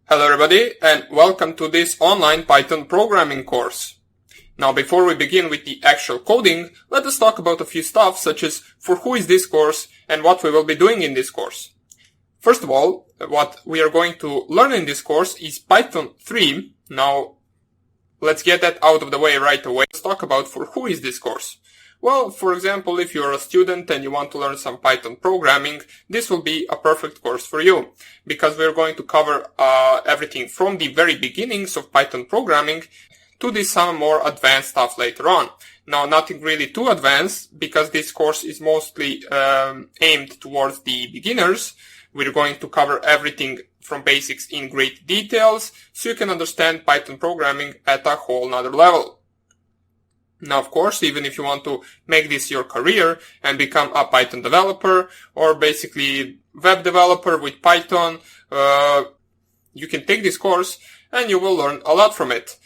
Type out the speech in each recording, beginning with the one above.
Hello everybody and welcome to this online Python programming course. Now before we begin with the actual coding, let us talk about a few stuff such as for who is this course and what we will be doing in this course. First of all, what we are going to learn in this course is Python 3. Now let's get that out of the way right away. Let's talk about for who is this course. Well, for example, if you're a student and you want to learn some Python programming, this will be a perfect course for you because we're going to cover everything from the very beginnings of Python programming to some more advanced stuff later on. Now, nothing really too advanced because this course is mostly aimed towards the beginners. We're going to cover everything from basics in great details so you can understand Python programming at a whole nother level. Now, of course, even if you want to make this your career and become a Python developer or basically web developer with Python, you can take this course and you will learn a lot from it.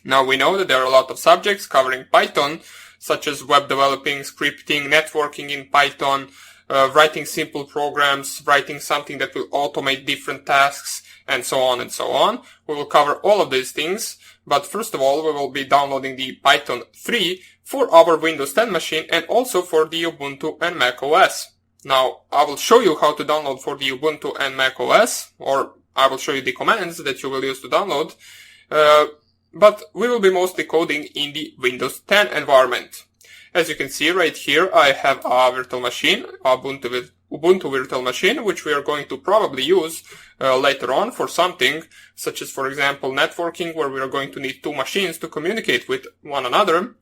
Now, we know that there are a lot of subjects covering Python, such as web developing, scripting, networking in Python, writing simple programs, writing something that will automate different tasks, and so on and so on. We will cover all of these things. But first of all, we will be downloading the Python 3 for our Windows 10 machine and also for the Ubuntu and Mac OS. Now, I will show you how to download for the Ubuntu and Mac OS, or I will show you the commands that you will use to download. But we will be mostly coding in the Windows 10 environment. As you can see right here, I have a virtual machine, Ubuntu virtual machine, which we are going to probably use later on for something, such as, for example, networking, where we are going to need two machines to communicate with one another.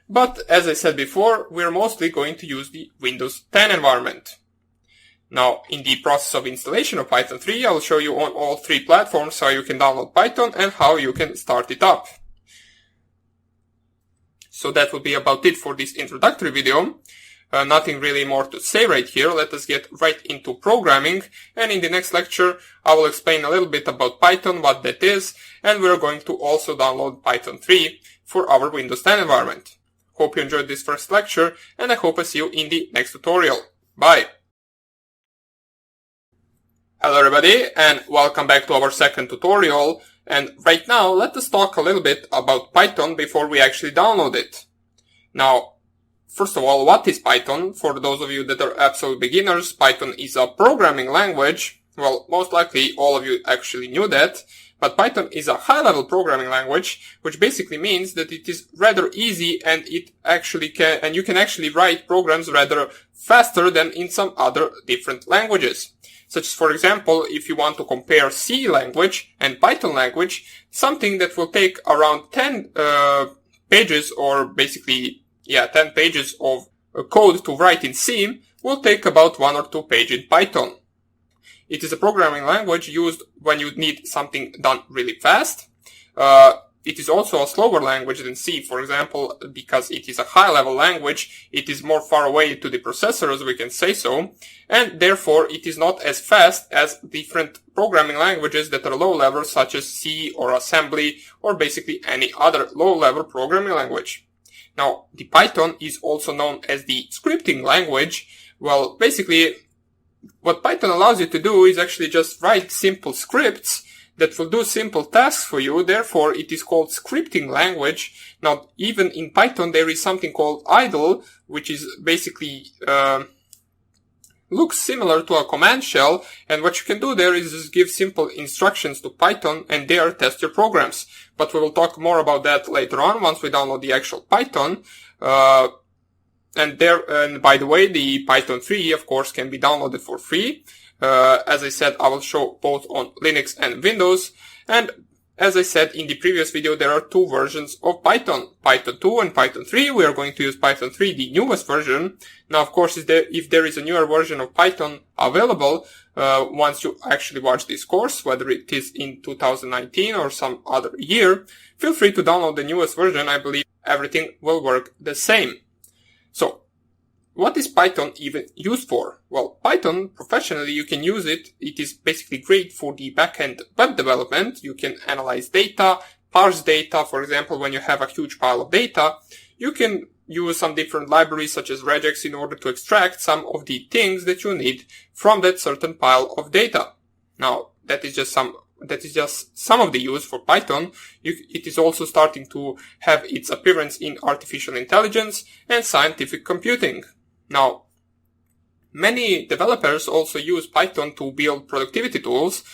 But as I said before, we are mostly going to use the Windows 10 environment. Now, in the process of installation of Python 3, I will show you on all three platforms how you can download Python and how you can start it up. So that will be about it for this introductory video. Nothing really more to say right here. Let us get right into programming. And in the next lecture, I will explain a little bit about Python, what that is, and we're going to also download Python 3 for our Windows 10 environment. Hope you enjoyed this first lecture, and I hope I see you in the next tutorial. Bye! Hello everybody, and welcome back to our second tutorial. And right now, let us talk a little bit about Python before we actually download it. Now, first of all, what is Python? For those of you that are absolute beginners, Python is a programming language. Well, most likely all of you actually knew that. But Python is a high-level programming language, which basically means that it is rather easy and you can actually write programs rather faster than in some other different languages. Such as, for example, if you want to compare C language and Python language, something that will take around 10 pages or basically 10 pages of code to write in C will take about 1 or 2 pages in Python. It is a programming language used when you need something done really fast. It is also a slower language than C, for example, because it is a high-level language. It is more far away to the processors, we can say so, and therefore it is not as fast as different programming languages that are low-level, such as C or assembly or basically any other low-level programming language. Now, the Python is also known as the scripting language. Well, basically, what Python allows you to do is actually just write simple scripts that will do simple tasks for you. Therefore, it is called scripting language. Now, even in Python, there is something called idle, which is basically looks similar to a command shell. And what you can do there is just give simple instructions to Python and there test your programs. But we will talk more about that later on once we download the actual Python. And by the way, the Python 3, of course, can be downloaded for free. As I said, I will show both on Linux and Windows. And as I said in the previous video, there are two versions of Python, Python 2 and Python 3. We are going to use Python 3, the newest version. Now, of course, if there is a newer version of Python available, once you actually watch this course, whether it is in 2019 or some other year, feel free to download the newest version. I believe everything will work the same. So, what is Python even used for? Well, Python, professionally, you can use it. It is basically great for the backend web development. You can analyze data, parse data. For example, when you have a huge pile of data, you can use some different libraries such as regex in order to extract some of the things that you need from that certain pile of data. Now, that is just some that is just some of the use for Python. It is also starting to have its appearance in artificial intelligence and scientific computing. Now, many developers also use Python to build productivity tools,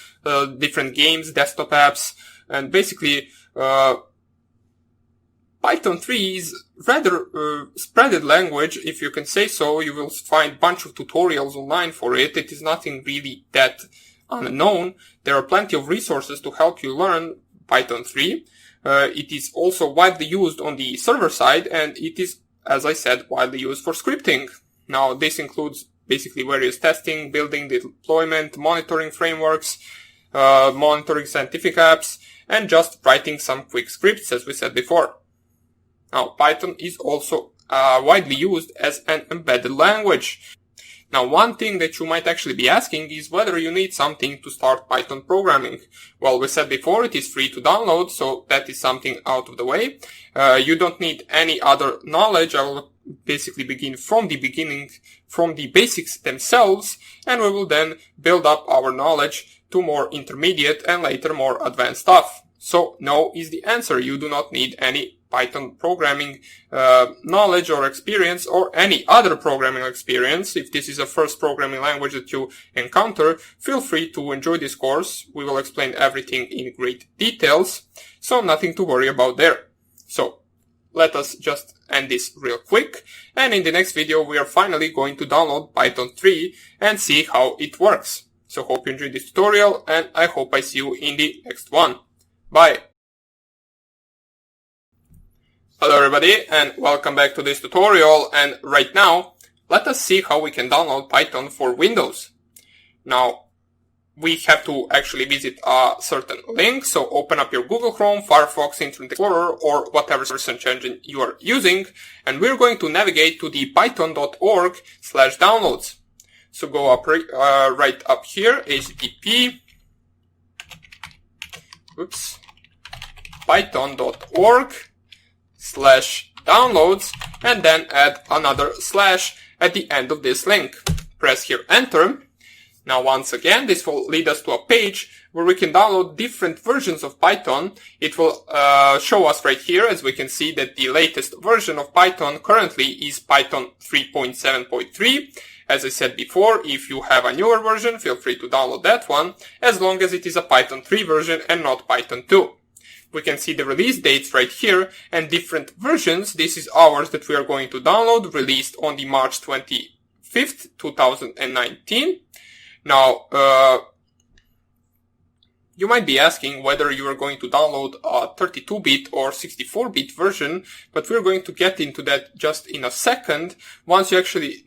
different games, desktop apps, and basically Python 3 is rather spreaded language, if you can say so. You will find a bunch of tutorials online for it. It is nothing really that unknown. There are plenty of resources to help you learn Python 3. It is also widely used on the server side, and it is, as I said, widely used for scripting. Now, this includes basically various testing, building, deployment, monitoring frameworks, monitoring scientific apps, and just writing some quick scripts, as we said before. Now, Python is also widely used as an embedded language. Now, one thing that you might actually be asking is whether you need something to start Python programming. Well, we said before it is free to download, so that is something out of the way. You don't need any other knowledge. I will basically begin from the beginning, from the basics themselves, and we will then build up our knowledge to more intermediate and later more advanced stuff. So, no is the answer. You do not need any Python programming knowledge or experience, or any other programming experience. If this is a first programming language that you encounter, feel free to enjoy this course. We will explain everything in great details, so nothing to worry about there. So let us just end this real quick, and in the next video we are finally going to download Python 3 and see how it works. So hope you enjoyed this tutorial, and I hope I see you in the next one. Bye! Hello everybody, and welcome back to this tutorial. And right now, let us see how we can download Python for Windows. Now, we have to actually visit a certain link, so open up your Google Chrome, Firefox, Internet Explorer, or whatever search engine you are using, and we're going to navigate to the python.org/downloads. So go up right up here, http python.org/downloads, and then add another slash at the end of this link. Press here enter. Now once again, this will lead us to a page where we can download different versions of Python. It will show us right here, as we can see, that the latest version of Python currently is Python 3.7.3. As I said before, if you have a newer version, feel free to download that one, as long as it is a Python 3 version and not Python 2. We can see the release dates right here and different versions. This is ours that we are going to download, released on the March 25th, 2019. Now, you might be asking whether you are going to download a 32-bit or 64-bit version, but we're going to get into that just in a second. Once you actually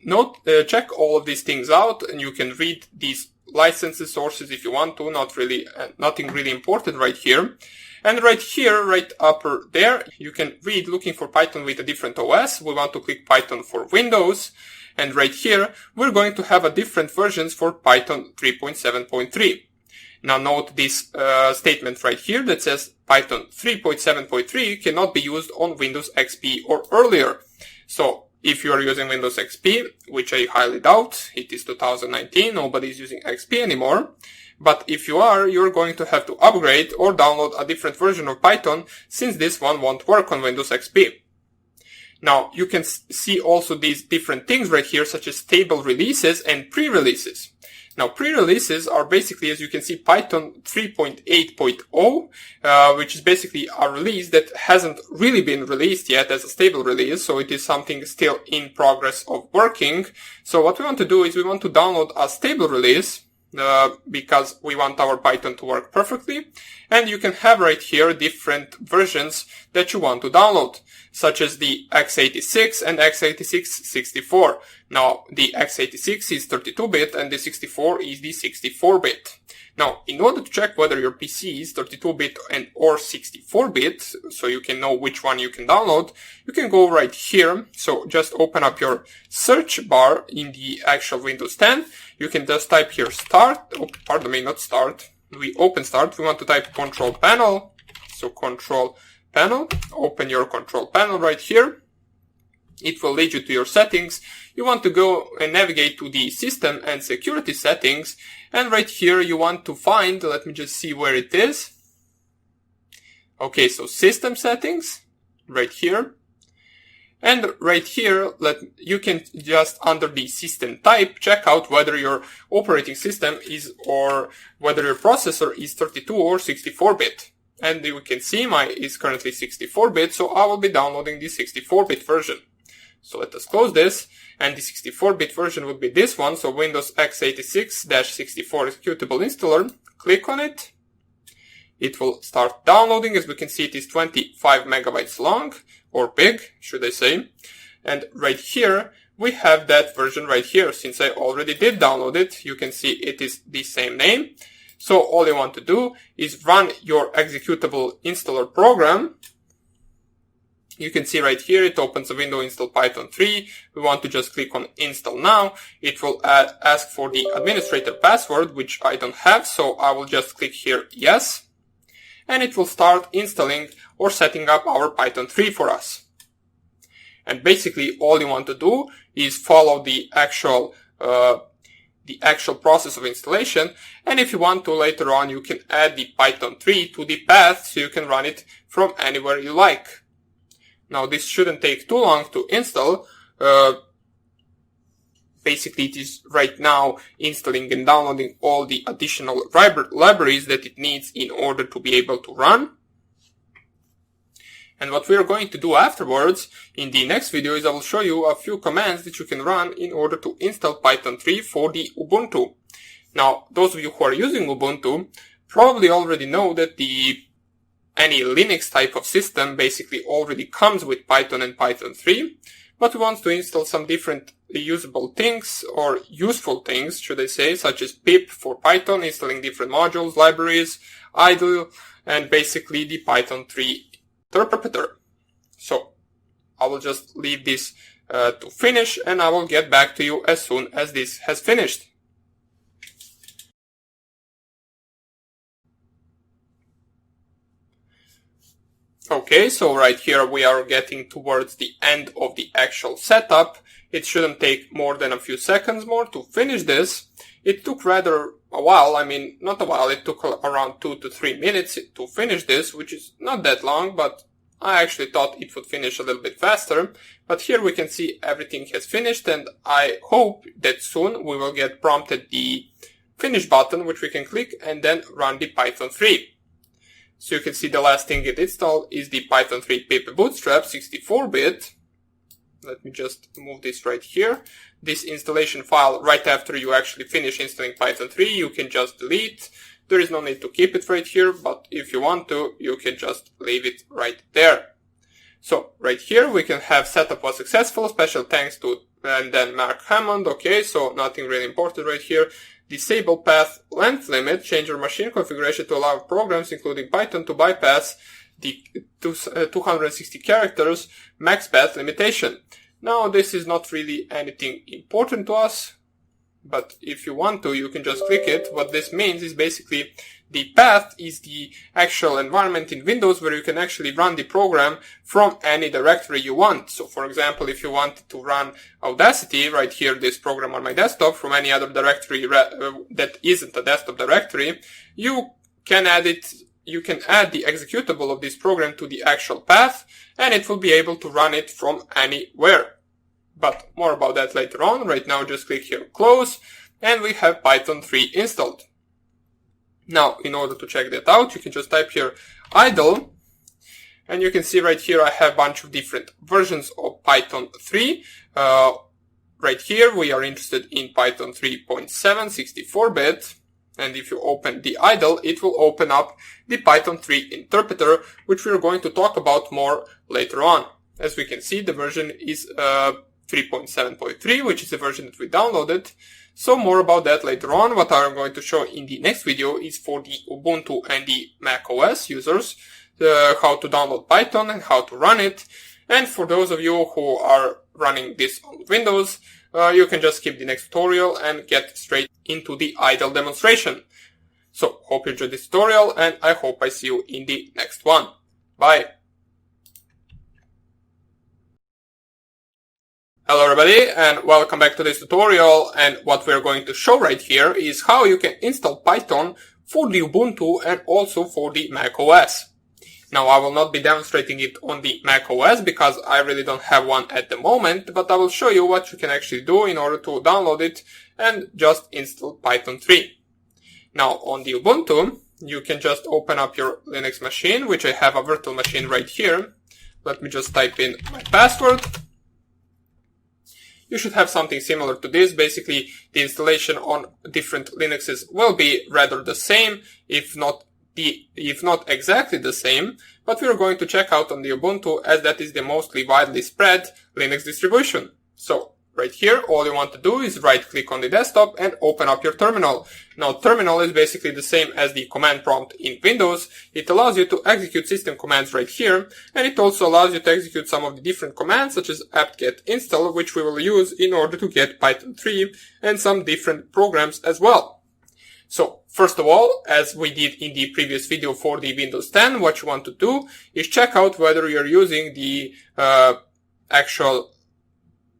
check all of these things out, and you can read these licenses, sources if you want to, nothing really important right here. And right here, right upper there, you can read looking for Python with a different OS. We want to click Python for Windows. And right here, we're going to have a different versions for Python 3.7.3. Now note this statement right here that says Python 3.7.3 cannot be used on Windows XP or earlier. So if you are using Windows XP, which I highly doubt, it is 2019, nobody is using XP anymore. But if you are, you're going to have to upgrade or download a different version of Python, since this one won't work on Windows XP. Now, you can see also these different things right here, such as stable releases and pre-releases. Now, pre-releases are basically, as you can see, Python 3.8.0, which is basically a release that hasn't really been released yet as a stable release, so it is something still in progress of working. So what we want to do is we want to download a stable release, because we want our Python to work perfectly. And you can have right here different versions that you want to download, such as the x86 and x86-64. Now, the x86 is 32-bit and the 64 is the 64-bit. Now, in order to check whether your PC is 32-bit and or 64-bit, so you can know which one you can download, you can go right here. So just open up your search bar in the actual Windows 10. You can just type here start. Oh, pardon me, not start. We open start. We want to type control panel. So control panel. Open your control panel right here. it will lead you to your settings. You want to go and navigate to the system and security settings, and right here you want to find, let me just see where it is. Okay, so system settings, right here. And right here, you can just under the system type, check out whether your operating system is, or whether your processor is 32 or 64-bit. And you can see mine is currently 64-bit, so I will be downloading the 64-bit version. So let us close this, and the 64-bit version would be this one, so Windows x86-64 executable installer. Click on it. It will start downloading. As we can see, it is 25 megabytes long, or big, should I say. And right here, we have that version right here. Since I already did download it, you can see it is the same name. So all you want to do is run your executable installer program. You can see right here, it opens a window, install Python 3. We want to just click on install now. It will ask for the administrator password, which I don't have. So I will just click here, yes. And it will start installing or setting up our Python 3 for us. And basically all you want to do is follow the actual process of installation. And if you want to later on, you can add the Python 3 to the path so you can run it from anywhere you like. Now this shouldn't take too long to install. Basically it is right now installing and downloading all the additional libraries that it needs in order to be able to run. And what we are going to do afterwards in the next video is I will show you a few commands that you can run in order to install Python 3 for the Ubuntu. Now, those of you who are using Ubuntu probably already know that any Linux type of system basically already comes with Python and Python 3, but we want to install some different usable things, or useful things, should I say, such as pip for Python, installing different modules, libraries, idle, and basically the Python 3 interpreter. So I will just leave this to finish, and I will get back to you as soon as this has finished. Okay, so right here we are getting towards the end of the actual setup. It shouldn't take more than a few seconds more to finish this. It took rather a while, not a while, it took around 2 to 3 minutes to finish this, which is not that long, but I actually thought it would finish a little bit faster. But here we can see everything has finished, and I hope that soon we will get prompted the finish button, which we can click and then run the Python 3. So you can see the last thing it installed is the Python 3 pip bootstrap 64-bit. Let me just move this right here. This installation file, right after you actually finish installing Python 3, you can just delete. There is no need to keep it right here, but if you want to, you can just leave it right there. So right here we can have setup was successful, special thanks to, and then Mark Hammond. Okay, so nothing really important right here. Disable path length limit, change your machine configuration to allow programs including Python to bypass the 260 characters max path limitation. Now this is not really anything important to us, but if you want to, you can just click it. What this means is basically the path is the actual environment in Windows where you can actually run the program from any directory you want. So for example, if you want to run Audacity, right here, this program on my desktop, from any other directory that isn't a desktop directory, you can add it. You can add the executable of this program to the actual path, and it will be able to run it from anywhere. But more about that later on. Right now, just click here, close, and we have Python 3 installed. Now, in order to check that out, you can just type here idle, and you can see right here I have a bunch of different versions of Python 3. Right here, we are interested in Python 3.7, 64-bit. And if you open the idle, it will open up the Python 3 interpreter, which we are going to talk about more later on. As we can see, the version is 3.7.3, which is the version that we downloaded. So more about that later on. What I'm going to show in the next video is for the Ubuntu and the Mac OS users, how to download Python and how to run it. And for those of you who are running this on Windows, you can just skip the next tutorial and get straight into the idle demonstration. So hope you enjoyed this tutorial, and I hope I see you in the next one. Bye. Hello everybody and welcome back to this tutorial, and what we're going to show right here is how you can install Python for the Ubuntu and also for the Mac OS. Now I will not be demonstrating it on the Mac OS because I really don't have one at the moment, but I will show you what you can actually do in order to download it and just install Python 3. Now on the Ubuntu, you can just open up your Linux machine, which I have a virtual machine right here. Let me just type in my password. You should have something similar to this. Basically, the installation on different Linuxes will be rather the same, if not exactly the same, but we are going to check out on the Ubuntu as that is the mostly widely spread Linux distribution. So right here, all you want to do is right click on the desktop and open up your terminal. Now terminal is basically the same as the command prompt in Windows. It allows you to execute system commands right here, and it also allows you to execute some of the different commands such as apt-get install, which we will use in order to get Python 3 and some different programs as well. So first of all, as we did in the previous video for the Windows 10, what you want to do is check out whether you're using the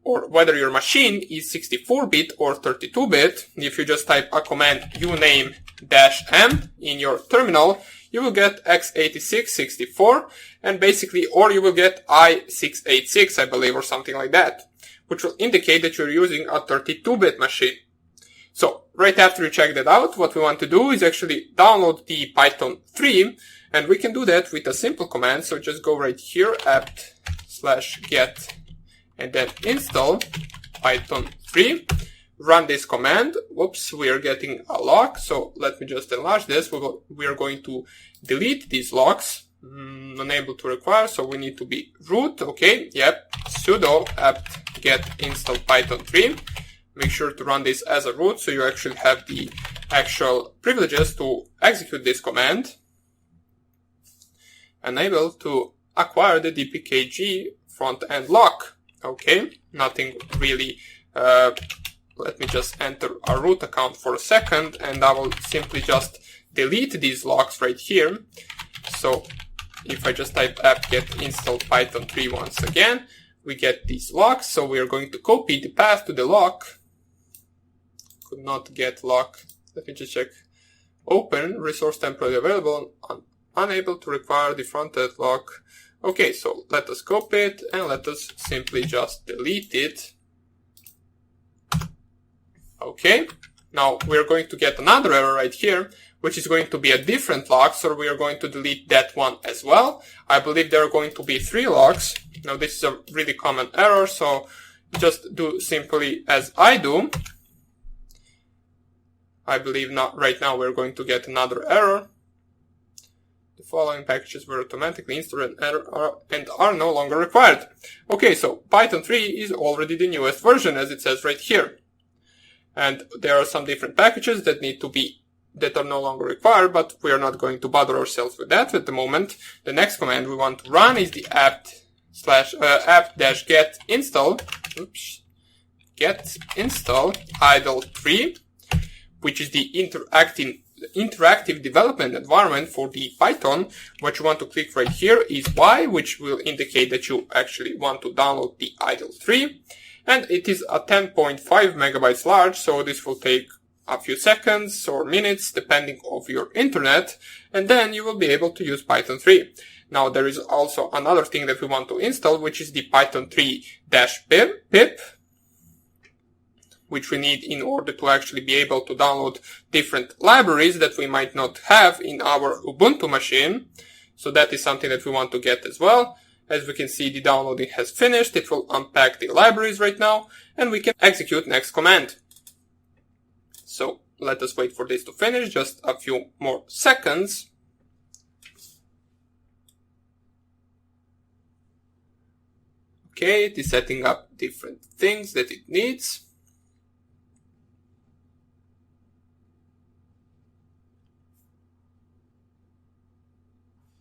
or whether your machine is 64-bit or 32-bit. If you just type a command uname-m in your terminal, you will get x86-64, and basically, or you will get i686, I believe, or something like that, which will indicate that you're using a 32-bit machine. So right after you check that out, what we want to do is actually download the Python 3, and we can do that with a simple command. So just go right here, apt/get, and then install Python 3. Run this command. Whoops, we are getting a lock. So let me just enlarge this. We are going to delete these locks. Unable to require, so we need to be root. Okay, yep. Sudo apt-get install Python 3. Make sure to run this as a root so you actually have the actual privileges to execute this command. Enable to acquire the dpkg front-end lock. Okay, nothing really. Let me just enter a root account for a second, and I will simply just delete these locks right here. So if I just type apt-get install Python 3 once again, we get these locks. So we are going to copy the path to the lock. Could not get lock. Let me just check. Open resource temporarily available. Unable to require the front-end lock. Okay, so let us copy it and let us simply just delete it. Okay, now we're going to get another error right here, which is going to be a different lock, so we are going to delete that one as well. I believe there are going to be 3 locks. Now this is a really common error, so just do simply as I do. I believe not right now we're going to get another error. The following packages were automatically installed and are no longer required. Okay, so Python 3 is already the newest version, as it says right here. And there are some different packages that are no longer required, but we are not going to bother ourselves with that at the moment. The next command we want to run is the apt-get install, get install idle3, which is the interactive development environment for the Python. What you want to click right here is Y, which will indicate that you actually want to download the idle3. And it is a 10.5 megabytes large, so this will take a few seconds or minutes, depending on your internet, and then you will be able to use Python 3. Now there is also another thing that we want to install, which is the Python 3-pip, which we need in order to actually be able to download different libraries that we might not have in our Ubuntu machine. So that is something that we want to get as well. As we can see, the downloading has finished. It will unpack the libraries right now, and we can execute next command. So let us wait for this to finish, just a few more seconds. Okay, it is setting up different things that it needs.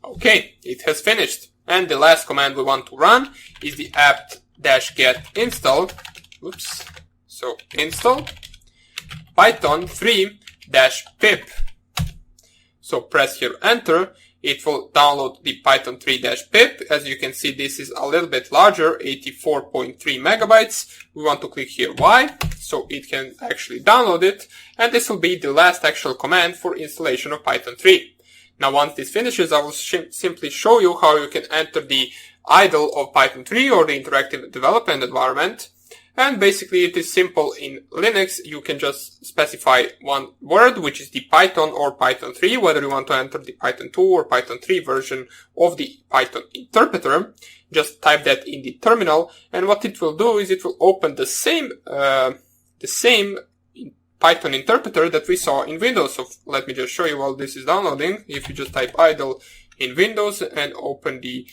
Okay, it has finished. And the last command we want to run is the apt-get install. So install Python 3-pip. So So press here enter. It will download the Python 3-pip. As you can see, this is a little bit larger, 84.3 megabytes. We want to click here Y, so it can actually download it. And this will be the last actual command for installation of Python 3. Now once this finishes, I will simply show you how you can enter the idle of Python 3 or the interactive development environment. And basically it is simple. In Linux, you can just specify one word, which is the Python or Python 3, whether you want to enter the Python 2 or Python 3 version of the Python interpreter. Just type that in the terminal, and what it will do is it will open the same Python interpreter that we saw in Windows. So let me just show you while this is downloading. If you just type idle in Windows and open the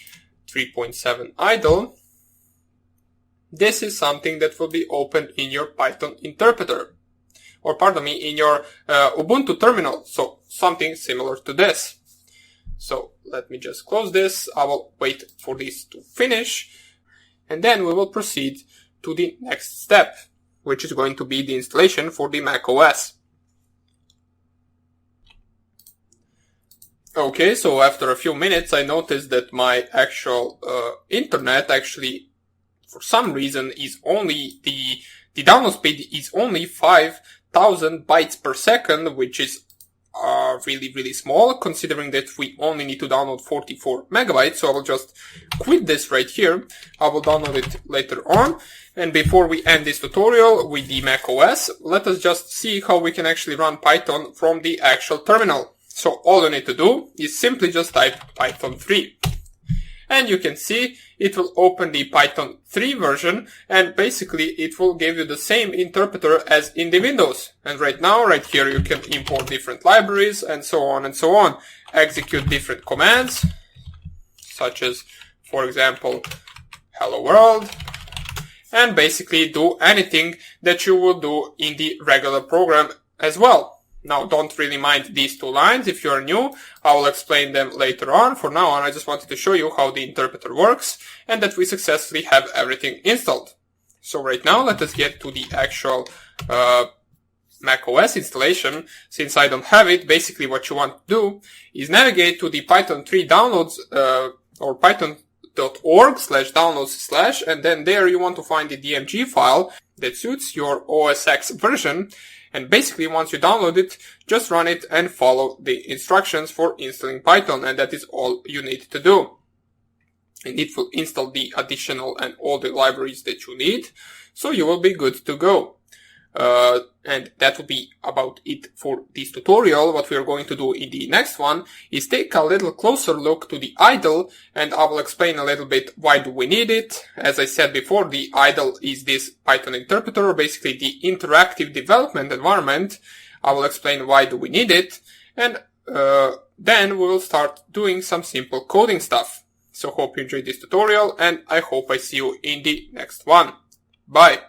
3.7 idle, this is something that will be opened in your Python interpreter, or pardon me, in your Ubuntu terminal. So something similar to this. So let me just close this. I will wait for this to finish, and then we will proceed to the next step, which is going to be the installation for the Mac OS. Okay, so after a few minutes, I noticed that my actual internet actually, for some reason, is only the download speed is only 5,000 bytes per second, which is really small, considering that we only need to download 44 megabytes. So I will just quit this right here. I will download it later on. And before we end this tutorial with the Mac OS, let us just see how we can actually run Python from the actual terminal. So all you need to do is simply just type Python 3. And you can see it will open the Python 3 version, and basically it will give you the same interpreter as in the Windows. And right now, right here, you can import different libraries and so on and so on. Execute different commands, such as, for example, hello world, and basically do anything that you would do in the regular program as well. Now, don't really mind these two lines. If you are new, I will explain them later on. For now on, I just wanted to show you how the interpreter works and that we successfully have everything installed. So right now, let us get to the actual Mac OS installation. Since I don't have it, basically what you want to do is navigate to the Python 3 downloads or python.org/downloads/ and then there you want to find the DMG file that suits your OS X version. And basically, once you download it, just run it and follow the instructions for installing Python, and that is all you need to do. And it will install the additional and all the libraries that you need, so you will be good to go. And that will be about it for this tutorial. What we are going to do in the next one is take a little closer look to the idle, and I will explain a little bit why do we need it. As I said before, the idle is this Python interpreter, or basically the interactive development environment. I will explain why do we need it, and then we will start doing some simple coding stuff. So hope you enjoyed this tutorial, and I hope I see you in the next one. Bye!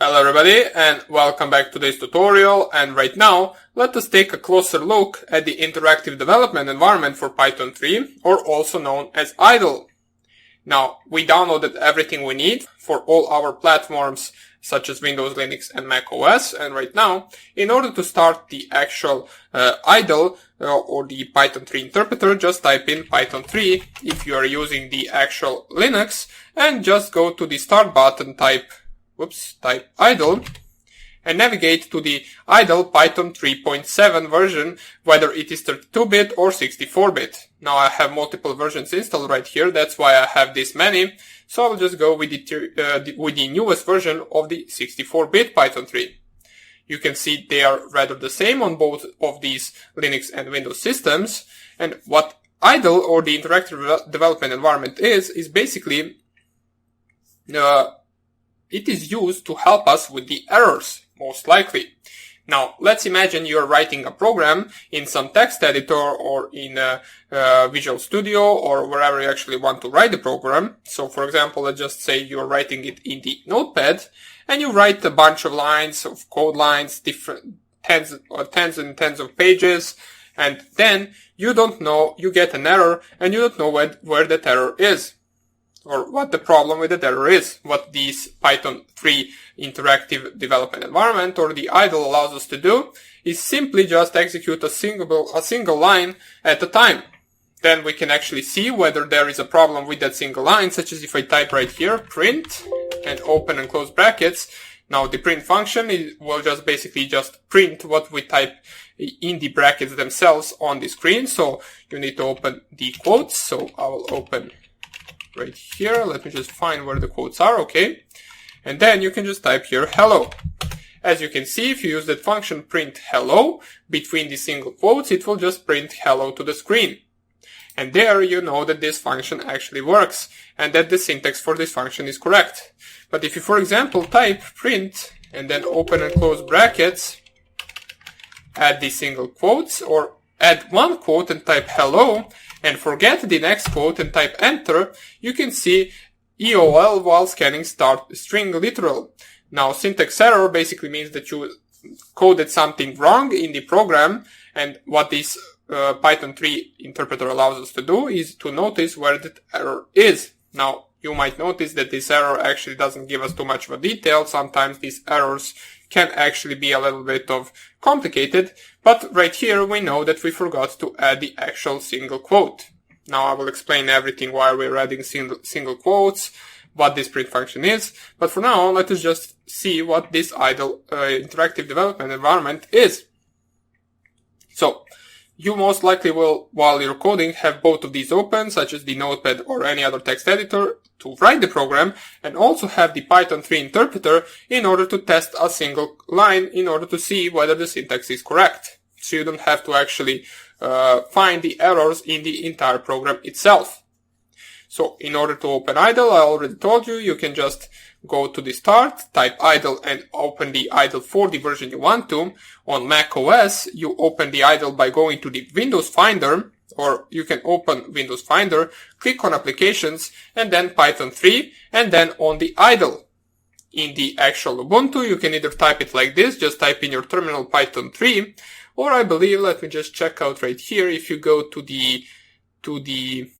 Hello everybody, and welcome back to this tutorial. And right now, let us take a closer look at the interactive development environment for Python 3, or also known as idle. Now, we downloaded everything we need for all our platforms such as Windows, Linux, and Mac OS. And right now, in order to start the actual idle or the Python 3 interpreter, just type in Python 3 if you are using the actual Linux, and just go to the start button, type idle, and navigate to the idle Python 3.7 version, whether it is 32-bit or 64-bit. Now I have multiple versions installed right here, that's why I have this many. So I'll just go with the newest version of the 64-bit Python 3. You can see they are rather the same on both of these Linux and Windows systems. And what idle or the interactive development environment is basically it is used to help us with the errors, most likely. Now, let's imagine you're writing a program in some text editor or in Visual Studio or wherever you actually want to write the program. So, for example, let's just say you're writing it in the Notepad, and you write a bunch of lines of code lines, different tens and tens of pages, and then you don't know, you get an error, and you don't know where that error is. or what the problem with that error is. What this Python 3 interactive development environment or the idle allows us to do is simply just execute a single line at a time. Then we can actually see whether there is a problem with that single line, such as if I type right here, print, and open and close brackets. Now the print function will just basically just print what we type in the brackets themselves on the screen. So you need to open the quotes. So I will open right here. Let me just find where the quotes are. Okay. And then you can just type here hello. As you can see, if you use that function print hello between the single quotes, it will just print hello to the screen. And there you know that this function actually works and that the syntax for this function is correct. But if you, for example, type print and then open and close brackets, add the single quotes, or add one quote and type hello and forget the next quote and type enter, you can see EOL while scanning start string literal. Now syntax error basically means that you coded something wrong in the program, and what this Python 3 interpreter allows us to do is to notice where that error is. Now, you might notice that this error actually doesn't give us too much of a detail. Sometimes these errors can actually be a little bit of complicated, but right here we know that we forgot to add the actual single quote. Now I will explain everything why we're adding single quotes, what this print function is, but for now let us just see what this idle interactive development environment is. So, you most likely will, while you're coding, have both of these open, such as the Notepad or any other text editor, to write the program, and also have the Python 3 interpreter in order to test a single line in order to see whether the syntax is correct. So you don't have to actually find the errors in the entire program itself. So in order to open idle, I already told you, you can just go to the start, type idle and open the idle for the version you want to. On Mac OS, you open the idle by going to the Windows Finder, or you can open Windows Finder, click on applications and then Python 3 and then on the idle. In the actual Ubuntu, you can either type it like this, just type in your terminal Python 3, or I believe, let me just check out right here, if you go to the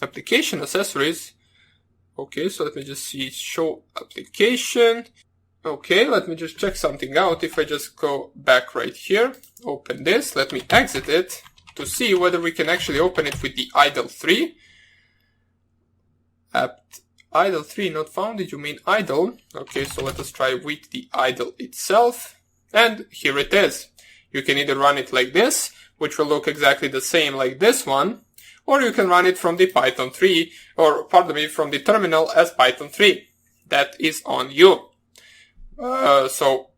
application accessories. Okay, so let me just see, show application. Okay, let me just check something out. If I just go back right here, open this, let me exit it to see whether we can actually open it with the idle 3. Idle 3 not found, did you mean idle? Okay, so let us try with the idle itself. And here it is. You can either run it like this, which will look exactly the same like this one, or you can run it from the Python 3, or pardon me, from the terminal as Python 3. That is on you. So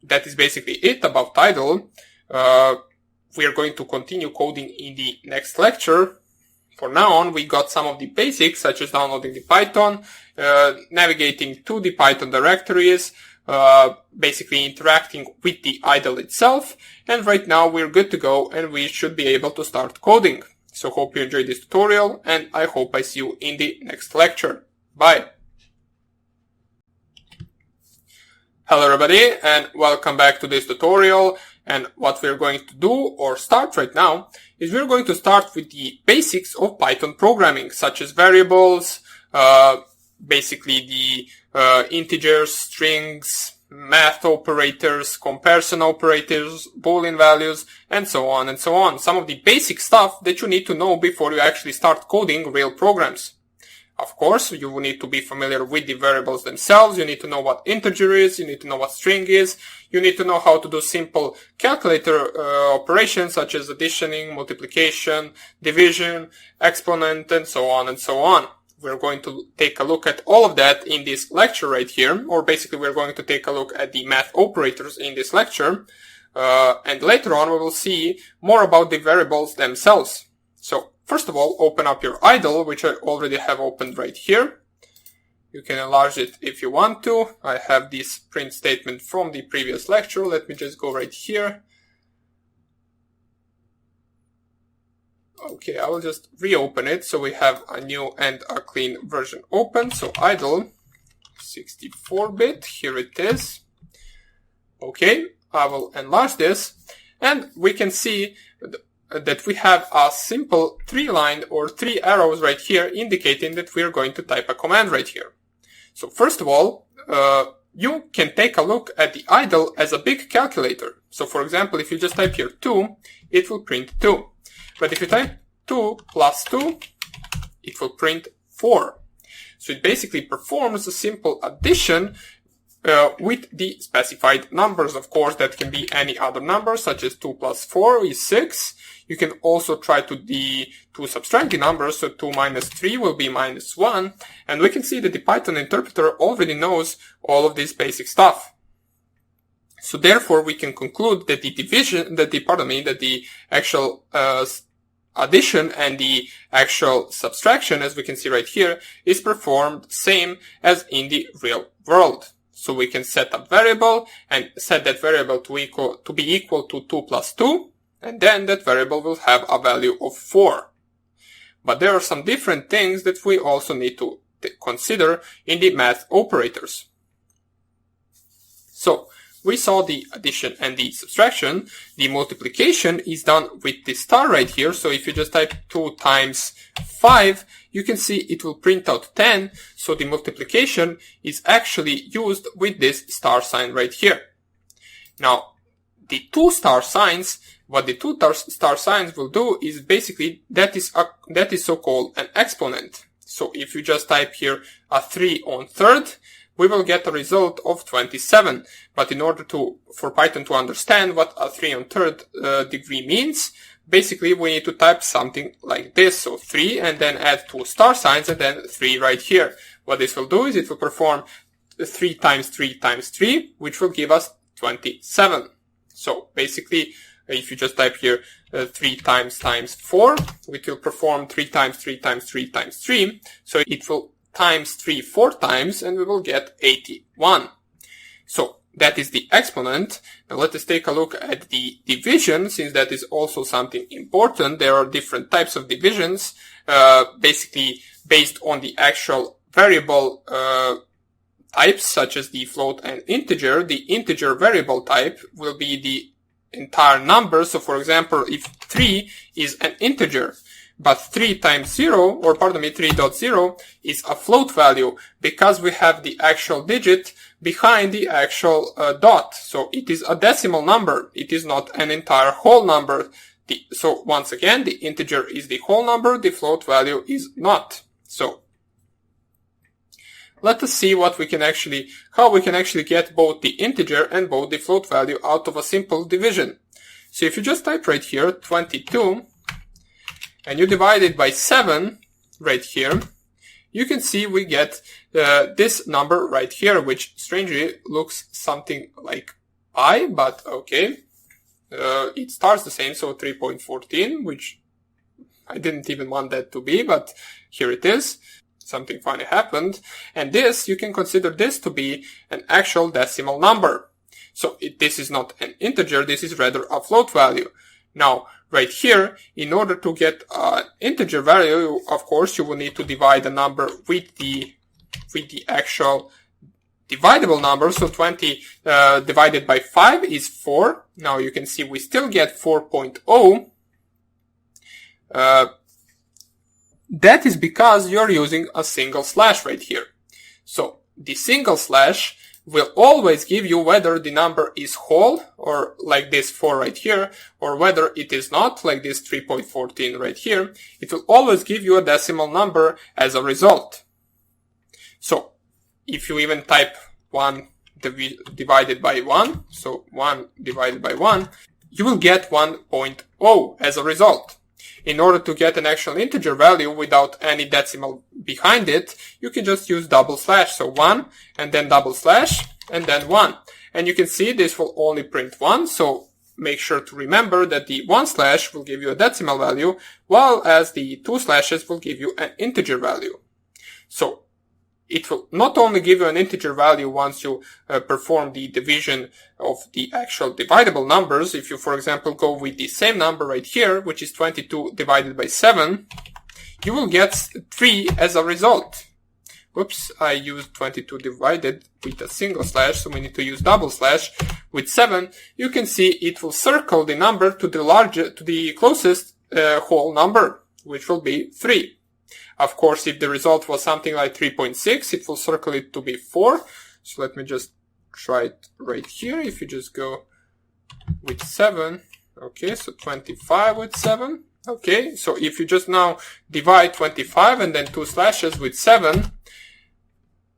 that is basically it about idle. We are going to continue coding in the next lecture. For now on, we got some of the basics, such as downloading the Python, navigating to the Python directories, basically interacting with the idle itself. And right now we're good to go and we should be able to start coding. So hope you enjoyed this tutorial and I hope I see you in the next lecture. Bye! Hello everybody and welcome back to this tutorial. And what we're going to do or start right now is we're going to start with the basics of Python programming, such as variables, basically the integers, strings, math operators, comparison operators, Boolean values, and so on and so on. Some of the basic stuff that you need to know before you actually start coding real programs. Of course, you will need to be familiar with the variables themselves. You need to know what integer is. You need to know what string is. You need to know how to do simple calculator operations such as additioning, multiplication, division, exponent, and so on and so on. We're going to take a look at all of that in this lecture right here, or basically we're going to take a look at the math operators in this lecture. And later on we will see more about the variables themselves. So first of all, open up your idle, which I already have opened right here. You can enlarge it if you want to. I have this print statement from the previous lecture. Let me just go right here. Okay, I will just reopen it so we have a new and a clean version open. So idle 64-bit, here it is. Okay, I will enlarge this and we can see that we have a simple 3-line or 3 arrows right here indicating that we are going to type a command right here. So first of all, you can take a look at the idle as a big calculator. So for example, if you just type here 2, it will print 2. But if you type 2 plus 2, it will print 4. So it basically performs a simple addition with the specified numbers. Of course, that can be any other number, such as 2 plus 4 is 6. You can also try to subtract the numbers, so 2 minus 3 will be minus 1. And we can see that the Python interpreter already knows all of this basic stuff. So therefore, we can conclude that the actual addition and the actual subtraction, as we can see right here, is performed same as in the real world. So we can set a variable and set that variable to be equal to 2 plus 2, and then that variable will have a value of 4. But there are some different things that we also need to consider in the math operators. So we saw the addition and the subtraction. The multiplication is done with the star right here. So if you just type 2 times 5, you can see it will print out 10. So the multiplication is actually used with this star sign right here. Now, the 2 star signs, what the 2 star signs will do is basically that is so-called an exponent. So if you just type here a 3 on third, we will get a result of 27. But in order for Python to understand what a 3 on third degree means, basically we need to type something like this. So 3 and then add 2 star signs and then 3 right here. What this will do is it will perform 3 times 3 times 3, which will give us 27. So basically, if you just type here 3 times 4, it will perform 3 times 3 times 3 times 3. So it will times 3 4 times and we will get 81. So that is the exponent. Now let us take a look at the division, since that is also something important. There are different types of divisions, basically based on the actual variable types, such as the float and integer. The integer variable type will be the entire number. So for example, if 3 is an integer, but 3 times 0, or pardon me, 3.0 is a float value because we have the actual digit behind the actual dot. So it is a decimal number. It is not an entire whole number. So once again, the integer is the whole number. The float value is not. So let us see how we can actually get both the integer and both the float value out of a simple division. So if you just type right here 22, and you divide it by 7 right here, you can see we get this number right here, which strangely looks something like pi, but okay. It starts the same, so 3.14, which I didn't even want that to be, but here it is. Something funny happened. And this, you can consider this to be an actual decimal number. So this is not an integer, this is rather a float value. Now, right here, in order to get an integer value, of course, you will need to divide the number with the actual divisible number. So 20 divided by 5 is 4. Now you can see we still get 4.0. That is because you're using a single slash right here. So the single slash will always give you whether the number is whole, or like this 4 right here, or whether it is not, like this 3.14 right here. It will always give you a decimal number as a result. So if you even type 1 divided by 1, so 1 divided by 1, you will get 1.0 as a result. In order to get an actual integer value without any decimal behind it, you can just use double slash. So 1 and then double slash and then 1. And you can see this will only print 1. So make sure to remember that the 1 slash will give you a decimal value, while as the 2 slashes will give you an integer value. So it will not only give you an integer value once you perform the division of the actual divisible numbers. If you, for example, go with the same number right here, which is 22 divided by 7, you will get 3 as a result. Oops, I used 22 divided with a single slash, so we need to use double slash with 7. You can see it will circle the number to the closest whole number, which will be 3. Of course, if the result was something like 3.6, it will circle it to be 4. So let me just try it right here. If you just go with 7, okay, so 25 with 7. Okay, so if you just now divide 25 and then 2 slashes with 7,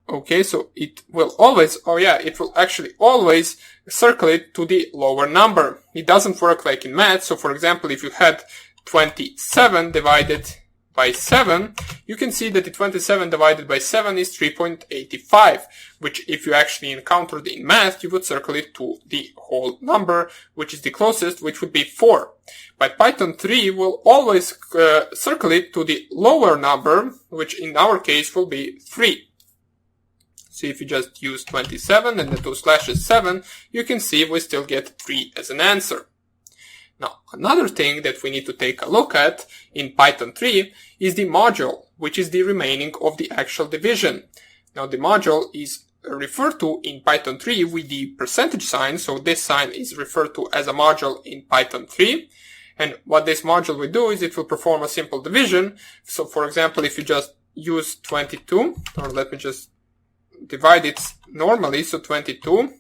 okay, so it will always, it will actually always circle it to the lower number. It doesn't work like in math. So for example, if you had 27 divided by 7, you can see that the 27 divided by 7 is 3.85, which if you actually encountered in math, you would circle it to the whole number, which is the closest, which would be 4. But Python 3 will always circle it to the lower number, which in our case will be 3. So if you just use 27 and the 2 slashes 7, you can see we still get 3 as an answer. Now, another thing that we need to take a look at in Python 3 is the module, which is the remaining of the actual division. Now, the module is referred to in Python 3 with the percentage sign, so this sign is referred to as a module in Python 3. And what this module will do is it will perform a simple division. So, for example, if you just use 22, or let me just divide it normally, so 22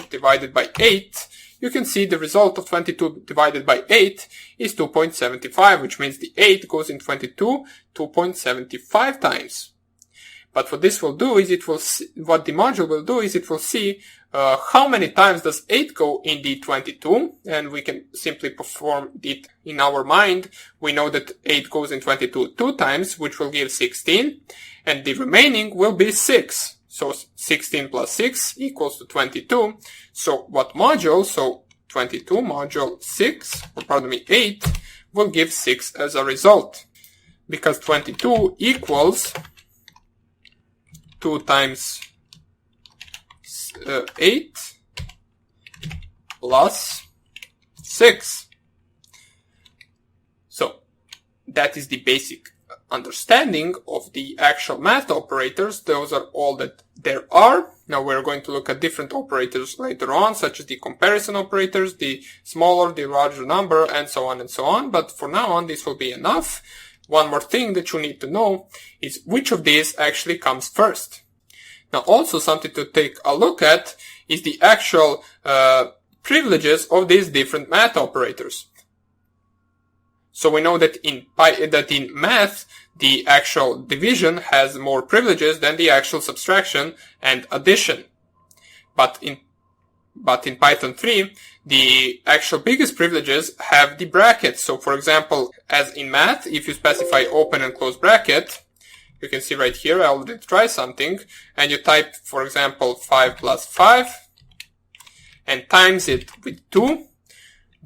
divided by 8, you can see the result of 22 divided by 8 is 2.75, which means the 8 goes in 22 2.75 times. But what this will do is what the module will do is it will see how many times does 8 go in the 22, and we can simply perform it in our mind. We know that 8 goes in 22 2 times, which will give 16, and the remaining will be 6. So 16 plus 6 equals to 22. So what module, so 22 module 8 will give 6 as a result. Because 22 equals 2 times 8 plus 6. So that is the basic understanding of the actual math operators. Those are all that there are. Now we're going to look at different operators later on, such as the comparison operators, the smaller, the larger number, and so on and so on. But for now on, this will be enough. One more thing that you need to know is which of these actually comes first. Now also something to take a look at is the actual privileges of these different math operators. So we know that in math, the actual division has more privileges than the actual subtraction and addition. But in Python 3, the actual biggest privileges have the brackets. So for example, as in math, if you specify open and close bracket, you can see right here, I already tried something, and you type, for example, 5 plus 5, and times it with 2,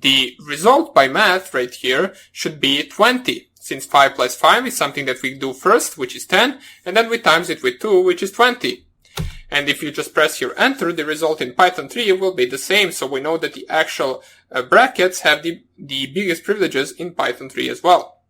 the result by math right here should be 20, since 5 plus 5 is something that we do first, which is 10, and then we times it with 2, which is 20. And if you just press here enter, the result in Python 3 will be the same. So we know that the actual brackets have the biggest privileges in Python 3 as well.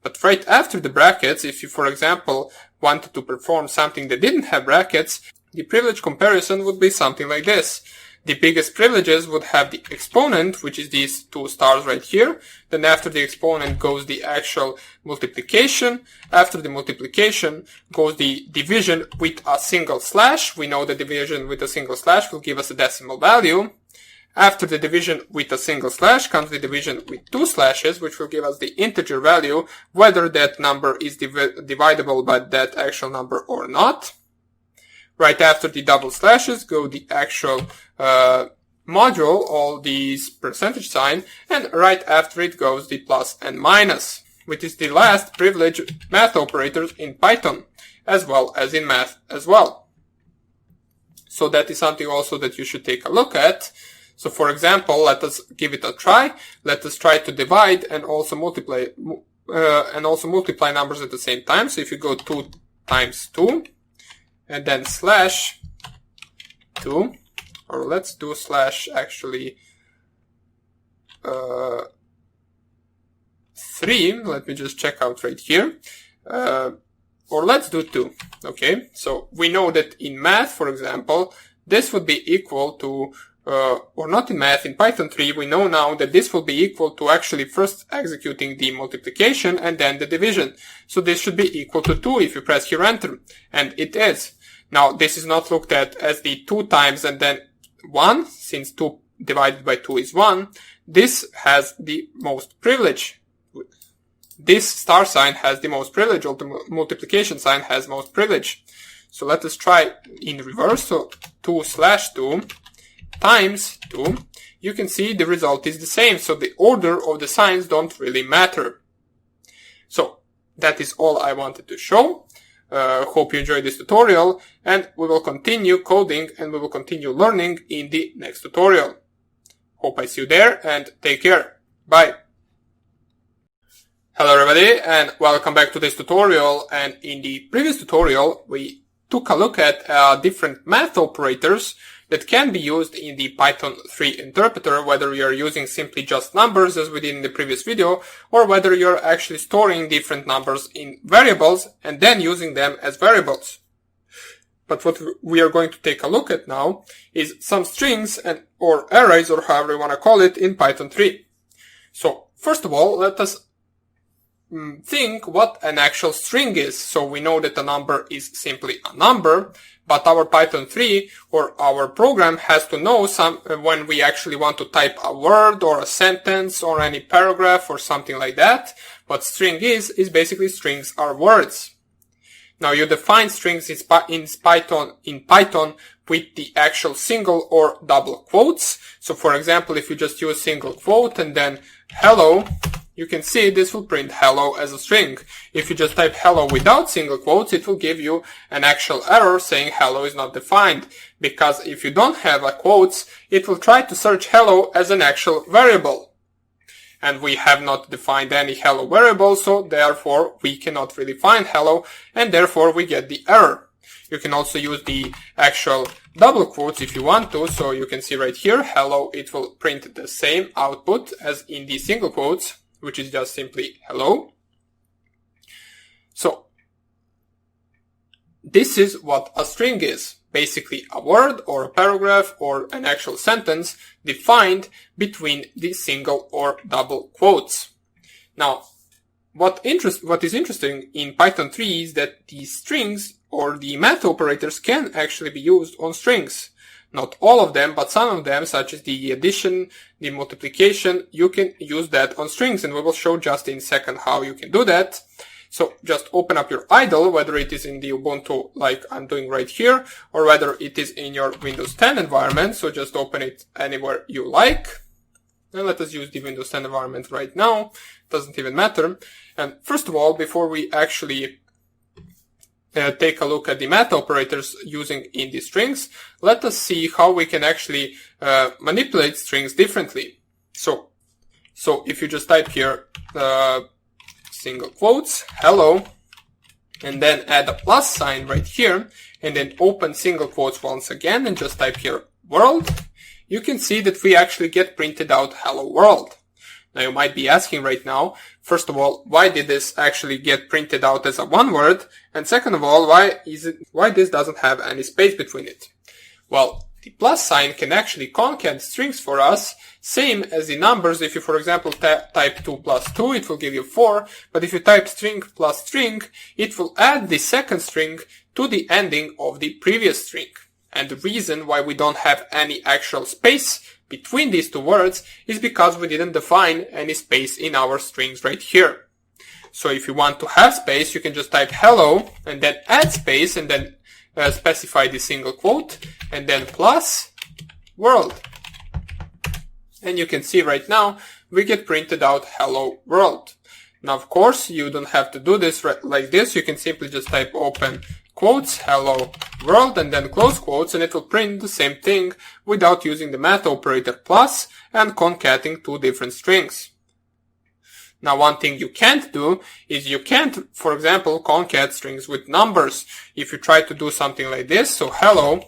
But right after the brackets, if you, for example, wanted to perform something that didn't have brackets, the privilege comparison would be something like this. The biggest privileges would have the exponent, which is these 2 stars right here. Then after the exponent goes the actual multiplication. After the multiplication goes the division with a single slash. We know the division with a single slash will give us a decimal value. After the division with a single slash comes the division with 2 slashes, which will give us the integer value, whether that number is divisible by that actual number or not. Right after the double slashes go the actual module, all these percentage sign, and right after it goes the plus and minus, which is the last privilege math operators in Python, as well as in math as well. So that is something also that you should take a look at. So for example, let us give it a try. Let us try to divide and also multiply numbers at the same time. So if you go 2 times 2, and then slash 2, or let's do slash actually 3. Let me just check out right here. or let's do 2. Okay, so we know that in math, for example, this would be equal to, or not in math, in Python 3, we know now that this will be equal to actually first executing the multiplication and then the division. So this should be equal to 2 if you press here enter, and it is. Now, this is not looked at as the 2 times and then 1, since 2 divided by 2 is 1. This has the most privilege. This star sign has the most privilege, or the multiplication sign has most privilege. So let us try in reverse. So 2/2 times 2. You can see the result is the same. So the order of the signs don't really matter. So that is all I wanted to show. Hope you enjoyed this tutorial, and we will continue coding and we will continue learning in the next tutorial. Hope I see you there, and take care. Bye. Hello everybody, and welcome back to this tutorial. And in the previous tutorial, we took a look at different math operators that can be used in the Python 3 interpreter, whether you're using simply just numbers as we did in the previous video, or whether you're actually storing different numbers in variables and then using them as variables. But what we are going to take a look at now is some strings or arrays, or however you want to call it, in Python 3. So first of all, let us think what an actual string is. So we know that a number is simply a number, but our Python 3 or our program has to know when we actually want to type a word or a sentence or any paragraph or something like that. What string is basically strings are words. Now you define strings in Python with the actual single or double quotes. So for example, if you just use single quote and then hello, you can see this will print hello as a string. If you just type hello without single quotes, it will give you an actual error saying hello is not defined. Because if you don't have a quotes, it will try to search hello as an actual variable. And we have not defined any hello variable, so therefore we cannot really find hello, and therefore we get the error. You can also use the actual double quotes if you want to. So you can see right here, hello, it will print the same output as in the single quotes, which is just simply hello. So this is what a string is. Basically a word or a paragraph or an actual sentence defined between the single or double quotes. Now, what is interesting in Python 3 is that the strings or the math operators can actually be used on strings. Not all of them, but some of them, such as the addition, the multiplication, you can use that on strings, and we will show just in a second how you can do that. So just open up your idle, whether it is in the Ubuntu like I'm doing right here, or whether it is in your Windows 10 environment. So just open it anywhere you like. And let us use the Windows 10 environment right now. Doesn't even matter. And first of all, before we actually take a look at the math operators using in the strings, let us see how we can actually manipulate strings differently. So if you just type here single quotes, hello, and then add a plus sign right here, and then open single quotes once again and just type here world, you can see that we actually get printed out hello world. Now you might be asking right now, first of all, why did this actually get printed out as a one word? And second of all, why this doesn't have any space between it? Well, the plus sign can actually concat strings for us, same as the numbers. If you, for example, type 2 plus 2, it will give you 4. But if you type string plus string, it will add the second string to the ending of the previous string. And the reason why we don't have any actual space between these two words is because we didn't define any space in our strings right here. So if you want to have space, you can just type hello and then add space and then specify the single quote and then plus world. And you can see right now we get printed out hello world. Now of course you don't have to do this like this. You can simply just type open quotes hello world and then close quotes, and it will print the same thing without using the math operator plus and concating two different strings. Now one thing you can't do is you can't, for example, concat strings with numbers. If you try to do something like this, so hello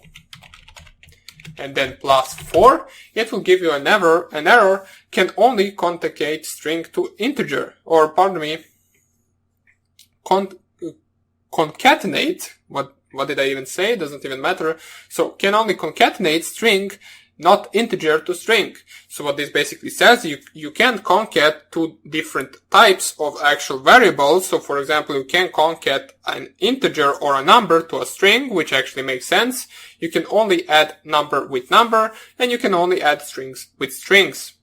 and then plus 4, it will give you an error can only concatenate string to integer, or pardon me, concatenate, what did I even say? It doesn't even matter. So can only concatenate string, not integer to string. So what this basically says, you can concat two different types of actual variables. So for example, you can concat an integer or a number to a string, which actually makes sense. You can only add number with number, and you can only add strings with strings.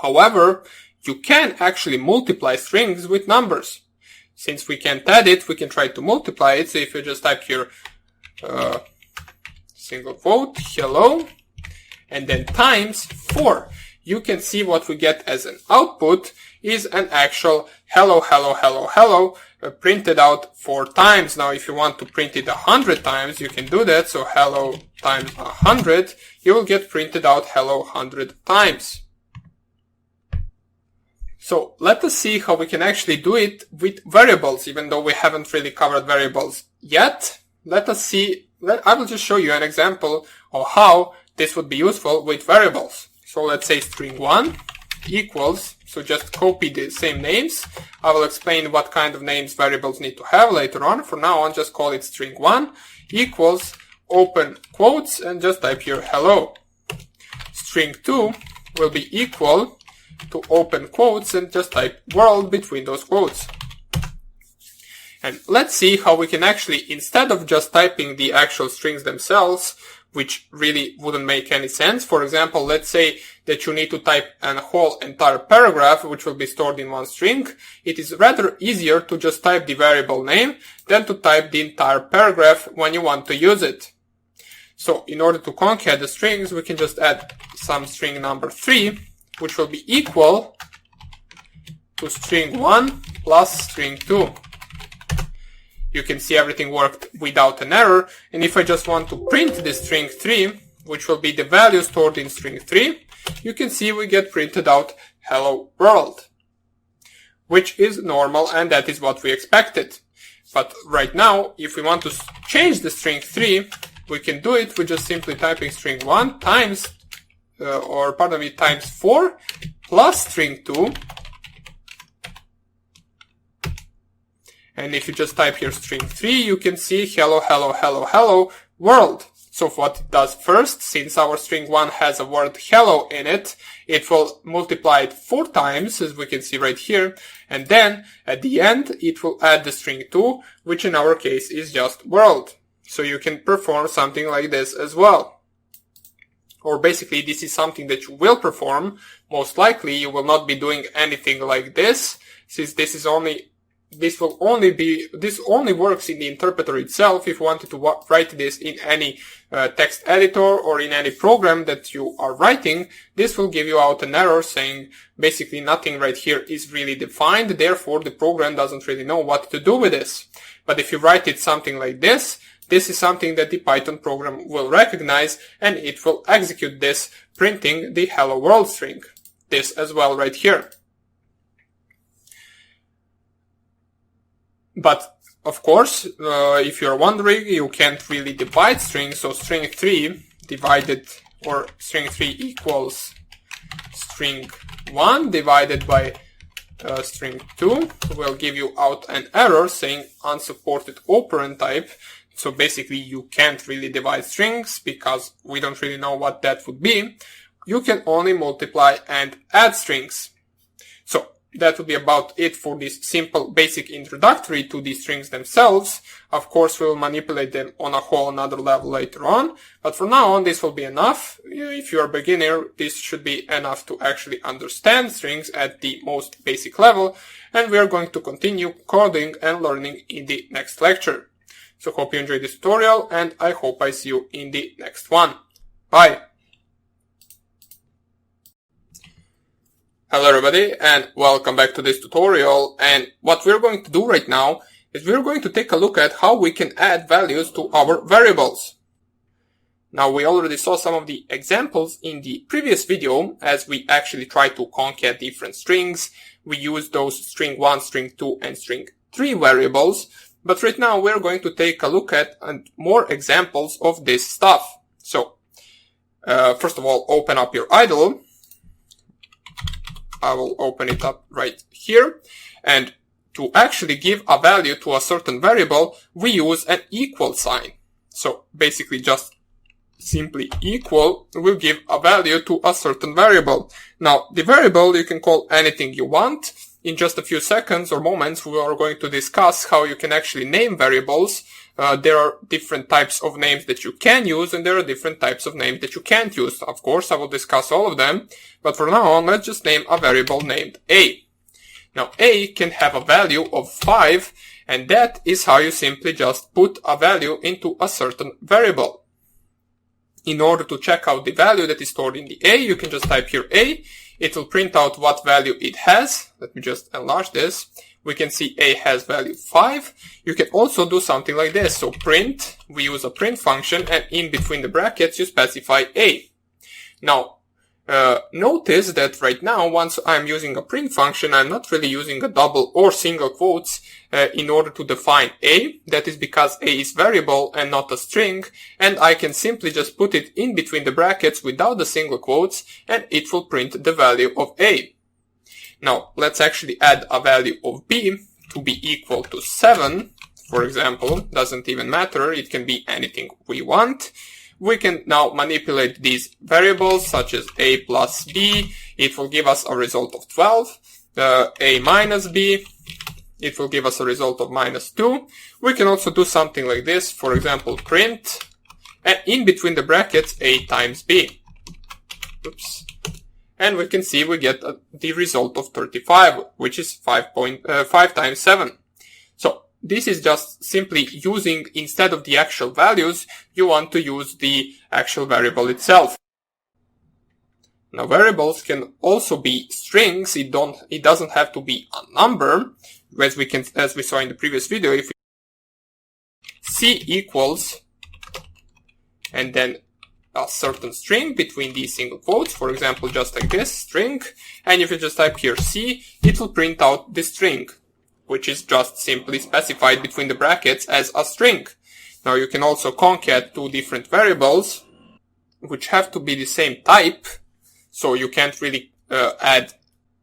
However, you can actually multiply strings with numbers. Since we can't add it, we can try to multiply it. So if you just type here, single quote, hello, and then times 4, you can see what we get as an output is an actual hello, hello, hello, hello, printed out 4 times. Now, if you want to print it 100 times, you can do that. So hello times 100, you will get printed out hello 100 times. So let us see how we can actually do it with variables, even though we haven't really covered variables yet. Let us see. I will just show you an example of how this would be useful with variables. So let's say string1 equals, so just copy the same names. I will explain what kind of names variables need to have later on. For now on, just call it string1 equals open quotes and just type here hello. String2 will be equal to open quotes and just type world between those quotes. And let's see how we can actually, instead of just typing the actual strings themselves, which really wouldn't make any sense. For example, let's say that you need to type a whole entire paragraph, which will be stored in one string. It is rather easier to just type the variable name than to type the entire paragraph when you want to use it. So in order to concat the strings, we can just add some string number 3, which will be equal to string 1 plus string 2. You can see everything worked without an error. And if I just want to print the string 3, which will be the value stored in string 3, you can see we get printed out hello world, which is normal, and that is what we expected. But right now, if we want to change the string 3, we can do it with just simply typing string 1 times, times 4 plus string 2. And if you just type here string 3, you can see hello, hello, hello, hello, world. So what it does first, since our string 1 has a word hello in it, it will multiply it 4 times, as we can see right here. And then at the end, it will add the string 2, which in our case is just world. So you can perform something like this as well. Or basically, this is something that you will perform. Most likely, you will not be doing anything like this, since this only works in the interpreter itself. If you wanted to write this in any text editor or in any program that you are writing, this will give you out an error saying basically nothing right here is really defined. Therefore, the program doesn't really know what to do with this. But if you write it something like this, this is something that the Python program will recognize, and it will execute this, printing the hello world string. This as well right here. But of course, if you're wondering, you can't really divide strings. So string 3 divided, or string 3 equals string 1 divided by string 2 will give you out an error saying unsupported operand type. So basically you can't really divide strings because we don't really know what that would be. You can only multiply and add strings. So that would be about it for this simple basic introductory to the strings themselves. Of course, we will manipulate them on a whole another level later on. But for now on, this will be enough. If you're a beginner, this should be enough to actually understand strings at the most basic level. And we are going to continue coding and learning in the next lecture. So hope you enjoyed this tutorial, and I hope I see you in the next one. Bye! Hello everybody, and welcome back to this tutorial. And what we're going to do right now is we're going to take a look at how we can add values to our variables. Now, we already saw some of the examples in the previous video as we actually try to concat different strings. We use those string 1, string 2, and string 3 variables. But right now we're going to take a look at more examples of this stuff. So, first of all, open up your idle. I will open it up right here. And to actually give a value to a certain variable, we use an equal sign. So basically just simply equal will give a value to a certain variable. Now, the variable you can call anything you want. In just a few seconds or moments, we are going to discuss how you can actually name variables. There are different types of names that you can use, and there are different types of names that you can't use. Of course, I will discuss all of them, but for now on, let's just name a variable named a. Now, a can have a value of 5, and that is how you simply just put a value into a certain variable. In order to check out the value that is stored in the a, you can just type here a. It will print out what value it has. Let me just enlarge this. We can see a has value 5. You can also do something like this. So print, we use a print function, and in between the brackets you specify a. Now, notice that right now, once I'm using a print function, I'm not really using a double or single quotes in order to define a. That is because a is variable and not a string, and I can simply just put it in between the brackets without the single quotes, and it will print the value of a. Now, let's actually add a value of b to be equal to 7, for example. Doesn't even matter, it can be anything we want. We can now manipulate these variables such as a plus b. It will give us a result of 12. A minus b. It will give us a result of minus 2. We can also do something like this. For example, print, and in between the brackets, a times b. Oops. And we can see we get the result of 35, which is 5 times 7. So this is just simply using, instead of the actual values, you want to use the actual variable itself. Now, variables can also be strings. It doesn't have to be a number, as we saw in the previous video. If we c equals, and then a certain string between these single quotes, for example, just like this, string, and if you just type here c, it will print out the string, which is just simply specified between the brackets as a string. Now, you can also concat two different variables, which have to be the same type, so you can't really add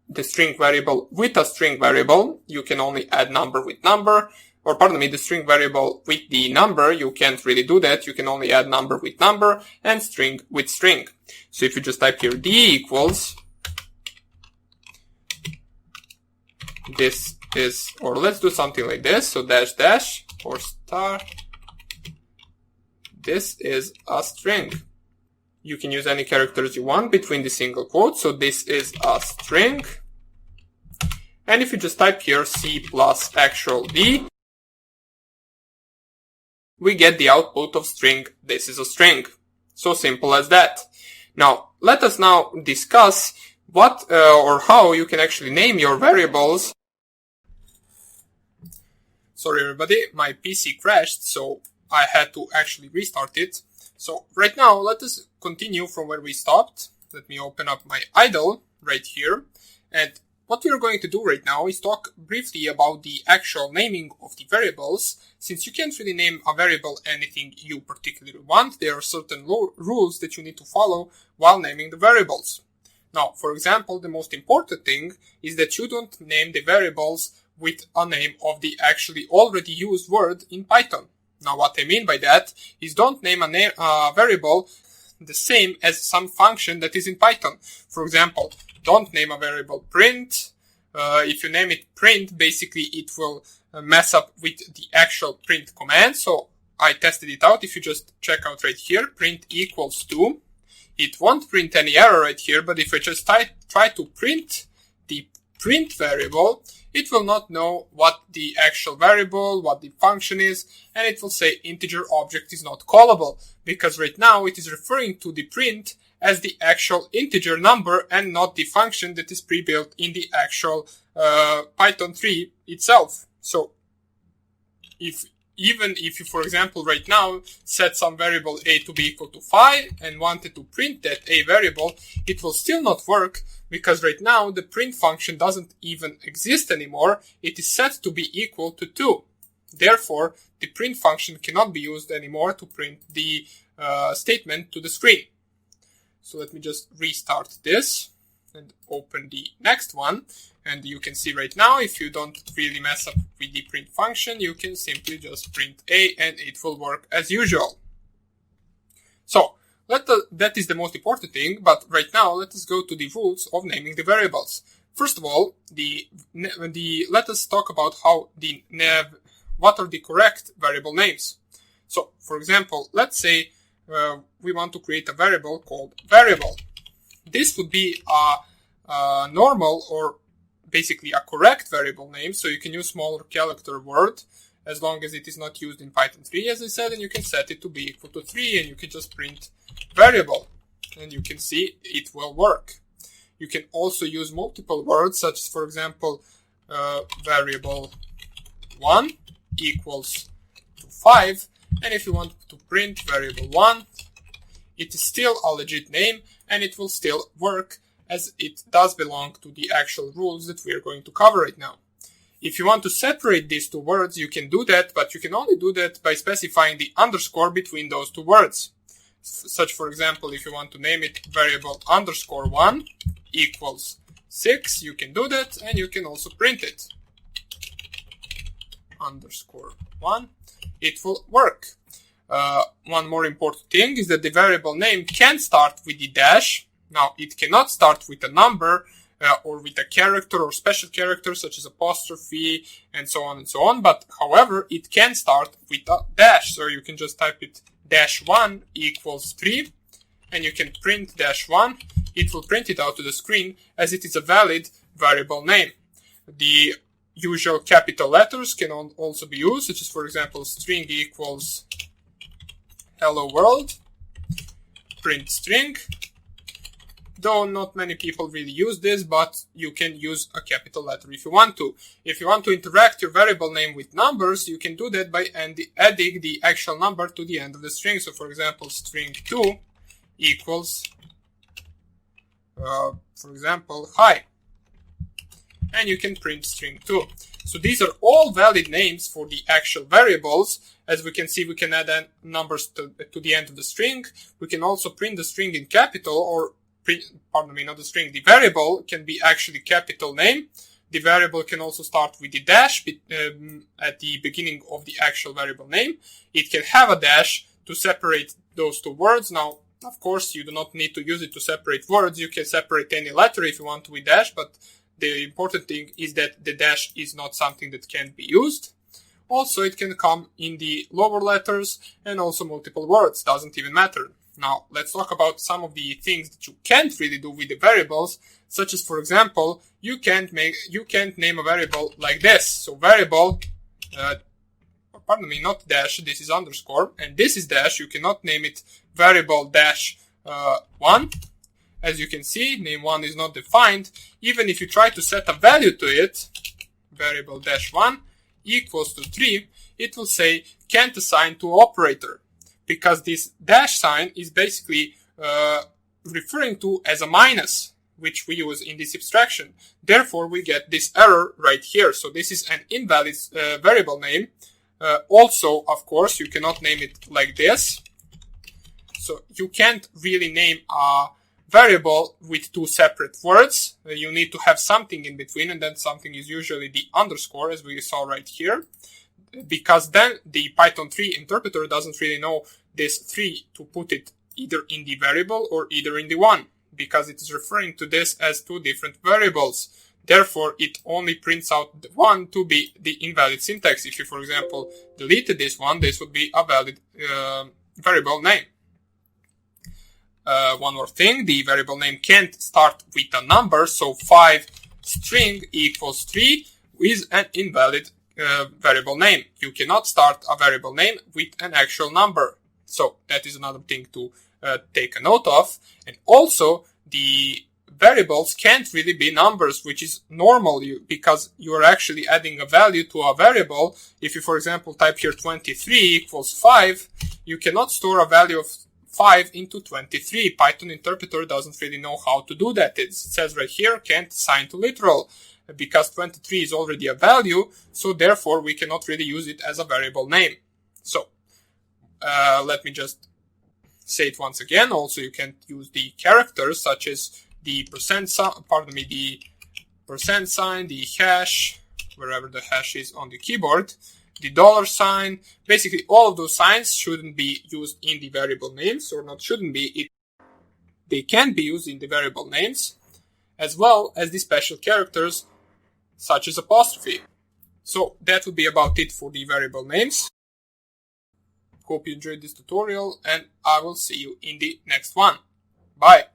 the string variable with a string variable. You can only add number with number, or pardon me, the string variable with the number. You can't really do that. You can only add number with number and string with string. So if you just type here d equals, this is, or let's do something like this. So dash dash or star. This is a string. You can use any characters you want between the single quotes. So this is a string. And if you just type here c plus actual d, we get the output of string. This is a string. So simple as that. Now, let us now discuss what or how you can actually name your variables. Sorry everybody, my PC crashed, so I had to actually restart it. So right now, let us continue from where we stopped. Let me open up my idle right here. And what we are going to do right now is talk briefly about the actual naming of the variables. Since you can't really name a variable anything you particularly want, there are certain rules that you need to follow while naming the variables. Now, for example, the most important thing is that you don't name the variables with a name of the actually already used word in Python. Now, what I mean by that is don't name a variable the same as some function that is in Python. For example, don't name a variable print. If you name it print, basically it will mess up with the actual print command. So I tested it out. If you just check out right here, print equals to, it won't print any error right here, but if I just try to print the print variable, it will not know what the actual variable, what the function is, and it will say integer object is not callable, because right now it is referring to the print as the actual integer number and not the function that is pre-built in the actual Python 3 itself. So even if you, for example, right now set some variable a to be equal to 5 and wanted to print that a variable, it will still not work, because right now the print function doesn't even exist anymore. It is set to be equal to 2. Therefore, the print function cannot be used anymore to print the statement to the screen. So let me just restart this. and open the next one. And you can see right now, if you don't really mess up with the print function, you can simply just print A and it will work as usual. So that is the most important thing, but right now let us go to the rules of naming the variables. First of all, let us talk about what are the correct variable names. So, for example, let's say we want to create a variable called variable. This would be a normal or basically a correct variable name, so you can use smaller character word as long as it is not used in Python 3, as I said, and you can set it to be equal to 3, and you can just print variable, and you can see it will work. You can also use multiple words, such as, for example, variable 1 equals to 5, and if you want to print variable 1, it is still a legit name, and it will still work, as it does belong to the actual rules that we are going to cover right now. If you want to separate these two words, you can do that, but you can only do that by specifying the underscore between those two words. Such, for example, if you want to name it variable underscore 1 equals 6, you can do that, and you can also print it. Underscore 1, it will work. One more important thing is that the variable name can start with the dash. Now, it cannot start with a number or with a character or special character such as apostrophe and so on, but however, it can start with a dash. So you can just type it -1 equals 3, and you can print -1. It will print it out to the screen as it is a valid variable name. The usual capital letters can also be used, such as, for example, string equals hello world, print string. Though not many people really use this, but you can use a capital letter if you want to. If you want to interact your variable name with numbers, you can do that by adding the actual number to the end of the string. So, for example, string 2 equals, for example, hi. And you can print string 2. So these are all valid names for the actual variables. As we can see, we can add numbers to the end of the string. We can also print the string in capital, or not the string. The variable can be actually capital name. The variable can also start with the dash at the beginning of the actual variable name. It can have a dash to separate those two words. Now, of course, you do not need to use it to separate words. You can separate any letter if you want to with dash, but the important thing is that the dash is not something that can be used. Also, it can come in the lower letters and also multiple words. Doesn't even matter. Now, let's talk about some of the things that you can't really do with the variables, such as, for example, you can't name a variable like this. So variable, not dash, this is underscore, and this is dash. You cannot name it variable dash 1. As you can see, name 1 is not defined. Even if you try to set a value to it, variable dash 1 equals to 3, it will say can't assign to operator, because this dash sign is basically referring to as a minus, which we use in this abstraction. Therefore, we get this error right here. So this is an invalid variable name. Also, of course, you cannot name it like this. So you can't really name a variable with two separate words. You need to have something in between, and that something is usually the underscore, as we saw right here. Because then the Python 3 interpreter doesn't really know this 3 to put it either in the variable or either in the 1, because it is referring to this as two different variables. Therefore, it only prints out the 1 to be the invalid syntax. If you, for example, deleted this one, this would be a valid variable name. One more thing, the variable name can't start with a number, so 5 string equals 3 is an invalid variable name. You cannot start a variable name with an actual number. So that is another thing to take a note of. And also, the variables can't really be numbers, which is normal because you are actually adding a value to a variable. If you, for example, type here 23 equals 5, you cannot store a value of 5 into 23. Python interpreter doesn't really know how to do that. It says right here, can't assign to literal, because 23 is already a value, so therefore we cannot really use it as a variable name. So, let me just say it once again. Also, you can't use the characters such as the percent sign, the hash, wherever the hash is on the keyboard, the $sign. Basically, all of those signs shouldn't be used in the variable names, or not shouldn't be. They can be used in the variable names, as well as the special characters, such as apostrophe. So that would be about it for the variable names. Hope you enjoyed this tutorial, and I will see you in the next one. Bye!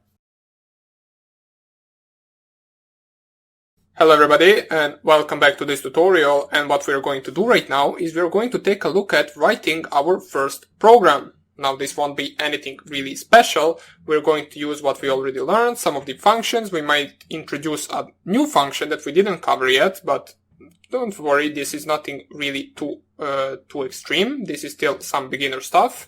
Hello everybody, and welcome back to this tutorial. And what we're going to do right now is we're going to take a look at writing our first program. Now this won't be anything really special. We're going to use what we already learned, some of the functions. We might introduce a new function that we didn't cover yet, but don't worry, this is nothing really too extreme. This is still some beginner stuff.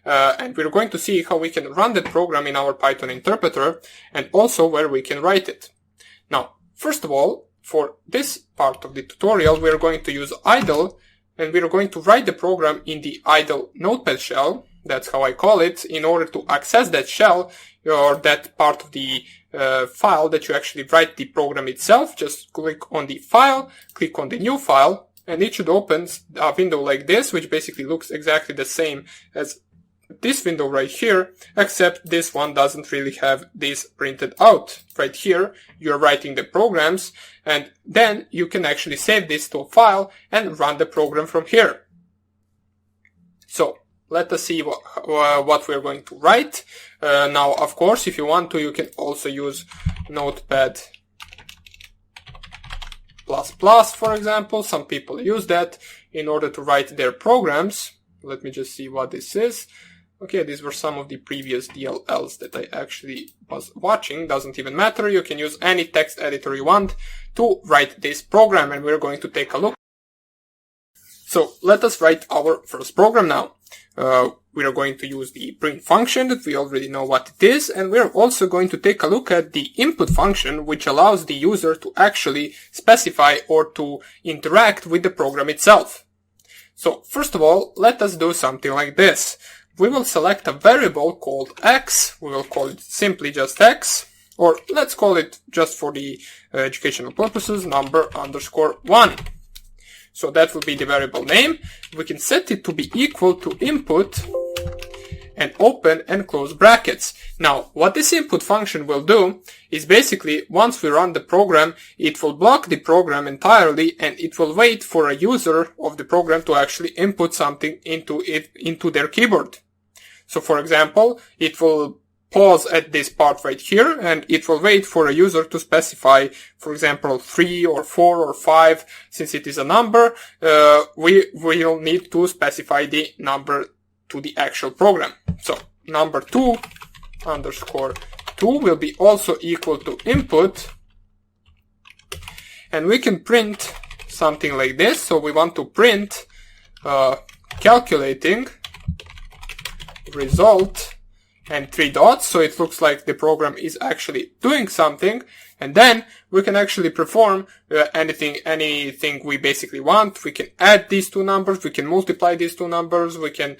And we're going to see how we can run that program in our Python interpreter, and also where we can write it. Now, first of all, for this part of the tutorial, we're going to use idle, and we're going to write the program in the idle notepad shell. That's how I call it. In order to access that shell, or that part of the file that you actually write the program itself, just click on the file, click on the new file, and it should open a window like this, which basically looks exactly the same as this window right here, except this one doesn't really have this printed out. Right here, you're writing the programs, and then you can actually save this to a file and run the program from here. So, let us see what we're going to write. Now, of course, if you want to, you can also use Notepad++, for example. Some people use that in order to write their programs. Let me just see what this is. Okay, these were some of the previous DLLs that I actually was watching. Doesn't even matter. You can use any text editor you want to write this program, and we're going to take a look. So let us write our first program now. We are going to use the print function that we already know what it is, and we're also going to take a look at the input function, which allows the user to actually specify or to interact with the program itself. So first of all, let us do something like this. We will select a variable called x. We will call it simply just x, or let's call it, just for the educational purposes, number_1. So that will be the variable name. We can set it to be equal to input and open and close brackets. Now, what this input function will do is basically, once we run the program, it will block the program entirely, and it will wait for a user of the program to actually input something into their keyboard. So for example, it will pause at this part right here, and it will wait for a user to specify, for example, 3 or 4 or 5. Since it is a number, we will need to specify the number to the actual program. So number_2 will be also equal to input, and we can print something like this. So we want to print calculating result and 3 dots, so it looks like the program is actually doing something, and then we can actually perform anything we basically want. We can add these two numbers, we can multiply these two numbers, we can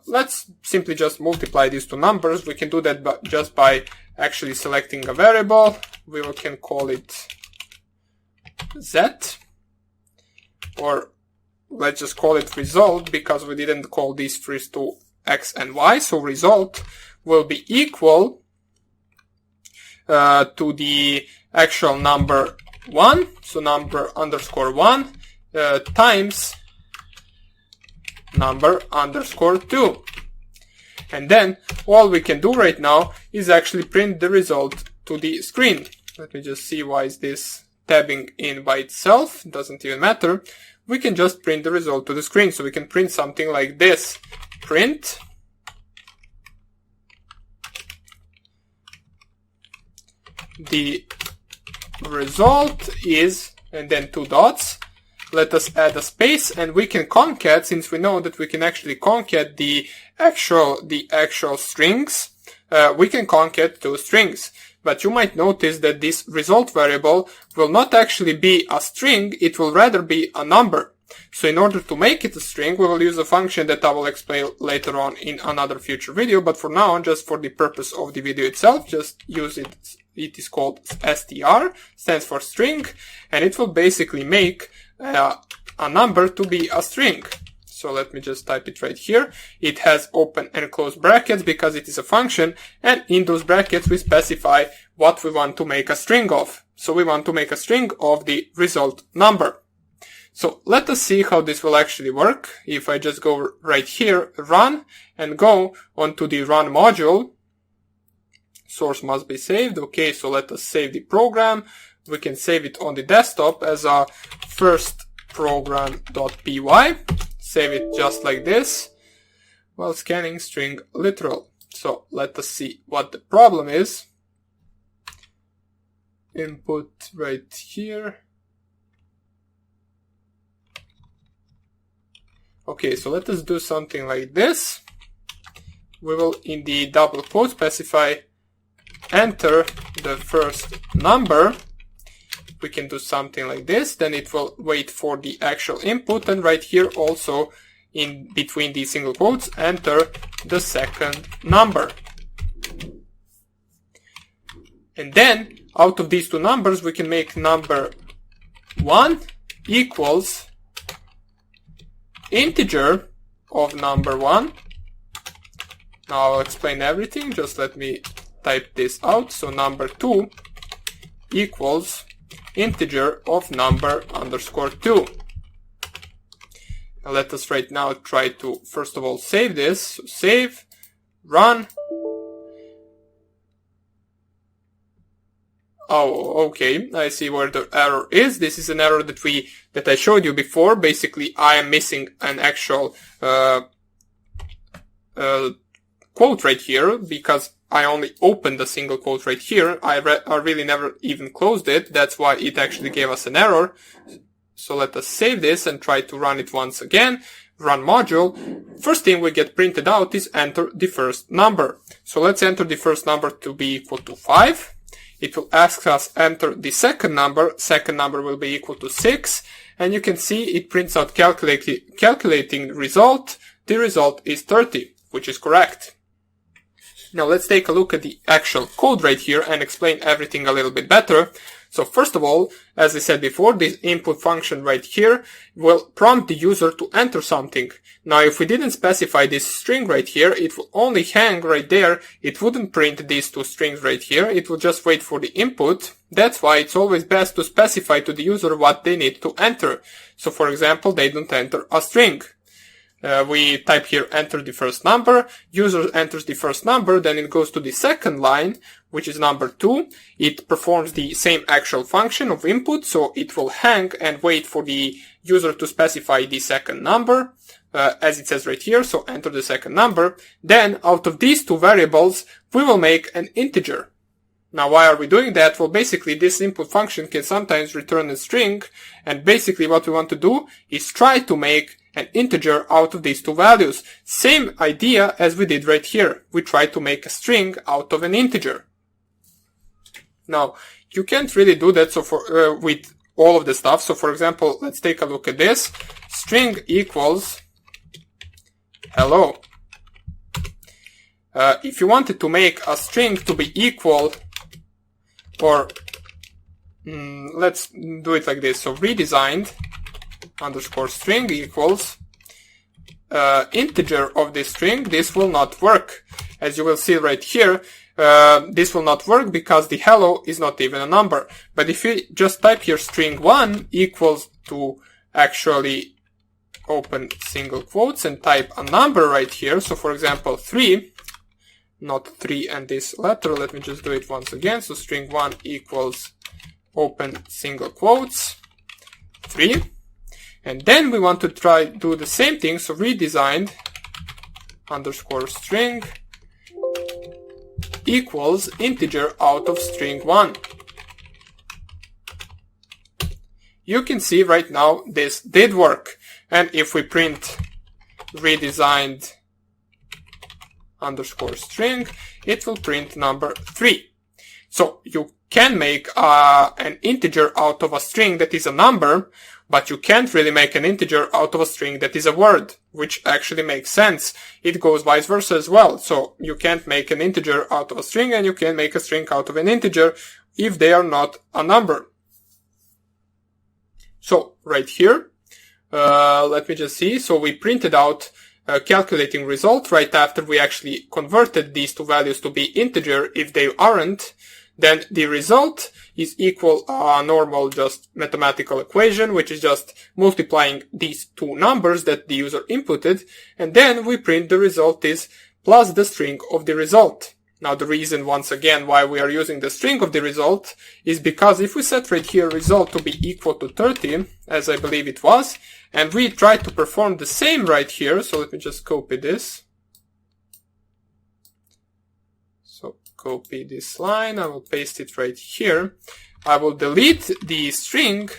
let's simply just multiply these two numbers. We can do that just by actually selecting a variable. We can call it z, or let's just call it result, because we didn't call these first two x and y. So result will be equal to the actual number 1, so number_1 times number_2. And then all we can do right now is actually print the result to the screen. Let me just see, why is this tabbing in by itself? It doesn't even matter. We can just print the result to the screen. So we can print something like this. Print the result is, and then 2 dots. Let us add a space, and we can concat, since we know that we can actually concat the actual strings. We can concat 2 strings. But you might notice that this result variable will not actually be a string, it will rather be a number. So in order to make it a string, we will use a function that I will explain later on in another future video. But for now, just for the purpose of the video itself, just use it it is called str, stands for string, and it will basically make a number to be a string. So let me just type it right here. It has open and close brackets because it is a function, and in those brackets we specify what we want to make a string of. So we want to make a string of the result number. So let us see how this will actually work. If I just go right here, run, and go onto the run module, source must be saved. Okay, so let us save the program. We can save it on the desktop as a first program.py. Save it just like this while scanning string literal. So let us see what the problem is. Input right here. Okay, so let us do something like this. We will in the double quote specify enter the first number. We can do something like this, then it will wait for the actual input, and right here also in between the single quotes enter the second number. And then out of these two numbers we can make number 1 equals integer of number 1. Now I'll explain everything, just let me type this out. So number 2 equals integer of number underscore 2. Now let us right now try to first of all save this. So save, run. Oh, okay, I see where the error is. This is an error that I showed you before. Basically, I am missing an actual quote right here because I only opened a single quote right here. I really never even closed it. That's why it actually gave us an error. So let us save this and try to run it once again. Run module. First thing we get printed out is enter the first number. So let's enter the first number to be equal to 5. It will ask us enter the second number. Second number will be equal to 6. And you can see it prints out calculating result. The result is 30, which is correct. Now let's take a look at the actual code right here and explain everything a little bit better. So first of all, as I said before, this input function right here will prompt the user to enter something. Now if we didn't specify this string right here, it will only hang right there. It wouldn't print these two strings right here. It will just wait for the input. That's why it's always best to specify to the user what they need to enter. So for example, they don't enter a string. We type here enter the first number, user enters the first number, then it goes to the second line, which is number 2. It performs the same actual function of input, so it will hang and wait for the user to specify the second number, as it says right here, so enter the second number. Then out of these two variables, we will make an integer. Now why are we doing that? Well, basically this input function can sometimes return a string, and basically what we want to do is try to make an integer out of these two values. Same idea as we did right here. We try to make a string out of an integer. Now, you can't really do that with all of the stuff. So for example, let's take a look at this. String equals hello. If you wanted to make a string to be equal, or let's do it like this. So redesigned underscore string equals integer of this string, this will not work. As you will see right here, this will not work because the hello is not even a number. But if you just type here string 1 equals to actually open single quotes and type a number right here. So for example 3, not 3 and this letter, let me just do it once again. So string 1 equals open single quotes 3. And then we want to try do the same thing. So redesigned underscore string equals integer out of string 1. You can see right now this did work. And if we print redesigned underscore string, it will print number 3. So you can make an integer out of a string that is a number. But you can't really make an integer out of a string that is a word, which actually makes sense. It goes vice versa as well. So you can't make an integer out of a string, and you can make a string out of an integer if they are not a number. So right here, let me just see. So we printed out a calculating result right after we actually converted these two values to be integer. If they aren't, then the result is equal a normal just mathematical equation, which is just multiplying these two numbers that the user inputted, and then we print the result is plus the string of the result. Now the reason once again why we are using the string of the result is because if we set right here result to be equal to 30, as I believe it was, and we try to perform the same right here, so let me just copy this. Copy this line, I will paste it right here. I will delete the string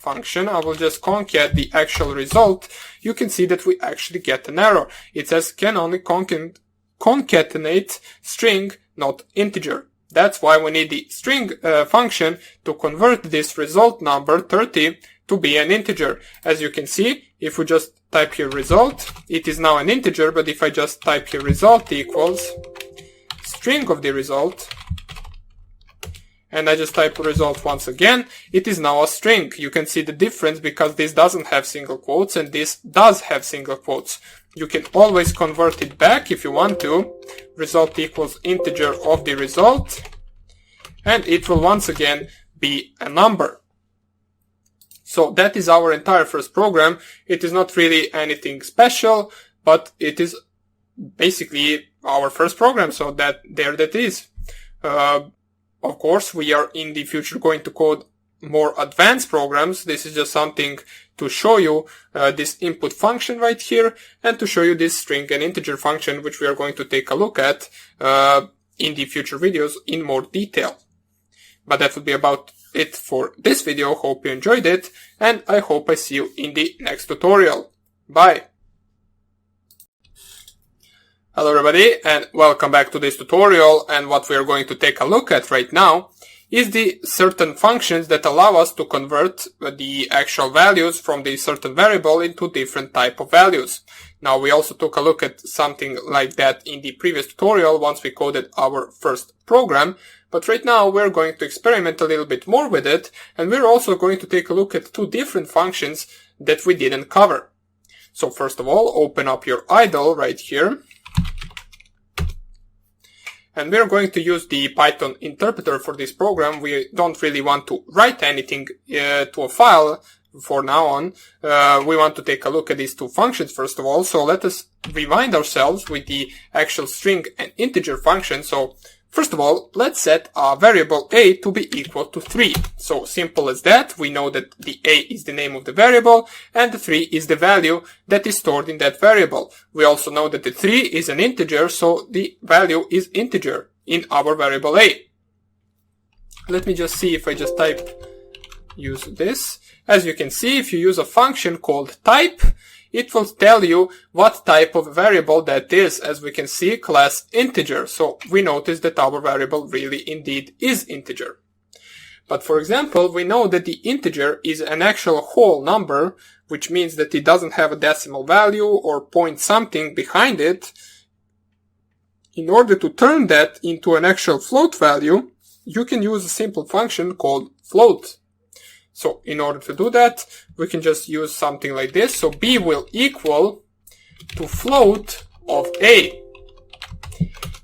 function, I will just concat the actual result. You can see that we actually get an error. It says can only concatenate string, not integer. That's why we need the string function to convert this result number 30 to be an integer. As you can see, if we just type here result, it is now an integer, but if I just type here result equals string of the result, and I just type result once again, it is now a string. You can see the difference because this doesn't have single quotes and this does have single quotes. You can always convert it back if you want to. Result equals integer of the result, and it will once again be a number. So that is our entire first program. It is not really anything special, but it is basically our first program, so that is. Of course, we are in the future going to code more advanced programs. This is just something to show you this input function right here, and to show you this string and integer function, which we are going to take a look at in the future videos in more detail. But that would be about it for this video. Hope you enjoyed it, and I hope I see you in the next tutorial. Bye! Hello everybody, and welcome back to this tutorial. And what we are going to take a look at right now is the certain functions that allow us to convert the actual values from the certain variable into different type of values. Now we also took a look at something like that in the previous tutorial once we coded our first program, but right now we're going to experiment a little bit more with it, and we're also going to take a look at two different functions that we didn't cover. So first of all, open up your idle right here. And we're going to use the Python interpreter for this program. We don't really want to write anything to a file for now on. We want to take a look at these two functions first of all. So let us rewind ourselves with the actual string and integer function. So first of all, let's set a variable a to be equal to 3. So simple as that. We know that the a is the name of the variable and the 3 is the value that is stored in that variable. We also know that the 3 is an integer, so the value is integer in our variable a. Let me just see if I just use this. As you can see, if you use a function called type, it will tell you what type of variable that is. As we can see, class integer. So we notice that our variable really indeed is integer. But for example, we know that the integer is an actual whole number, which means that it doesn't have a decimal value or point something behind it. In order to turn that into an actual float value, you can use a simple function called float. So in order to do that, we can just use something like this. So b will equal to float of a.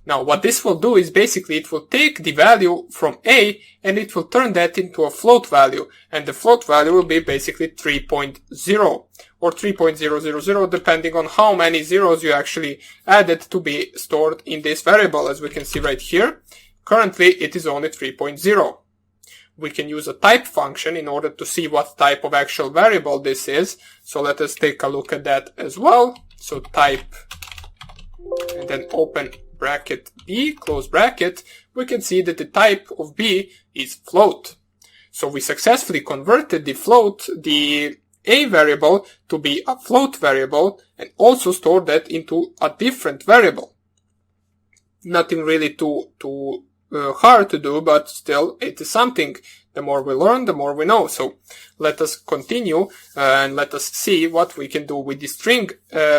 Now what this will do is basically it will take the value from a and it will turn that into a float value. And the float value will be basically 3.0 or 3.000 depending on how many zeros you actually added to be stored in this variable. As we can see right here, currently it is only 3.0. We can use a type function in order to see what type of actual variable this is. So let us take a look at that as well. So type and then open bracket b, close bracket. We can see that the type of b is float. So we successfully converted the a variable to be a float variable and also stored that into a different variable. Nothing really too hard to do, but still it is something. The more we learn, the more we know. So let us continue and let us see what we can do with the string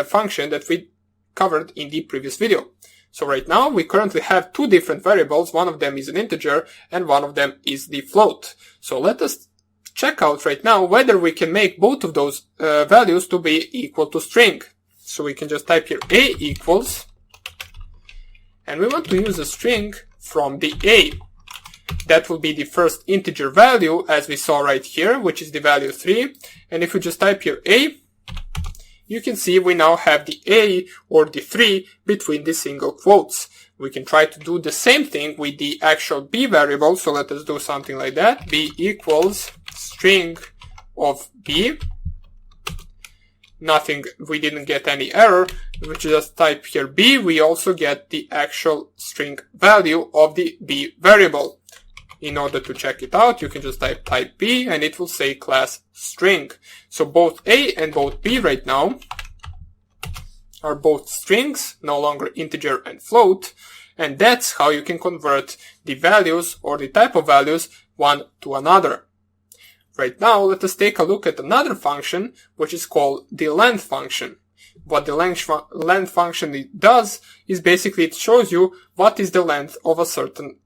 function that we covered in the previous video. So right now we currently have two different variables. One of them is an integer and one of them is the float. So let us check out right now whether we can make both of those values to be equal to string. So we can just type here a equals, and we want to use a string from the a. That will be the first integer value, as we saw right here, which is the value 3. And if we just type here a, you can see we now have the a or the 3 between the single quotes. We can try to do the same thing with the actual b variable. So let us do something like that. B equals string of b. Nothing, we didn't get any error. We just type here b, we also get the actual string value of the b variable. In order to check it out, you can just type b and it will say class string. So both a and both b right now are both strings, no longer integer and float. And that's how you can convert the values or the type of values one to another. Right now, let us take a look at another function, which is called the length function. What the length function does is basically it shows you what is the length of a certain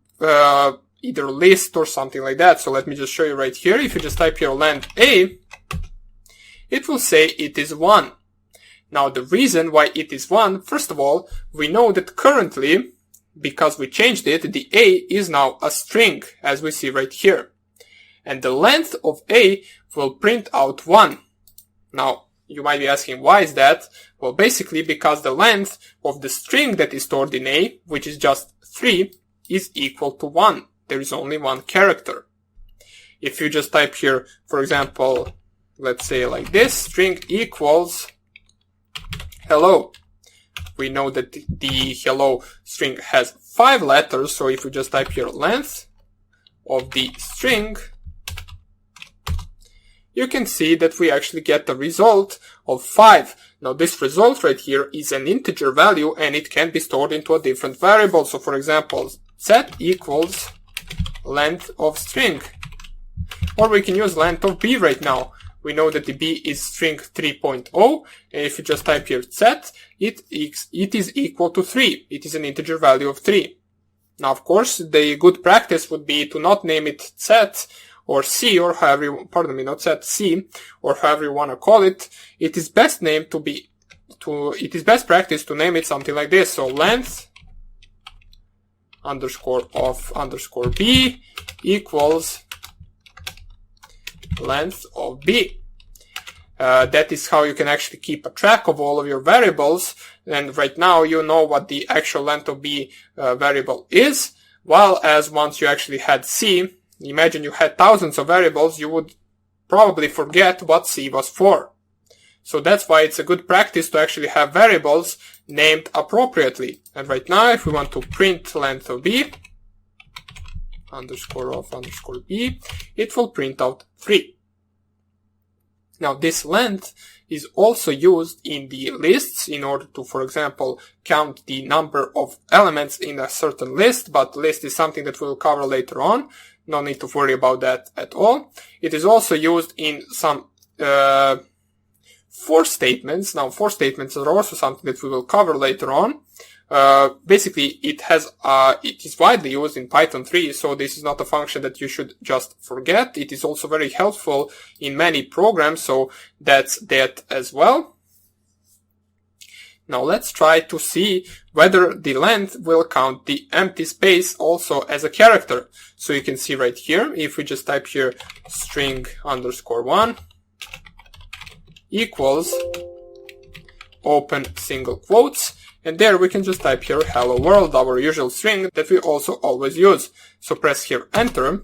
either list or something like that. So let me just show you right here. If you just type here length a, it will say it is 1. Now the reason why it is 1, first of all, we know that currently, because we changed it, the a is now a string, as we see right here. And the length of a will print out 1. Now, you might be asking, why is that? Well, basically because the length of the string that is stored in a, which is just 3, is equal to 1. There is only one character. If you just type here, for example, let's say like this, string equals hello. We know that the hello string has 5 letters, so if we just type here length of the string, you can see that we actually get a result of 5. Now this result right here is an integer value and it can be stored into a different variable. So for example, set equals length of string. Or we can use length of b right now. We know that the b is string 3.0, and if you just type here set, it is equal to 3. It is an integer value of 3. Now of course, the good practice would be to not name it set or c, or however you, pardon me, not set c, or however you want to call it. It is best practice to name it something like this. So length underscore of underscore b equals length of b. That is how you can actually keep a track of all of your variables. And right now you know what the actual length of b variable is. While as once you actually had c, imagine you had thousands of variables, you would probably forget what c was for. So that's why it's a good practice to actually have variables named appropriately. And right now, if we want to print length of b, underscore of underscore b, it will print out 3. Now this length is also used in the lists in order to, for example, count the number of elements in a certain list, but list is something that we'll cover later on. No need to worry about that at all. It is also used in some for statements. Now, for statements are also something that we will cover later on. Basically, it is widely used in Python 3, so this is not a function that you should just forget. It is also very helpful in many programs, so that's that as well. Now let's try to see whether the length will count the empty space also as a character. So you can see right here, if we just type here string underscore 1 equals open single quotes, and there we can just type here hello world, our usual string that we also always use. So press here enter,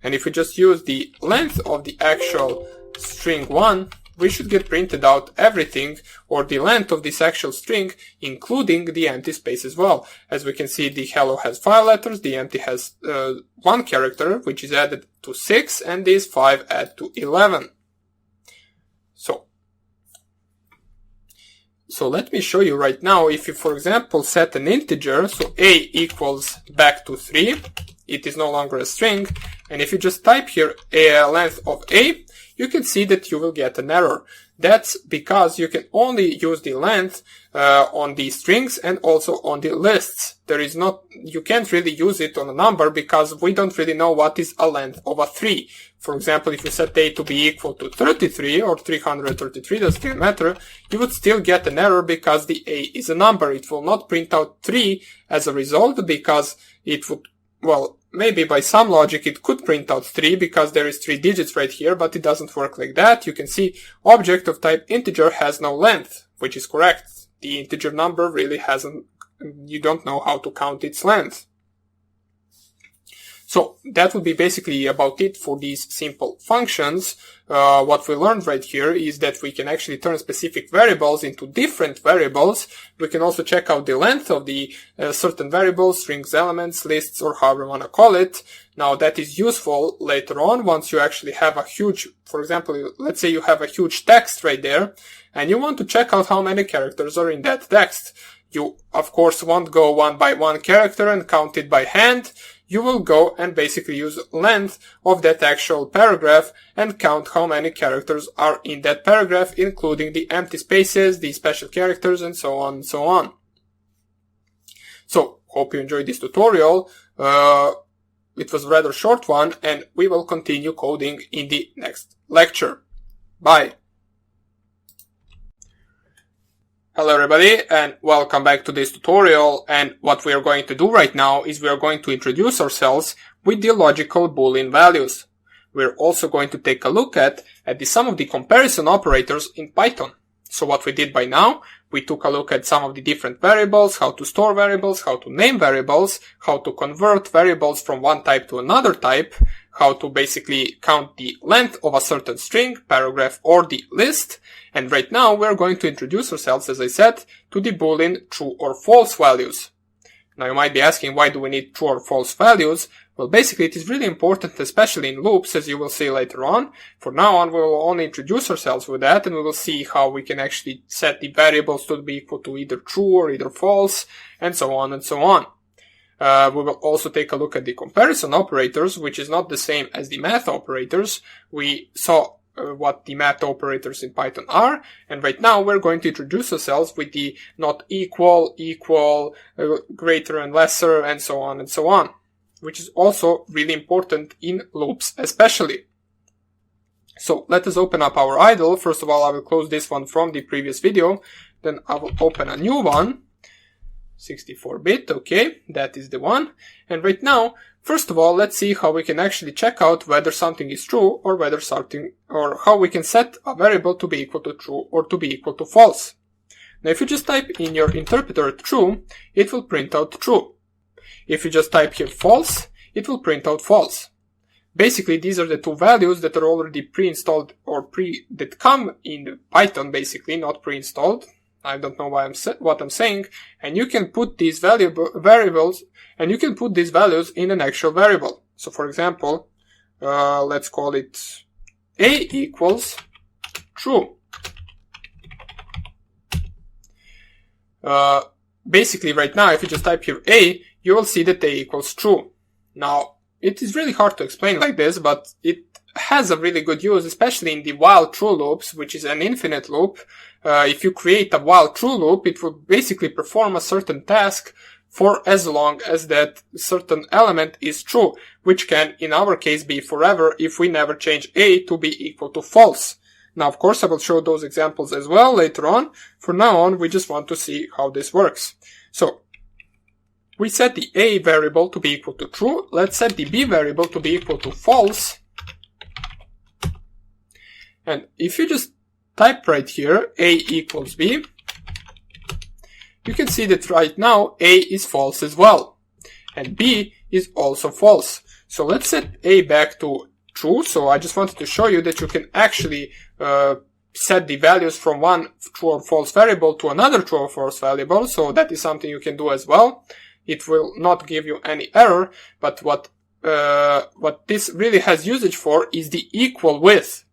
and if we just use the length of the actual string 1, we should get printed out everything, or the length of this actual string, including the empty space as well. As we can see, the hello has 5 letters, the empty has 1 character, which is added to 6, and these 5 add to 11. So let me show you right now. If you, for example, set an integer, so a equals back to 3, it is no longer a string. And if you just type here a length of a, you can see that you will get an error. That's because you can only use the length on the strings and also on the lists. You can't really use it on a number because we don't really know what is a length of a 3. For example, if you set a to be equal to 33 or 333, doesn't really matter, you would still get an error because the a is a number. It will not print out 3 as a result because it would, well, maybe by some logic it could print out 3 because there is 3 digits right here, but it doesn't work like that. You can see object of type integer has no length, which is correct. The integer number really you don't know how to count its length. So that would be basically about it for these simple functions. What we learned right here is that we can actually turn specific variables into different variables. We can also check out the length of the certain variables, strings, elements, lists, or however you want to call it. Now that is useful later on once you actually have a huge, for example, let's say you have a huge text right there and you want to check out how many characters are in that text. You, of course, won't go one by one character and count it by hand. You will go and basically use length of that actual paragraph and count how many characters are in that paragraph, including the empty spaces, the special characters, and so on and so on. So, hope you enjoyed this tutorial. It was a rather short one, and we will continue coding in the next lecture. Bye! Hello everybody and welcome back to this tutorial, and what we are going to do right now is we are going to introduce ourselves with the logical boolean values. We're also going to take a look at some of the comparison operators in Python. So what we did by now, we took a look at some of the different variables, how to store variables, how to name variables, how to convert variables from one type to another type, how to basically count the length of a certain string, paragraph, or the list. And right now we're going to introduce ourselves, as I said, to the boolean true or false values. Now you might be asking, why do we need true or false values? Well, basically it is really important, especially in loops, as you will see later on. For now on, we will only introduce ourselves with that, and we will see how we can actually set the variables to be equal to either true or either false, and so on and so on. We will also take a look at the comparison operators, which is not the same as the math operators. We saw what the math operators in Python are, and right now we're going to introduce ourselves with the not equal, equal, greater and lesser, and so on, which is also really important in loops especially. So let us open up our idle. First of all, I will close this one from the previous video, then I will open a new one, 64-bit, okay, that is the one. And right now, first of all, let's see how we can actually check out whether something is true or or how we can set a variable to be equal to true or to be equal to false. Now, if you just type in your interpreter true, it will print out true. If you just type here false, it will print out false. Basically, these are the two values that are already pre-installed or that come in Python, basically, not pre-installed. I don't know what I'm saying. And you can put these variables, and you can put these values in an actual variable. So for example, let's call it a equals true. Basically right now, if you just type here a, you will see that a equals true. Now, it is really hard to explain like this, but it has a really good use, especially in the while true loops, which is an infinite loop. If you create a while true loop, it will basically perform a certain task for as long as that certain element is true, which can, in our case, be forever if we never change a to be equal to false. Now, of course, I will show those examples as well later on. For now on, we just want to see how this works. So, we set the a variable to be equal to true. Let's set the b variable to be equal to false. And if you just type right here, a equals b, you can see that right now a is false as well. And b is also false. So let's set a back to true. So I just wanted to show you that you can actually set the values from one true or false variable to another true or false variable. So that is something you can do as well. It will not give you any error, but what this really has usage for is the equal with.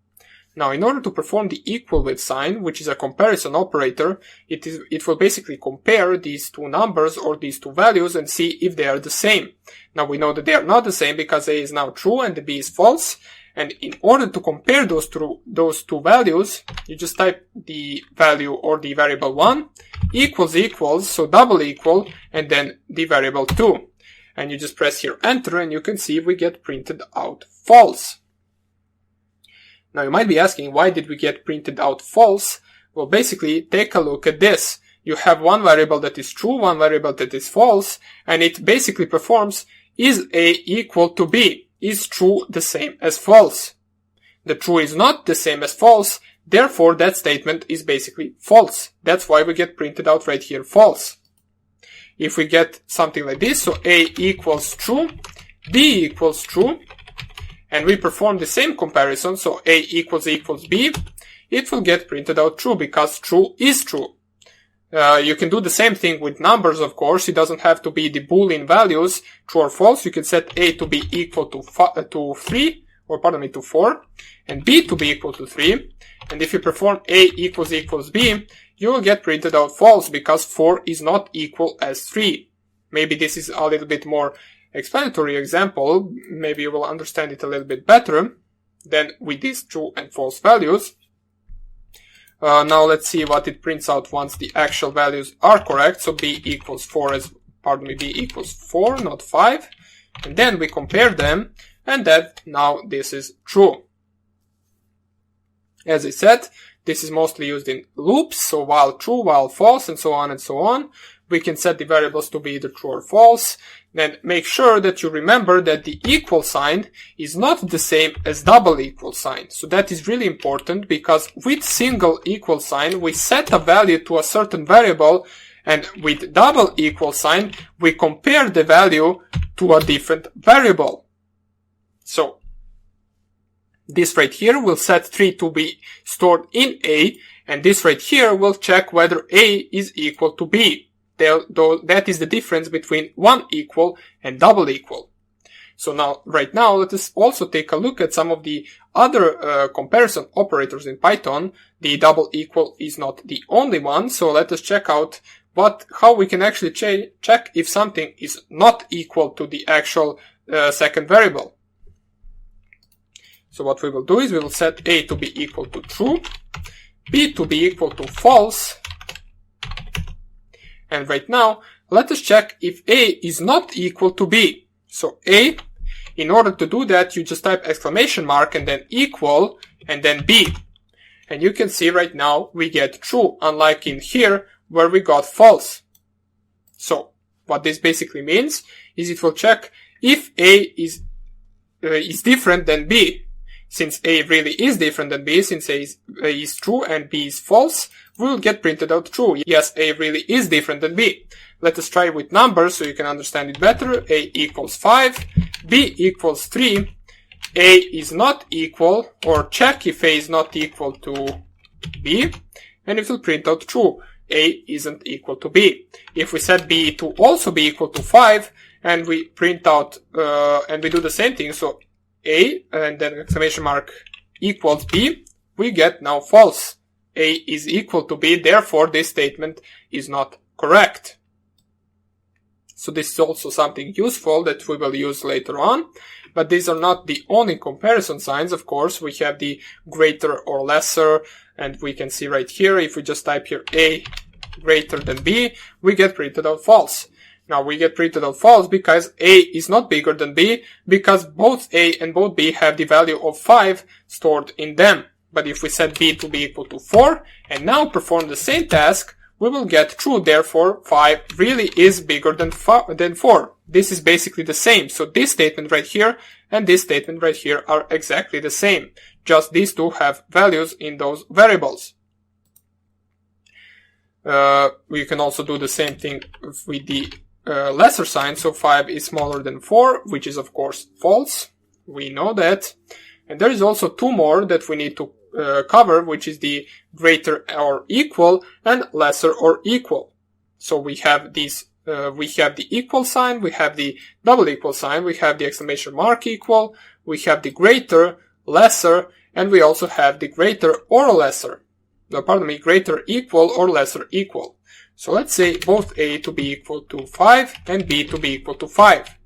Now, in order to perform the equal with sign, which is a comparison operator, it will basically compare these two numbers or these two values and see if they are the same. Now, we know that they are not the same because A is now true and the B is false. And in order to compare those two values, you just type the value or the variable 1 equals, so double equal, and then the variable 2. And you just press here enter and you can see we get printed out false. Now you might be asking, why did we get printed out false? Well, basically, take a look at this. You have one variable that is true, one variable that is false, and it basically performs, is A equal to B? Is true the same as false? The true is not the same as false, therefore that statement is basically false. That's why we get printed out right here false. If we get something like this, so A equals true, B equals true, and we perform the same comparison, so A equals B, it will get printed out true because true is true. You can do the same thing with numbers, of course. It doesn't have to be the Boolean values, true or false. You can set A to be equal to 4, and B to be equal to 3. And if you perform A equals B, you will get printed out false because 4 is not equal as 3. Maybe this is a little bit more explanatory example. Maybe you will understand it a little bit better than with these true and false values. Now let's see what it prints out once the actual values are correct. So B equals 4 B equals 4, not 5. And then we compare them, and that now this is true. As I said, this is mostly used in loops, so while true, while false, and so on and so on. We can set the variables to be either true or false. Then make sure that you remember that the equal sign is not the same as double equal sign. So that is really important because with single equal sign, we set a value to a certain variable, and with double equal sign, we compare the value to a different variable. So this right here will set 3 to be stored in A, and this right here will check whether A is equal to B. That is the difference between one equal and double equal. So now, right now, let us also take a look at some of the other comparison operators in Python. The double equal is not the only one, so let us check out how we can actually check if something is not equal to the actual second variable. So what we will do is we will set A to be equal to true, B to be equal to false, and right now, let us check if A is not equal to B. So A, in order to do that, you just type exclamation mark and then equal and then B. And you can see right now we get true, unlike in here where we got false. So what this basically means is it will check if A is different than B. Since A really is different than B, since A is true and B is false, we will get printed out true. Yes, A really is different than B. Let us try with numbers so you can understand it better. A equals 5, B equals 3, A is not equal, or check if A is not equal to B, and it will print out true. A isn't equal to B. If we set B to also be equal to 5, and we print out, and we do the same thing, so A, and then exclamation mark equals B, we get now false. A is equal to B, therefore this statement is not correct. So this is also something useful that we will use later on, but these are not the only comparison signs. Of course, we have the greater or lesser, and we can see right here, if we just type here A greater than B, we get printed out false. Now we get printed out false because A is not bigger than B, because both A and both B have the value of 5 stored in them. But if we set B to be equal to 4 and now perform the same task, we will get true. Therefore, 5 really is bigger than 4. This is basically the same. So this statement right here and this statement right here are exactly the same. Just these two have values in those variables. We can also do the same thing with the lesser sign. So 5 is smaller than 4, which is of course false. We know that. And there is also two more that we need to cover, which is the greater or equal and lesser or equal. So we have these, we have the equal sign, we have the double equal sign, we have the exclamation mark equal, we have the greater, lesser, and we also have the greater or lesser. Greater equal or lesser equal. So let's say both A to be equal to 5 and B to be equal to 5.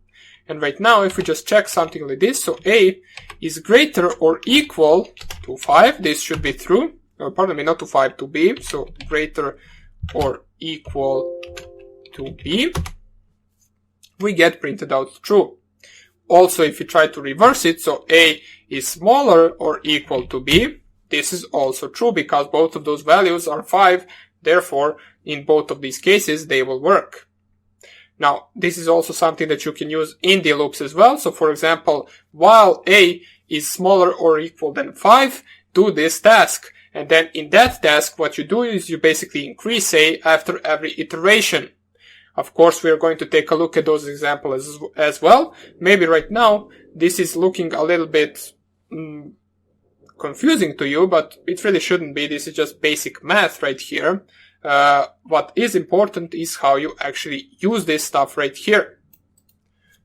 And right now, if we just check something like this, so A is greater or equal to 5, this should be true. Not to 5, to B, so greater or equal to B, we get printed out true. Also, if you try to reverse it, so A is smaller or equal to B, this is also true because both of those values are 5, therefore, in both of these cases, they will work. Now, this is also something that you can use in the loops as well. So, for example, while A is smaller or equal than 5, do this task. And then in that task, what you do is you basically increase A after every iteration. Of course, we are going to take a look at those examples as well. Maybe right now, this is looking a little bit confusing to you, but it really shouldn't be. This is just basic math right here. What is important is how you actually use this stuff right here.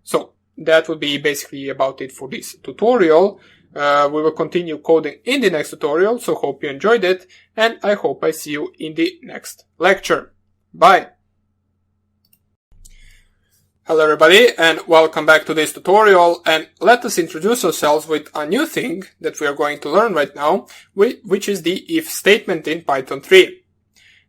So that would be basically about it for this tutorial. We will continue coding in the next tutorial, so hope you enjoyed it, and I hope I see you in the next lecture. Bye! Hello everybody, and welcome back to this tutorial, and let us introduce ourselves with a new thing that we are going to learn right now, which is the if statement in Python 3.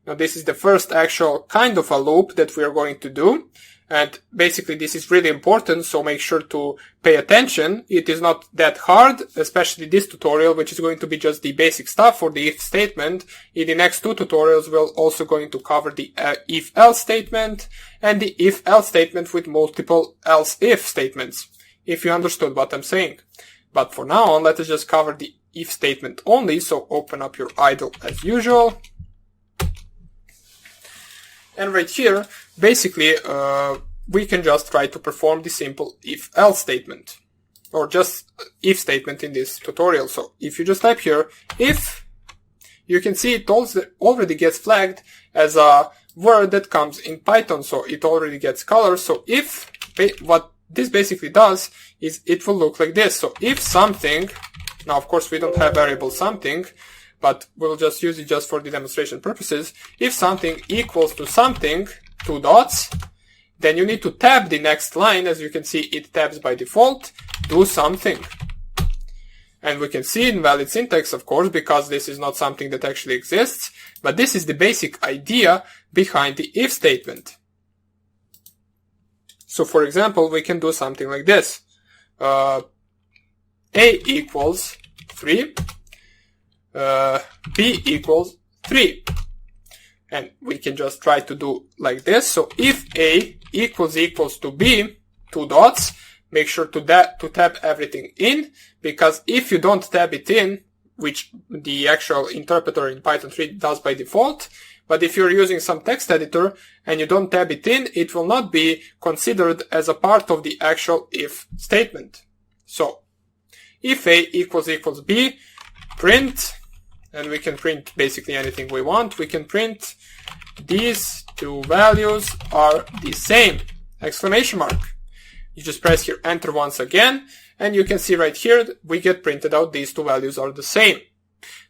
Now this is the first actual kind of a loop that we are going to do, and basically this is really important, so make sure to pay attention. It is not that hard, especially this tutorial, which is going to be just the basic stuff for the if statement. In the next two tutorials, we're also going to cover the if-else statement and the if-else statement with multiple else-if statements, if you understood what I'm saying. But for now on, let us just cover the if statement only, so open up your idle as usual. And right here, basically, we can just try to perform the simple if-else statement, or just if statement in this tutorial. So if you just type here, if, you can see it already gets flagged as a word that comes in Python, so it already gets colors. So if, what this basically does is it will look like this. So if something, now of course we don't have variable something, but we'll just use it just for the demonstration purposes. If something equals to something, 2 dots, then you need to tab the next line. As you can see, it tabs by default, do something. And we can see invalid syntax, of course, because this is not something that actually exists, but this is the basic idea behind the if statement. So for example, we can do something like this. A equals 3. B equals 3. And we can just try to do like this. So if A equals to B, 2 dots, make sure to tab everything in, because if you don't tab it in, which the actual interpreter in Python 3 does by default, but if you're using some text editor and you don't tab it in, it will not be considered as a part of the actual if statement. So if A equals B, print, and we can print basically anything we want. We can print these two values are the same, exclamation mark. You just press here enter once again, and you can see right here we get printed out these two values are the same.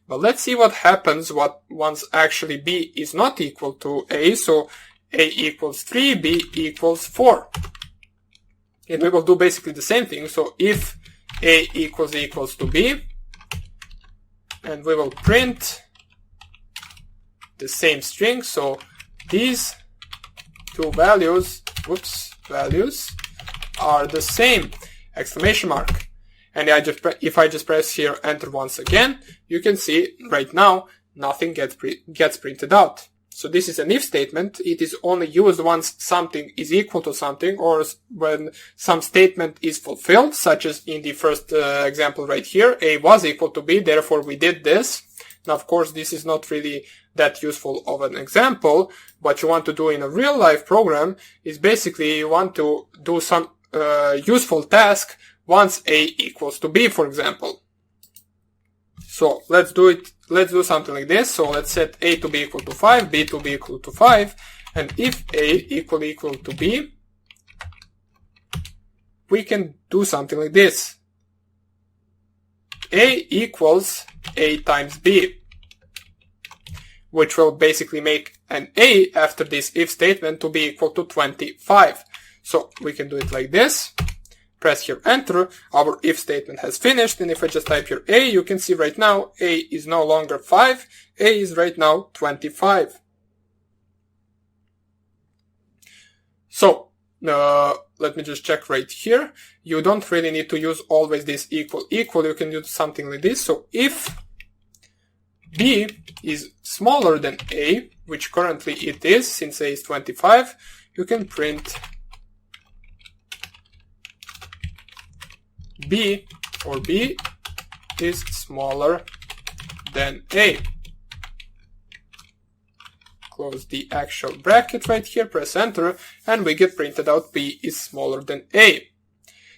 But let's see what happens once actually B is not equal to A. So A equals 3, B equals 4. And we will do basically the same thing. So if A equals to B, and we will print the same string. So these two values are the same, exclamation mark. And if I just press here enter once again, you can see right now nothing gets printed out. So this is an if statement. It is only used once something is equal to something, or when some statement is fulfilled, such as in the first example right here, A was equal to B, therefore we did this. Now, of course, this is not really that useful of an example. What you want to do in a real life program is basically you want to do some useful task once A equals to B, for example. So let's do it. Let's do something like this. So let's set A to be equal to 5, B to be equal to 5. And if A equal to B, we can do something like this. A equals A times B, which will basically make an A after this if statement to be equal to 25. So we can do it like this. Press here enter, our if statement has finished, and if I just type here A, you can see right now A is no longer 5, A is right now 25. So, let me just check right here. You don't really need to use always this equal, you can use something like this. So if B is smaller than A, which currently it is, since A is 25, you can print B, or B is smaller than A. Close the actual bracket right here, press enter, and we get printed out B is smaller than A.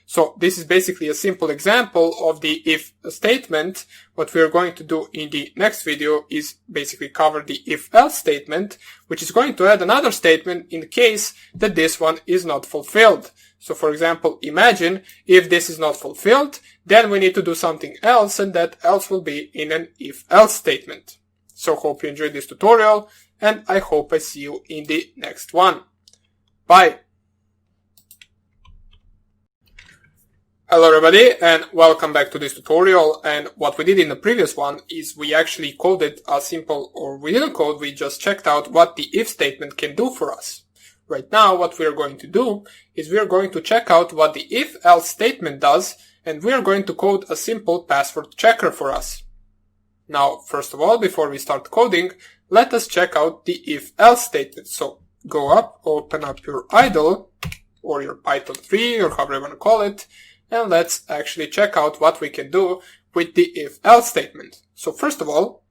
So this is basically a simple example of the if statement. What we are going to do in the next video is basically cover the if-else statement, which is going to add another statement in case that this one is not fulfilled. So for example, imagine if this is not fulfilled, then we need to do something else, and that else will be in an if-else statement. So hope you enjoyed this tutorial, and I hope I see you in the next one. Bye! Hello everybody, and welcome back to this tutorial. And what we did in the previous one is we actually coded a simple, or we didn't code, we just checked out what the if statement can do for us. Right now, what we are going to do is we are going to check out what the if-else statement does, and we are going to code a simple password checker for us. Now, first of all, before we start coding, let us check out the if-else statement. So go up, open up your idle, or your Python 3, or however you want to call it, and let's actually check out what we can do with the if-else statement. So first of all,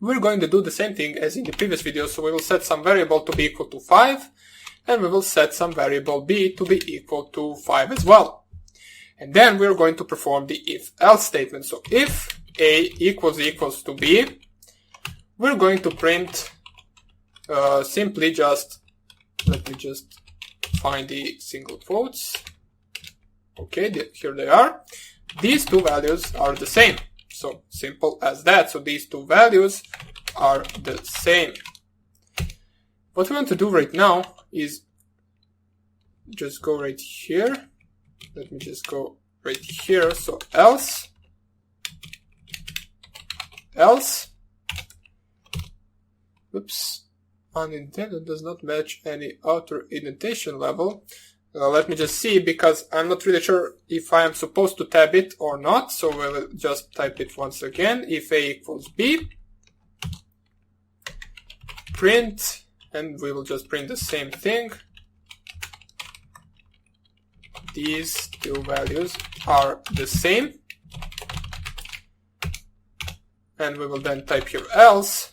we're going to do the same thing as in the previous video. So we will set some variable to be equal to 5, and we will set some variable b to be equal to 5 as well. And then we're going to perform the if-else statement. So if a equals to b, we're going to print simply just, let me just find the single quotes. Okay, here they are. These two values are the same. So simple as that. So these two values are the same. What we want to do right now is just go right here. Let me just go right here. So else, oops, unintended does not match any outer indentation level. Let me just see, because I'm not really sure if I am supposed to tab it or not. So we will just type it once again. If a equals b, print, and we will just print the same thing. These two values are the same. And we will then type here else.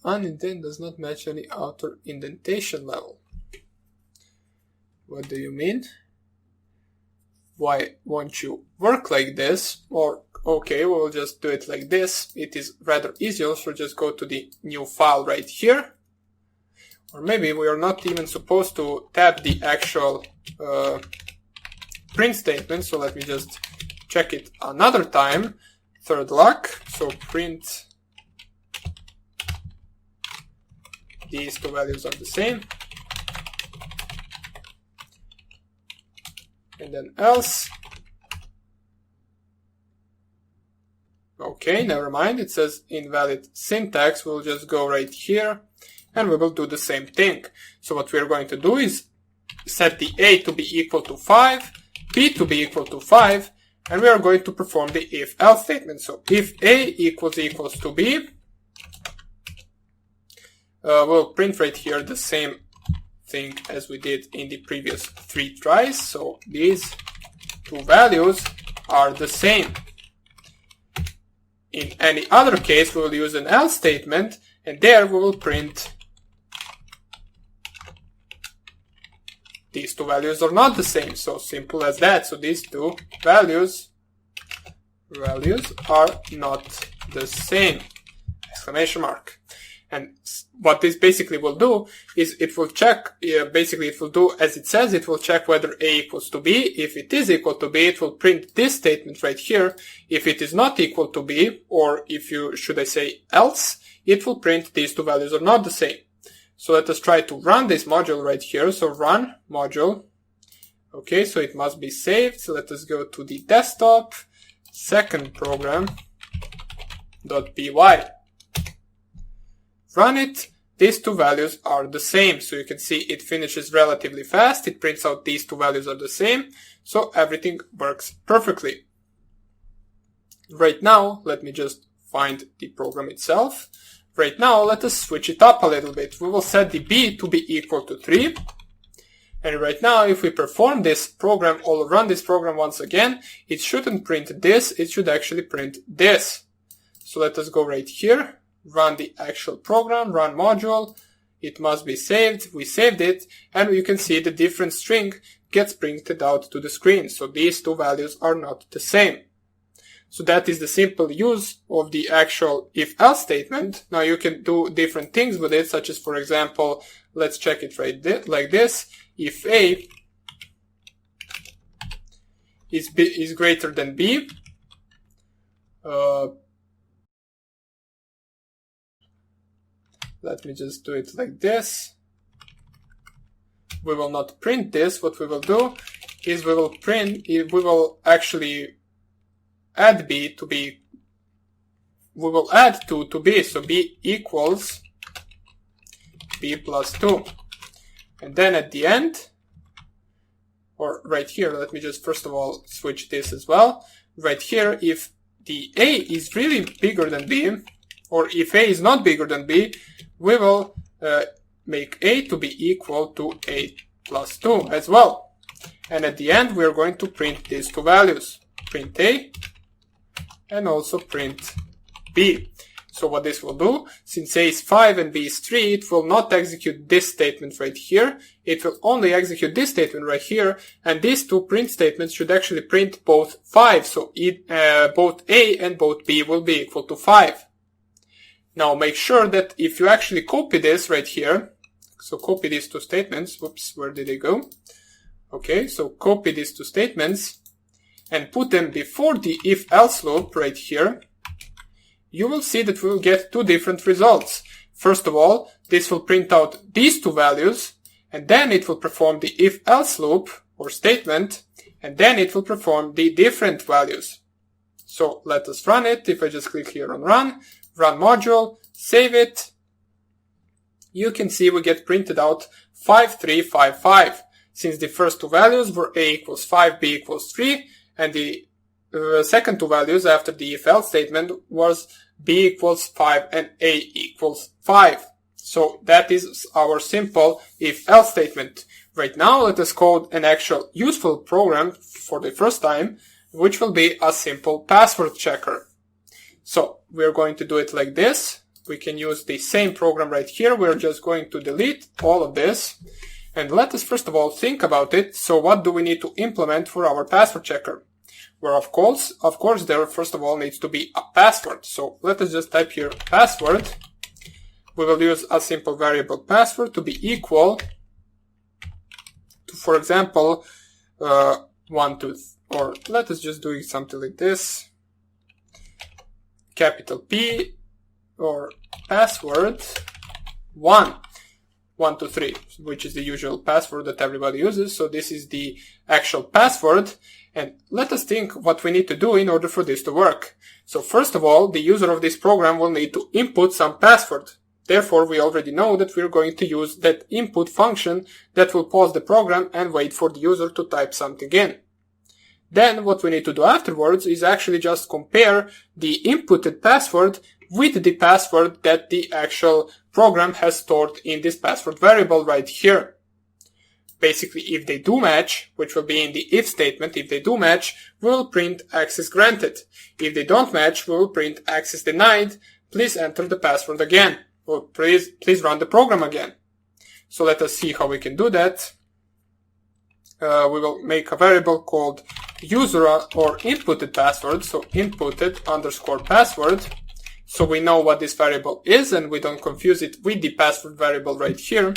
Unintended does not match any outer indentation level. What do you mean? Why won't you work like this? Or, okay, we will just do it like this. It is rather easier, so just go to the new file right here. Or maybe we are not even supposed to tab the actual print statement. So let me just check it another time. Third luck. So print, these two values are the same. And then else. Okay, never mind. It says invalid syntax. We'll just go right here and we will do the same thing. So what we are going to do is set the a to be equal to 5, b to be equal to 5, and we are going to perform the if-else statement. So if a equals to b, we'll print right here the same thing as we did in the previous 3 tries. So these two values are the same. In any other case, we will use an else statement, and there we will print these two values are not the same. So simple as that. So these two values are not the same. Exclamation mark. And what this basically will do is it will check, basically it will do as it says, it will check whether A equals to B. If it is equal to B, it will print this statement right here. If it is not equal to B, or if you, should I say else, it will print these two values are not the same. So let us try to run this module right here. So run module. Okay, so it must be saved. So let us go to the desktop, second program.py. Run it. These two values are the same. So you can see it finishes relatively fast. It prints out these two values are the same. So everything works perfectly. Right now, let me just find the program itself. Right now, let us switch it up a little bit. We will set the B to be equal to 3. And right now, if we perform this program or run this program once again, it shouldn't print this. It should actually print this. So let us go right here. Run the actual program, run module. It must be saved. We saved it, and you can see the different string gets printed out to the screen. So these two values are not the same. So that is the simple use of the actual if-else statement. Now you can do different things with it, such as, for example, let's check it right like this. If A is greater than B, let me just do it like this. We will not print this. What we will do is we will actually add B to B. We will add 2 to B. So B equals B plus 2. And then at the end, or right here, let me just first of all switch this as well. Right here, if the A is really bigger than B, or if A is not bigger than B, we will make A to be equal to A plus 2 as well. And at the end, we are going to print these two values. Print A and also print B. So what this will do, since A is 5 and B is 3, it will not execute this statement right here. It will only execute this statement right here. And these two print statements should actually print both 5. So both A and both B will be equal to 5. Now make sure that if you actually copy this right here, so copy these two statements, whoops, where did they go? Okay, so copy these two statements and put them before the if-else loop right here, you will see that we will get two different results. First of all, this will print out these two values, and then it will perform the if-else loop or statement, and then it will perform the different values. So let us run it. If I just click here on run module, save it, you can see we get printed out 5355. Since the first two values were A equals 5, B equals 3, and the second two values after the if-else statement was B equals 5 and A equals 5. So that is our simple if-else statement. Right now, let us code an actual useful program for the first time, which will be a simple password checker. So we're going to do it like this. We can use the same program right here. We're just going to delete all of this. And let us first of all think about it. So what do we need to implement for our password checker? Well, of course, there first of all needs to be a password. So let us just type here password. We will use a simple variable password to be equal to, for example, 1, 2, or let us just do something like this. Capital P or password 1, 1, 2, 3, which is the usual password that everybody uses. So this is the actual password. And let us think what we need to do in order for this to work. So first of all, the user of this program will need to input some password. Therefore, we already know that we're going to use that input function that will pause the program and wait for the user to type something in. Then what we need to do afterwards is actually just compare the inputted password with the password that the actual program has stored in this password variable right here. Basically, if they do match, which will be in the if statement, if they do match, we will print access granted. If they don't match, we will print access denied. Please enter the password again, or please run the program again. So let us see how we can do that. We will make a variable called user or inputted password. So inputted _ password. so we know what this variable is and we don't confuse it with the password variable right here,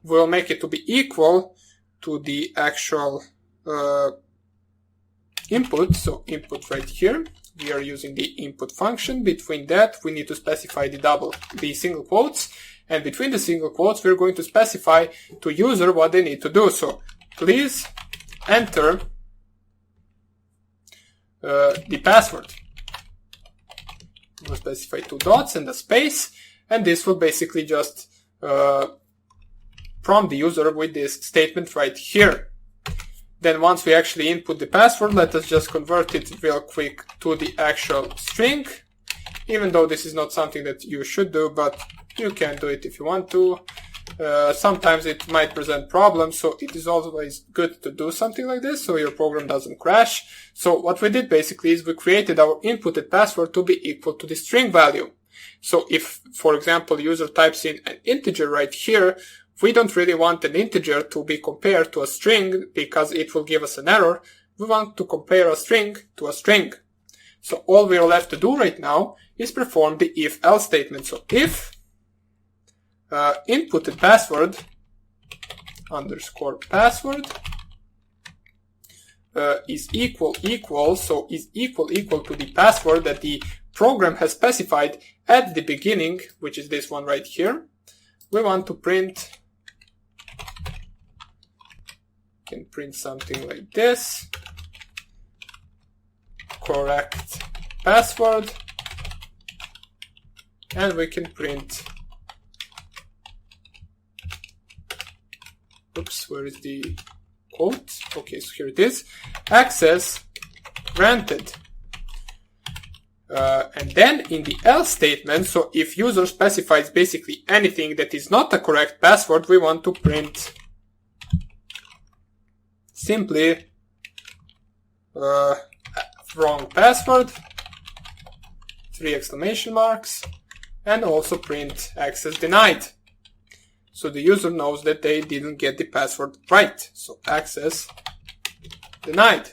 we'll make it to be equal to the actual input. So input right here, we are using the input function. Between that, we need to specify the single quotes, and between the single quotes, we're going to specify to user what they need to do. So please enter the password. We'll specify 2 dots and a space, and this will basically just prompt the user with this statement right here. Then once we actually input the password, let us just convert it real quick to the actual string, even though this is not something that you should do, but you can do it if you want to. Sometimes it might present problems, so it is always good to do something like this so your program doesn't crash. So what we did basically is we created our inputted password to be equal to the string value. So if, for example, user types in an integer right here, we don't really want an integer to be compared to a string because it will give us an error. We want to compare a string to a string. So all we're left to do right now is perform the if-else statement. So if inputted password underscore password is equal so is equal to the password that the program has specified at the beginning, which is this one right here, we want to print, can print something like this, correct password, and we can print, oops, where is the quote? Okay, so here it is, access granted. And then in the else statement, so if user specifies basically anything that is not a correct password, we want to print simply wrong password, 3 exclamation marks, and also print access denied. So the user knows that they didn't get the password right. So access denied.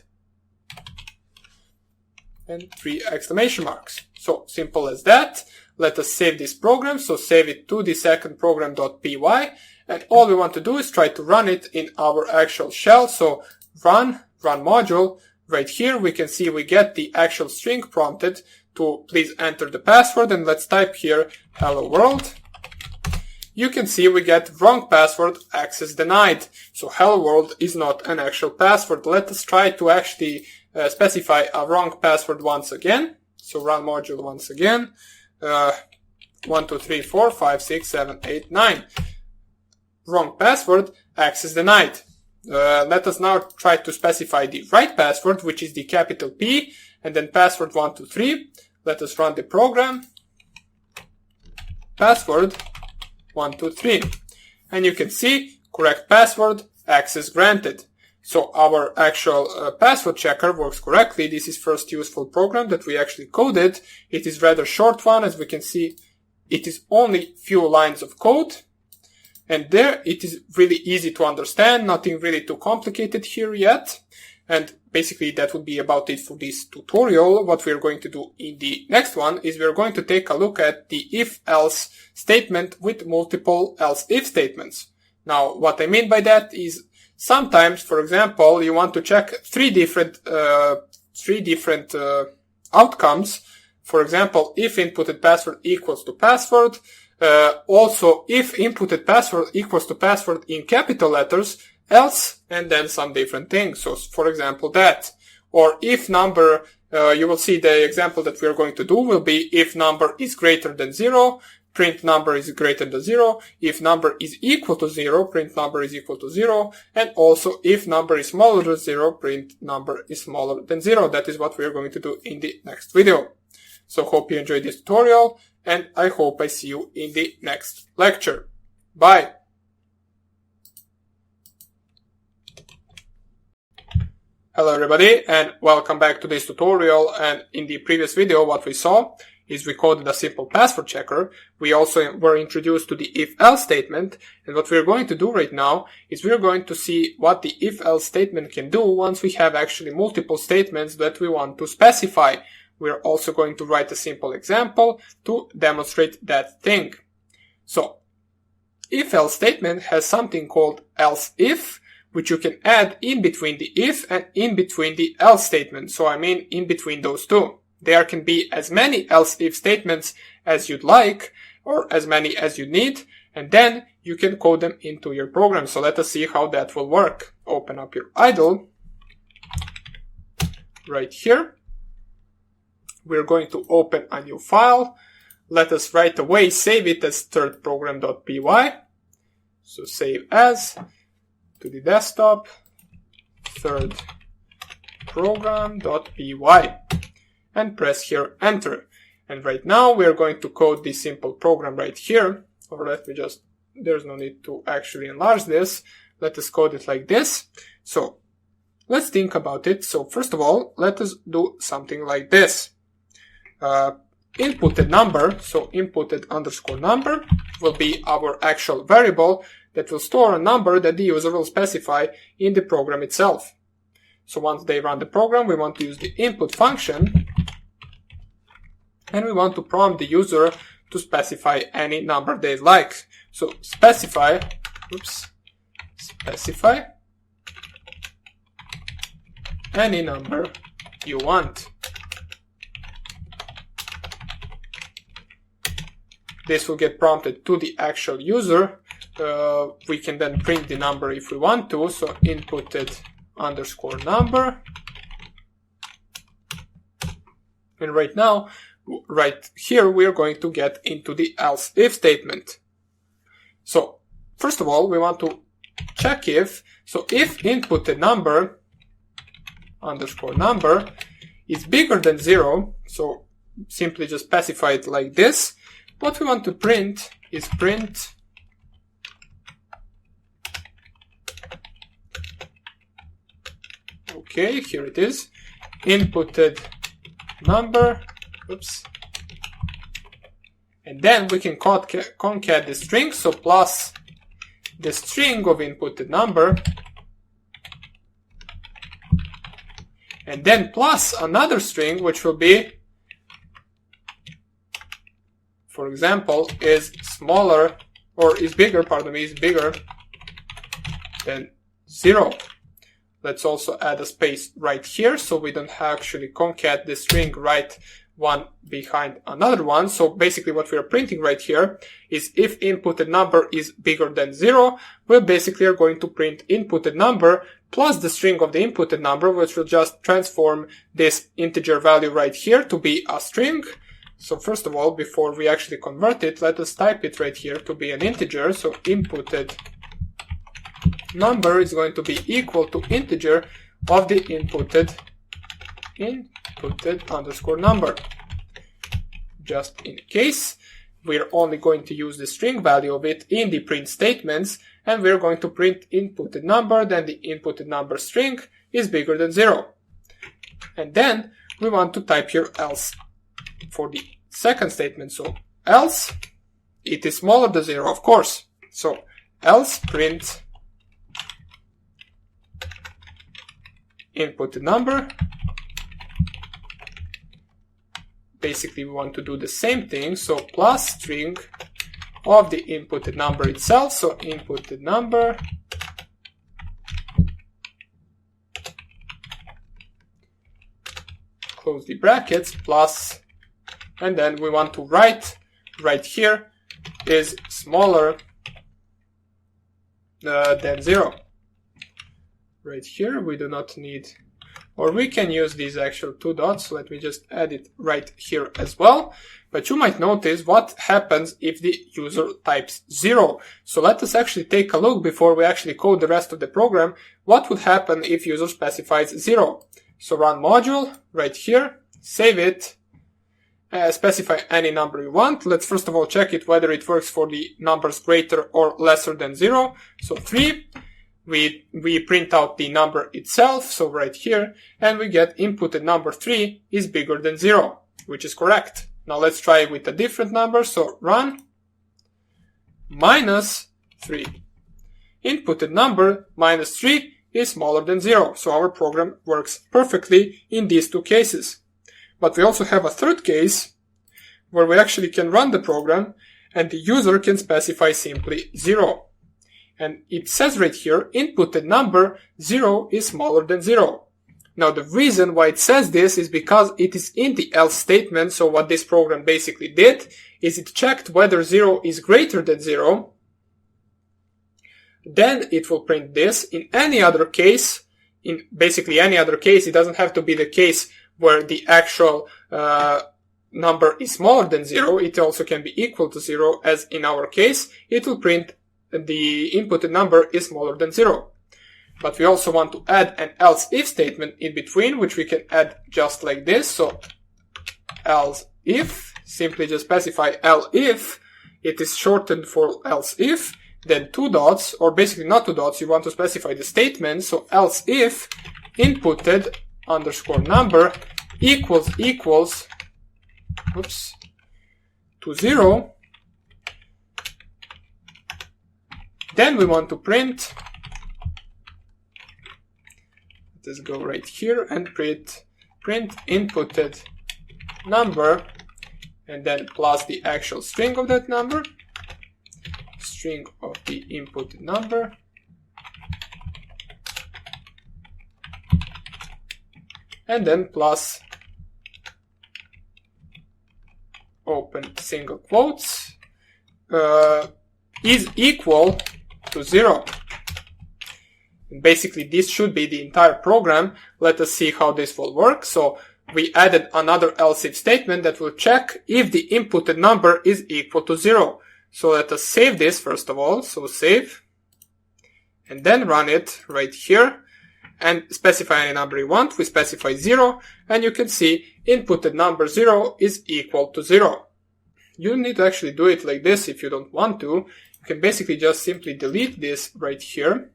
And 3 exclamation marks. So simple as that. Let us save this program. So save it to the second program.py. And all we want to do is try to run it in our actual shell. So run module. Right here we can see we get the actual string prompted to please enter the password. And let's type here hello world. You can see we get wrong password, access denied. So hello world is not an actual password. Let us try to actually specify a wrong password once again. So run module once again. 1, 2, 3, 4, 5, 6, 7, 8, 9. Wrong password, access denied. Let us now try to specify the right password, which is the capital P, and then password 1, 2, 3. Let us run the program. Password 1, 2, 3. And you can see correct password, access granted. So our actual password checker works correctly. This is first useful program that we actually coded. It is rather short one, as we can see. It is only few lines of code. And there it is really easy to understand, nothing really too complicated here yet. And basically that would be about it for this tutorial. What we're going to do in the next one is we're going to take a look at the if-else statement with multiple else-if statements. Now, what I mean by that is sometimes, for example, you want to check three different outcomes. For example, if inputted password equals to password, also if inputted password equals to password in capital letters, else, and then some different things. So, for example, that. Or if number, you will see the example that we are going to do will be if number is greater than 0, print number is greater than 0. If number is equal to 0, print number is equal to 0. And also if number is smaller than 0, print number is smaller than 0. That is what we are going to do in the next video. So hope you enjoyed this tutorial, and I hope I see you in the next lecture. Bye! Hello everybody, and welcome back to this tutorial. And in the previous video, what we saw is we coded a simple password checker. We also were introduced to the if-else statement, and what we're going to do right now is we're going to see what the if-else statement can do once we have actually multiple statements that we want to specify. we're also going to write a simple example to demonstrate that thing. So, if-else statement has something called else if, which you can add in between the if and in between the else statement. So I mean in between those two. There can be as many else if statements as you'd like, or as many as you need, and then you can code them into your program. So let us see how that will work. Open up your idle right here. We're going to open a new file. Let us right away save it as thirdprogram.py. So save as to the desktop, thirdprogram.py, and press here enter. And right now we are going to code this simple program right here. Or let me just, there's no need to actually enlarge this. Let us code it like this. So let's think about it. So first of all, let us do something like this. Inputted number, so inputted underscore number will be our actual variable that will store a number that the user will specify in the program itself. So once they run the program, we want to use the input function, and we want to prompt the user to specify any number they like. So specify any number you want. This will get prompted to the actual user. We can then print the number if we want to. So inputted underscore number. And right now, right here, we are going to get into the else if statement. So first of all, we want to check if. So if inputted number underscore number is bigger than 0, so simply just specify it like this. What we want to print is print okay, here it is, inputted number, and then we can concat the string, so plus the string of inputted number, and then plus another string which will be, for example, is smaller, or is bigger than 0. Let's also add a space right here, so we don't actually concat the string right one behind another one. So basically what we are printing right here is if inputted number is bigger than 0, we basically are going to print inputted number plus the string of the inputted number, which will just transform this integer value right here to be a string. So first of all, before we actually convert it, let us type it right here to be an integer. So inputted number is going to be equal to integer of the inputted underscore number. Just in case, we're only going to use the string value of it in the print statements, and we're going to print inputted number, then the inputted number string is bigger than 0. And then we want to type here else for the second statement. So else, it is smaller than 0, of course. So else print inputted number. Basically we want to do the same thing, so plus string of the inputted number itself, so inputted number close the brackets plus, and then we want to write right here is smaller than 0. Right here we do not need, or we can use these actual two dots. Let me just add it right here as well. But you might notice what happens if the user types 0. So let us actually take a look before we actually code the rest of the program. What would happen if user specifies 0? So run module right here, save it, specify any number you want. Let's first of all check it whether it works for the numbers greater or lesser than 0. So 3. We print out the number itself, so right here, and we get inputted number 3 is bigger than 0, which is correct. Now let's try with a different number, so run -3. Inputted number -3 is smaller than 0, so our program works perfectly in these two cases. But we also have a third case where we actually can run the program and the user can specify simply 0. And it says right here, inputted number 0 is smaller than 0. Now the reason why it says this is because it is in the else statement. So what this program basically did is it checked whether 0 is greater than 0. Then it will print this. In any other case, in basically any other case, it doesn't have to be the case where the actual number is smaller than 0. It also can be equal to 0, as in our case, it will print the inputted number is smaller than 0. But we also want to add an else if statement in between, which we can add just like this. So else if, simply just specify else if, it is shortened for else if, then 2 dots, or basically not 2 dots, you want to specify the statement. So else if inputted underscore number equals to 0, then we want to print, let's go right here and print inputted number, and then plus the actual string of that number, string of the inputted number, and then plus open single quotes is equal to 0. And basically this should be the entire program. Let us see how this will work. So we added another else if statement that will check if the inputted number is equal to 0. So let us save this first of all. So save and then run it right here and specify any number you want. We specify 0 and you can see inputted number 0 is equal to 0. You need to actually do it like this if you don't want to. You can basically just simply delete this right here.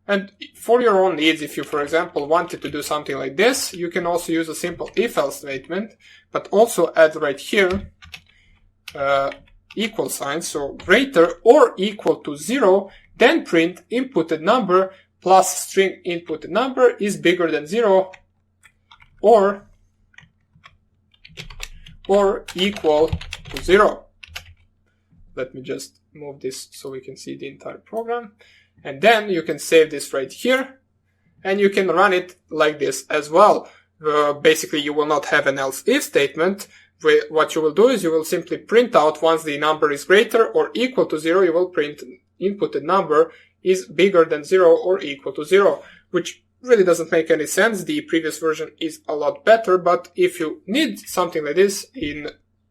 And for your own needs, if you, for example, wanted to do something like this, you can also use a simple if-else statement, but also add right here equal sign, so greater or equal to 0, then print inputted number plus string inputted number is bigger than 0 or equal to 0. Let me just move this so we can see the entire program. And then you can save this right here and you can run it like this as well. Basically, you will not have an else if statement. What you will do is you will simply print out once the number is greater or equal to 0, you will print inputted number is bigger than 0 or equal to 0, which really doesn't make any sense. The previous version is a lot better, but if you need something like this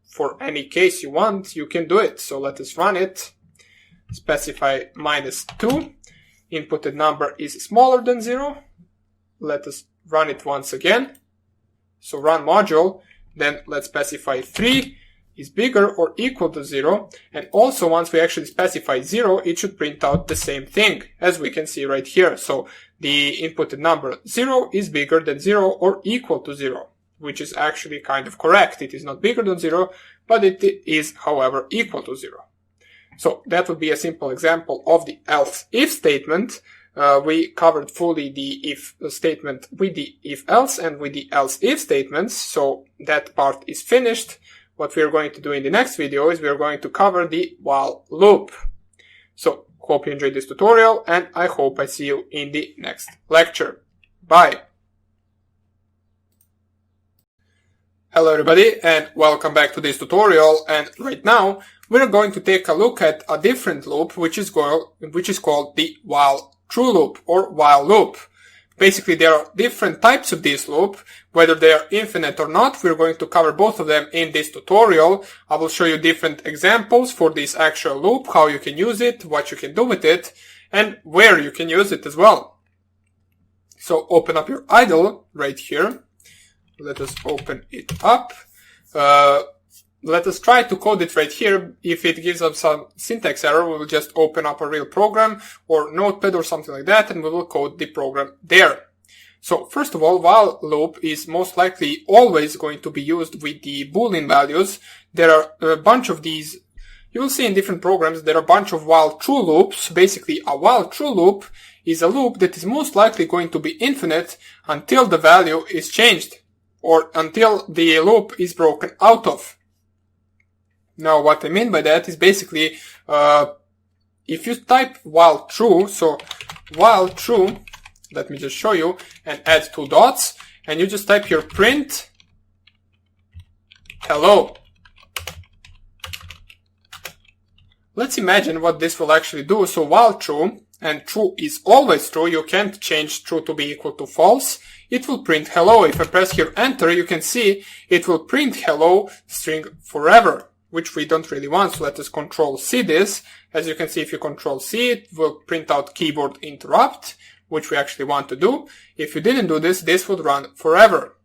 for any case you want, you can do it. So let us run it. Specify -2. Inputted number is smaller than 0. Let us run it once again. So run module. Then let's specify 3 is bigger or equal to 0. And also once we actually specify 0, it should print out the same thing as we can see right here. So the inputted number 0 is bigger than 0 or equal to 0, which is actually kind of correct. It is not bigger than 0, but it is, however, equal to 0. So that would be a simple example of the else if statement. We covered fully the if statement with the if else and with the else if statements. So that part is finished. What we are going to do in the next video is we are going to cover the while loop. So hope you enjoyed this tutorial and I hope I see you in the next lecture. Bye. Hello everybody and welcome back to this tutorial, and right now we're going to take a look at a different loop which is called the while true loop or while loop. Basically there are different types of this loop, whether they are infinite or not. We're going to cover both of them in this tutorial. I will show you different examples for this actual loop, how you can use it, what you can do with it, and where you can use it as well. So open up your idle right here. Let us open it up. Let us try to code it right here. If it gives us some syntax error, we will just open up a real program or notepad or something like that, and we will code the program there. So first of all, while loop is most likely always going to be used with the Boolean values. There are a bunch of these. You will see in different programs there are a bunch of while true loops. Basically, a while true loop is a loop that is most likely going to be infinite until the value is changed. or until the loop is broken out of. Now what I mean by that is basically, if you type while true, so while true, let me just show you, and add 2 dots, and you just type here print hello. Let's imagine what this will actually do. So while true, and true is always true, you can't change true to be equal to false, it will print hello. If I press here enter, you can see it will print hello string forever, which we don't really want. So let us control C this. As you can see, if you control C, it will print out keyboard interrupt, which we actually want to do. If you didn't do this, this would run forever.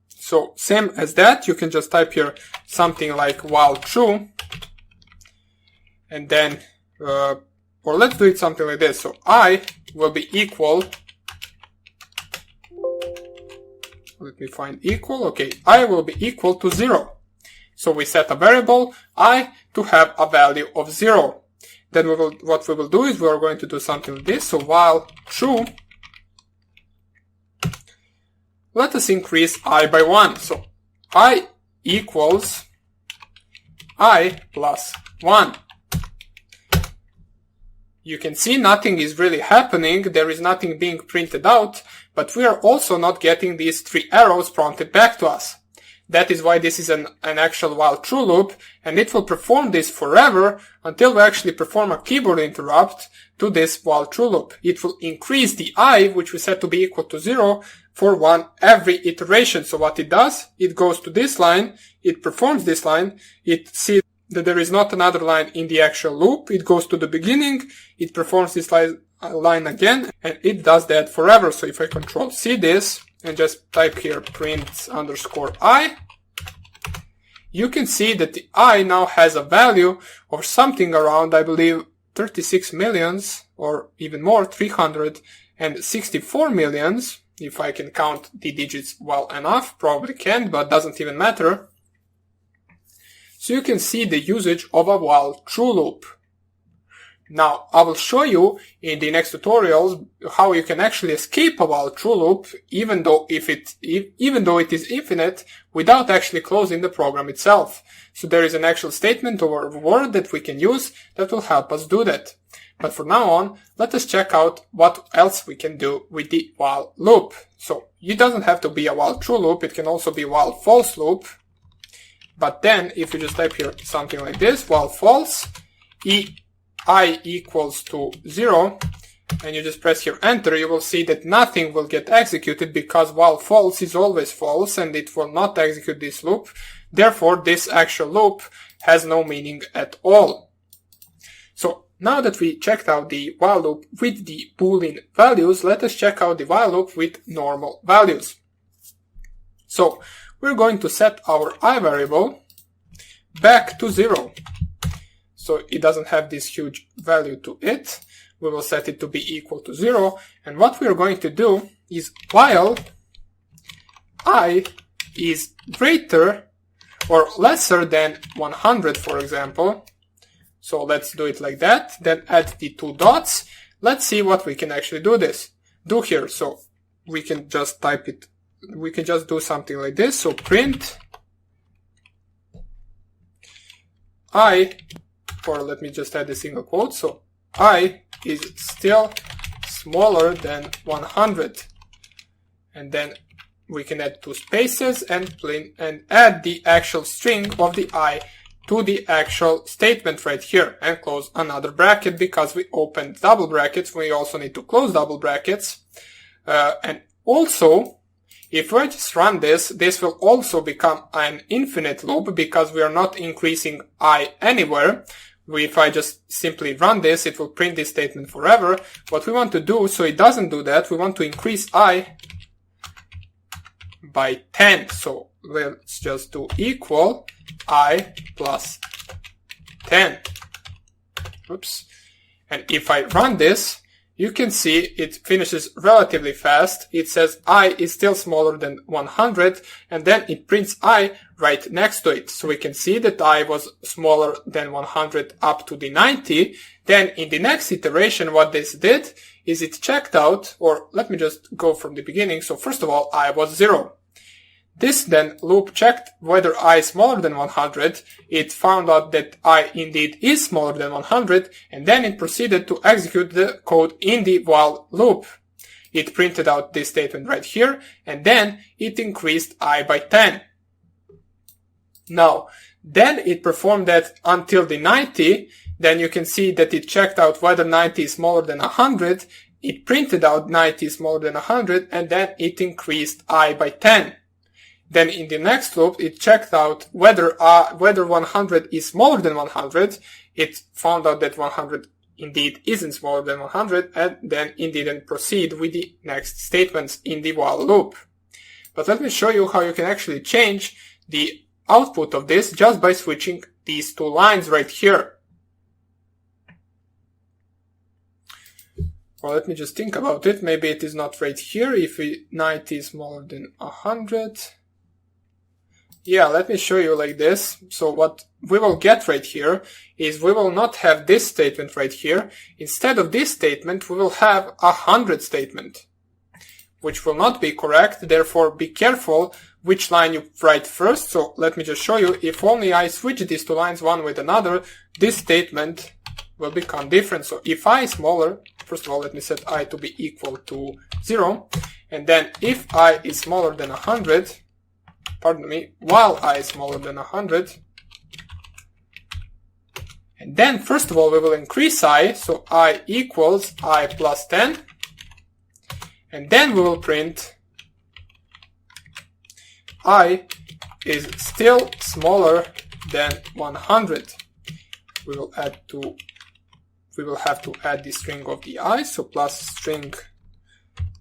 So same as that, you can just type here something like while true, and then, or let's do it something like this. So I will be equal, let me find equal, okay, I will be equal to 0. So we set a variable I to have a value of 0. Then what we will do is we are going to do something like this. So while true, let us increase I by 1. So I equals I plus 1. You can see nothing is really happening, there is nothing being printed out, but we are also not getting these 3 arrows prompted back to us. That is why this is an actual while true loop, and it will perform this forever until we actually perform a keyboard interrupt to this while true loop. It will increase the I, which we set to be equal to 0, for 1 every iteration. So what it does, it goes to this line, it performs this line, it sees that there is not another line in the actual loop, it goes to the beginning, it performs this line again, and it does that forever. So if I control C this, and just type here print underscore I, you can see that the I now has a value of something around, I believe, 36 millions, or even more, 364 millions, if I can count the digits well enough, probably can, but doesn't even matter. So you can see the usage of a while true loop. Now, I will show you in the next tutorials how you can actually escape a while true loop, even though it is infinite, without actually closing the program itself. So there is an actual statement or word that we can use that will help us do that. But for now on, let us check out what else we can do with the while loop. So it doesn't have to be a while true loop, it can also be while false loop. But then, if you just type here something like this, while false, I equals to 0, and you just press here enter, you will see that nothing will get executed because while false is always false and it will not execute this loop. Therefore, this actual loop has no meaning at all. So now that we checked out the while loop with the Boolean values, let us check out the while loop with normal values. So we're going to set our I variable back to 0. So it doesn't have this huge value to it. We will set it to be equal to 0. And what we are going to do is while I is greater or lesser than 100, for example. So let's do it like that. Then add the 2 dots. Let's see what we can actually do here. So we can just type it. We can just do something like this. So print I, or let me just add a single quote. So I is still smaller than 100. And then we can add 2 spaces and add the actual string of the I to the actual statement right here, and close another bracket because we opened double brackets. We also need to close double brackets. And also, if I just run this, this will also become an infinite loop because we are not increasing I anywhere. If I just simply run this, it will print this statement forever. What we want to do, so it doesn't do that, we want to increase I by 10. So let's just do equal I plus 10. Oops. And if I run this, you can see it finishes relatively fast. It says I is still smaller than 100, and then it prints I right next to it. So we can see that I was smaller than 100 up to the 90. Then in the next iteration, what this did is it checked out, or let me just go from the beginning. So first of all, I was 0. This then loop checked whether I is smaller than 100. It found out that I indeed is smaller than 100, and then it proceeded to execute the code in the while loop. It printed out this statement right here, and then it increased I by 10. Now, then it performed that until the 90. Then you can see that it checked out whether 90 is smaller than 100. It printed out 90 is smaller than 100, and then it increased I by 10. Then in the next loop, it checked out whether 100 is smaller than 100. It found out that 100 indeed isn't smaller than 100, and then it didn't proceed with the next statements in the while loop. But let me show you how you can actually change the output of this just by switching these two lines right here. Well, let me just think about it. Maybe it is not right here if 90 is smaller than 100. Yeah, let me show you like this. So what we will get right here is we will not have this statement right here. Instead of this statement, we will have 100 statement, which will not be correct. Therefore, be careful which line you write first. So let me just show you. If only I switch these two lines one with another, this statement will become different. So if I is smaller, first of all, let me set I to be equal to 0. And then if I is smaller than 100, pardon me, while I is smaller than 100, and then first of all we will increase I, so I equals I plus 10, and then we will print I is still smaller than 100. We will have to add the string of the I, so plus string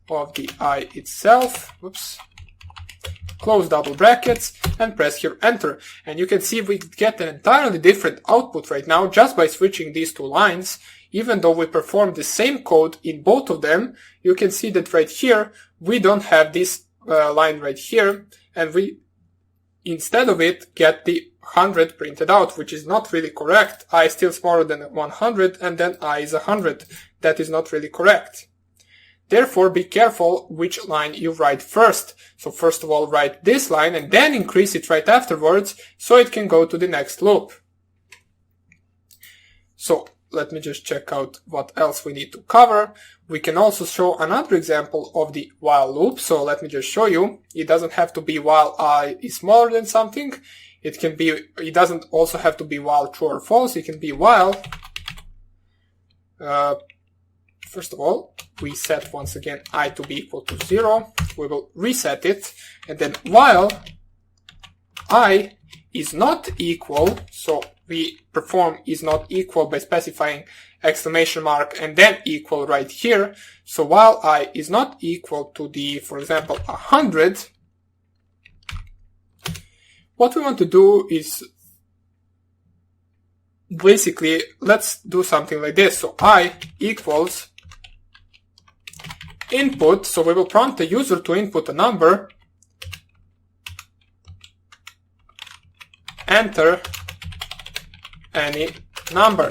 of the I itself, whoops, close double brackets, and press here enter. And you can see we get an entirely different output right now just by switching these two lines. Even though we perform the same code in both of them, you can see that right here we don't have this line right here, and we instead of it get the 100 printed out, which is not really correct. I is still smaller than 100, and then I is 100. That is not really correct. Therefore, be careful which line you write first. So first of all, write this line and then increase it right afterwards so it can go to the next loop. So let me just check out what else we need to cover. We can also show another example of the while loop. So let me just show you. It doesn't have to be while I is smaller than something. It doesn't also have to be while true or false. It can be while, first of all, we set once again I to be equal to 0. We will reset it. And then while I is not equal, so we perform is not equal by specifying exclamation mark and then equal right here. So while I is not equal to the, for example, 100, what we want to do is basically, let's do something like this. So I equals input, so we will prompt the user to input a number, enter any number.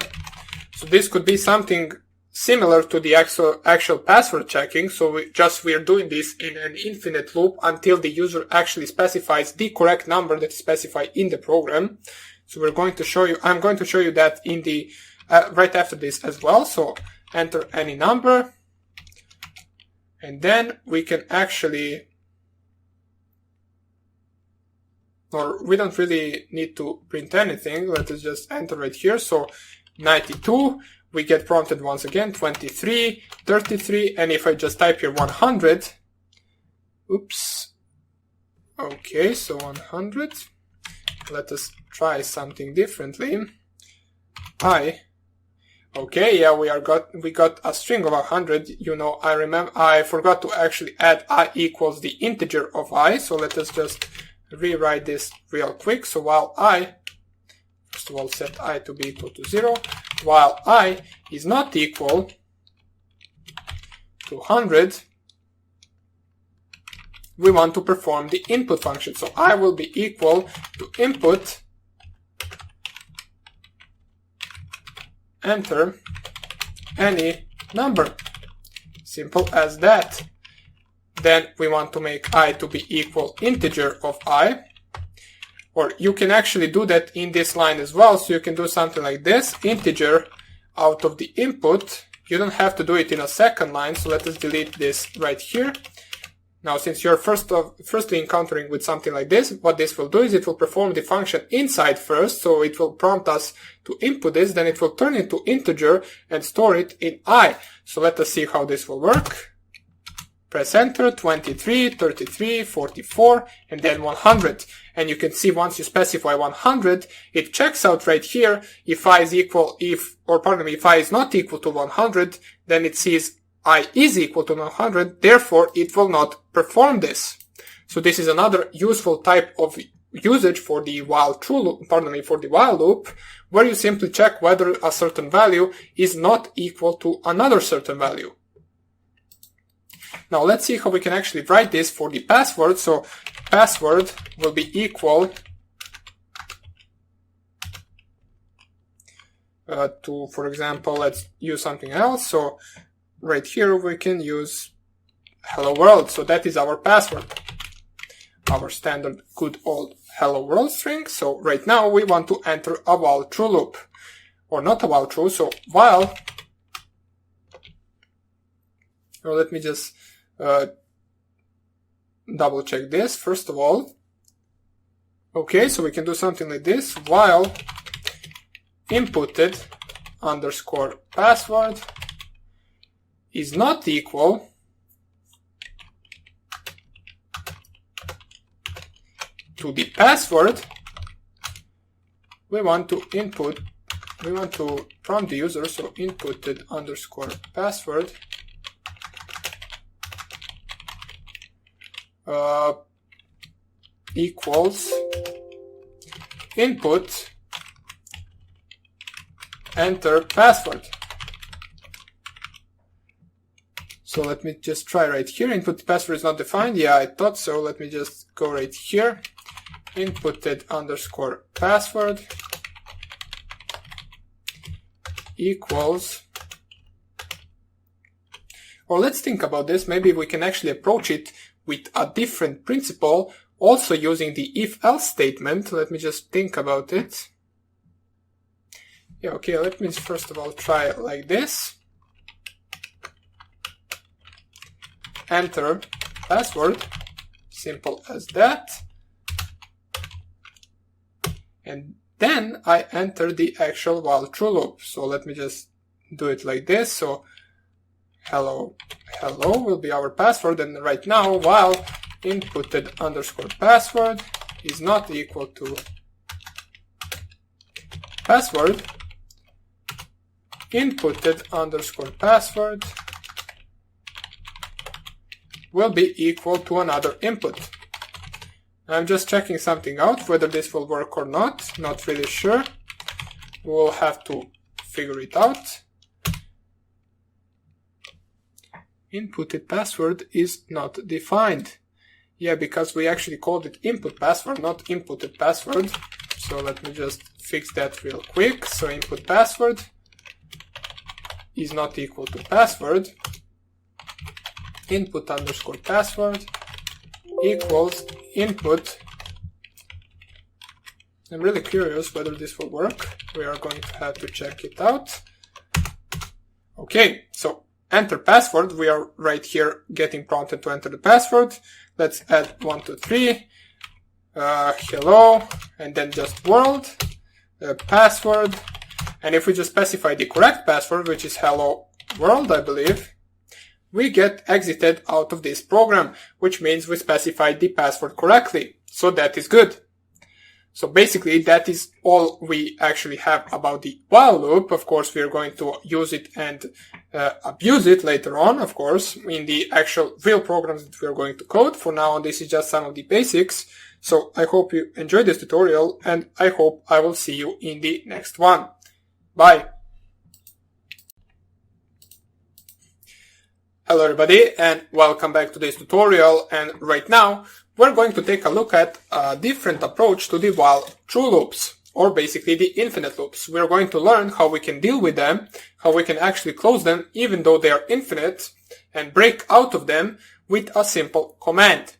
So this could be something similar to the actual password checking. So we are doing this in an infinite loop until the user actually specifies the correct number that's specified in the program. So I'm going to show you that in the right after this as well. So enter any number. And then we can actually, or we don't really need to print anything. Let us just enter right here. So 92, we get prompted once again, 23, 33, and if I just type here 100, oops. Okay, so 100. Let us try something differently. Okay, yeah, we got a string of 100. You know, I forgot to actually add I equals the integer of I. So let us just rewrite this real quick. So while I, first of all, set I to be equal to 0, while I is not equal to 100, we want to perform the input function. So I will be equal to input, enter any number. Simple as that. Then we want to make I to be equal integer of I. Or you can actually do that in this line as well. So you can do something like this, integer out of the input. You don't have to do it in a second line. So let us delete this right here. Now, since you're firstly encountering with something like this, what this will do is it will perform the function inside first. So it will prompt us to input this, then it will turn it to integer and store it in I. So let us see how this will work. Press enter, 23, 33, 44, and then 100. And you can see once you specify 100, it checks out right here if I is equal, if I is not equal to 100, then it sees I is equal to 100, therefore it will not perform this. So this is another useful type of usage for the while loop, where you simply check whether a certain value is not equal to another certain value. Now let's see how we can actually write this for the password. So password will be equal to, for example, let's use something else. So right here we can use hello world. So that is our password, our standard good old hello world string. So right now we want to enter a while true loop, or not a while true. So while, well, let me just double check this first of all. Okay, so we can do something like this, while inputted underscore password is not equal to the password. We want to prompt the user, so inputted underscore password equals input enter password. So let me just try right here. Input password is not defined. Yeah, I thought so. Let me just go right here. Inputted underscore password equals, or let's think about this. Maybe we can actually approach it with a different principle, also using the if-else statement. Let me just think about it. Yeah, okay, let me first of all try it like this. Enter password, simple as that. And then I enter the actual while true loop. So let me just do it like this. So hello will be our password, and right now while inputted underscore password is not equal to password, inputted underscore password will be equal to another input. I'm just checking something out, whether this will work or not really sure. We'll have to figure it out. Inputted password is not defined. Yeah, because we actually called it input password, not inputted password. So let me just fix that real quick. So input password is not equal to password. Input underscore password equals input. I'm really curious whether this will work. We are going to have to check it out. Okay, so enter password. We are right here getting prompted to enter the password. Let's add 1, 2, 3, hello, and then just world, password. And if we just specify the correct password, which is hello world, I believe, we get exited out of this program, which means we specified the password correctly. So that is good. So basically that is all we actually have about the while loop. Of course, we are going to use it and abuse it later on, of course, in the actual real programs that we are going to code. For now on, this is just some of the basics. So I hope you enjoyed this tutorial, and I hope I will see you in the next one. Bye. Hello everybody, and welcome back to this tutorial. And right now we're going to take a look at a different approach to the while true loops, or basically the infinite loops. We're going to learn how we can deal with them, how we can actually close them even though they are infinite, and break out of them with a simple command.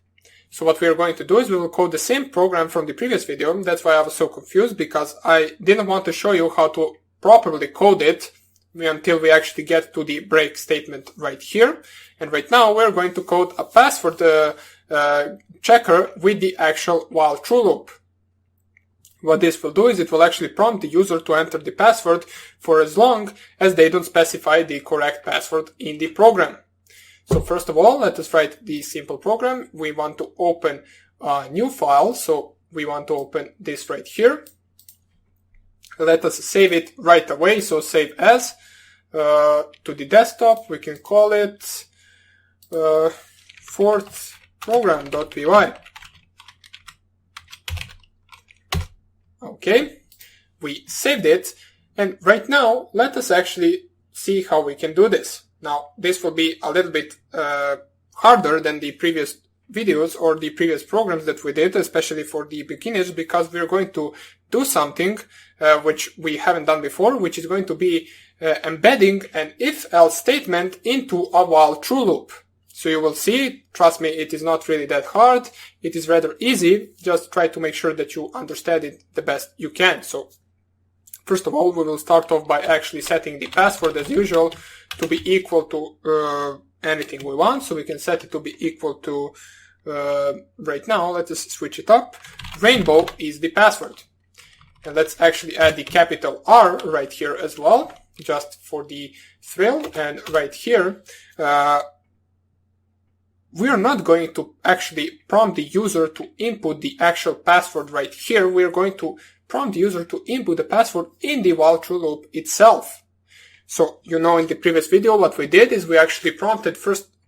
So what we are going to do is we will code the same program from the previous video. That's why I was so confused, because I didn't want to show you how to properly code it until we actually get to the break statement right here. And right now we're going to code a password checker with the actual while true loop. What this will do is it will actually prompt the user to enter the password for as long as they don't specify the correct password in the program. So first of all, let us write the simple program. We want to open a new file. So we want to open this right here. Let us save it right away. So save as to the desktop. We can call it fourth program.py. Okay, we saved it, and right now let us actually see how we can do this. Now this will be a little bit harder than the previous videos or the previous programs that we did, especially for the beginners, because we're going to do something which we haven't done before, which is going to be embedding an if-else statement into a while true loop. So you will see, trust me, it is not really that hard. It is rather easy. Just try to make sure that you understand it the best you can. So first of all, we will start off by actually setting the password as usual to be equal to anything we want. So we can set it to be equal to, right now, let us switch it up. Rainbow is the password. And let's actually add the capital R right here as well, just for the thrill. And right here, we are not going to actually prompt the user to input the actual password right here. We are going to prompt the user to input the password in the while true loop itself. So, you know, in the previous video, what we did is we actually prompted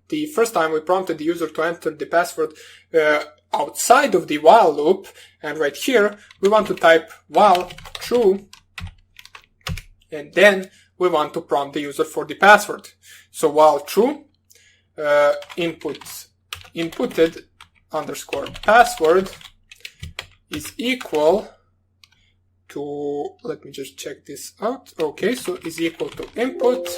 the first time we prompted the user to enter the password outside of the while loop. And right here, we want to type while true, and then we want to prompt the user for the password. So while true, inputted underscore password is equal to, let me just check this out. Okay, so is equal to input,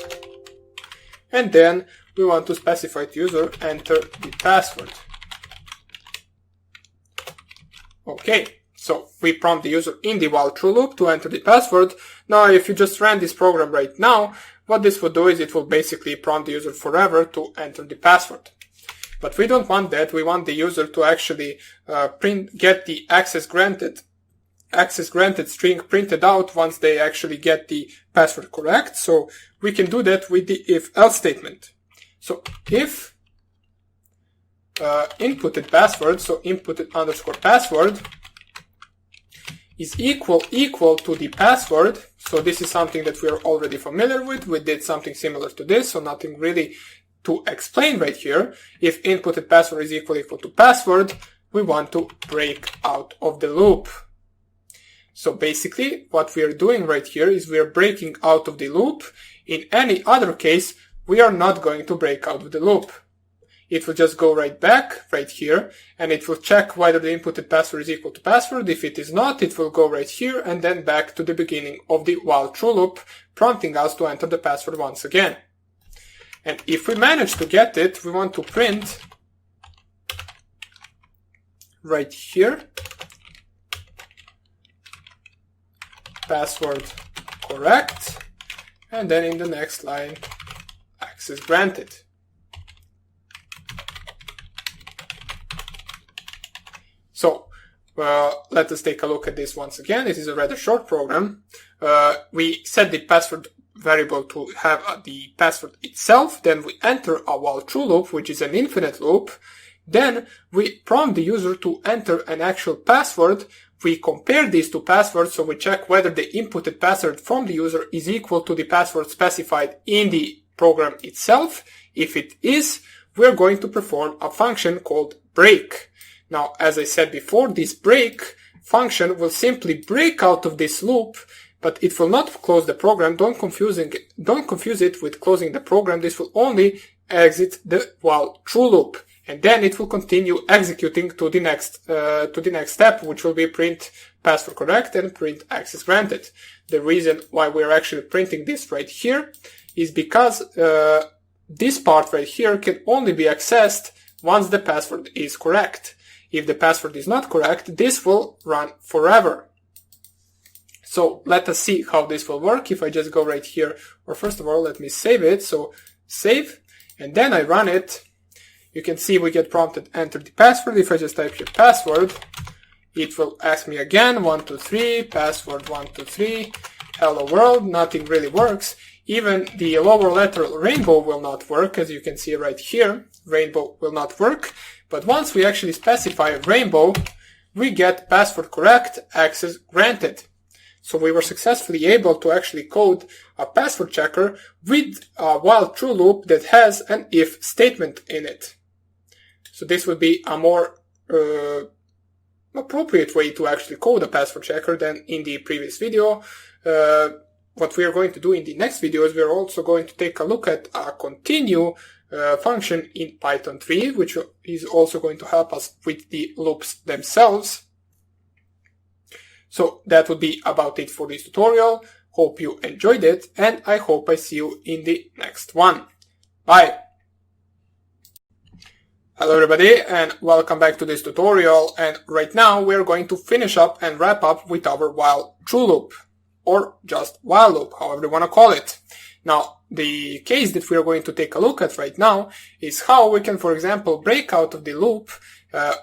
and then we want to specify to user enter the password. Okay, so we prompt the user in the while true loop to enter the password. Now if you just ran this program right now, what this will do is it will basically prompt the user forever to enter the password. But we don't want that. We want the user to actually get the access granted string printed out once they actually get the password correct. So we can do that with the if-else statement. So if inputted password, so inputted underscore password is equal to the password. So this is something that we are already familiar with. We did something similar to this, so nothing really to explain right here. If inputted password is equal to password, we want to break out of the loop. So basically what we are doing right here is we are breaking out of the loop. In any other case, we are not going to break out of the loop. It will just go right back right here, and it will check whether the inputted password is equal to password. If it is not, it will go right here and then back to the beginning of the while true loop, prompting us to enter the password once again. And if we manage to get it, we want to print right here, password correct, and then in the next line, access granted. So let us take a look at this once again. It is a rather short program. We set the password variable to have the password itself. Then we enter a while true loop, which is an infinite loop. Then we prompt the user to enter an actual password. We compare these two passwords, so we check whether the inputted password from the user is equal to the password specified in the program itself. If it is, we're going to perform a function called break. Now, as I said before, this break function will simply break out of this loop, but it will not close the program. Don't confuse it with closing the program. This will only exit the while true loop, and then it will continue executing to the next step, which will be print password correct and print access granted. The reason why we're actually printing this right here is because this part right here can only be accessed once the password is correct. If the password is not correct, this will run forever. So let us see how this will work. If I just go right here, or first of all, let me save it. So save, and then I run it. You can see we get prompted enter the password. If I just type here password, it will ask me again, 123, password 123, hello world, nothing really works. Even the lower letter rainbow will not work, as you can see right here, rainbow will not work. But once we actually specify rainbow, we get password correct, access granted. So we were successfully able to actually code a password checker with a while true loop that has an if statement in it. So this would be a more appropriate way to actually code a password checker than in the previous video. What we are going to do in the next video is we are also going to take a look at a continue function in Python 3, which is also going to help us with the loops themselves. So that would be about it for this tutorial. Hope you enjoyed it, and I hope I see you in the next one. Bye! Hello everybody, and welcome back to this tutorial, and right now we're going to finish up and wrap up with our while true loop, or just while loop, however you want to call it. Now, the case that we are going to take a look at right now is how we can, for example, break out of the loop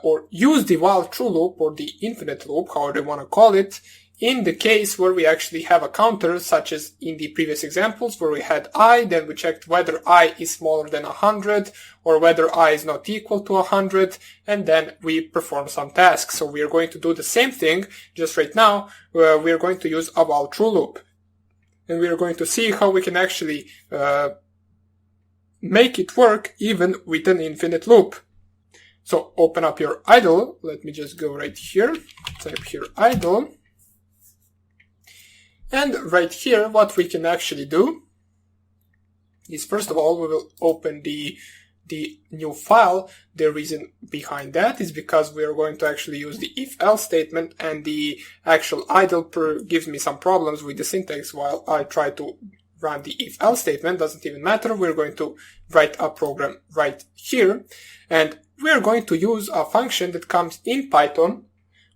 or use the while true loop or the infinite loop, however you want to call it, in the case where we actually have a counter, such as in the previous examples where we had I, then we checked whether I is smaller than 100 or whether I is not equal to 100, and then we perform some tasks. So we are going to do the same thing, just right now we are going to use a while true loop. And we are going to see how we can actually make it work even with an infinite loop. So open up your idle. Let me just go right here, type here idle. And right here, what we can actually do is, first of all, we will open the new file. The reason behind that is because we are going to actually use the if-else statement, and the actual idle gives me some problems with the syntax while I try to run the if-else statement. Doesn't even matter. We're going to write a program right here, and we're going to use a function that comes in Python,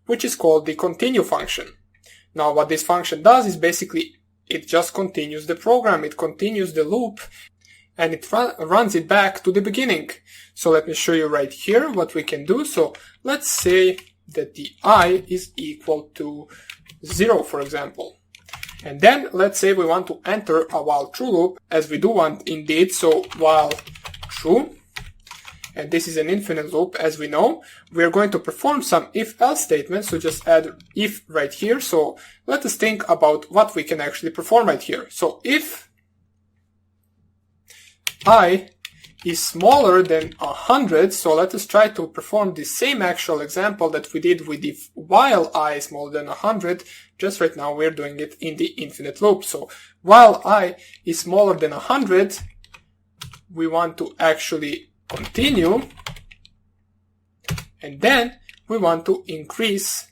which is called the continue function. Now, what this function does is basically it just continues the program. It continues the loop, and it runs it back to the beginning. So let me show you right here what we can do. So let's say that the I is equal to 0, for example. And then let's say we want to enter a while true loop, as we do want indeed. So while true, and this is an infinite loop, as we know. We are going to perform some if-else statements, so just add if right here. So let us think about what we can actually perform right here. So if I is smaller than 100, so let us try to perform the same actual example that we did with if while I is smaller than 100, just right now we're doing it in the infinite loop. So while I is smaller than 100, we want to actually continue, and then we want to increase,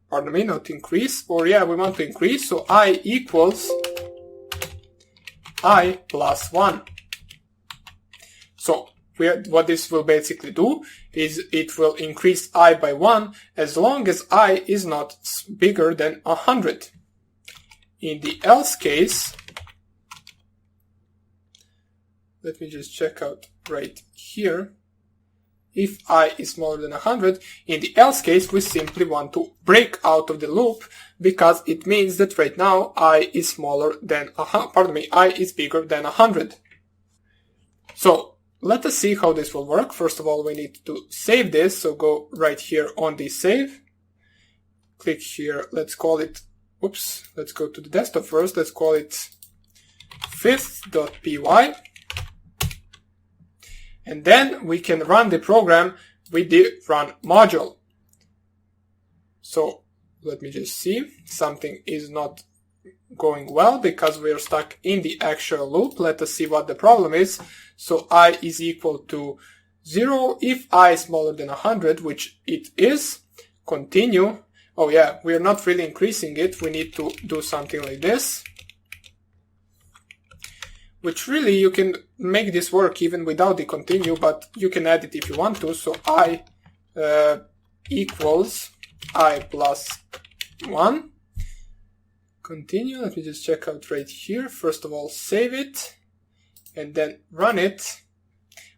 pardon me, not increase, or yeah, we want to increase, so I equals I plus 1. So what this will basically do is it will increase I by 1 as long as I is not bigger than 100. In the else case, let me just check out right here. If I is smaller than 100, in the else case, we simply want to break out of the loop, because it means that right now I is smaller than, I is bigger than 100. So let us see how this will work. First of all, we need to save this. So go right here on the save. Click here. Let's call it, let's go to the desktop first. Let's call it fifth.py. And then we can run the program with the run module. So let me just see. Something is not going well because we are stuck in the actual loop. Let us see what the problem is. So I is equal to 0 if I is smaller than 100, which it is. Continue. Oh yeah, we are not really increasing it. We need to do something like this, which really you can make this work even without the continue, but you can add it if you want to. So I equals I plus 1. Continue. Let me just check out right here. First of all, save it and then run it.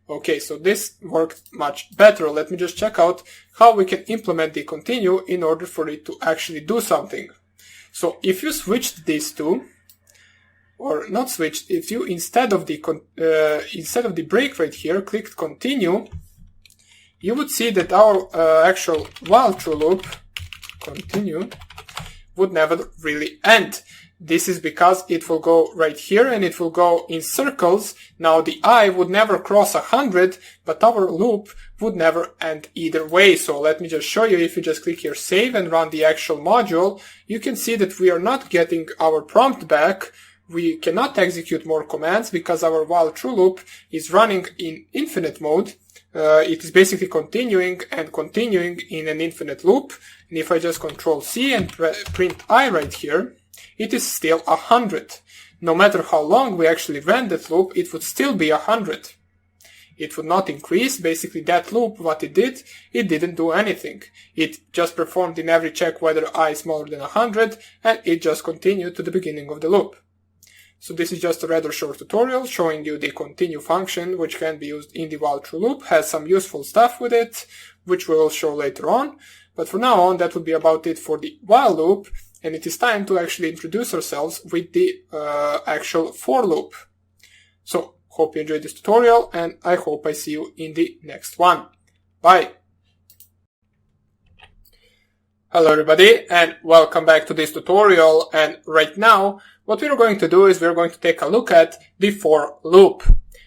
Okay, so this worked much better. Let me just check out how we can implement the continue in order for it to actually do something. So if you switched these two, or not switched, if you instead of the break right here clicked continue, you would see that our actual while true loop continue would never really end. This is because it will go right here and it will go in circles. Now the I would never cross 100, but our loop would never end either way. So let me just show you. If you just click here save and run the actual module, you can see that we are not getting our prompt back. We cannot execute more commands because our while true loop is running in infinite mode. It is basically continuing and continuing in an infinite loop. And if I just Control C and print I right here, it is still 100. No matter how long we actually ran that loop, it would still be 100. It would not increase. Basically that loop, what it did, it didn't do anything. It just performed in every check whether I is smaller than 100, and it just continued to the beginning of the loop. So this is just a rather short tutorial showing you the continue function, which can be used in the while true loop, has some useful stuff with it, which we will show later on. But for now on, that would be about it for the while loop, and it is time to actually introduce ourselves with the actual for loop. So hope you enjoyed this tutorial, and I hope I see you in the next one. Bye! Hello everybody, and welcome back to this tutorial. And right now, what we're going to do is we're going to take a look at the for loop.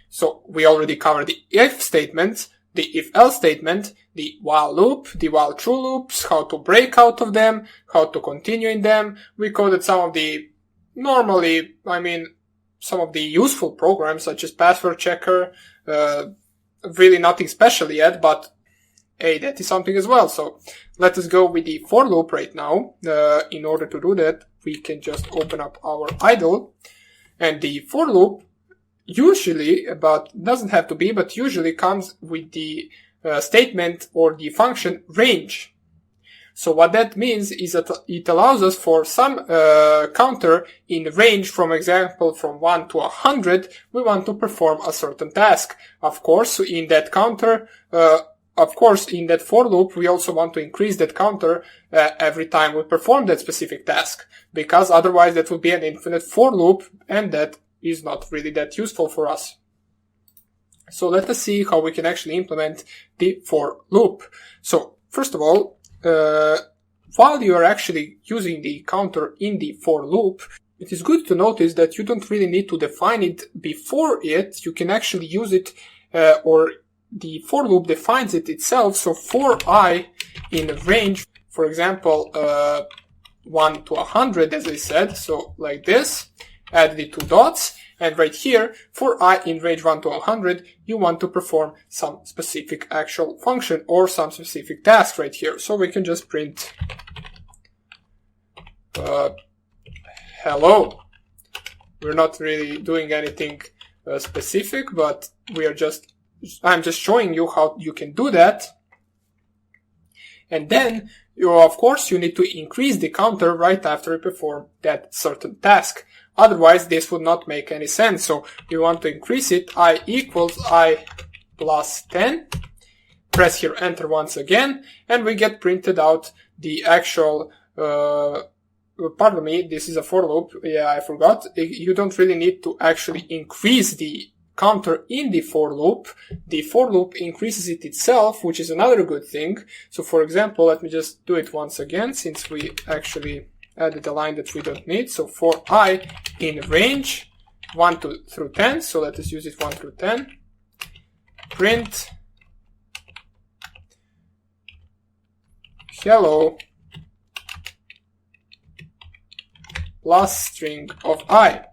So we already covered the if statement, the if-else statement, the while loop, the while true loops, how to break out of them, how to continue in them. We coded some of the some of the useful programs such as password checker. Really nothing special yet, but hey, that is something as well. So let us go with the for loop right now. In order to do that, we can just open up our idle, and the for loop usually, but doesn't have to be, but usually comes with the statement or the function range. So what that means is that it allows us for some counter in range, from example from 1 to 100, we want to perform a certain task. Of course, in that counter, in that for loop, we also want to increase that counter every time we perform that specific task, because otherwise that would be an infinite for loop, and that is not really that useful for us. So let us see how we can actually implement the for loop. So first of all, while you are actually using the counter in the for loop, it is good to notice that you don't really need to define it before it. You can actually use it, or the for loop defines it itself. So for I in range, for example, 1 to 100, as I said, so like this, add the two dots, and right here, for I in range 1 to 100, you want to perform some specific actual function or some specific task right here. So we can just print hello. We're not really doing anything specific, but I'm just showing you how you can do that. And then, of course, you need to increase the counter right after you perform that certain task. Otherwise, this would not make any sense. So you want to increase it. I equals I plus 10. Press here enter once again, and we get printed out the actual, pardon me, this is a for loop. Yeah, I forgot. You don't really need to actually increase the counter in the for loop. The for loop increases it itself, which is another good thing. So for example, let me just do it once again, since we actually added a line that we don't need. So for I in range 1 through 10, so let us use it 1 through 10, print hello plus string of I.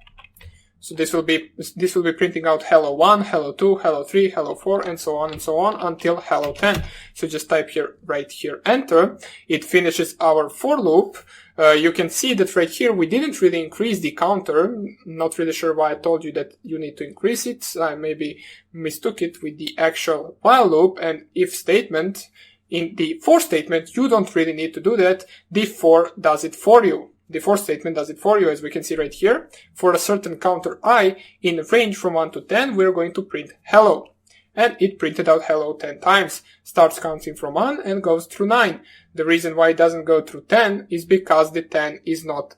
So this will be printing out hello 1, hello 2, hello 3, hello 4, and so on until hello 10. So just type here, right here, enter. It finishes our for loop. You can see that right here we didn't really increase the counter. Not really sure why I told you that you need to increase it. I maybe mistook it with the actual while loop and if statement. In the for statement, you don't really need to do that. The for does it for you. The for statement does it for you, as we can see right here. For a certain counter I in range from 1 to 10, we're going to print hello. And it printed out hello 10 times. Starts counting from 1 and goes through 9. The reason why it doesn't go through 10 is because the 10 is not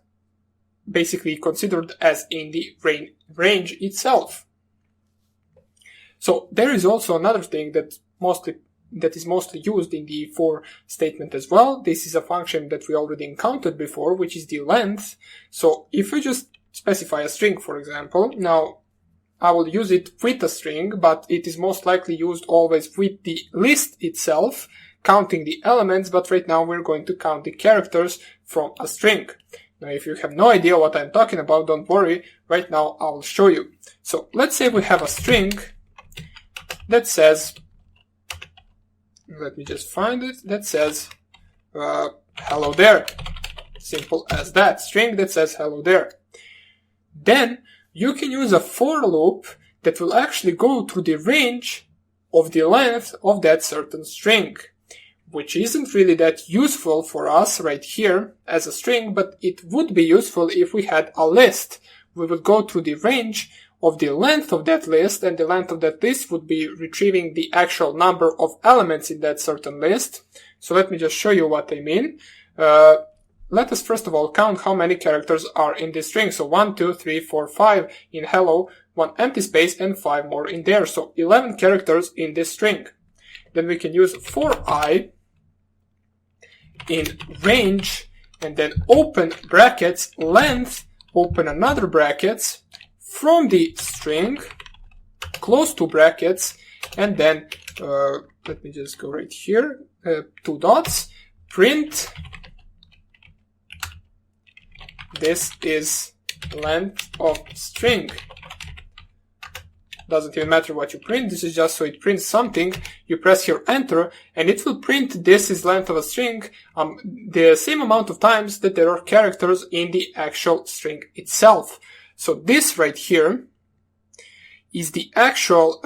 basically considered as in the range itself. So there is also another thing that is mostly used in the for statement as well. This is a function that we already encountered before, which is the length. So if we just specify a string, for example, now I will use it with a string, but it is most likely used always with the list itself, counting the elements, but right now we're going to count the characters from a string. Now, if you have no idea what I'm talking about, don't worry. Right now, I will show you. So let's say we have a string that says, let me just find it, that says, hello there. Simple as that. String that says hello there. Then you can use a for loop that will actually go through the range of the length of that certain string, which isn't really that useful for us right here as a string, but it would be useful if we had a list. We would go through the range of the length of that list, and the length of that list would be retrieving the actual number of elements in that certain list. So let me just show you what I mean. Let us first of all count how many characters are in this string. So 1, 2, 3, 4, 5 in hello, 1 empty space, and 5 more in there. So 11 characters in this string. Then we can use for I in range, and then open brackets, length, open another brackets, from the string, close to brackets, and then, let me just go right here, 2 dots, print, this is length of string. Doesn't even matter what you print, this is just so it prints something. You press here enter, and it will print this is length of a string, the same amount of times that there are characters in the actual string itself. So this right here is the actual,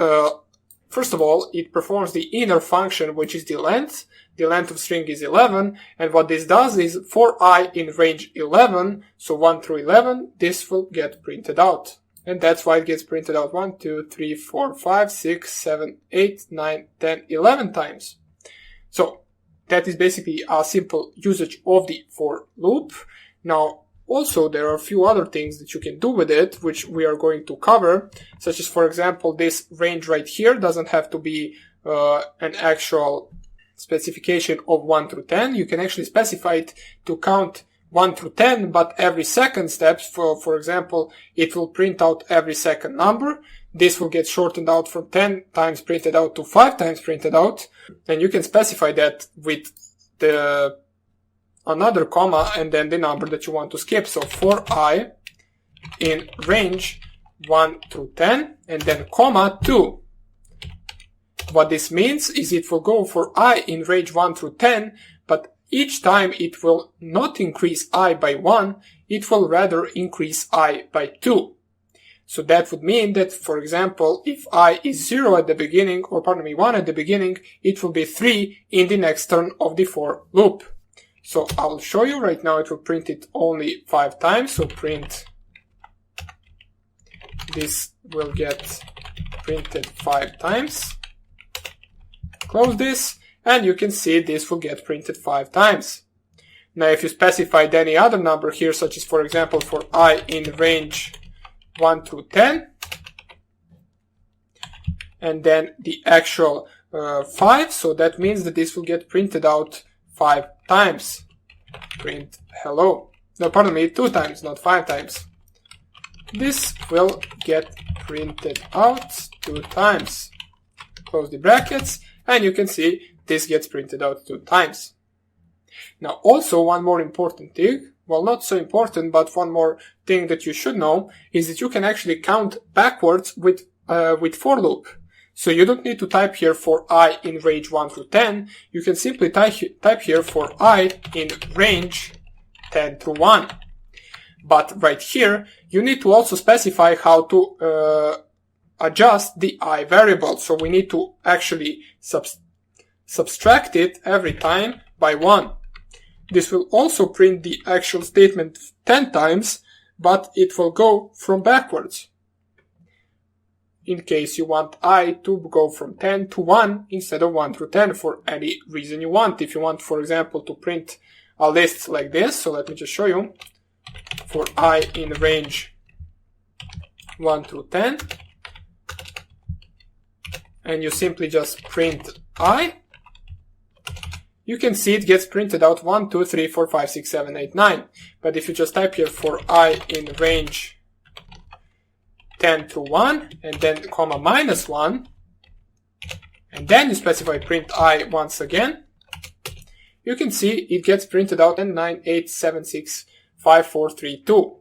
first of all, it performs the inner function, which is the length. The length of string is 11. And what this does is for I in range 11, so 1 through 11, this will get printed out. And that's why it gets printed out 1, 2, 3, 4, 5, 6, 7, 8, 9, 10, 11 times. So that is basically a simple usage of the for loop. Now, also, there are a few other things that you can do with it, which we are going to cover, such as, for example, this range right here doesn't have to be an actual specification of 1 through 10. You can actually specify it to count 1 through 10, but every second steps, for example, it will print out every second number. This will get shortened out from 10 times printed out to 5 times printed out. And you can specify that with the another comma and then the number that you want to skip. So for I in range 1 through 10 and then comma 2. What this means is it will go for I in range 1 through 10, but each time it will not increase I by 1, it will rather increase I by 2. So that would mean that, for example, if I is 0 at the beginning, or pardon me, 1 at the beginning, it will be 3 in the next turn of the for loop. So I will show you right now. It will print it only 5 times. So print, this will get printed 5 times. Close this, and you can see this will get printed 5 times. Now if you specified any other number here, such as for example for I in range 1 through 10, and then the actual 5, so that means that this will get printed out 5 times. Print hello. No, pardon me, 2 times, not 5 times. This will get printed out 2 times. Close the brackets, and you can see this gets printed out 2 times. Now also one more important thing well, not so important, but one more thing that you should know is that you can actually count backwards with for loop. So you don't need to type here for I in range 1 through 10. You can simply type here for I in range 10 through 1. But right here, you need to also specify how to adjust the I variable. So we need to actually subtract it every time by 1. This will also print the actual statement 10 times, but it will go from backwards. In case you want I to go from 10 to 1 instead of 1 through 10 for any reason you want. If you want, for example, to print a list like this, so let me just show you. For I in range 1 through 10, and you simply just print I, you can see it gets printed out 1, 2, 3, 4, 5, 6, 7, 8, 9. But if you just type here for I in range 10 through 1, and then comma minus 1, and then you specify print I once again, you can see it gets printed out 10, 9, 8, 7, 6, 5, 4, 3, 2.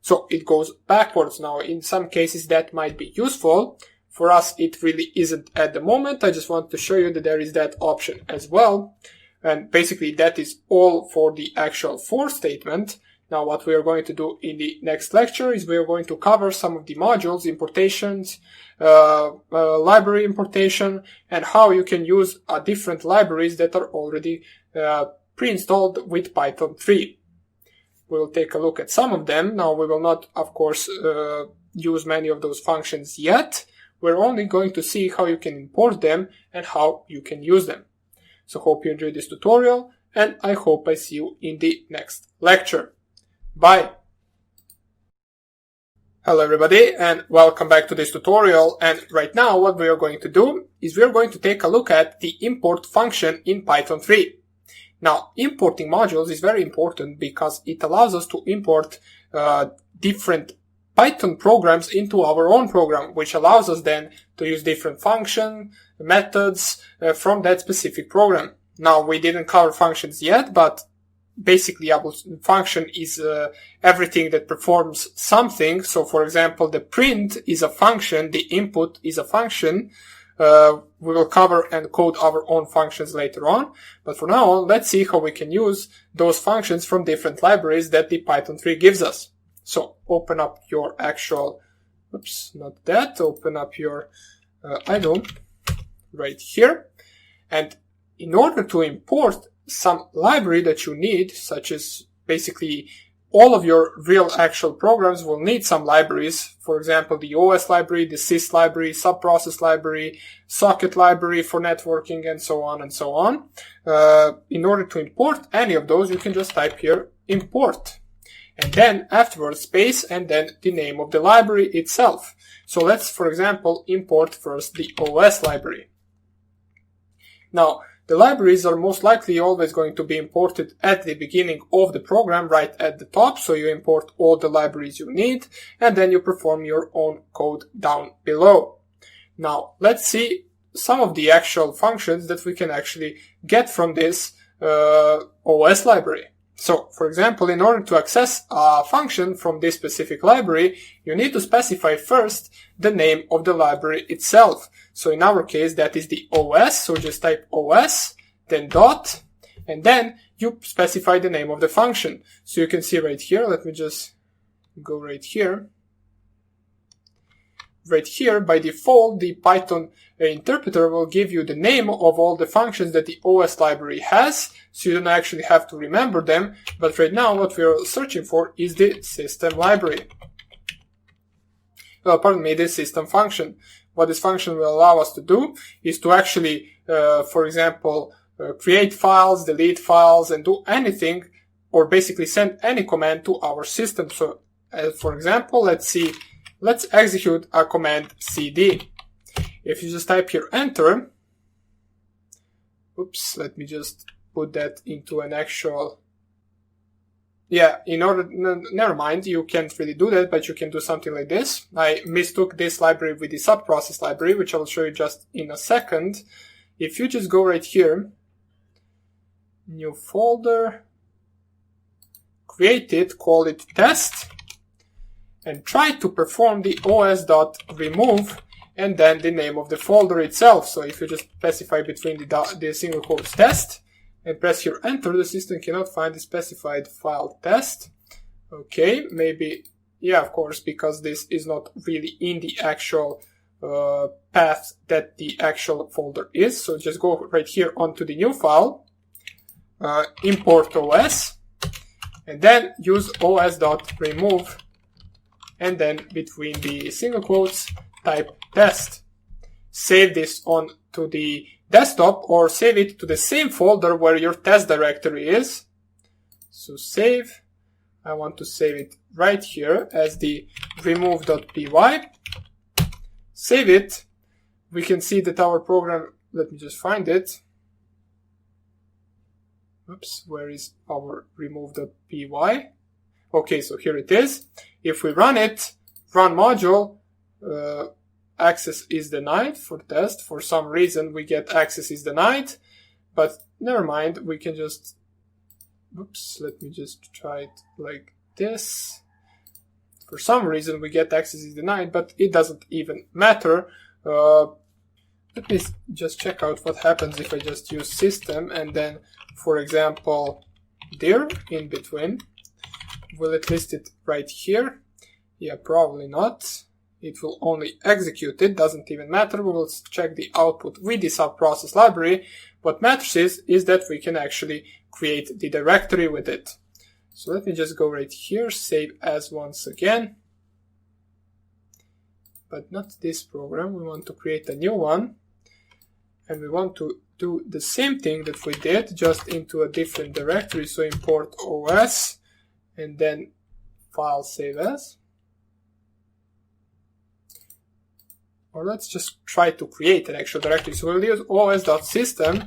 So it goes backwards. Now, in some cases that might be useful. For us, it really isn't at the moment. I just want to show you that there is that option as well. And basically that is all for the actual for statement. Now what we are going to do in the next lecture is we are going to cover some of the modules, importations, library importation, and how you can use different libraries that are already pre-installed with Python 3. We'll take a look at some of them. Now we will not, of course, use many of those functions yet. We're only going to see how you can import them and how you can use them. So hope you enjoyed this tutorial, and I hope I see you in the next lecture. Bye! Hello everybody, and welcome back to this tutorial. And right now what we are going to do is we are going to take a look at the import function in Python 3. Now, importing modules is very important because it allows us to import different Python programs into our own program, which allows us then to use different function methods from that specific program. Now, we didn't cover functions yet, but basically our function is everything that performs something. So, for example, the print is a function, the input is a function. We will cover and code our own functions later on. But for now on, let's see how we can use those functions from different libraries that the Python 3 gives us. So open up your actual, open up your idle right here. And in order to import some library that you need, such as basically all of your real actual programs will need some libraries. For example, the OS library, the sys library, subprocess library, socket library for networking, and so on and so on. In order to import any of those, you can just type here import. And then afterwards space and then the name of the library itself. So let's, for example, import first the OS library. Now, the libraries are most likely always going to be imported at the beginning of the program, right at the top. So you import all the libraries you need, and then you perform your own code down below. Now, let's see some of the actual functions that we can actually get from this OS library. So, for example, in order to access a function from this specific library, you need to specify first the name of the library itself. So in our case, that is the OS. So just type OS, then dot, and then you specify the name of the function. So you can see right here, let me just go right here. Right here, by default, the Python interpreter will give you the name of all the functions that the OS library has, so you don't actually have to remember them. But right now, what we are searching for is the system library. The system function. What this function will allow us to do is to actually, for example, create files, delete files, and do anything, or basically send any command to our system. So, for example, let's execute a command cd. If you just type here enter, let me just put that into an actual, never mind, you can't really do that, but you can do something like this. I mistook this library with the subprocess library, which I will show you just in a second. If you just go right here, new folder, create it, call it test, and try to perform the os.remove and then the name of the folder itself. So if you just specify between the single quotes test and press here enter, the system cannot find the specified file test. Okay, maybe, yeah, of course, because this is not really in the actual path that the actual folder is. So just go right here onto the new file, import OS, and then use os.remove, and then between the single quotes type test. Save this on to the desktop or save it to the same folder where your test directory is. So save, I want to save it right here as the remove.py. Save it. We can see that our program, let me just find it. Oops, where is our remove.py? Okay, so here it is. If we run it, run module, access is denied for test. For some reason we get access is denied, but never mind, we can just, oops, let me just try it like this. For some reason we get access is denied, but it doesn't even matter. Let me just check out what happens if I just use system and then, for example, dir in between. Will it list it right here? Yeah, probably not. It will only execute it, doesn't even matter. We will check the output with the subprocess library. What matters is that we can actually create the directory with it. So let me just go right here, save as once again. But not this program, we want to create a new one. And we want to do the same thing that we did, just into a different directory. So import OS, and then file save as. Or let's just try to create an actual directory. So we'll use os.system.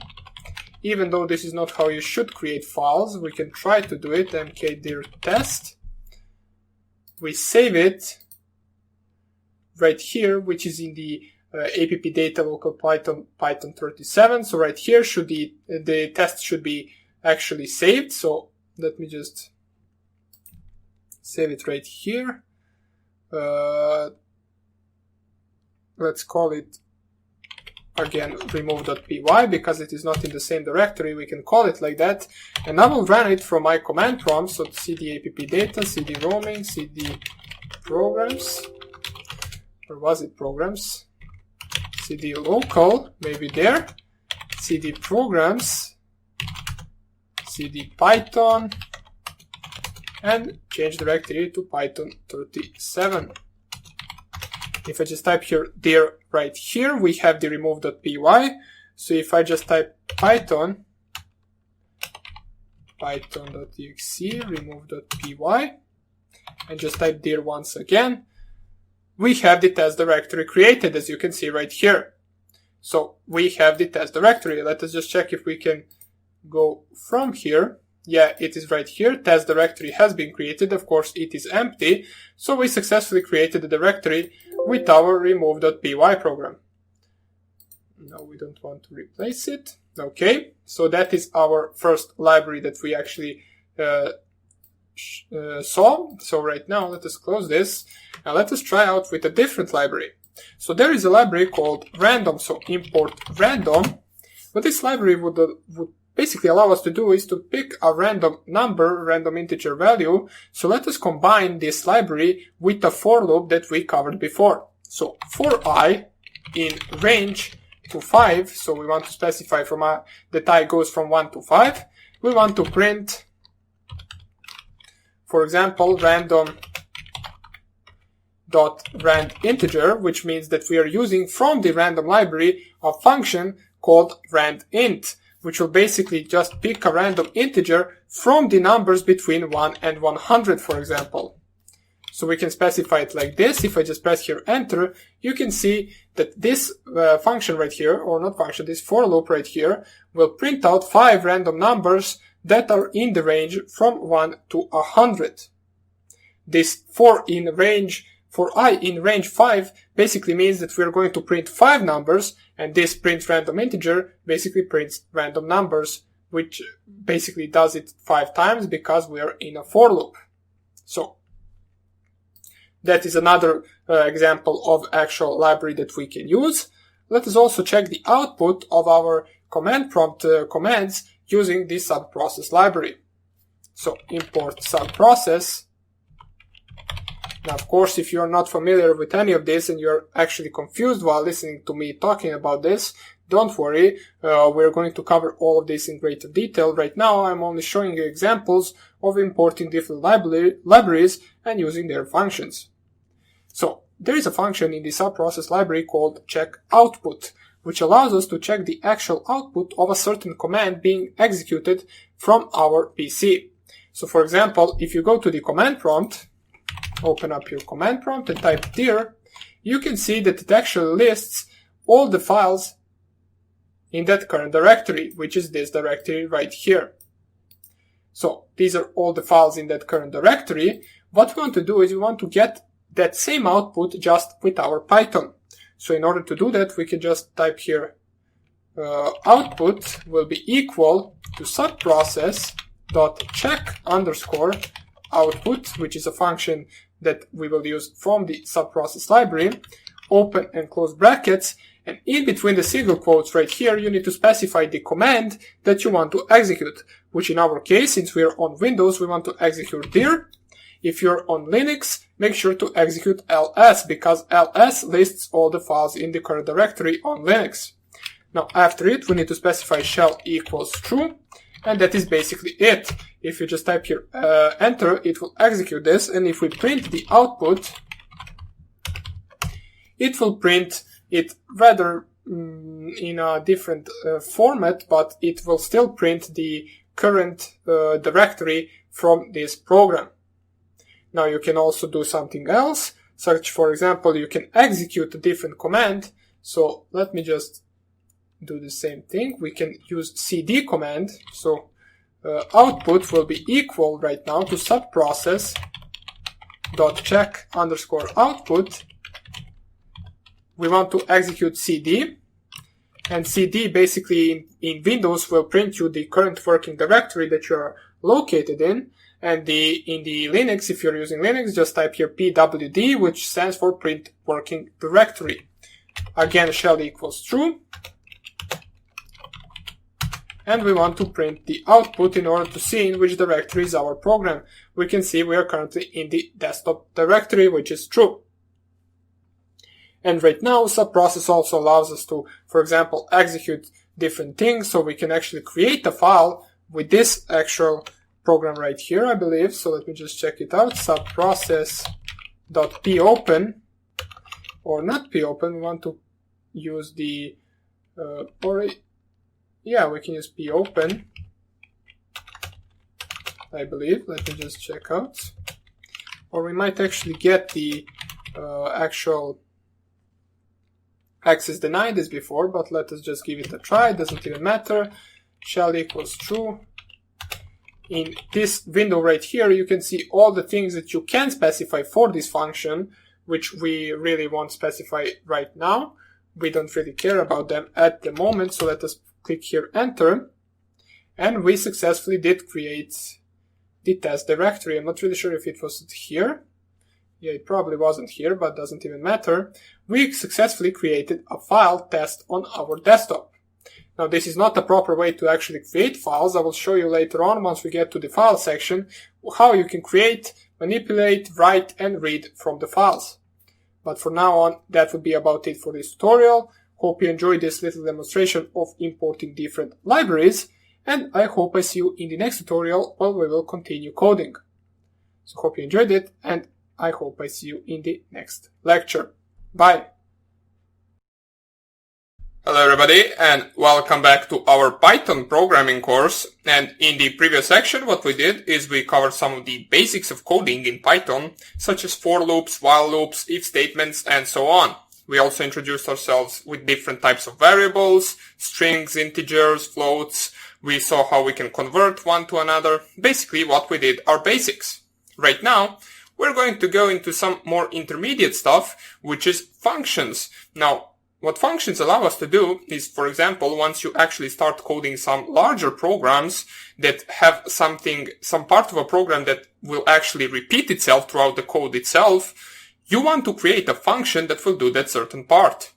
Even though this is not how you should create files, we can try to do it. mkdir test. We save it right here, which is in the app data local Python 37. So right here should the test should be actually saved. So let me just save it right here. Let's call it again remove.py because it is not in the same directory. We can call it like that, and I will run it from my command prompt. So cd app data, cd roaming, cd programs, or was it programs? Cd local, maybe there, cd programs, cd python, and change directory to Python 37. If I just type here dir right here, we have the remove.py. So if I just type python.exe, remove.py, and just type dir once again, we have the test directory created, as you can see right here. So we have the test directory. Let us just check if we can go from here. Yeah, it is right here. Test directory has been created. Of course, it is empty. So we successfully created the directory with our remove.py program. No, we don't want to replace it. Okay, so that is our first library that we actually saw. So right now, let us close this and let us try out with a different library. So there is a library called random. So import random. What this library would basically allow us to do is to pick a random number, random integer value. So let us combine this library with the for loop that we covered before. So for I in range to 5, so we want to specify from that I goes from 1 to 5. We want to print, for example, random.rand integer, which means that we are using from the random library a function called randint, which will basically just pick a random integer from the numbers between 1 and 100, for example. So we can specify it like this. If I just press here enter, you can see that this function right here, or not function, this for loop right here, will print out 5 random numbers that are in the range from 1 to 100. This for I in range 5 basically means that we're going to print 5 numbers, and this print random integer basically prints random numbers which basically does it 5 times because we are in a for loop. So that is another example of actual library that we can use. Let us also check the output of our command prompt commands using the subprocess library. So import subprocess. Now, of course, if you're not familiar with any of this and you're actually confused while listening to me talking about this, don't worry. We're going to cover all of this in greater detail. Right now, I'm only showing you examples of importing different libraries and using their functions. So there is a function in the subprocess library called checkOutput, which allows us to check the actual output of a certain command being executed from our PC. So for example, if you go to the command prompt, open up your command prompt and type dir, you can see that it actually lists all the files in that current directory, which is this directory right here. So these are all the files in that current directory. What we want to do is we want to get that same output just with our Python. So in order to do that, we can just type here output will be equal to subprocess.check_output, which is a function that we will use from the subprocess library, open and close brackets, and in between the single quotes right here, you need to specify the command that you want to execute, which in our case, since we are on Windows, we want to execute dir. If you're on Linux, make sure to execute ls, because ls lists all the files in the current directory on Linux. Now, after it, we need to specify shell equals true, and that is basically it. If you just type here enter, it will execute this, and if we print the output, it will print it rather in a different format, but it will still print the current directory from this program. Now you can also do something else, such for example, you can execute a different command. So let me just do the same thing. We can use cd command. So output will be equal right now to subprocess.check_output. We want to execute cd, and cd basically in Windows will print you the current working directory that you are located in. And in the Linux, if you're using Linux, just type here pwd, which stands for print working directory. Again, shell equals true. And we want to print the output in order to see in which directory is our program. We can see we are currently in the desktop directory, which is true. And right now, subprocess also allows us to, for example, execute different things. So we can actually create a file with this actual program right here, I believe. So let me just check it out. Subprocess.popen, or not popen. We want to use the, we can use popen, I believe. Let me just check out. Or we might actually get the actual access denied as before, but let us just give it a try. It doesn't even matter. Shell equals true. In this window right here, you can see all the things that you can specify for this function, which we really won't specify right now. We don't really care about them at the moment, so let us click here enter, and we successfully did create the test directory. I'm not really sure if it was here. Yeah, it probably wasn't here, but doesn't even matter. We successfully created a file test on our desktop. Now, this is not the proper way to actually create files. I will show you later on, once we get to the file section, how you can create, manipulate, write, and read from the files. But for now on, that would be about it for this tutorial. Hope you enjoyed this little demonstration of importing different libraries, and I hope I see you in the next tutorial where we will continue coding. So hope you enjoyed it, and I hope I see you in the next lecture. Bye! Hello everybody, and welcome back to our Python programming course. And in the previous section, what we did is we covered some of the basics of coding in Python, such as for loops, while loops, if statements, and so on. We also introduced ourselves with different types of variables, strings, integers, floats. We saw how we can convert one to another. Basically, what we did are basics. Right now, we're going to go into some more intermediate stuff, which is functions. Now, what functions allow us to do is, for example, once you actually start coding some larger programs that have some part of a program that will actually repeat itself throughout the code itself, you want to create a function that will do that certain part.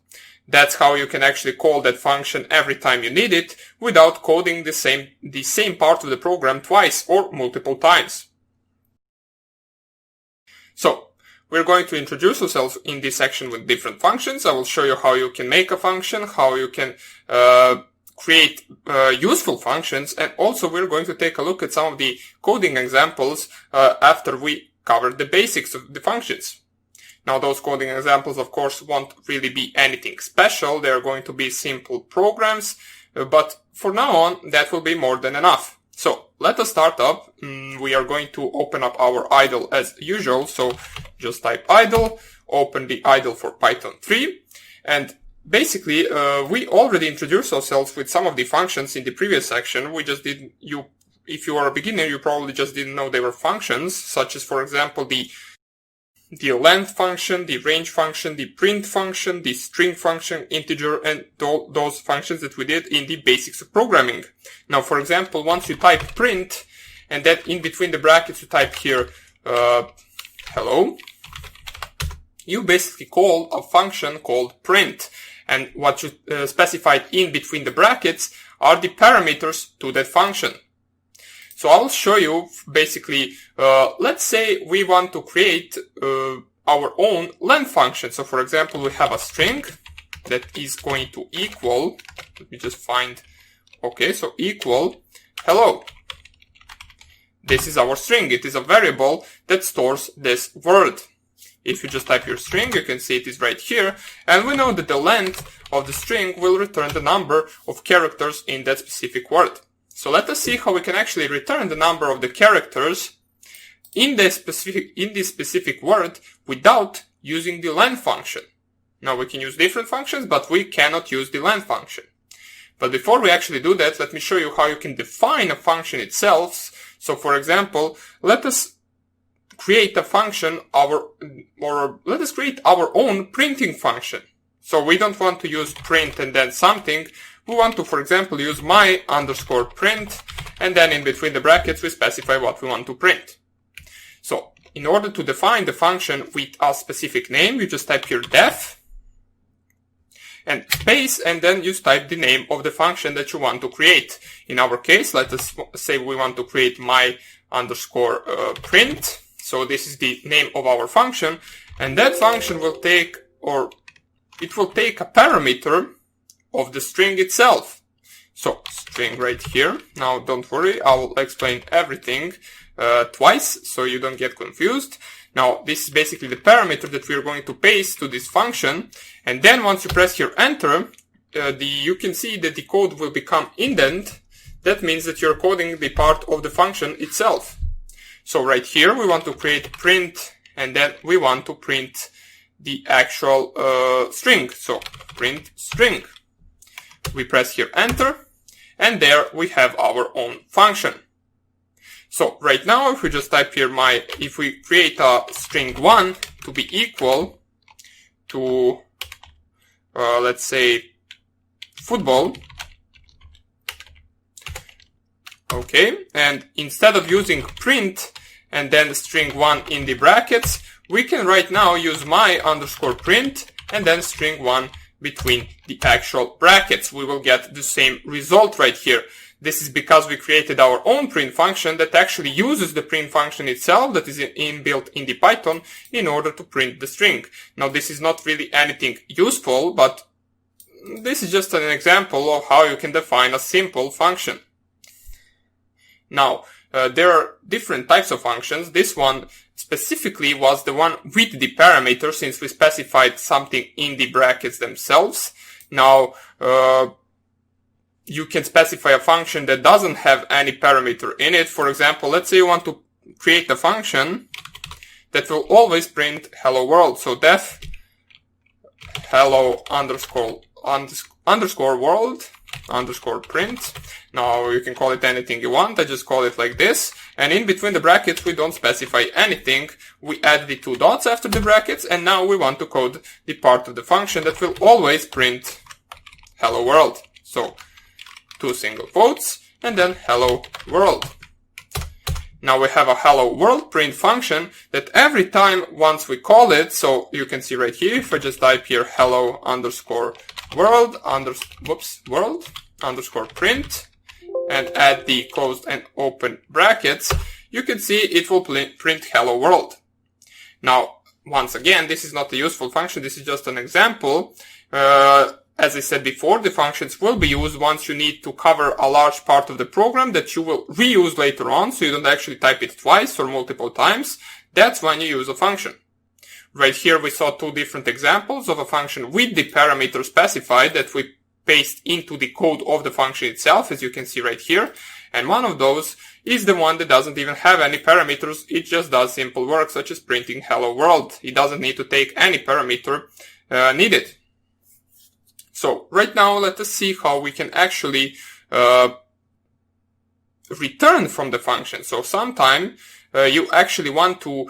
That's how you can actually call that function every time you need it without coding the same part of the program twice or multiple times. So, we're going to introduce ourselves in this section with different functions. I will show you how you can make a function, how you can create useful functions, and also we're going to take a look at some of the coding examples after we cover the basics of the functions. Now, those coding examples, of course, won't really be anything special. They're going to be simple programs, but for now on, that will be more than enough. So, let us start up. We are going to open up our idle as usual. So, just type idle, open the idle for Python 3. And basically, we already introduced ourselves with some of the functions in the previous section. We just didn't, if you are a beginner, you probably just didn't know they were functions, such as, for example, the length function, the range function, the print function, the string function, integer, and those functions that we did in the basics of programming. Now, for example, once you type print, and then in between the brackets you type here, hello, you basically call a function called print. And what you specified in between the brackets are the parameters to that function. So I'll show you basically, let's say we want to create our own length function. So for example, we have a string that is going to equal, let me just find, okay, so equal hello. This is our string. It is a variable that stores this word. If you just type your string, you can see it is right here. And we know that the length of the string will return the number of characters in that specific word. So let us see how we can actually return the number of the characters in this specific word without using the length function. Now we can use different functions, but we cannot use the length function. But before we actually do that, let me show you how you can define a function itself. So for example, let us create a function, let us create our own printing function. So we don't want to use print and then something. We want to, for example, use my_print, and then in between the brackets we specify what we want to print. So, in order to define the function with a specific name, you just type here def, and space, and then you type the name of the function that you want to create. In our case, let us say we want to create my_print. So this is the name of our function, and that function will take, it will take a parameter of the string itself. So, string right here. Now, don't worry, I will explain everything twice, so you don't get confused. Now, this is basically the parameter that we are going to paste to this function, and then once you press here enter, you can see that the code will become indent. That means that you're coding the part of the function itself. So right here, we want to create print, and then we want to print the actual string. So, print string. We press here enter, and there we have our own function. So right now, if we just type here if we create a string 1 to be equal to, let's say, football. Okay, and instead of using print and then the string 1 in the brackets, we can right now use my_print and then string 1 between the actual brackets. We will get the same result right here. This is because we created our own print function that actually uses the print function itself that is inbuilt in the Python in order to print the string. Now, this is not really anything useful, but this is just an example of how you can define a simple function. Now, there are different types of functions. This one specifically was the one with the parameter, since we specified something in the brackets themselves. Now, you can specify a function that doesn't have any parameter in it. For example, let's say you want to create a function that will always print hello world. So def hello_world, underscore print. Now you can call it anything you want. I just call it like this. And in between the brackets, we don't specify anything. We add the 2 dots after the brackets. And now we want to code the part of the function that will always print hello world. So 2 single quotes and then hello world. Now we have a hello world print function that every time once we call it, so you can see right here, if I just type here hello underscore world underscore print and add the closed and open brackets, you can see it will print hello world. Now, once again, this is not a useful function. This is just an example. As I said before, the functions will be used once you need to cover a large part of the program that you will reuse later on, so you don't actually type it twice or multiple times. That's when you use a function. Right here we saw 2 different examples of a function with the parameter specified that we paste into the code of the function itself, as you can see right here. And one of those is the one that doesn't even have any parameters. It just does simple work such as printing hello world. It doesn't need to take any parameter needed. So right now, let us see how we can actually return from the function. So sometime you actually want to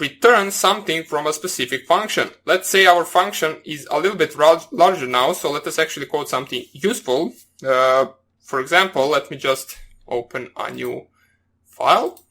return something from a specific function. Let's say our function is a little bit larger now, so let us actually code something useful. For example, let me just open a new file.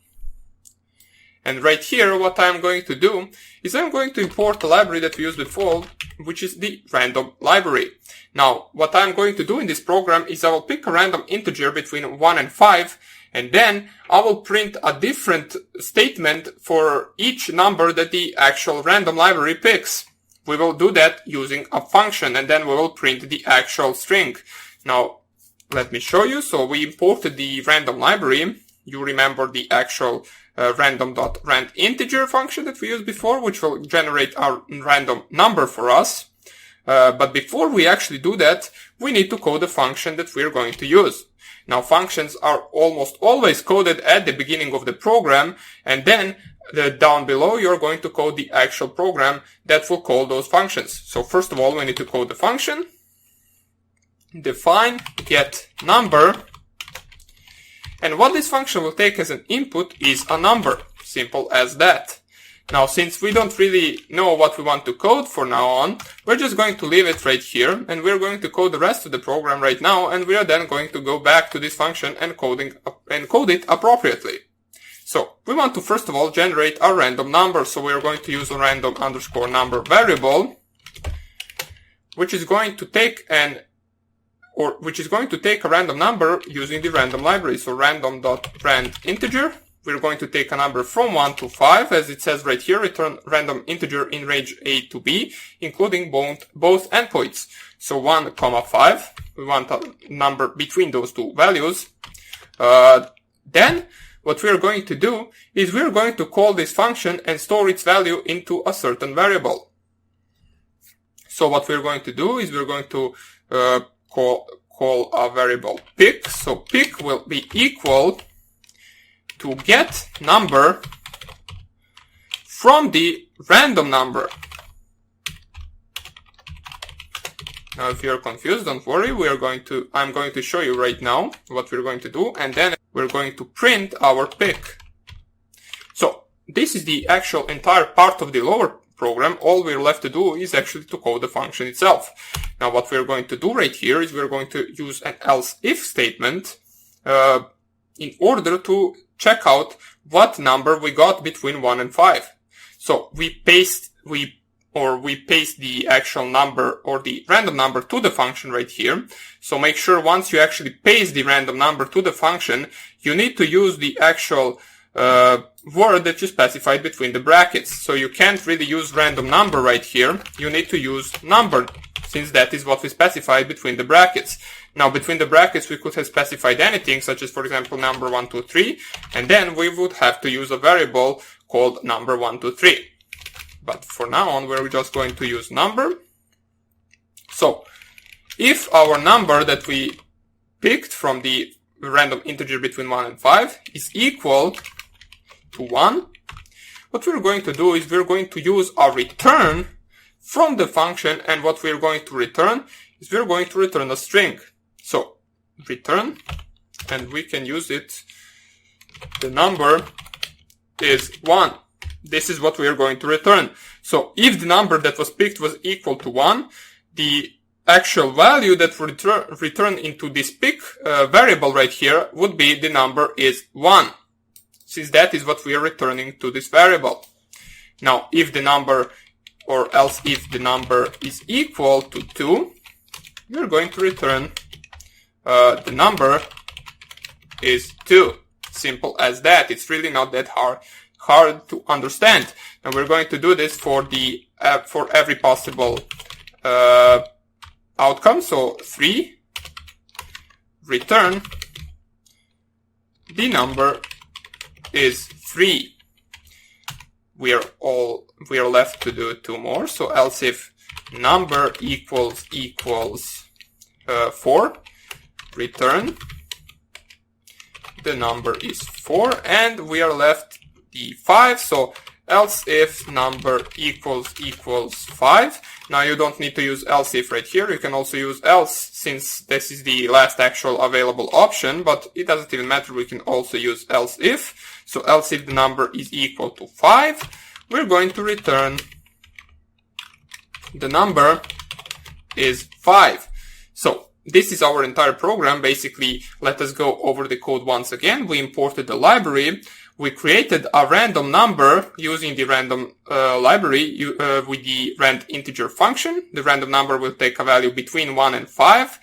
And right here, what I'm going to do is I'm going to import a library that we used before, which is the random library. Now, what I'm going to do in this program is I will pick a random integer between 1 and 5, and then I will print a different statement for each number that the actual random library picks. We will do that using a function, and then we will print the actual string. Now, let me show you. So we imported the random library. You remember the actual random.randInteger function that we used before, which will generate our random number for us. But before we actually do that, we need to code the function that we're going to use. Now, functions are almost always coded at the beginning of the program, and then down below you're going to code the actual program that will call those functions. So first of all, we need to code the function. Define get number. And what this function will take as an input is a number. Simple as that. Now, since we don't really know what we want to code for now on, we're just going to leave it right here, and we're going to code the rest of the program right now, and we are then going to go back to this function and code it appropriately. So, we want to first of all generate our random number, so we're going to use a random underscore number variable, which is going to take a random number using the random library. So random.randInteger. We're going to take a number from 1 to 5, as it says right here, return random integer in range A to B, including both endpoints. So 1, 5. We want a number between those two values. Then what we're going to do is we're going to call this function and store its value into a certain variable. So what we're going to do is we're going to call a variable pick. So pick will be equal to get number from the random number. Now, if you're confused, don't worry. I'm going to show you right now what we're going to do, and then we're going to print our pick. So this is the actual entire part of the lower program. All we're left to do is actually to code the function itself. Now, what we're going to do right here is we're going to use an else if statement in order to check out what number we got between 1 and 5. So we paste the actual number or the random number to the function right here. So make sure once you actually paste the random number to the function, you need to use the actual word that you specified between the brackets. So you can't really use random number right here. You need to use number, since that is what we specified between the brackets. Now, between the brackets, we could have specified anything, such as, for example, number 1, 2, 3, and then we would have to use a variable called number 1, 2, 3. But for now on, we're just going to use number. So, if our number that we picked from the random integer between 1 and 5 is equal to 1, what we're going to do is we're going to use a return from the function, and what we're going to return is we're going to return a string. So return, and we can use it. The number is 1. This is what we are going to return. So if the number that was picked was equal to 1, the actual value that would return into this pick variable right here would be the number is 1, since that is what we are returning to this variable. Now, if the number, or else if the number is equal to 2, we are going to return the number is 2. Simple as that. It's really not that hard to understand. And we're going to do this for the for every possible outcome. So 3, return, the number is 3. We are left to do 2 more. So else if number equals 4, return, the number is 4, and we are left the 5. So else if number equals 5. Now you don't need to use else if right here. You can also use else, since this is the last actual available option, but it doesn't even matter. We can also use else if. So else if the number is equal to 5, we're going to return the number is 5. So this is our entire program. Basically, let us go over the code once again. We imported the library. We created a random number using the random library with the rand integer function. The random number will take a value between 1 and 5,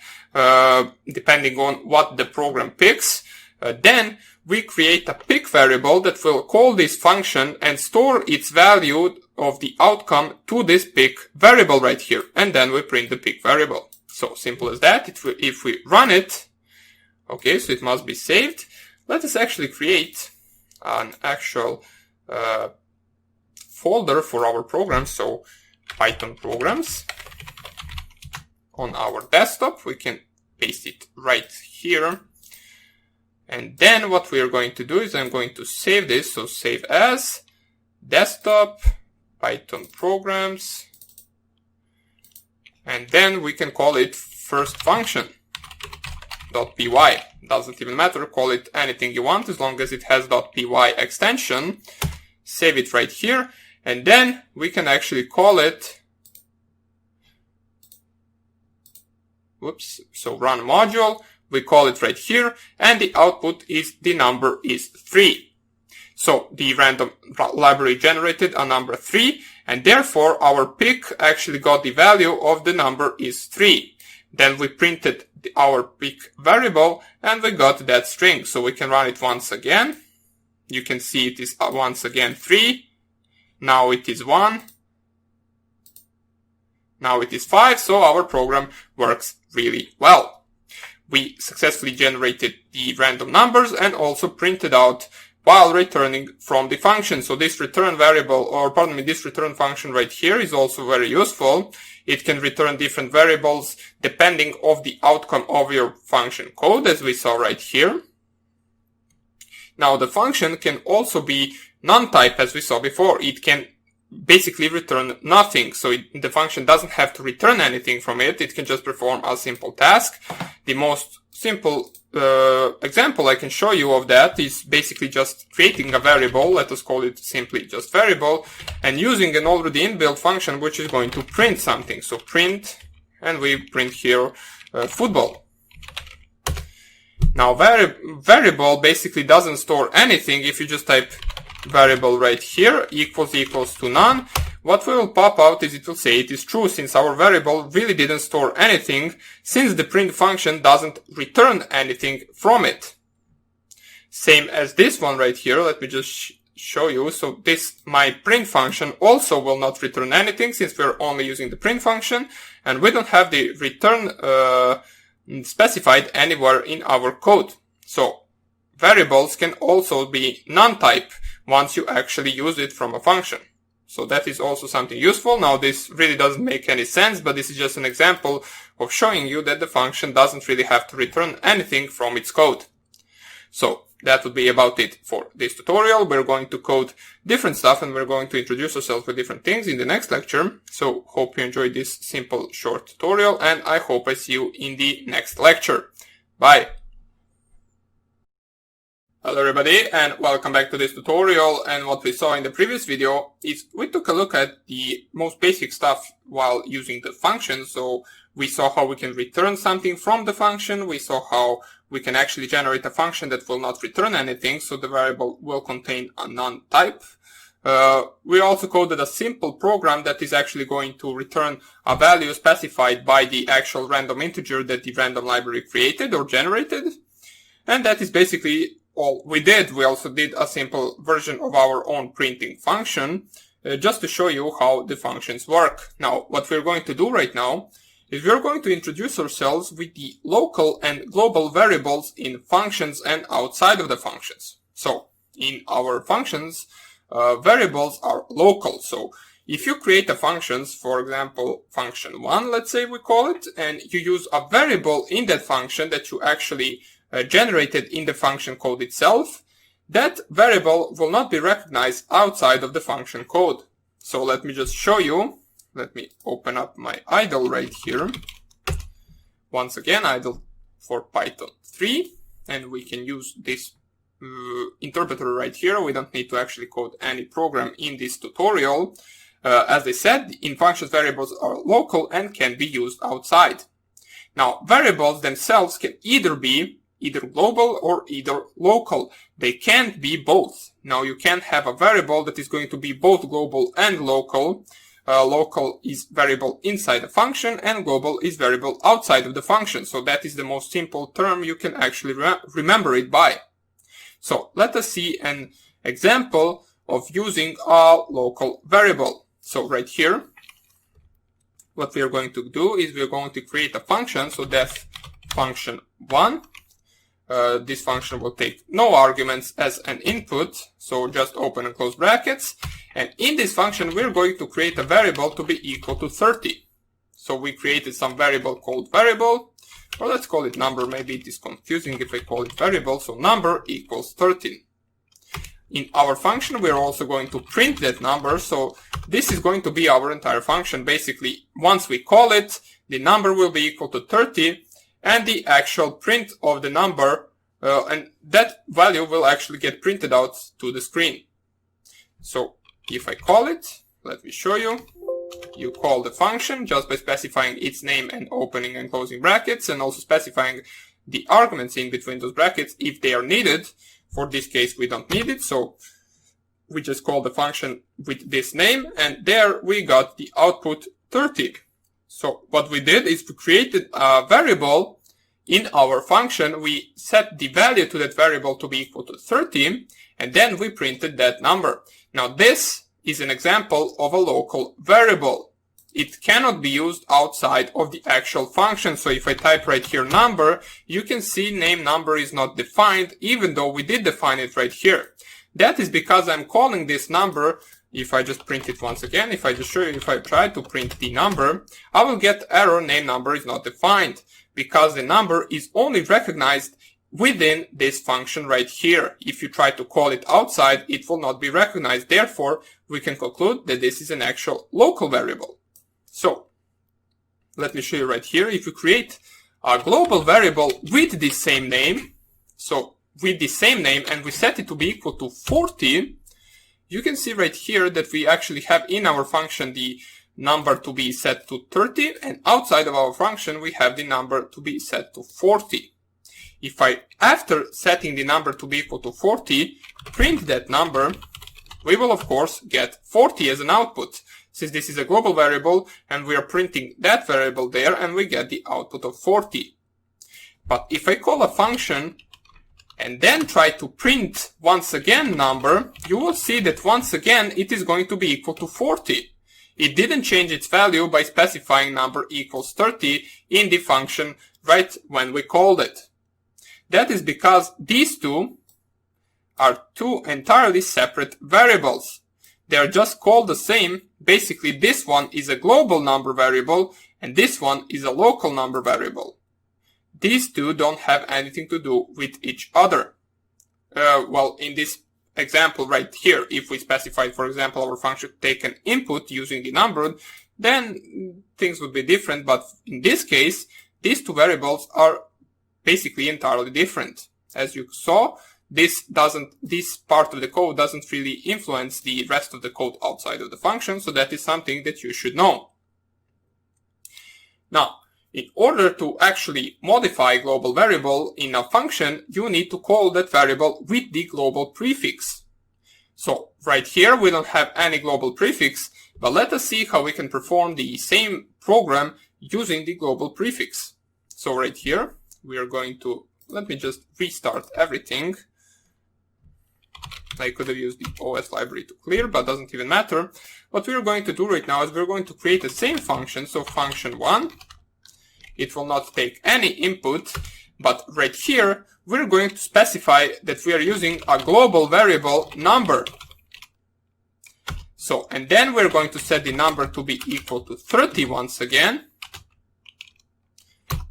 depending on what the program picks. Then we create a pick variable that will call this function and store its value of the outcome to this pick variable right here. And then we print the pick variable. So simple as that. If we run it, okay, so it must be saved. Let us actually create an actual folder for our program. So Python programs on our desktop. We can paste it right here. And then what we are going to do is I'm going to save this. So save as desktop, Python programs, and then we can call it first function .py. Doesn't even matter. Call it anything you want as long as it has .py extension. Save it right here. And then we can actually call it, so run module. We call it right here, and the output is the number is 3. So the random library generated a number 3, and therefore our pick actually got the value of the number is 3. Then we printed our pick variable, and we got that string. So we can run it once again. You can see it is once again 3. Now it is 1. Now it is 5. So our program works really well. We successfully generated the random numbers and also printed out while returning from the function. So this return variable, or pardon me, this return function right here is also very useful. It can return different variables depending on the outcome of your function code, as we saw right here. Now the function can also be non-type, as we saw before. It can basically return nothing. So the function doesn't have to return anything from it. It can just perform a simple task. The most simple example I can show you of that is basically just creating a variable. Let us call it simply just variable, and using an already inbuilt function which is going to print something. So print, and we print here football. Now variable basically doesn't store anything. If you just type variable right here equals to none, what will pop out is it will say it is true, since our variable really didn't store anything, since the print function doesn't return anything from it. Same as this one right here. Let me just show you. So this my print function also will not return anything, since we're only using the print function and we don't have the return specified anywhere in our code. So variables can also be non-type once you actually use it from a function. So that is also something useful. Now this really doesn't make any sense, but this is just an example of showing you that the function doesn't really have to return anything from its code. So that would be about it for this tutorial. We're going to code different stuff and we're going to introduce ourselves with different things in the next lecture. So hope you enjoyed this simple short tutorial, and I hope I see you in the next lecture. Bye! Hello everybody and welcome back to this tutorial. And what we saw in the previous video is we took a look at the most basic stuff while using the function. So we saw how we can return something from the function. We saw how we can actually generate a function that will not return anything. So the variable will contain a none type. We also coded a simple program that is actually going to return a value specified by the actual random integer that the random library created or generated. And that is basically all we did. We also did a simple version of our own printing function, just to show you how the functions work. Now, what we're going to do right now is we're going to introduce ourselves with the local and global variables in functions and outside of the functions. So, in our functions, variables are local. So, if you create a function, for example, function 1, let's say we call it, and you use a variable in that function that you actually generated in the function code itself, that variable will not be recognized outside of the function code. So let me just show you. Let me open up my idle right here. Once again, idle for Python 3, and we can use this interpreter right here. We don't need to actually code any program in this tutorial. As I said, in functions, variables are local and can be used outside. Now, variables themselves can either be global or either local. They can't be both. Now, you can't have a variable that is going to be both global and local. Local is variable inside a function and global is variable outside of the function. So that is the most simple term you can actually remember it by. So let us see an example of using a local variable. So right here, what we are going to do is we are going to create a function. So def function 1. This function will take no arguments as an input, so just open and close brackets. And in this function, we're going to create a variable to be equal to 30. So we created some variable called variable, or let's call it number. Maybe it is confusing if I call it variable. So number equals 13. In our function, we're also going to print that number. So this is going to be our entire function. Basically, once we call it, the number will be equal to 30. And the actual print of the number, and that value will actually get printed out to the screen. So if I call it, let me show you. You call the function just by specifying its name and opening and closing brackets, and also specifying the arguments in between those brackets if they are needed. For this case, we don't need it, so we just call the function with this name, and there we got the output 30. So what we did is we created a variable in our function. We set the value to that variable to be equal to 30, and then we printed that number. Now this is an example of a local variable. It cannot be used outside of the actual function. So if I type right here number, you can see name number is not defined, even though we did define it right here. That is because I'm calling this number. If I just print it once again, if I just show you, if I try to print the number, I will get error name number is not defined, because the number is only recognized within this function right here. If you try to call it outside, it will not be recognized. Therefore, we can conclude that this is an actual local variable. So let me show you right here. If you create a global variable with the same name, so with the same name, and we set it to be equal to 40, you can see right here that we actually have in our function the number to be set to 30, and outside of our function we have the number to be set to 40. If I, after setting the number to be equal to 40, print that number, we will of course get 40 as an output, since this is a global variable and we are printing that variable there, and we get the output of 40. But if I call a function and then try to print once again number, you will see that once again it is going to be equal to 40. It didn't change its value by specifying number equals 30 in the function right when we called it. That is because these two are two entirely separate variables. They are just called the same. Basically, this one is a global number variable and this one is a local number variable. These two don't have anything to do with each other. Well, in this example right here, if we specify, for example, our function take an input using the number, then things would be different. But in this case, these two variables are basically entirely different. As you saw, this part of the code doesn't really influence the rest of the code outside of the function, so that is something that you should know. Now, in order to actually modify a global variable in a function, you need to call that variable with the global prefix. So right here we don't have any global prefix, but let us see how we can perform the same program using the global prefix. So right here we are going to, let me just restart everything. I could have used the OS library to clear, but doesn't even matter. What we're going to do right now is we're going to create the same function, so function1. It will not take any input, but right here we're going to specify that we are using a global variable number. So, and then we're going to set the number to be equal to 30 once again.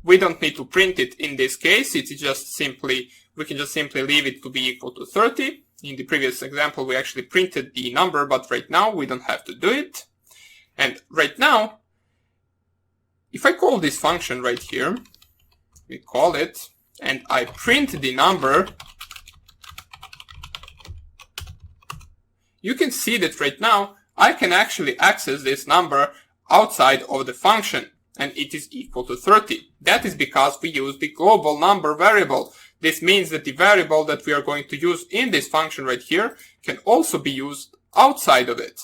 We don't need to print it in this case, it's just simply, we can just simply leave it to be equal to 30. In the previous example we actually printed the number, but right now we don't have to do it. And right now, if I call this function right here, we call it, and I print the number, you can see that right now I can actually access this number outside of the function, and it is equal to 30. That is because we use the global number variable. This means that the variable that we are going to use in this function right here can also be used outside of it.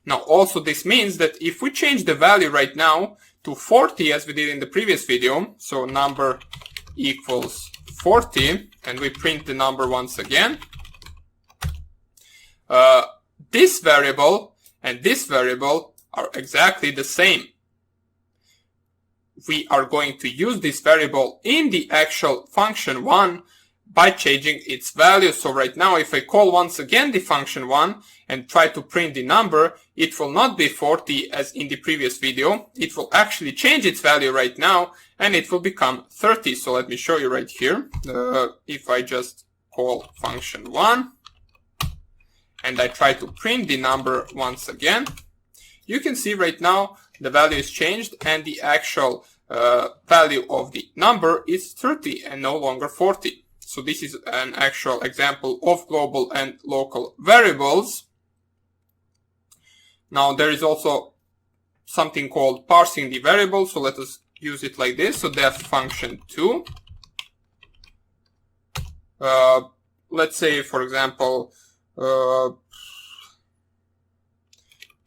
Now also this means that if we change the value right now to 40 as we did in the previous video, so number equals 40, and we print the number once again, this variable and this variable are exactly the same. We are going to use this variable in the actual function1 by changing its value. So right now if I call once again the function1 and try to print the number, it will not be 40 as in the previous video. It will actually change its value right now and it will become 30. So let me show you right here. If I just call function1 and I try to print the number once again, you can see right now the value is changed and the actual value of the number is 30 and no longer 40. So this is an actual example of global and local variables. Now there is also something called parsing the variable, so let us use it like this. So def function2. Let's say for example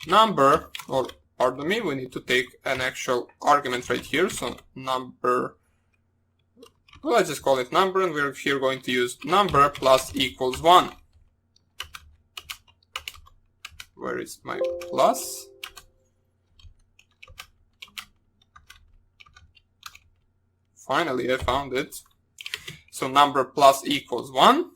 number, or pardon me, we need to take an actual argument right here. So number, let's just call it number, and we're here going to use number plus equals 1. Where is my plus? Finally I found it. So number plus equals 1.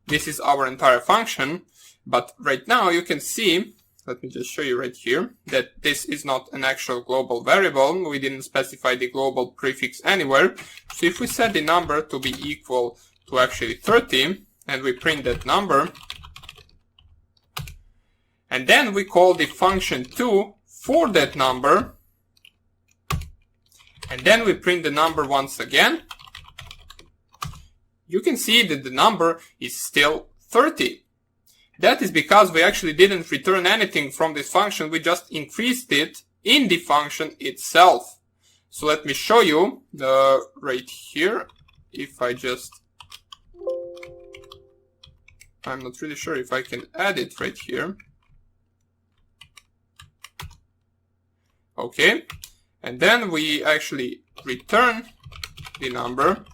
This is our entire function, but right now you can see, let me just show you right here, that this is not an actual global variable. We didn't specify the global prefix anywhere. So if we set the number to be equal to actually 30, and we print that number, and then we call the function2 for that number, and then we print the number once again, you can see that the number is still 30. That is because we actually didn't return anything from this function, we just increased it in the function itself. So let me show you right here. If I just, I'm not really sure if I can add it right here. Okay, and then we actually return the number.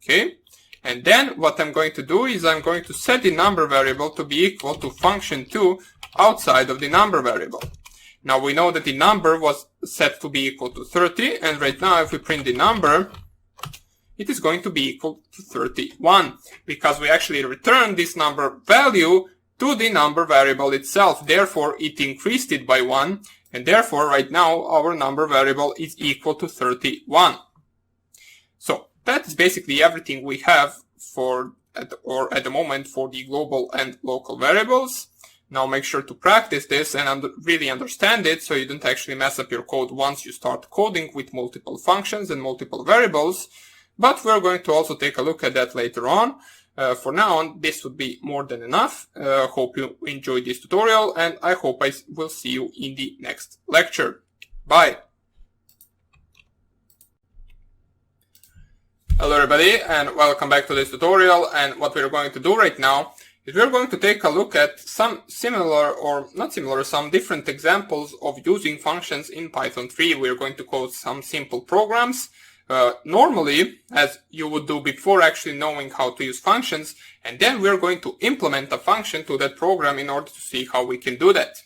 Okay, and then what I'm going to do is I'm going to set the number variable to be equal to function2 outside of the number variable. Now we know that the number was set to be equal to 30, and right now if we print the number, it is going to be equal to 31, because we actually returned this number value to the number variable itself. Therefore it increased it by 1, and therefore right now our number variable is equal to 31. So that is basically everything we have at the moment for the global and local variables. Now make sure to practice this and really understand it so you don't actually mess up your code once you start coding with multiple functions and multiple variables. But we're going to also take a look at that later on. For now, this would be more than enough. Hope you enjoyed this tutorial, and I hope I will see you in the next lecture. Bye! Hello everybody, and welcome back to this tutorial. And what we're going to do right now is we're going to take a look at some similar, or not similar, some different examples of using functions in Python 3. We're going to code some simple programs. Normally, as you would do before actually knowing how to use functions, and then we're going to implement a function to that program in order to see how we can do that.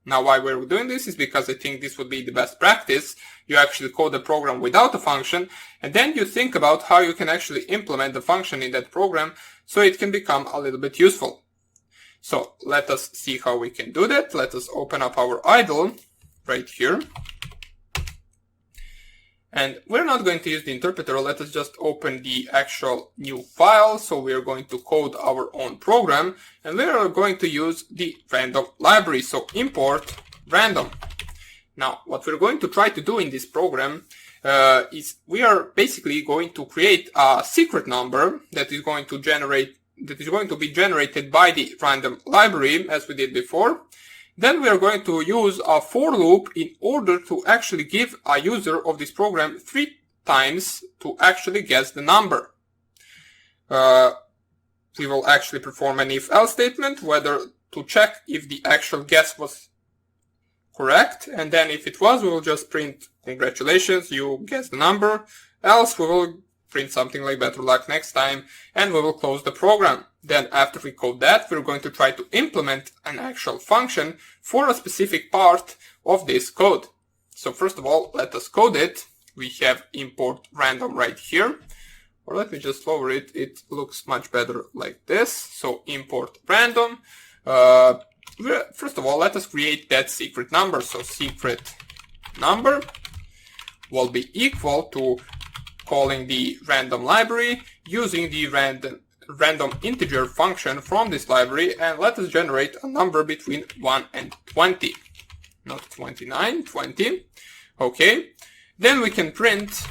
Now, why we're doing this is because I think this would be the best practice. You actually code a program without a function, and then you think about how you can actually implement the function in that program so it can become a little bit useful. So let us see how we can do that. Let us open up our idle right here. And we're not going to use the interpreter. Let us just open the actual new file. So we're going to code our own program, and we are going to use the random library. So import random. Now, what we're going to try to do in this program is we are basically going to create a secret number that is going to be generated by the random library, as we did before. Then we are going to use a for loop in order to actually give a user of this program 3 times to actually guess the number. We will actually perform an if-else statement, whether to check if the actual guess was correct, and then if it was, we will just print congratulations, you guessed the number. Else we will print something like better luck next time, and we will close the program. Then after we code that, we're going to try to implement an actual function for a specific part of this code. So first of all, let us code it. We have import random right here, or let me just lower it. It looks much better like this. So import random. First of all, let us create that secret number. So secret number will be equal to calling the random library using the random integer function from this library, and let us generate a number between 1 and 20. Not 29, 20. Okay. Then we can print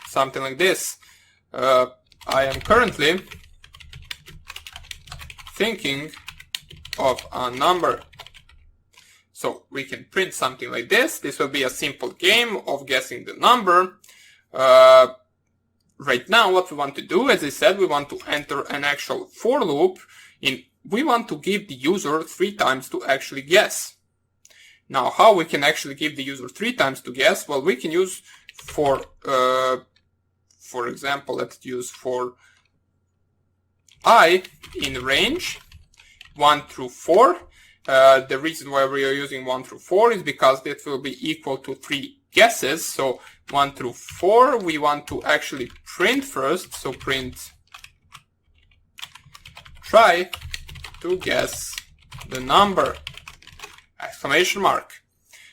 something like this. I am currently thinking of a number. So we can print something like this. This will be a simple game of guessing the number. Right now, what we want to do, as I said, we want to enter an actual for loop. We want to give the user 3 times to actually guess. Now, how we can actually give the user 3 times to guess? Well, we can use for example, let's use for I in range 1 through 4. The reason why we are using 1 through 4 is because that will be equal to 3 guesses. So 1 through 4, we want to actually print first. So print try to guess the number, exclamation mark.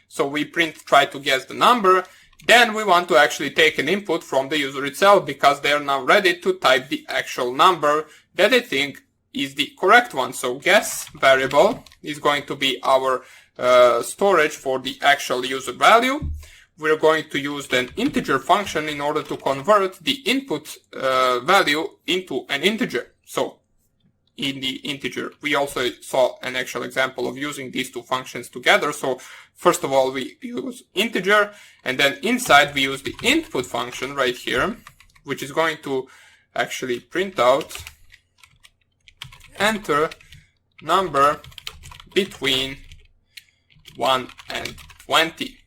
So we print try to guess the number. Then we want to actually take an input from the user itself, because they are now ready to type the actual number that they think is the correct one. So guess variable is going to be our storage for the actual user value. We're going to use an integer function in order to convert the input value into an integer. So in the integer, we also saw an actual example of using these two functions together. So first of all, we use integer, and then inside we use the input function right here, which is going to actually print out enter number between 1 and 20.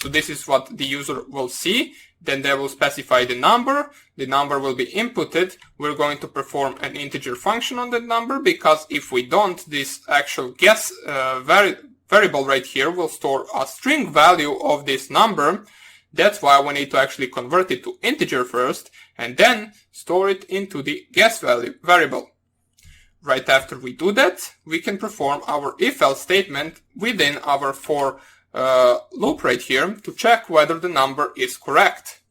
So this is what the user will see. Then they will specify the number. The number will be inputted. We're going to perform an integer function on that number, because if we don't, this actual guess variable right here will store a string value of this number. That's why we need to actually convert it to integer first, and then store it into the guess variable. Right after we do that, we can perform our if-else statement within our for loop right here to check whether the number is correct.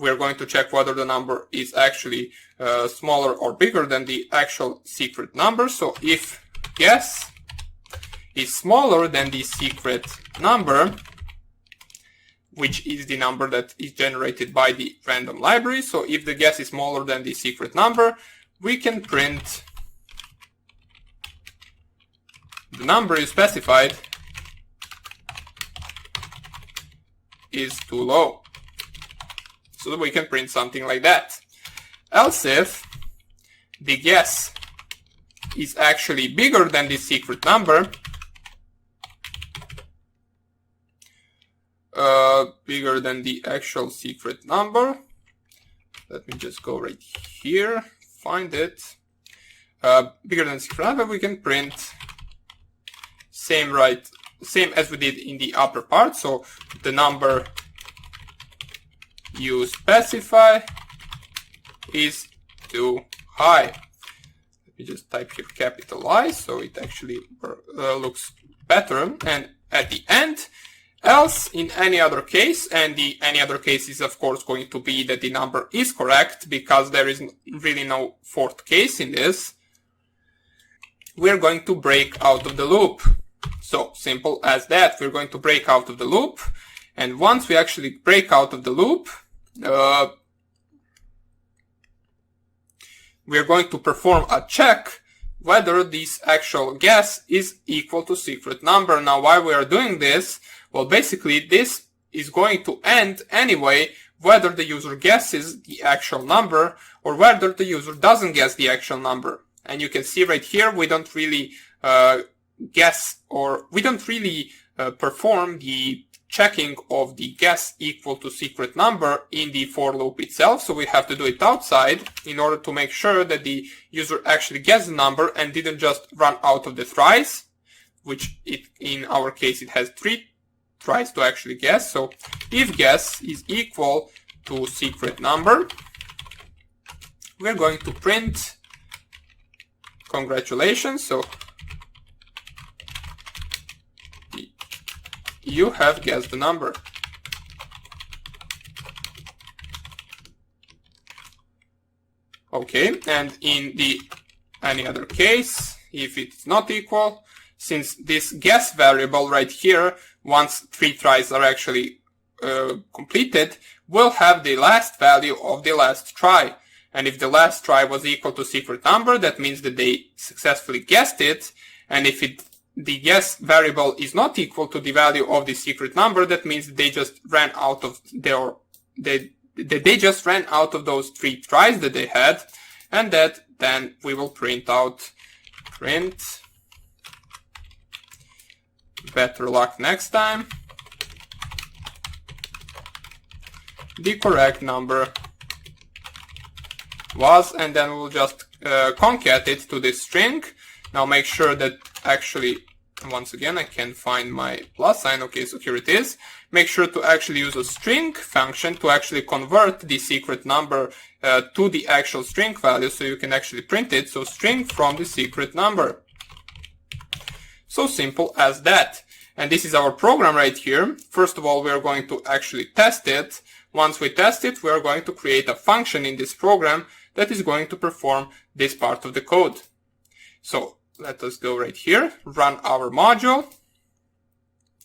we're going to check whether the number is actually smaller or bigger than the actual secret number. So if guess is smaller than the secret number, which is the number that is generated by the random library. So if the guess is smaller than the secret number, we can print the number you specified is too low. So we can print something like that. Else if the guess is actually bigger than the secret number, bigger than the actual secret number. Let me just go right here, find it. Bigger than the secret number, we can print same as we did in the upper part. So the number you specify is too high. Let me just type here capital I, so it actually looks better. And at the end, else in any other case, and the any other case is of course going to be that the number is correct, because there is really no fourth case in this, we're going to break out of the loop. So simple as that, we're going to break out of the loop, and once we actually break out of the loop, we're going to perform a check whether this actual guess is equal to secret number. Now why we are doing this? Well, basically this is going to end anyway, whether the user guesses the actual number or whether the user doesn't guess the actual number. And you can see right here, we don't really guess, or we don't really perform the checking of the guess equal to secret number in the for loop itself. So we have to do it outside in order to make sure that the user actually guessed the number and didn't just run out of the tries, which in our case it has 3 tries to actually guess. So if guess is equal to secret number, we're going to print congratulations. So you have guessed the number. Okay, and in the any other case, if it's not equal, since this guess variable right here, once 3 tries are actually completed, will have the last value of the last try. And if the last try was equal to secret number, that means that they successfully guessed it. And if the guess variable is not equal to the value of the secret number, that means they just ran out of they just ran out of those 3 tries that they had, and that then we will print better luck next time. The correct number was, and then we'll just concat it to this string. Now make sure that actually, once again, I can't find my plus sign. Okay, so here it is. Make sure to actually use a string function to actually convert the secret number to the actual string value, so you can actually print it. So string from the secret number. So simple as that. And this is our program right here. First of all, we are going to actually test it. Once we test it, we are going to create a function in this program that is going to perform this part of the code. So let us go right here, run our module.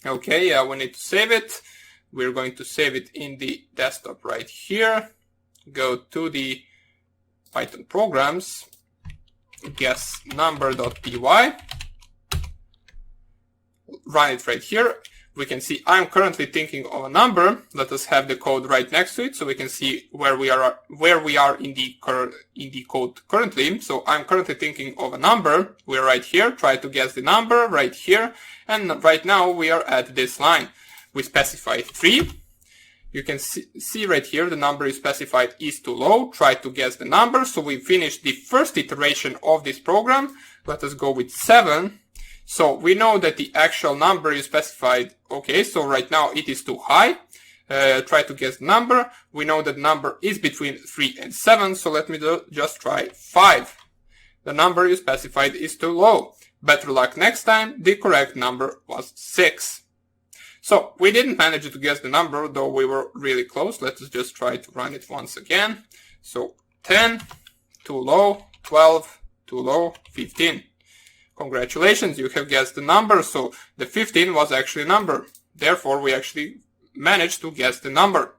Okay, we need to save it. We're going to save it in the desktop right here. Go to the Python programs, guess number.py. Run it right here. We can see I'm currently thinking of a number. Let us have the code right next to it so we can see where we are in the code currently. So I'm currently thinking of a number. We're right here. Try to guess the number right here. And right now we are at this line. We specify 3. You can see right here the number you specified is too low. Try to guess the number. So we finished the first iteration of this program. Let us go with 7. So we know that the actual number you specified, okay, so right now it is too high. Try to guess the number. We know that number is between 3 and 7, so let me just try 5. The number you specified is too low. Better luck next time. The correct number was 6. So we didn't manage to guess the number, though we were really close. Let's just try to run it once again. So 10, too low, 12, too low, 15. Congratulations, you have guessed the number. So the 15 was actually a number. Therefore, we actually managed to guess the number.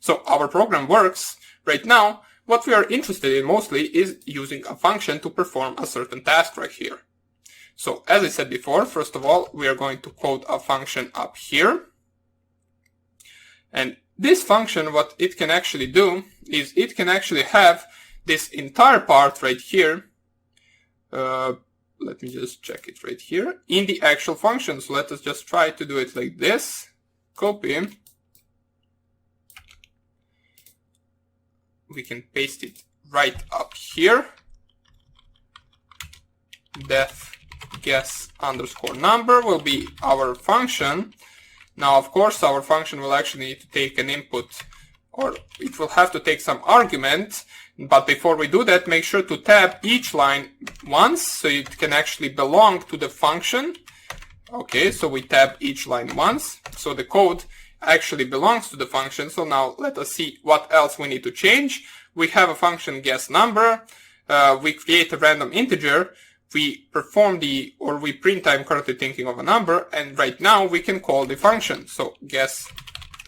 So our program works. Right now, what we are interested in mostly is using a function to perform a certain task right here. So as I said before, first of all, we are going to code a function up here. And this function, what it can actually do is it can actually have this entire part right here. Let me just check it right here in the actual function. So let us just try to do it like this. Copy. We can paste it right up here. Def guess underscore number will be our function. Now, of course, our function will actually need to take an input, or it will have to take some argument. But before we do that, make sure to tab each line once so it can actually belong to the function. Okay, so we tab each line once. So the code actually belongs to the function. So now let us see what else we need to change. We have a function guess number. We create a random integer. We perform we print I'm currently thinking of a number. And right now we can call the function. So guess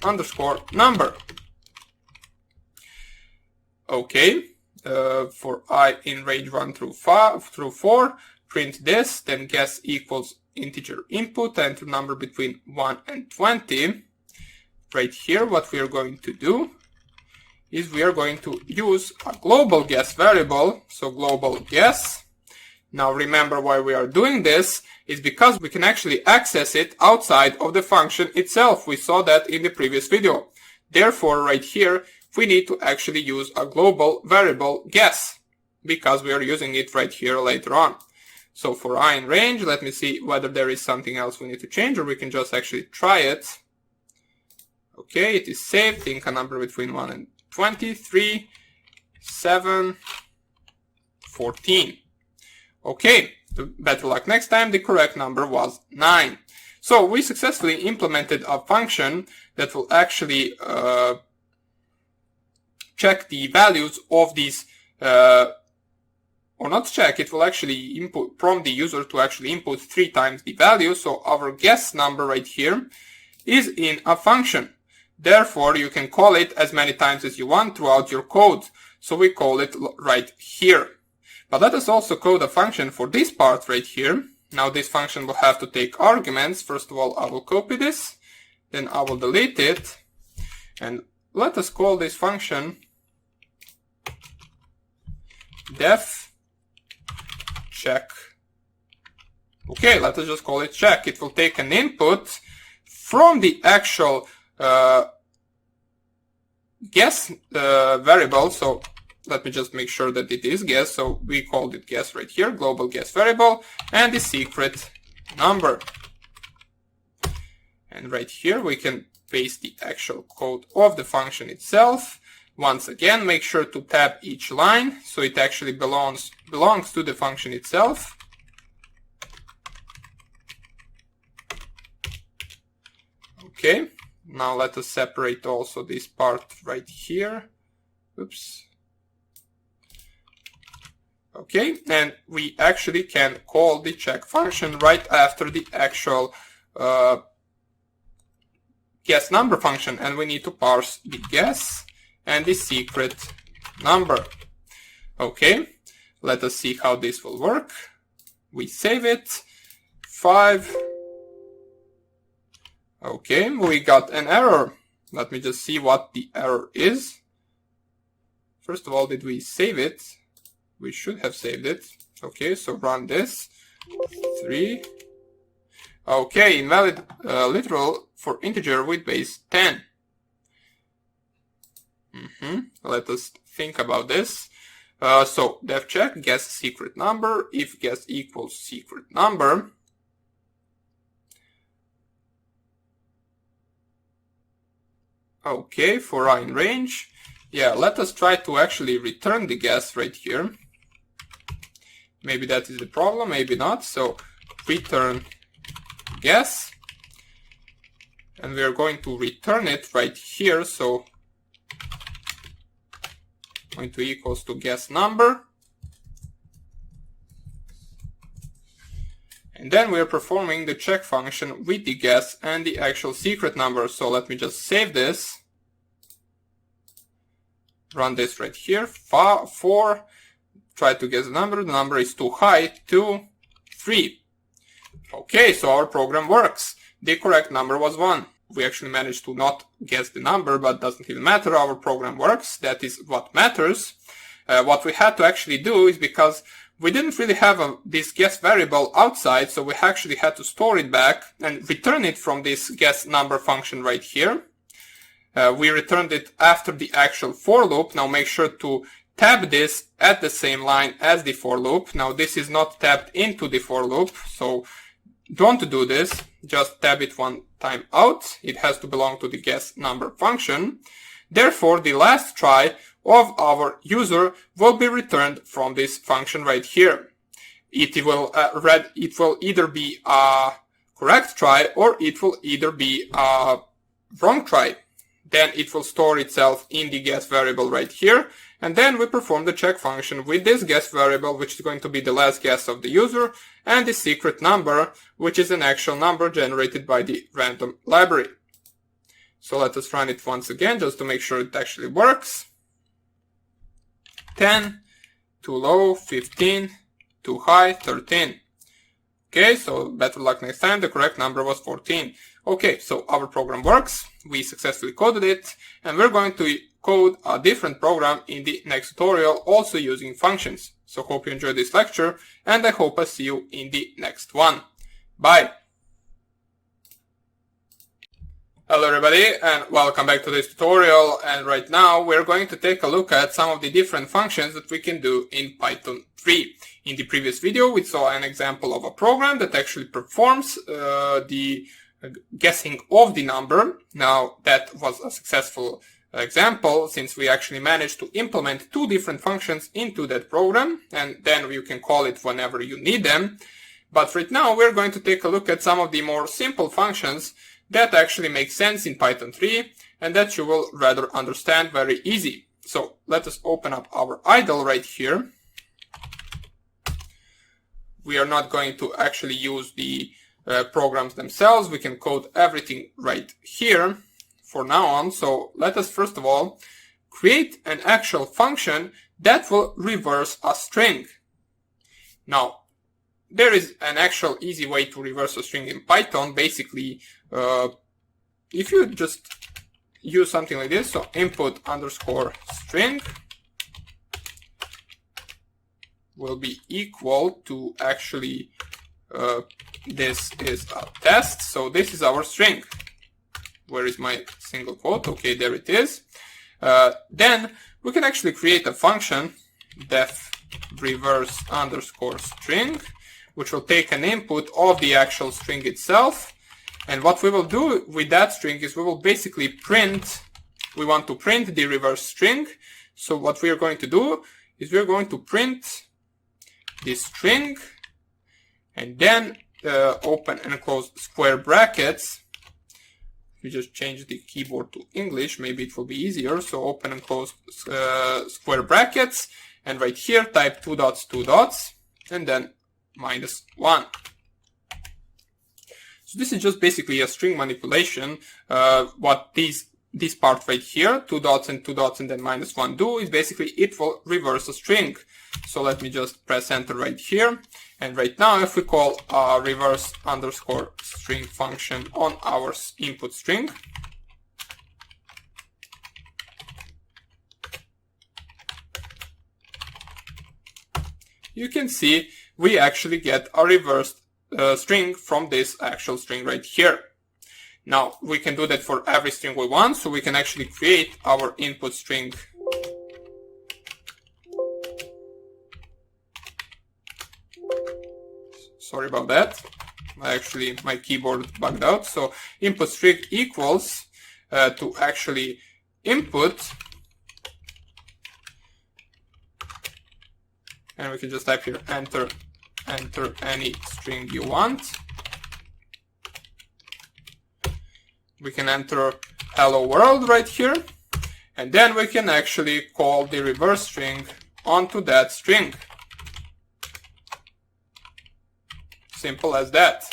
underscore number. Okay. For I in range 1 through 4, print this, then guess equals integer input, enter number between 1 and 20. Right here, what we are going to do is we are going to use a global guess variable. So global guess. Now remember why we are doing this is because we can actually access it outside of the function itself. We saw that in the previous video. Therefore, right here, we need to actually use a global variable guess because we are using it right here later on. So for I in range, let me see whether there is something else we need to change, or we can just actually try it. Okay, it is saved. Think a number between 1 and 20, 3, 7, 14. Okay, better luck next time. The correct number was 9. So we successfully implemented a function that will actually check the values of these, or not check, it will actually prompt the user to actually input 3 times the value. So our guess number right here is in a function. Therefore, you can call it as many times as you want throughout your code. So we call it right here. But let us also code a function for this part right here. Now this function will have to take arguments. First of all, I will copy this, then I will delete it. And let us call this function def check. Okay, let us just call it check. It will take an input from the actual guess variable. So let me just make sure that it is guess. So we called it guess right here, global guess variable, and the secret number. And right here we can paste the actual code of the function itself. Once again, make sure to tab each line so it actually belongs to the function itself. Okay, now let us separate also this part right here. Oops. Okay, and we actually can call the check function right after the actual guess number function, and we need to parse the guess and the secret number. Okay, let us see how this will work. We save it. 5. Okay, we got an error. Let me just see what the error is. First of all, did we save it? We should have saved it. Okay, so run this. 3. Okay, invalid literal for integer with base 10. Let us think about this. So def check guess secret number. If guess equals secret number, okay, for I in range, yeah, let us try to actually return the guess right here. Maybe that is the problem, maybe not. So return guess. and we are going to return it right here. So going to equals to guess number. And then we are performing the check function with the guess and the actual secret number. So let me just save this. Run this right here. 4. Try to guess the number. The number is too high. 2, 3. Okay, so our program works. The correct number was 1. We actually managed to not guess the number, but doesn't even matter. Our program works. That is what matters. What we had to actually do is, because we didn't really have this guess variable outside, so we actually had to store it back and return it from this guess number function right here. We returned it after the actual for loop. Now make sure to tab this at the same line as the for loop. Now this is not tabbed into the for loop, so don't do this. Just tab it one time out. It has to belong to the guess number function. Therefore, the last try of our user will be returned from this function right here. It will either be a correct try or it will either be a wrong try. Then it will store itself in the guess variable right here. And then we perform the check function with this guess variable, which is going to be the last guess of the user, and the secret number, which is an actual number generated by the random library. So let us run it once again, just to make sure it actually works. 10, too low, 15, too high, 13. Okay, so better luck next time. The correct number was 14. Okay, so our program works. We successfully coded it, and we're going to code a different program in the next tutorial, also using functions. So hope you enjoyed this lecture, and I hope I see you in the next one. Bye! Hello everybody, and welcome back to this tutorial. And right now we're going to take a look at some of the different functions that we can do in Python 3. In the previous video we saw an example of a program that actually performs the guessing of the number. Now that was a successful example, since we actually managed to implement 2 different functions into that program, and then you can call it whenever you need them. But right now we're going to take a look at some of the more simple functions that actually make sense in Python 3 and that you will rather understand very easy. So let us open up our idle right here. We are not going to actually use the programs themselves. We can code everything right here for now on. So let us first of all create an actual function that will reverse a string. Now, there is an actual easy way to reverse a string in Python. Basically, if you just use something like this, so input underscore string will be equal to actually this is a test. So this is our string. Where is my single quote? Okay, there it is. Then we can actually create a function def reverse underscore string, which will take an input of the actual string itself. And what we will do with that string is we will basically print, we want to print the reverse string. So what we are going to do is we are going to print this string and then open and close square brackets. We just change the keyboard to English, maybe it will be easier. So open and close square brackets, and right here type 2 dots, 2 dots, and then -1. So this is just basically a string manipulation. What this part right here, 2 dots and 2 dots and then -1 do is basically it will reverse a string. So let me just press enter right here. And right now if we call a reverse underscore string function on our input string, you can see we actually get a reversed string from this actual string right here. Now we can do that for every string we want, so we can actually create our input string. Sorry about that. My keyboard bugged out. So input string equals to actually input, and we can just type here enter any string you want. We can enter hello world right here, and then we can actually call the reverse string onto that string. Simple as that.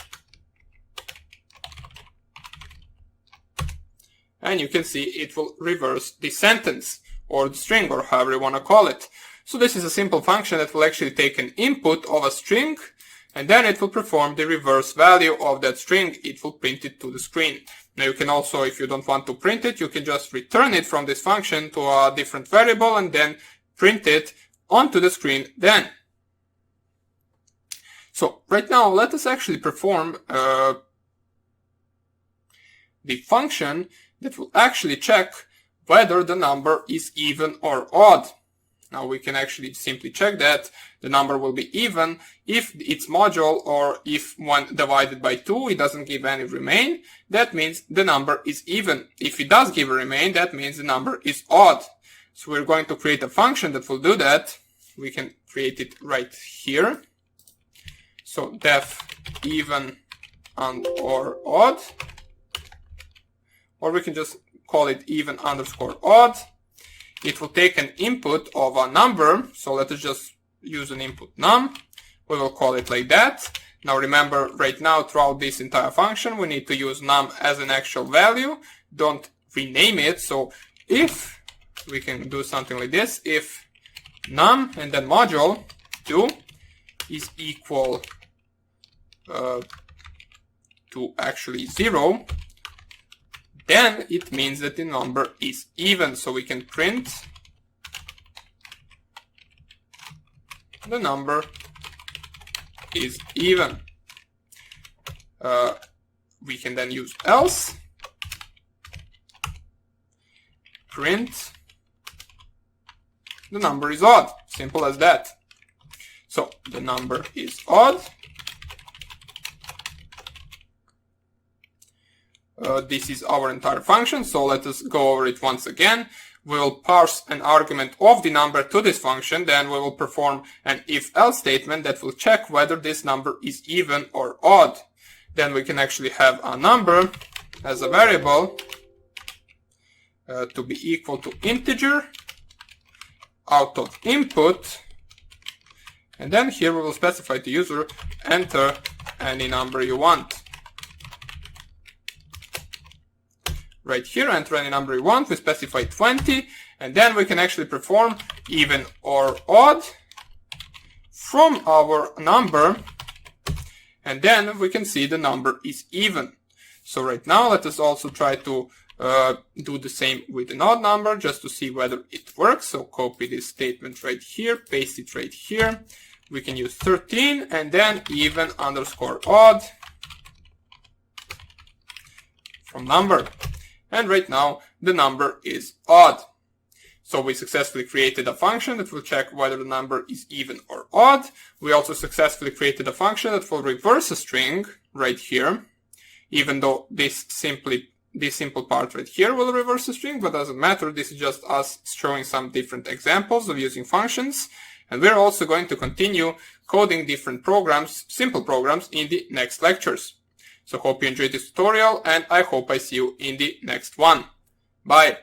And you can see it will reverse the sentence or the string, or however you want to call it. So this is a simple function that will actually take an input of a string, and then it will perform the reverse value of that string. It will print it to the screen. Now you can also, if you don't want to print it, you can just return it from this function to a different variable and then print it onto the screen then. So right now let us actually perform the function that will actually check whether the number is even or odd. Now we can actually simply check that the number will be even if its module, or if 1 divided by 2, it doesn't give any remain. That means the number is even. If it does give a remain, that means the number is odd. So we're going to create a function that will do that. We can create it right here. So def even and or odd, or we can just call it even underscore odd. It will take an input of a number, so let us just use an input num. We will call it like that. Now remember, right now throughout this entire function we need to use num as an actual value. Don't rename it. So if we can do something like this, if num and then module 2 is equal to actually 0, then it means that the number is even. So we can print the number is even. We can then use else, print the number is odd. Simple as that. So the number is odd. This is our entire function, so let us go over it once again. We will parse an argument of the number to this function, then we will perform an if-else statement that will check whether this number is even or odd. Then we can actually have a number as a variable to be equal to integer out of input, and then here we will specify to user enter any number you want. Right here, enter any number you want, we specify 20, and then we can actually perform even or odd from our number, and then we can see the number is even. So right now let us also try to do the same with an odd number just to see whether it works. So copy this statement right here, paste it right here. We can use 13 and then even underscore odd from number. And right now the number is odd. So we successfully created a function that will check whether the number is even or odd. We also successfully created a function that will reverse a string right here, even though this simple part right here will reverse a string, but doesn't matter. This is just us showing some different examples of using functions. And we're also going to continue coding different programs, simple programs, in the next lectures. So hope you enjoyed this tutorial, and I hope I see you in the next one. Bye!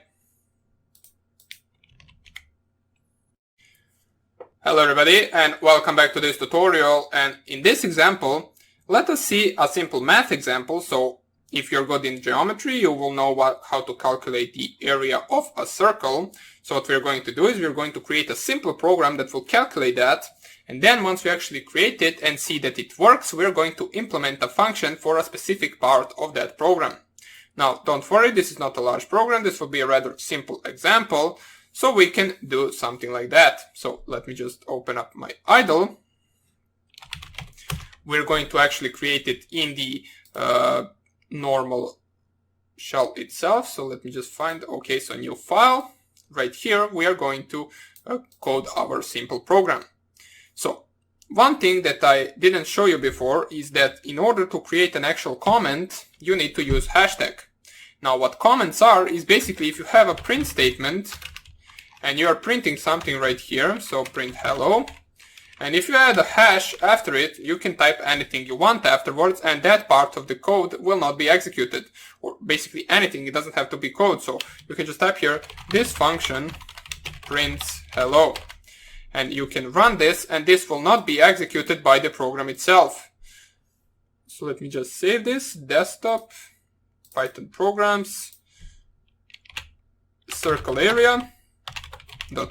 Hello everybody, and welcome back to this tutorial. And in this example, let us see a simple math example. So if you're good in geometry, you will know how to calculate the area of a circle. So what we're going to do is we're going to create a simple program that will calculate that. And then once we actually create it and see that it works, we're going to implement a function for a specific part of that program. Now, don't worry, this is not a large program. This will be a rather simple example. So we can do something like that. So let me just open up my idle. We're going to actually create it in the normal shell itself. So let me just find, okay, so new file. Right here, we are going to code our simple program. So one thing that I didn't show you before is that in order to create an actual comment, you need to use hashtag. Now what comments are is basically if you have a print statement and you are printing something right here, so print hello, And if you add a hash after it, you can type anything you want afterwards, and that part of the code will not be executed. Or basically anything, it doesn't have to be code. So you can just type here, this function prints hello. And you can run this, and this will not be executed by the program itself. So let me just save this, desktop, Python programs, circle area.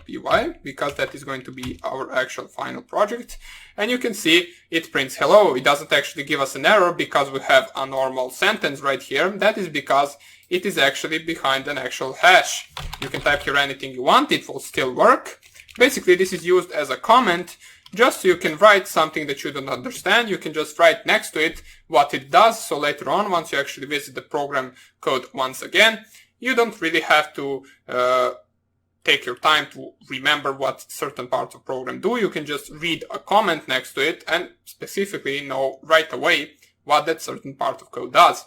.py, because that is going to be our actual final project. And you can see it prints hello. It doesn't actually give us an error because we have a normal sentence right here. That is because it is actually behind an actual hash. You can type here anything you want, it will still work. Basically, this is used as a comment, just so you can write something that you don't understand. You can just write next to it what it does. So later on, once you actually visit the program code once again, you don't really have to take your time to remember what certain parts of program do. You can just read a comment next to it and specifically know right away what that certain part of code does.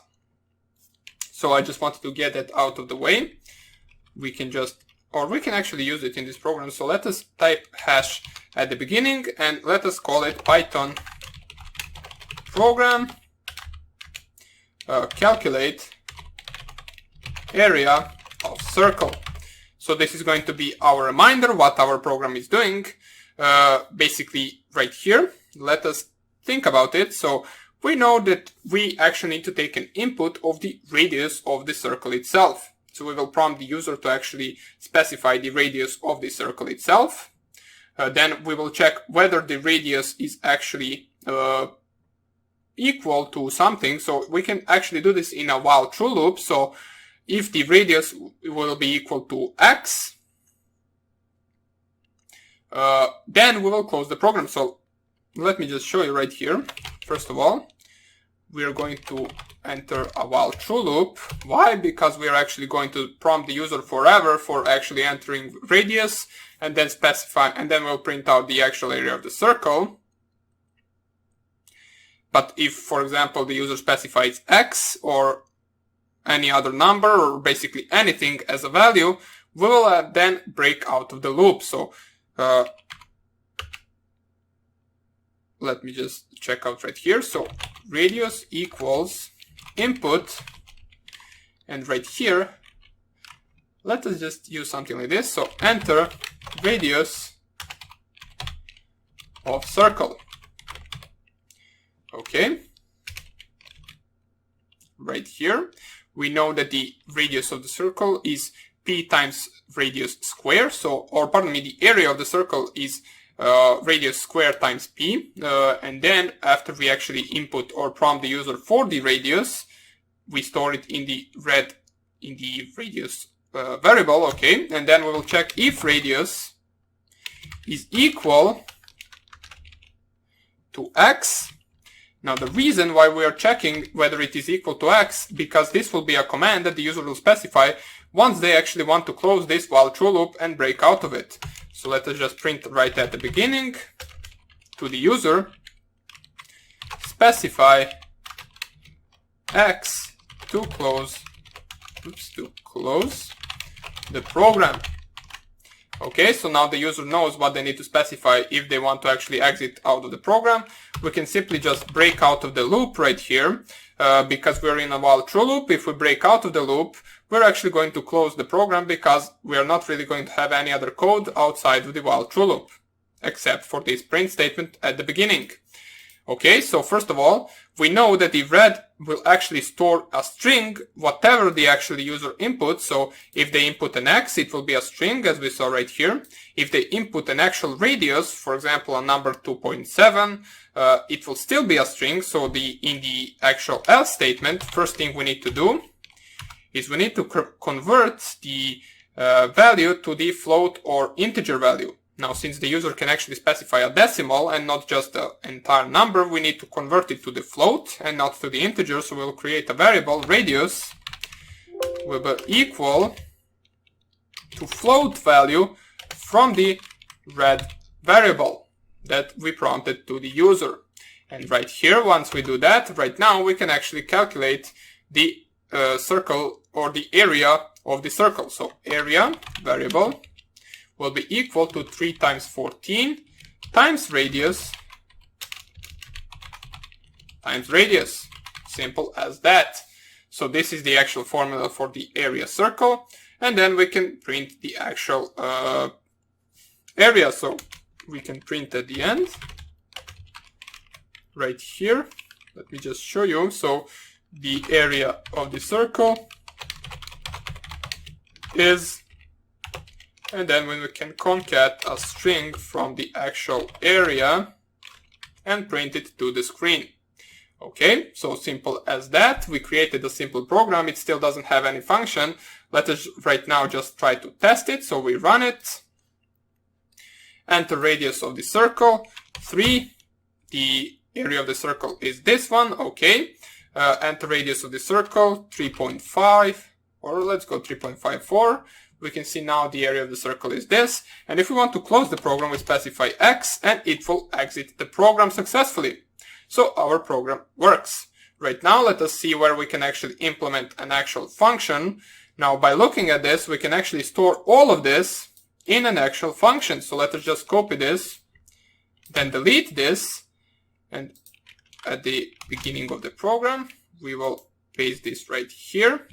So I just wanted to get that out of the way. We can actually use it in this program. So let us type hash at the beginning and let us call it Python program calculate area of circle. So this is going to be our reminder what our program is doing, basically right here. Let us think about it. So we know that we actually need to take an input of the radius of the circle itself. So we will prompt the user to actually specify the radius of the circle itself. Then we will check whether the radius is actually equal to something. So we can actually do this in a while true loop. So if the radius will be equal to x, then we will close the program. So let me just show you right here. First of all, we are going to enter a while true loop. Why? Because we are actually going to prompt the user forever for actually entering radius and then specify, and then we'll print out the actual area of the circle. But if, for example, the user specifies x or any other number or basically anything as a value, we will then break out of the loop. So let me just check out right here. So radius equals input, and right here, let us just use something like this. So enter radius of circle. Okay. Right here, we know that the radius of the circle is p times radius square. So, or pardon me, the area of the circle is radius square times p. And then after we actually input or prompt the user for the radius, we store it in the radius variable. Okay. And then we will check if radius is equal to x. Now the reason why we are checking whether it is equal to x, because this will be a command that the user will specify once they actually want to close this while true loop and break out of it. So let us just print right at the beginning to the user, specify x to close the program. Okay, so now the user knows what they need to specify if they want to actually exit out of the program. We can simply just break out of the loop right here, because we're in a while true loop. If we break out of the loop, we're actually going to close the program because we are not really going to have any other code outside of the while true loop, except for this print statement at the beginning. Okay, so first of all, we know that the red will actually store a string, whatever the actual user inputs. So if they input an x, it will be a string, as we saw right here. If they input an actual radius, for example, a number 2.7, it will still be a string. So in the actual else statement, first thing we need to do is we need to convert the value to the float or integer value. Now, since the user can actually specify a decimal and not just the entire number, we need to convert it to the float and not to the integer. So we'll create a variable radius will be equal to float value from the red variable that we prompted to the user. And right here, once we do that, right now we can actually calculate the circle or the area of the circle. So area variable will be equal to 3 times 14 times radius times radius. Simple as that. So this is the actual formula for the area circle, and then we can print the actual area. So we can print at the end right here. Let me just show you. So the area of the circle is, and then when we can concat a string from the actual area and print it to the screen. Okay, so simple as that. We created a simple program. It still doesn't have any function. Let us right now just try to test it. So we run it. Enter radius of the circle, 3. The area of the circle is this one. Okay. Enter radius of the circle, 3.5. Or let's go 3.54. We can see now the area of the circle is this. And if we want to close the program, we specify X and it will exit the program successfully. So our program works. Right now, let us see where we can actually implement an actual function. Now, by looking at this, we can actually store all of this in an actual function. So let us just copy this, then delete this. And at the beginning of the program, we will paste this right here.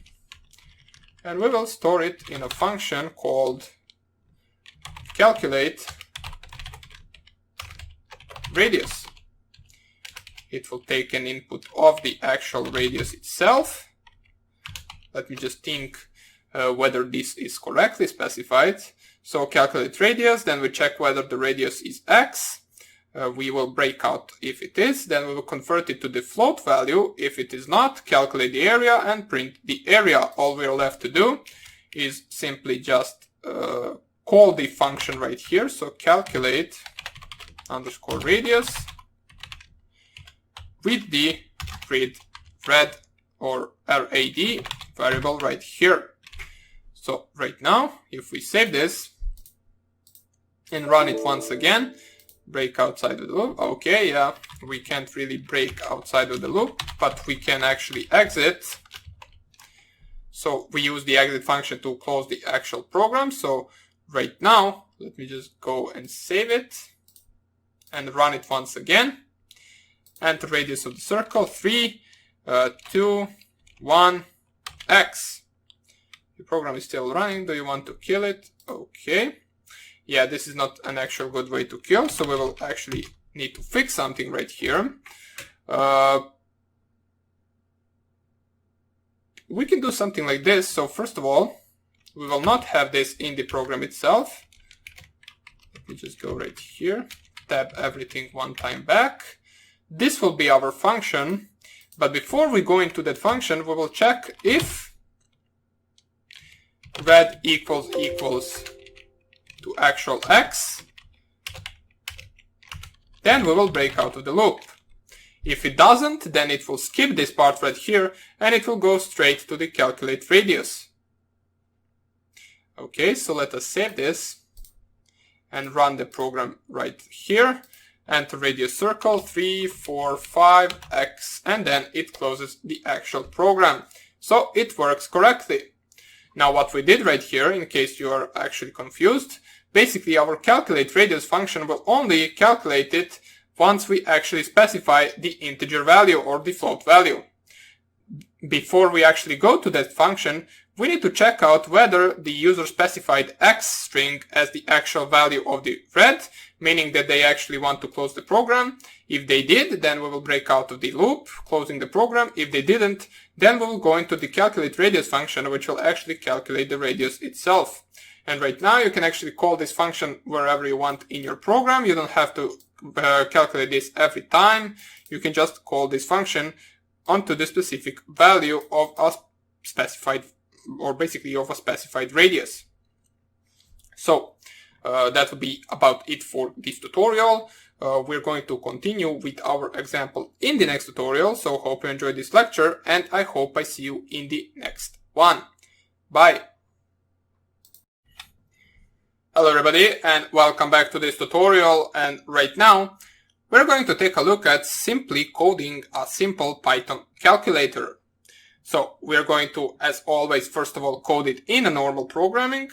And we will store it in a function called calculate radius. It will take an input of the actual radius itself. Let me just think whether this is correctly specified. So calculate radius, then we check whether the radius is X. We will break out if it is, then we will convert it to the float value. If it is not, calculate the area and print the area. All we are left to do is simply just call the function right here. So calculate underscore radius with the red or RAD variable right here. So right now, if we save this and run it once again, break outside of the loop. Okay, yeah, we can't really break outside of the loop, but we can actually exit. So we use the exit function to close the actual program. So right now, let me just go and save it and run it once again. Enter radius of the circle, 3, 2, 1, X. The program is still running. Do you want to kill it? Okay. Yeah, this is not an actual good way to kill, so we will actually need to fix something right here. We can do something like this. So first of all, we will not have this in the program itself. Let me just go right here, tab everything one time back. This will be our function, but before we go into that function, we will check if red equals to actual X, then we will break out of the loop. If it doesn't, then it will skip this part right here and it will go straight to the calculate radius. Okay, so let us save this and run the program right here. Enter radius circle, 3, 4, 5, X, and then it closes the actual program. So it works correctly. Now what we did right here, in case you are actually confused, basically our calculate radius function will only calculate it once we actually specify the integer value or the float value. Before we actually go to that function, we need to check out whether the user specified X string as the actual value of the red, meaning that they actually want to close the program. If they did, then we will break out of the loop, closing the program. If they didn't, then we will go into the calculate radius function, which will actually calculate the radius itself. And right now you can actually call this function wherever you want in your program. You don't have to calculate this every time. You can just call this function onto the specific value of a specified, or basically of a specified radius. So that would be about it for this tutorial. We're going to continue with our example in the next tutorial. So hope you enjoyed this lecture and I hope I see you in the next one. Bye. Hello everybody and welcome back to this tutorial, and right now we're going to take a look at simply coding a simple Python calculator. So we're going to, as always, first of all code it in a normal programming.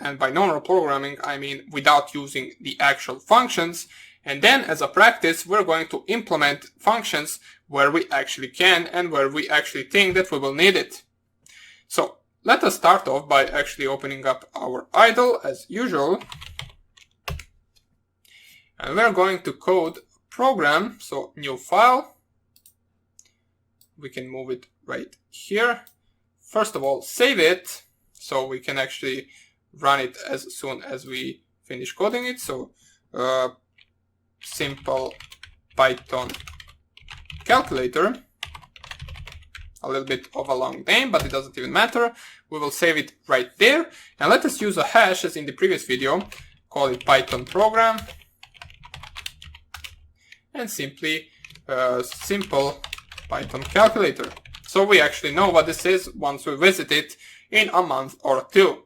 and by normal programming I mean without using the actual functions. And then as a practice we're going to implement functions where we actually can and where we actually think that we will need it. So let us start off by actually opening up our idle as usual. And we're going to code program, so new file. We can move it right here. First of all, save it so we can actually run it as soon as we finish coding it. So simple Python calculator. A little bit of a long name, but it doesn't even matter. We will save it right there. And let us use a hash as in the previous video. Call it Python program. And simply simple Python calculator. So we actually know what this is once we visit it in a month or two.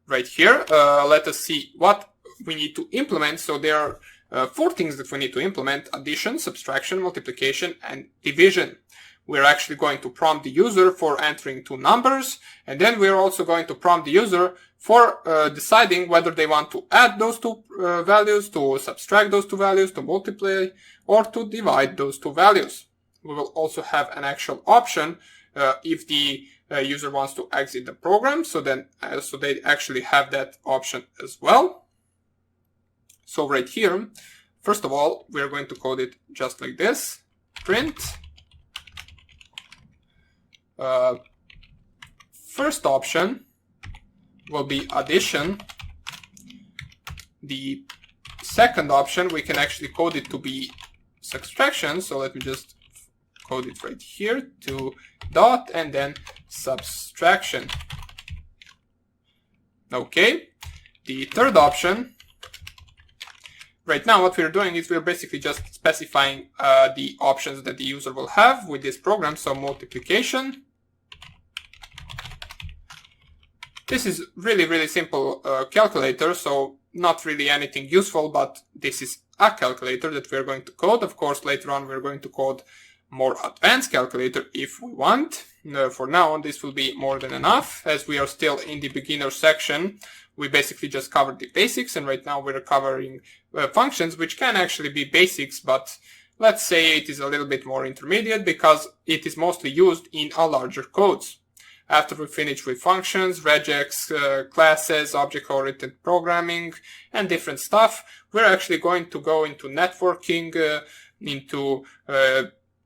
Right here, let us see what we need to implement. So there are 4 things that we need to implement: addition, subtraction, multiplication, and division. We're actually going to prompt the user for entering 2 numbers, and then we're also going to prompt the user for deciding whether they want to add those 2 values, to subtract those 2 values, to multiply, or to divide those 2 values. We will also have an actual option if the user wants to exit the program, so they actually have that option as well. So right here, first of all, we're going to code it just like this: print. First option will be addition. The second option, we can actually code it to be subtraction. So let me just code it right here to dot and then subtraction. Okay. The third option, right now what we're doing is we're basically just specifying the options that the user will have with this program. So multiplication. This is really simple calculator, so not really anything useful, but this is a calculator that we're going to code. Of course, later on we're going to code more advanced calculator if we want. For now, this will be more than enough, as we are still in the beginner section. We basically just covered the basics, and right now we're covering functions, which can actually be basics, but let's say it is a little bit more intermediate because it is mostly used in a larger codes. After we finish with functions, regex, classes, object-oriented programming, and different stuff, we're actually going to go into networking, into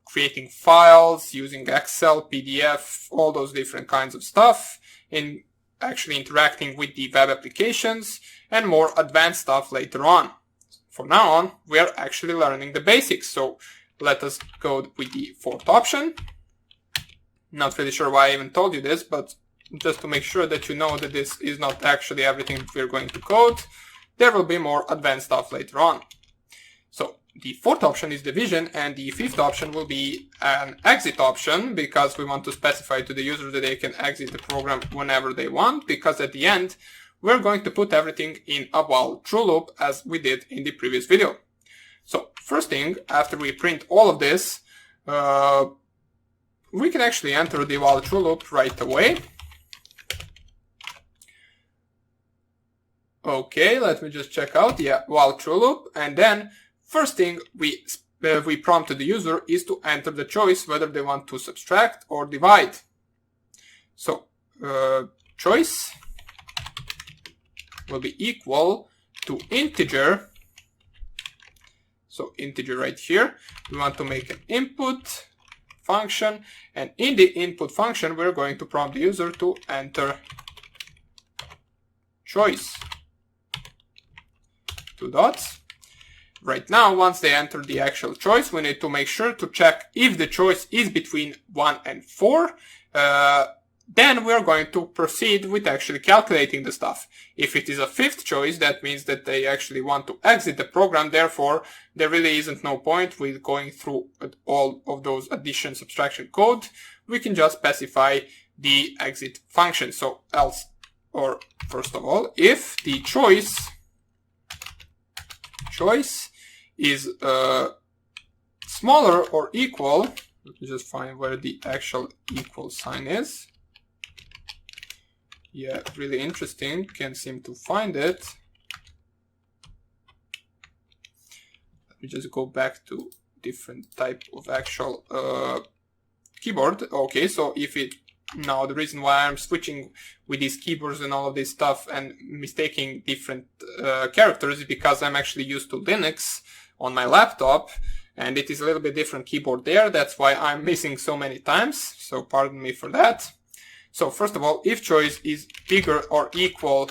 creating files, using Excel, PDF, all those different kinds of stuff, in actually interacting with the web applications, and more advanced stuff later on. From now on, we are actually learning the basics. So let us go with the 4th option. Not really sure why I even told you this, but just to make sure that you know that this is not actually everything that we're going to code. There will be more advanced stuff later on. So the 4th option is division, and the 5th option will be an exit option, because we want to specify to the user that they can exit the program whenever they want, because at the end we're going to put everything in a while true loop as we did in the previous video. So first thing, after we print all of this, we can actually enter the while true loop right away. Okay, let me just check out. Yeah, while true loop. And then first thing we prompt to the user is to enter the choice whether they want to subtract or divide. So choice will be equal to integer. So integer right here. We want to make an input function, and in the input function we're going to prompt the user to enter choice. 2 dots. Right now, once they enter the actual choice, we need to make sure to check if the choice is between 1 and 4. Then we're going to proceed with actually calculating the stuff. If it is a 5th choice, that means that they actually want to exit the program. Therefore, there really isn't no point with going through all of those addition, subtraction code. We can just specify the exit function. So else, or first of all, if the choice is smaller or equal, let me just find where the actual equal sign is. Yeah, really interesting. Can't seem to find it. Let me just go back to different type of actual keyboard. Okay, so if it now the reason why I'm switching with these keyboards and all of this stuff and mistaking different characters is because I'm actually used to Linux on my laptop, and it is a little bit different keyboard there. That's why I'm missing so many times. So pardon me for that. So first of all, if choice is bigger or equal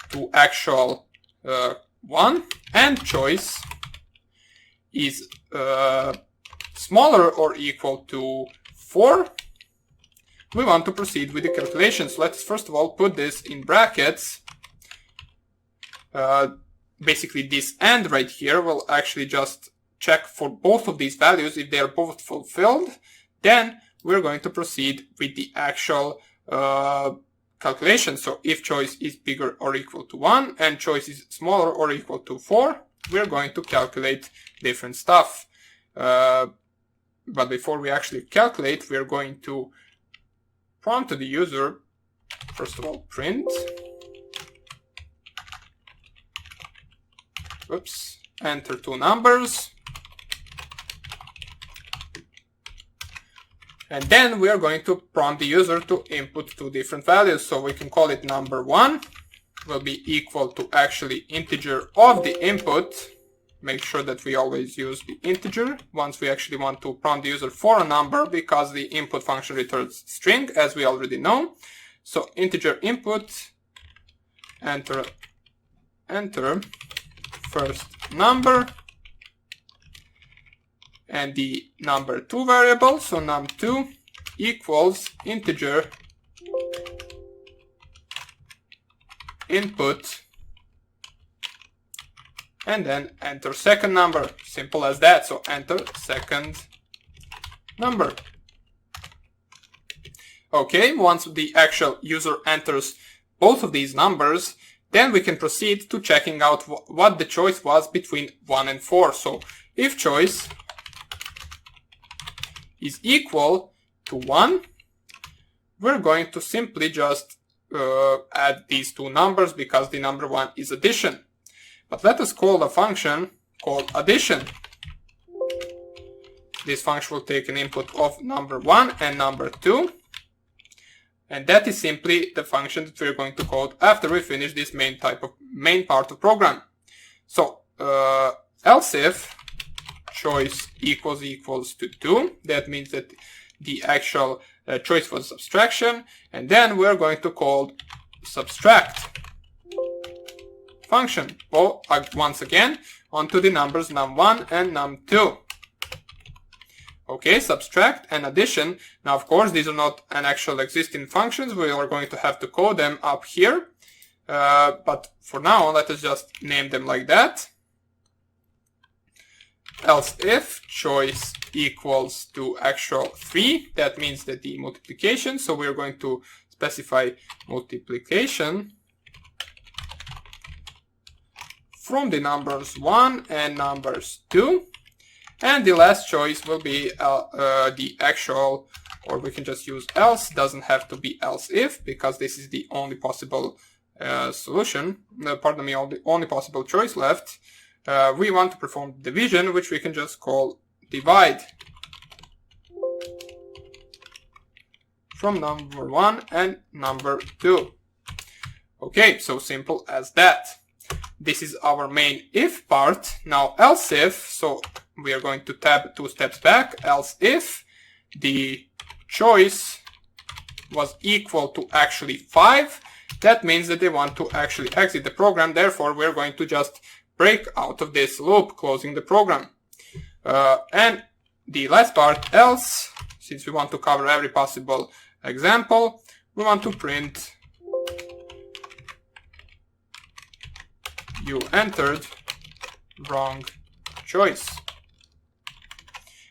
to actual 1 and choice is smaller or equal to 4, we want to proceed with the calculations. Let's first of all put this in brackets. Basically this AND right here will actually just check for both of these values. If they are both fulfilled, then we're going to proceed with the actual calculation. So if choice is bigger or equal to 1 and choice is smaller or equal to 4, we're going to calculate different stuff. But before we actually calculate, we're going to prompt to the user, first of all, print, enter 2 numbers, and then we are going to prompt the user to input 2 different values. So we can call it number 1 will be equal to actually integer of the input. Make sure that we always use the integer once we actually want to prompt the user for a number, because the input function returns string, as we already know. So integer input, enter first number and the number 2 variable. So num2 equals integer input, and then enter second number. Simple as that. So enter second number. Okay, once the actual user enters both of these numbers, then we can proceed to checking out what the choice was between 1 and 4. So if choice is equal to 1, we're going to simply just add these 2 numbers, because the number 1 is addition. But let us call a function called addition. This function will take an input of number 1 and number 2. And that is simply the function that we're going to code after we finish this main part of program. So else if choice equals to 2, that means that the actual choice was subtraction, and then we're going to call subtract function. Well, once again onto the numbers num1 and num2. Okay, subtract and addition. Now, of course, these are not an actual existing functions. We are going to have to code them up here. But for now, let us just name them like that. Else if choice equals to actual 3, that means that the multiplication. So we're going to specify multiplication from the numbers 1 and numbers 2. And the last choice will be the actual, or we can just use else. Doesn't have to be else if, because this is the only possible solution. Pardon me, the only possible choice left. We want to perform division, which we can just call divide from number 1 and number 2. Okay, so simple as that. This is our main if part. Now else if, so we are going to tab 2 steps back. Else if the choice was equal to actually 5, that means that they want to actually exit the program. Therefore, we're going to just break out of this loop, closing the program. And the last part, else, since we want to cover every possible example, we want to print you entered wrong choice.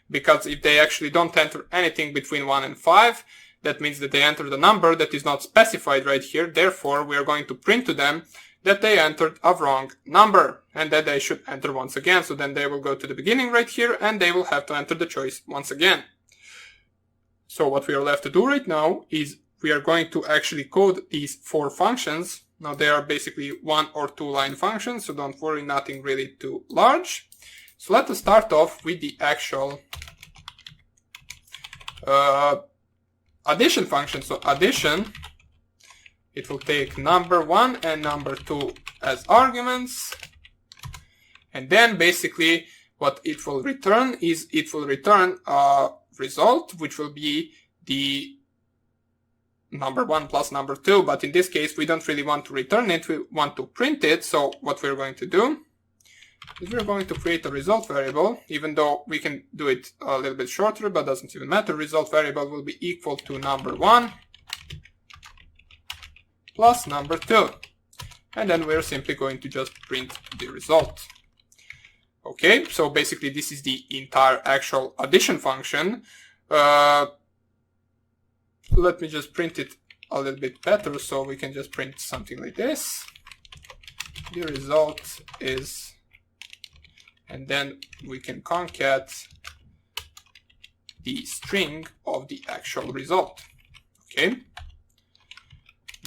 Because if they actually don't enter anything between 1 and 5, that means that they entered a number that is not specified right here. Therefore, we are going to print to them that they entered a wrong number and that they should enter once again. So then they will go to the beginning right here and they will have to enter the choice once again. So what we are left to do right now is we are going to actually code these 4 functions. Now they are basically 1 or 2 line functions, so don't worry, nothing really too large. So let us start off with the actual addition function. So addition, it will take number 1 and number 2 as arguments. And then basically what it will return is it will return a result, which will be the number 1 plus number 2. But in this case, we don't really want to return it. We want to print it. So what we're going to do is we're going to create a result variable, even though we can do it a little bit shorter, but doesn't even matter. Result variable will be equal to number 1 plus number 2. And then we're simply going to just print the result. Okay, so basically this is the entire actual addition function. Let me just print it a little bit better, so we can just print something like this. The result is, and then we can concat the string of the actual result. Okay.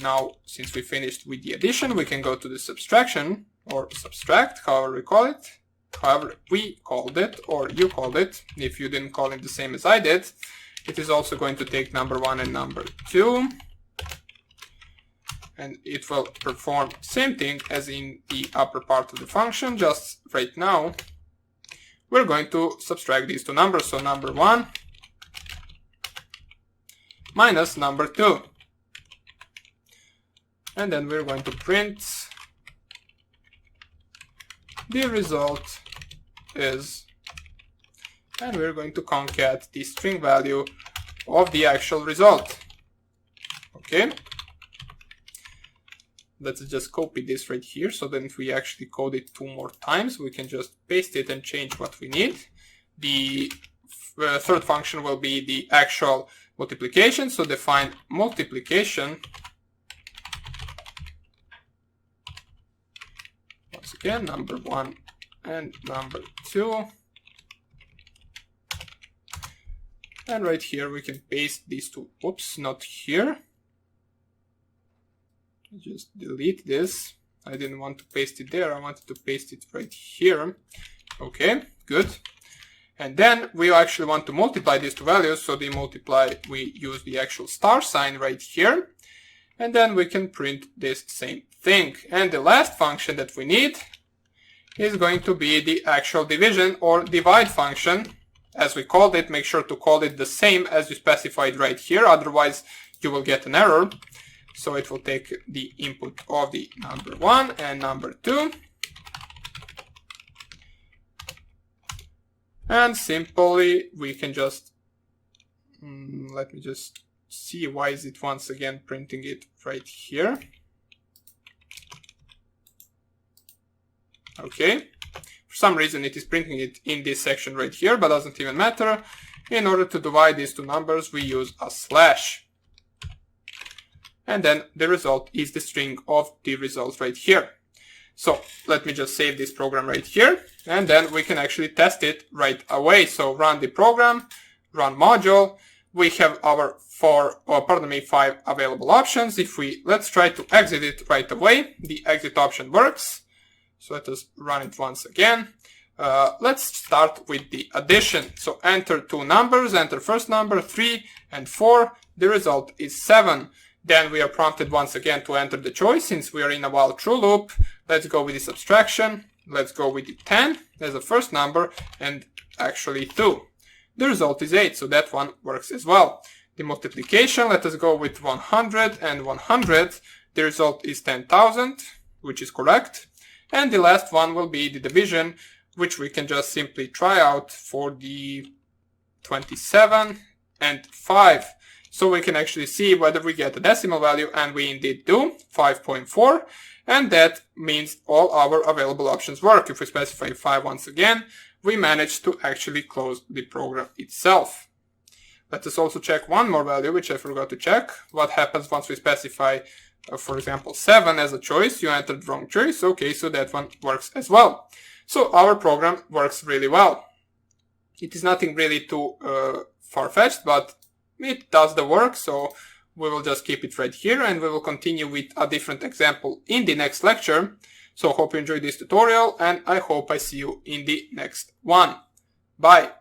Now, since we finished with the addition, we can go to the subtraction, or subtract, however we call it. However we called it, or you called it, if you didn't call it the same as I did. It is also going to take number 1 and number 2. And it will perform same thing as in the upper part of the function, just right now we're going to subtract these two numbers. So number 1 minus number 2. And then we're going to print the result is, and we're going to concat the string value of the actual result. Okay. Let's just copy this right here, so then if we actually code it 2 more times, we can just paste it and change what we need. The third function will be the actual multiplication, so define multiplication. Once again, number 1 and number 2. And right here we can paste these two. Oops, not here. Just delete this. I didn't want to paste it there. I wanted to paste it right here. Okay, good. And then we actually want to multiply these two values. So the multiply, we use the actual star sign right here. And then we can print this same thing. And the last function that we need is going to be the actual division or divide function. As we called it, make sure to call it the same as you specified right here. Otherwise, you will get an error. So it will take the input of the number 1 and number 2. And simply we can just, let me just see why is it once again printing it right here. Okay. For some reason it is printing it in this section right here, but doesn't even matter. In order to divide these two numbers, we use a slash. And then the result is the string of the results right here. So let me just save this program right here, and then we can actually test it right away. So run the program, run module. We have our 5 available options. Let's try to exit it right away. The exit option works. So let us run it once again. Let's start with the addition. So enter 2 numbers, enter first number 3 and 4. The result is 7. Then we are prompted once again to enter the choice since we are in a while true loop. Let's go with the subtraction. Let's go with the 10 as the first number and actually 2. The result is 8, so that one works as well. The multiplication, let us go with 100 and 100. The result is 10,000, which is correct. And the last one will be the division, which we can just simply try out for the 27 and 5. So we can actually see whether we get a decimal value, and we indeed do, 5.4. And that means all our available options work. If we specify 5 once again, we manage to actually close the program itself. Let us also check one more value, which I forgot to check. What happens once we specify, for example, 7 as a choice? You entered wrong choice. Okay, so that one works as well. So our program works really well. It is nothing really too far-fetched, but it does the work. So we will just keep it right here and we will continue with a different example in the next lecture. So hope you enjoyed this tutorial and I hope I see you in the next one. Bye!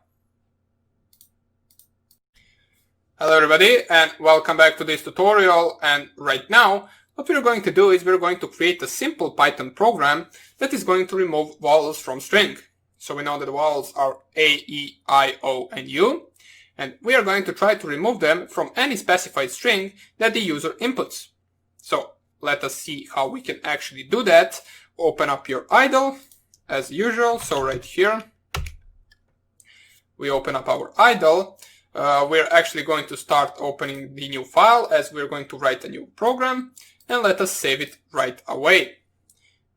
Hello everybody and welcome back to this tutorial, and right now what we're going to do is we're going to create a simple Python program that is going to remove vowels from string. So we know that the vowels are A, E, I, O and U, and we are going to try to remove them from any specified string that the user inputs. So let us see how we can actually do that. Open up your idle as usual. So right here we open up our idle. We're actually going to start opening the new file as we're going to write a new program, and let us save it right away.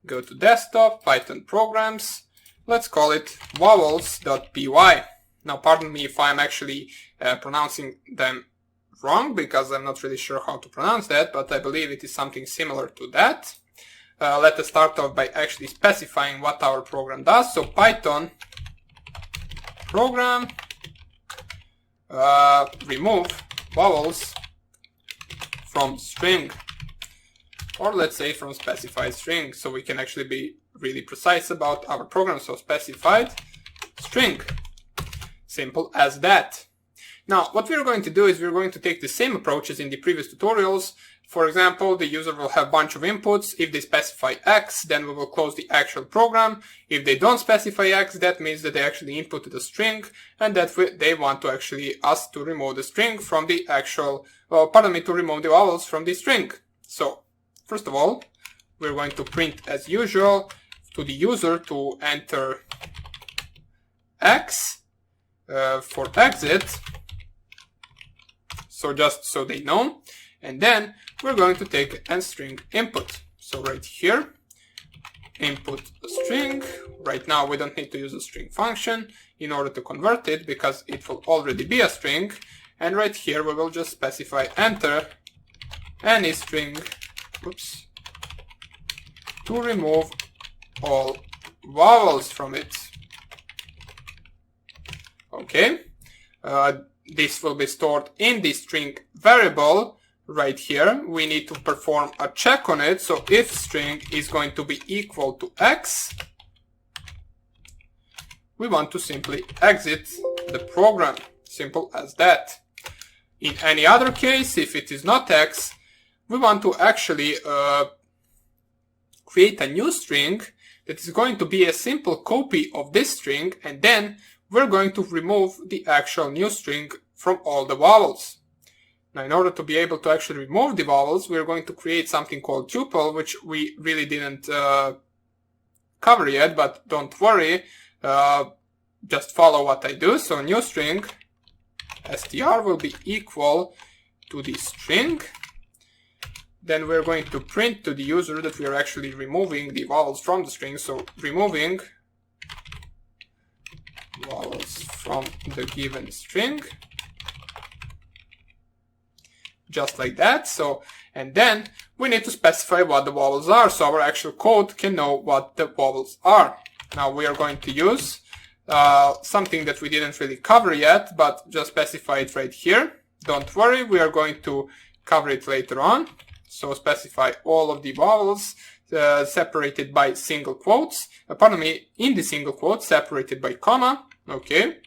Go to desktop, Python programs, let's call it vowels.py. Now pardon me if I'm actually pronouncing them wrong, because I'm not really sure how to pronounce that, but I believe it is something similar to that. Let us start off by actually specifying what our program does. So Python program remove vowels from string, or let's say from specified string, so we can actually be really precise about our program. So specified string, simple as that. Now what we're going to do is we're going to take the same approach as in the previous tutorials. For example, the user will have a bunch of inputs. If they specify X, then we will close the actual program. If they don't specify X, that means that they actually inputted a string and that they want to actually us to remove the string from the actual, to remove the vowels from the string. So first of all, we're going to print as usual to the user to enter X for exit. So just so they know. And then we're going to take a string input. So right here, input a string. Right now we don't need to use a string function in order to convert it because it will already be a string. And right here we will just specify enter any string, to remove all vowels from it. Okay, this will be stored in the string variable. Right here we need to perform a check on it. So if string is going to be equal to X, we want to simply exit the program. Simple as that. In any other case, if it is not X, we want to actually create a new string that is going to be a simple copy of this string, and then we're going to remove the actual new string from all the vowels. Now, in order to be able to actually remove the vowels, we're going to create something called tuple, which we really didn't cover yet, but don't worry, just follow what I do. So new string str will be equal to the string. Then we're going to print to the user that we are actually removing the vowels from the string. So removing vowels from the given string. Just like that. So, and then we need to specify what the vowels are, so our actual code can know what the vowels are. Now we are going to use something that we didn't really cover yet, but just specify it right here. Don't worry, we are going to cover it later on. So specify all of the vowels separated by single quotes, in the single quotes separated by comma. Okay,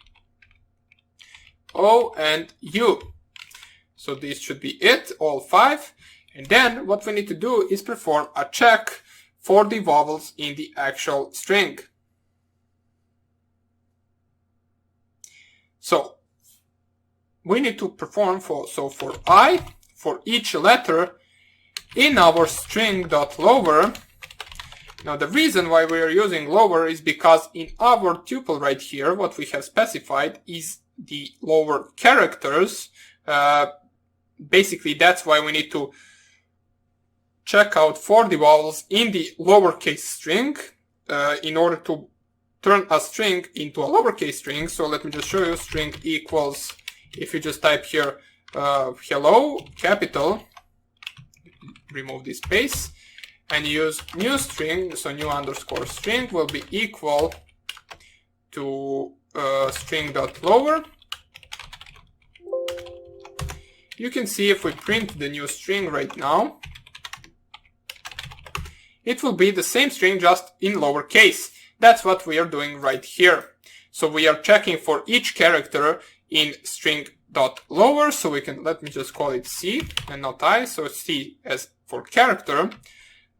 O and U. So this should be it, all 5. And then what we need to do is perform a check for the vowels in the actual string. So we need to perform for I, for each letter in our string.lower. Now the reason why we are using lower is because in our tuple right here, what we have specified is the lower characters. Basically, that's why we need to check out for the vowels in the lowercase string in order to turn a string into a lowercase string. So let me just show you. String equals, if you just type here hello, capital, remove this space, and use new string, so new underscore string will be equal to string.lower. you can see if we print the new string right now, it will be the same string just in lowercase. That's what we are doing right here. So we are checking for each character in string.lower. So we can, let me just call it C and not I. So C as for character.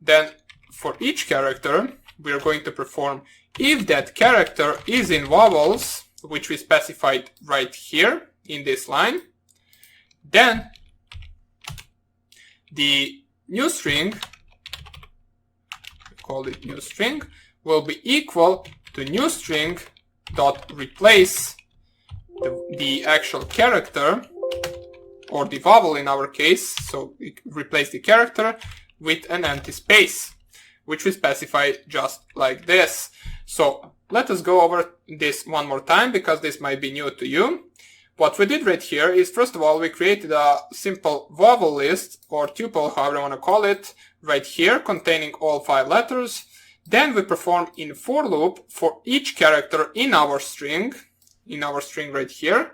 Then for each character, we are going to perform if that character is in vowels, which we specified right here in this line, then the new string, we call it new string, will be equal to new string dot replace the actual character, or the vowel in our case, so we replace the character with an empty space, which we specify just like this. So let us go over this one more time, because this might be new to you. What we did right here is, first of all, we created a simple vowel list, or tuple, however you want to call it, right here, containing all 5 letters. Then we perform in for loop for each character in our string right here.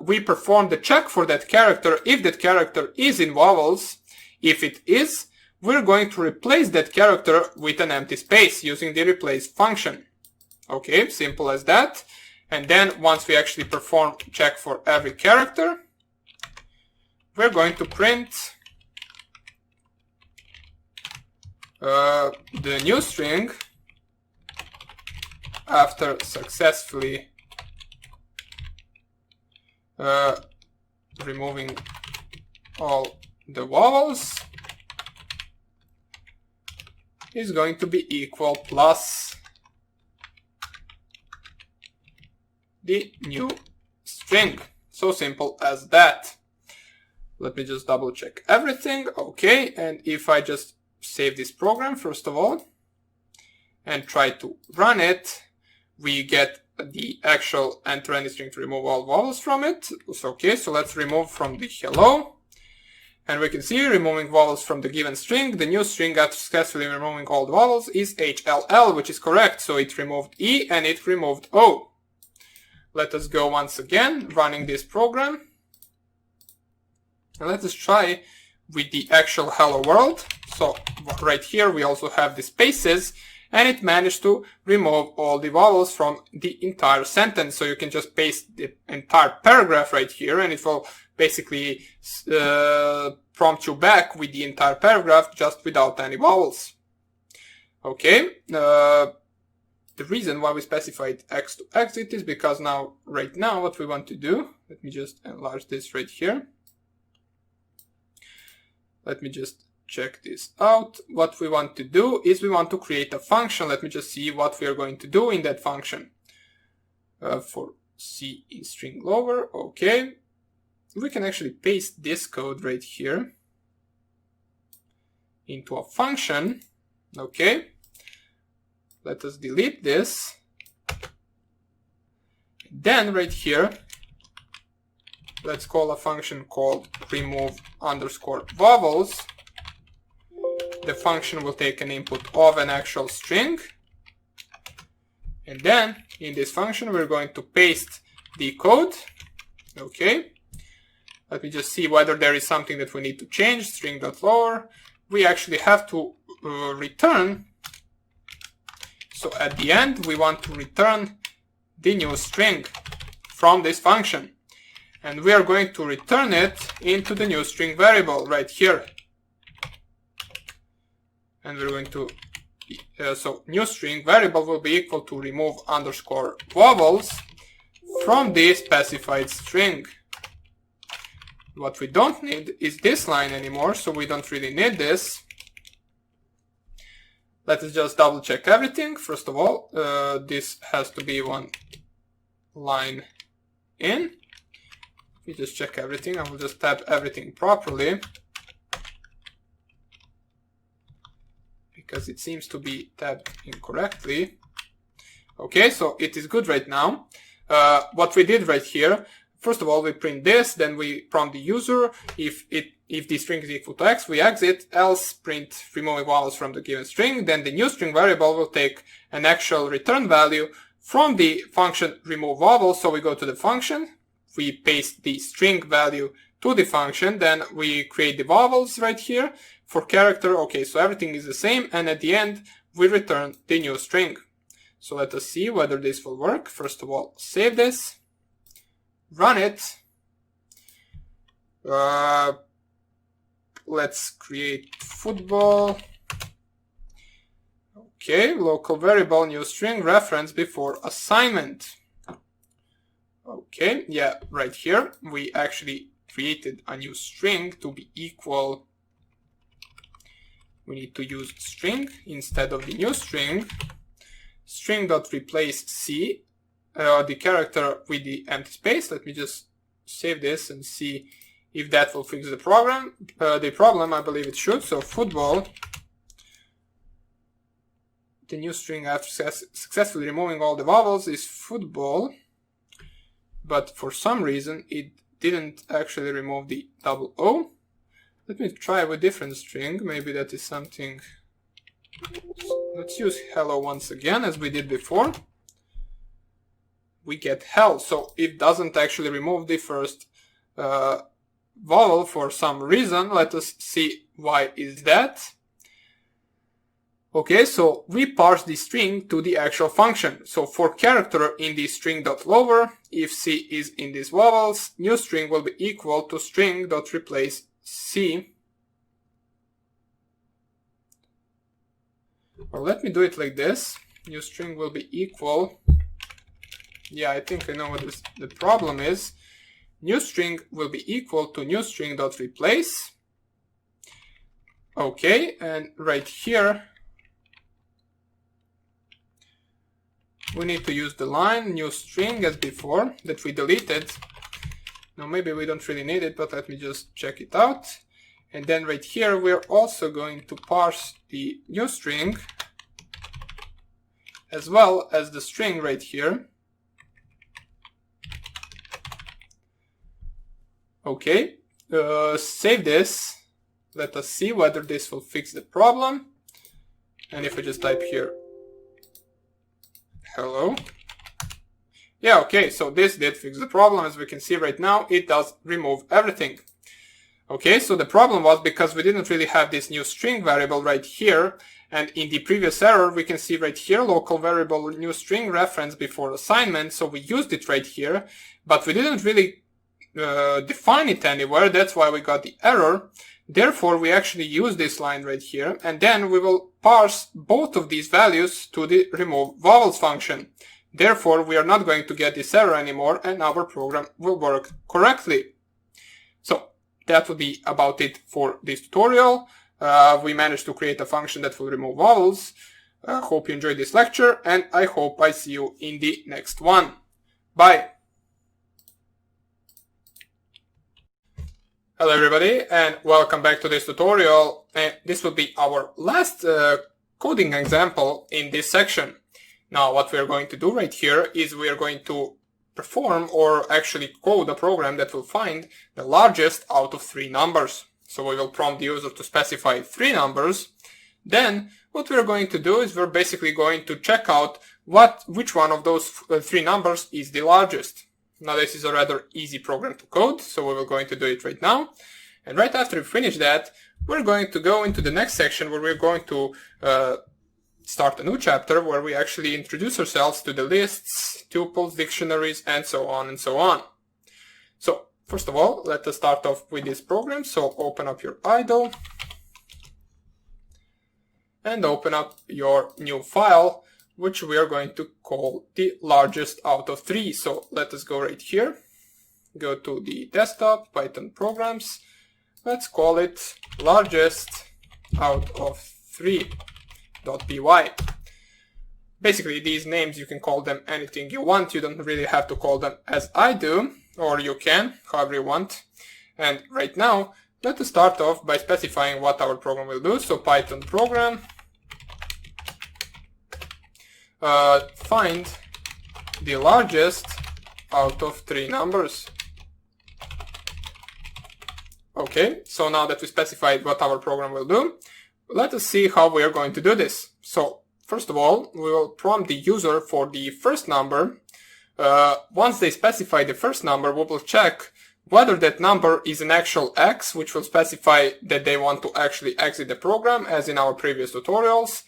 We perform the check for that character if that character is in vowels. If it is, we're going to replace that character with an empty space using the replace function. Okay, simple as that. And then once we actually perform check for every character, we're going to print the new string after successfully removing all the vowels is going to be equal plus the new string. So simple as that. Let me just double check everything. Okay, and if I just save this program first of all and try to run it, we get the actual enter any string to remove all vowels from it. So, okay, so let's remove from the hello. And we can see removing vowels from the given string. The new string after successfully removing all the vowels is HLL, which is correct. So it removed E and it removed O. Let us go once again, running this program. And let us try with the actual hello world. So right here we also have the spaces, and it managed to remove all the vowels from the entire sentence. So you can just paste the entire paragraph right here, and it will basically prompt you back with the entire paragraph just without any vowels. Okay, the reason why we specified X to exit is because right now what we want to do, let me just enlarge this right here. Let me just check this out. What we want to do is we want to create a function. Let me just see what we are going to do in that function. For C in string lower, okay. We can actually paste this code right here into a function, okay. Let us delete this. Then right here, let's call a function called remove underscore vowels. The function will take an input of an actual string. And then in this function, we're going to paste the code. Okay. Let me just see whether there is something that we need to change. String.lower. We actually have to return. So at the end, we want to return the new string from this function. And we are going to return it into the new string variable right here. And we're going to, so new string variable will be equal to remove underscore vowels from the specified string. What we don't need is this line anymore, so we don't really need this. Let us just double check everything. First of all, this has to be one line in. We just check everything. I will just tab everything properly, because it seems to be tabbed incorrectly. Okay, so it is good right now. What we did right here, first of all, we print this, then we prompt the user. If the string is equal to X, we exit, else print removing vowels from the given string. Then the new string variable will take an actual return value from the function remove vowels. So we go to the function, we paste the string value to the function. Then we create the vowels right here. For character, okay, so everything is the same, and at the end we return the new string. So let us see whether this will work. First of all, save this, run it. Let's create football. Okay, local variable, new string, reference before assignment. Okay, yeah, right here we actually created a new string to be equal. We need to use string instead of the new string. String.replace C, the character with the empty space. Let me just save this and see if that will fix the problem. I believe it should. So football. The new string after successfully removing all the vowels is football. But for some reason it didn't actually remove the double O. Let me try with different string. Maybe that is something. Let's use hello once again as we did before. We get hell. So it doesn't actually remove the first vowel for some reason. Let us see why is that. Okay, so we parse the string to the actual function. So for character in the string.lower, if C is in these vowels, new string will be equal to string.replace C. Or let me do it like this. New string will be equal. Yeah, I think I know what the problem is. New string will be equal to new string.replace. Okay, and right here we need to use the line new string as before that we deleted. Now maybe we don't really need it, but let me just check it out. And then right here we're also going to parse the new string as well as the string right here. Okay, save this. Let us see whether this will fix the problem. And if I just type here hello. Yeah, okay, so this did fix the problem. As we can see right now, it does remove everything. Okay, so the problem was because we didn't really have this new string variable right here. And in the previous error, we can see right here, local variable new string reference before assignment. So we used it right here, but we didn't really define it anywhere. That's why we got the error. Therefore, we actually use this line right here, and then we will parse both of these values to the remove vowels function. Therefore, we are not going to get this error anymore, and our program will work correctly. So that will be about it for this tutorial. We managed to create a function that will remove vowels. Hope you enjoyed this lecture, and I hope I see you in the next one. Bye! Hello everybody, and welcome back to this tutorial. And this will be our last coding example in this section. Now what we are going to do right here is we are going to perform or actually code a program that will find the largest out of 3 numbers. So we will prompt the user to specify 3 numbers. Then what we are going to do is we're basically going to check out which one of those 3 numbers is the largest. Now this is a rather easy program to code, so we're going to do it right now. And right after we finish that, we're going to go into the next section where we're going to start a new chapter where we actually introduce ourselves to the lists, tuples, dictionaries, and so on and so on. So first of all, let us start off with this program. So open up your idle and open up your new file, which we are going to call the largest out of 3. So let us go right here, go to the desktop, Python programs. Let's call it largest out of 3.py. Basically, these names, you can call them anything you want. You don't really have to call them as I do, or you can, however you want. And right now, let us start off by specifying what our program will do. So Python program, find the largest out of 3 numbers. Okay, so now that we specified what our program will do, let us see how we are going to do this. So first of all, we will prompt the user for the first number. Once they specify the first number, we will check whether that number is an actual X, which will specify that they want to actually exit the program, as in our previous tutorials.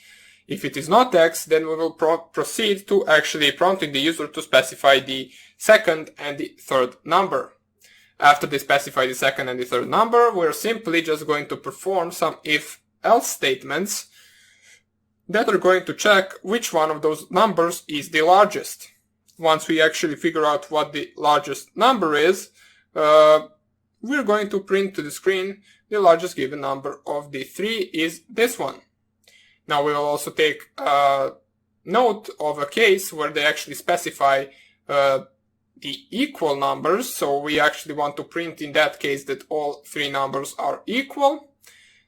If it is not X, then we will proceed to actually prompting the user to specify the second and the third number. After they specify the second and the third number, we're simply just going to perform some if-else statements that are going to check which one of those numbers is the largest. Once we actually figure out what the largest number is, we're going to print to the screen the largest given number of the three is this one. Now we will also take note of a case where they actually specify the equal numbers. So we actually want to print in that case that all three numbers are equal.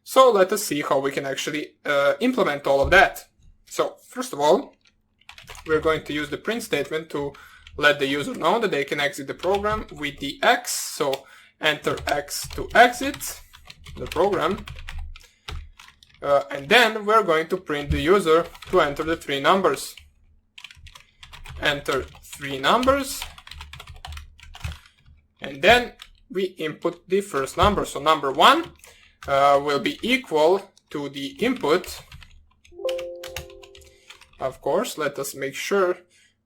So let us see how we can actually implement all of that. So first of all, we're going to use the print statement to let the user know that they can exit the program with the X. So enter X to exit the program. And then we're going to print the user to enter the three numbers. Enter three numbers. And then we input the first number. So number 1 will be equal to the input. Of course, let us make sure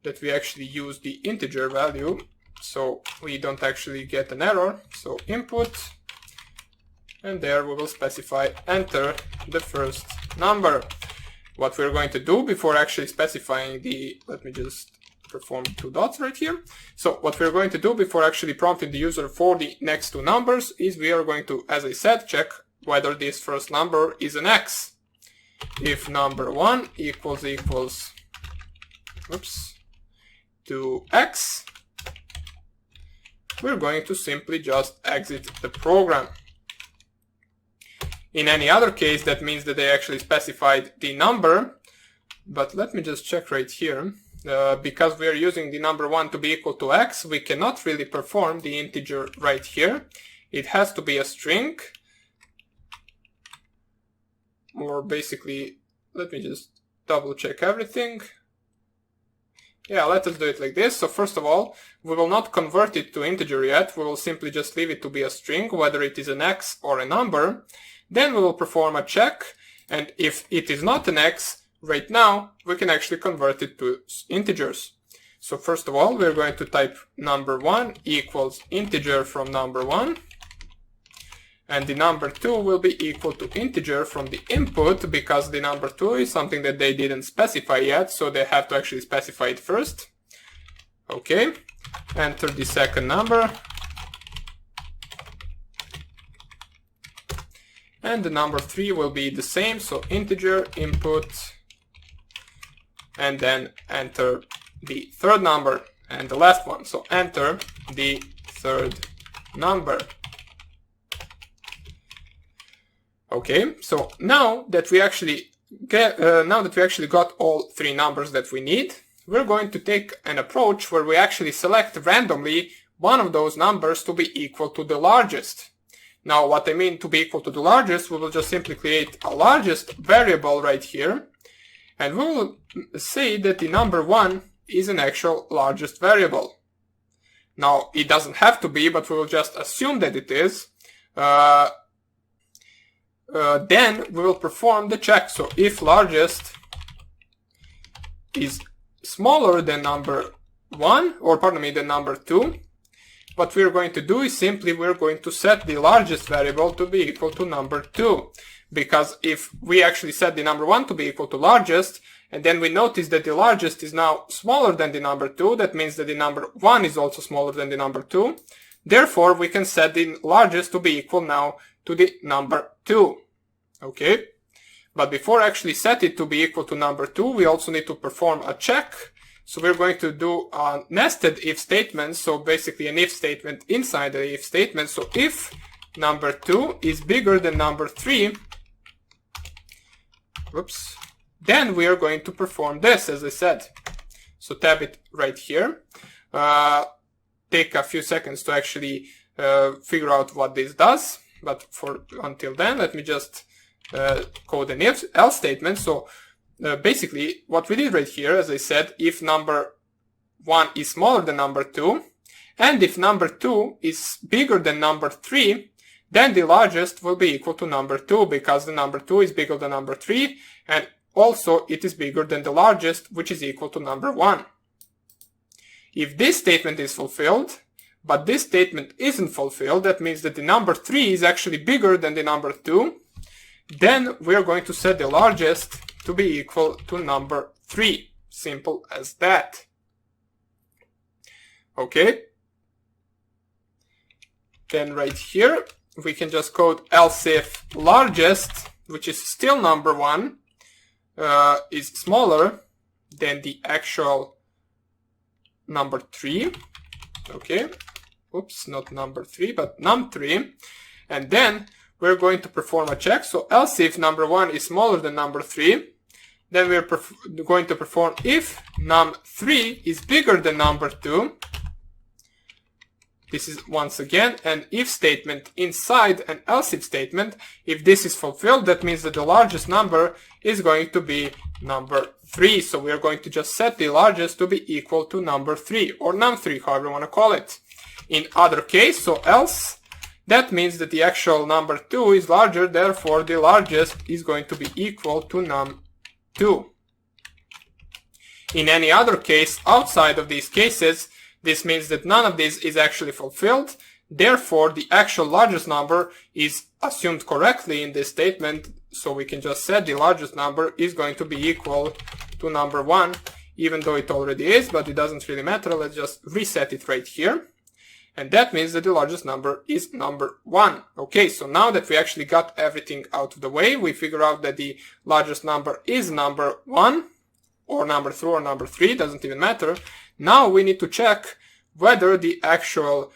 that we actually use the integer value so we don't actually get an error. So input, and there we will specify enter the first number. What we're going to do before actually specifying the, let me just perform 2 dots right here. So what we're going to do before actually prompting the user for the next 2 numbers is we are going to, as I said, check whether this first number is an X. If number 1 equals to X, we're going to simply just exit the program. In any other case, that means that they actually specified the number, but let me just check right here. Because we are using the number 1 to be equal to X, we cannot really perform the integer right here. It has to be a string. Or basically, let me just double check everything. Yeah, let us do it like this. So first of all, we will not convert it to integer yet. We will simply just leave it to be a string, whether it is an X or a number. Then we will perform a check. And if it is not an X, right now, we can actually convert it to integers. So first of all, we're going to type number 1 equals integer from number 1. And the number 2 will be equal to integer from the input, because the number 2 is something that they didn't specify yet, so they have to actually specify it first. Okay, enter the second number. And the number 3 will be the same, so integer, input, and then enter the third number and the last one. So enter the third number. Okay, so now that we actually got all 3 numbers that we need, we're going to take an approach where we actually select randomly one of those numbers to be equal to the largest. Now, what I mean to be equal to the largest, we will just simply create a largest variable right here, and we will say that the number 1 is an actual largest variable. Now, it doesn't have to be, but we will just assume that it is. Then we will perform the check. So if largest is smaller than number 1, or pardon me, than number 2, what we're going to do is simply we're going to set the largest variable to be equal to number 2. Because if we actually set the number 1 to be equal to largest, and then we notice that the largest is now smaller than the number 2, that means that the number 1 is also smaller than the number 2. Therefore, we can set the largest to be equal now to the number 2. Okay? But before actually set it to be equal to number 2, we also need to perform a check. So we're going to do a nested if statement. So basically an if statement inside the if statement. So if number 2 is bigger than number 3, then we are going to perform this, as I said. So tab it right here. Take a few seconds to actually figure out what this does. But until then, let me just code an else statement. So basically what we did right here, as I said, if number 1 is smaller than number 2, And if number 2 is bigger than number 3, then the largest will be equal to number 2, because the number 2 is bigger than number 3, and also it is bigger than the largest, which is equal to number 1. If this statement is fulfilled, but this statement isn't fulfilled, that means that the number 3 is actually bigger than the number 2, then we are going to set the largest to be equal to number 3. Simple as that. Okay? Then right here, we can just code else if largest, which is still number 1, is smaller than the actual number 3. Okay? Oops, not number 3, but num3. And then we're going to perform a check. So else if number 1 is smaller than number 3, then we're going to perform if num3 is bigger than number 2. This is once again an if statement inside an else if statement. If this is fulfilled, that means that the largest number is going to be number 3. So we are going to just set the largest to be equal to number 3, or num3, however you want to call it. In other case, so else, that means that the actual number 2 is larger, therefore the largest is going to be equal to num2. In any other case, outside of these cases, this means that none of this is actually fulfilled, therefore the actual largest number is assumed correctly in this statement, so we can just set the largest number is going to be equal to number 1, even though it already is, but it doesn't really matter. Let's just reset it right here. And that means that the largest number is number 1. Okay, so now that we actually got everything out of the way, we figure out that the largest number is number 1, or number 2, or number 3, doesn't even matter. Now we need to check whether the actual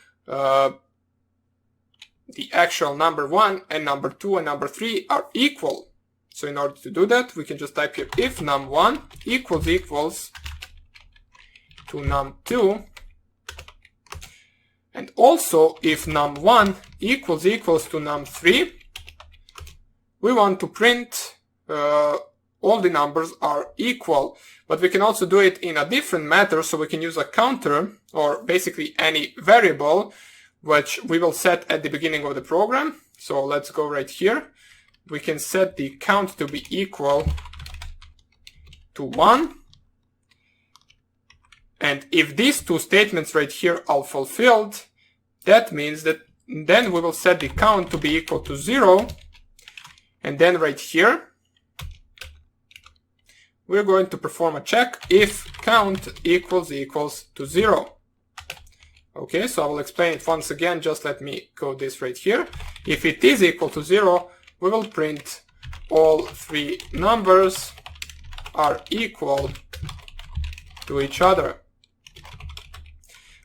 number 1 and number 2 and number 3 are equal. So in order to do that, we can just type here if num1 equals to num2, and also if num1 equals to num3, we want to print all the numbers are equal. But we can also do it in a different method, so we can use a counter, or basically any variable, which we will set at the beginning of the program. So let's go right here. We can set the count to be equal to 1. And if these two statements right here are fulfilled, that means that then we will set the count to be equal to 0. And then right here, we're going to perform a check if count equals to 0. Okay, so I will explain it once again. Just let me code this right here. If it is equal to 0, we will print all three numbers are equal to each other.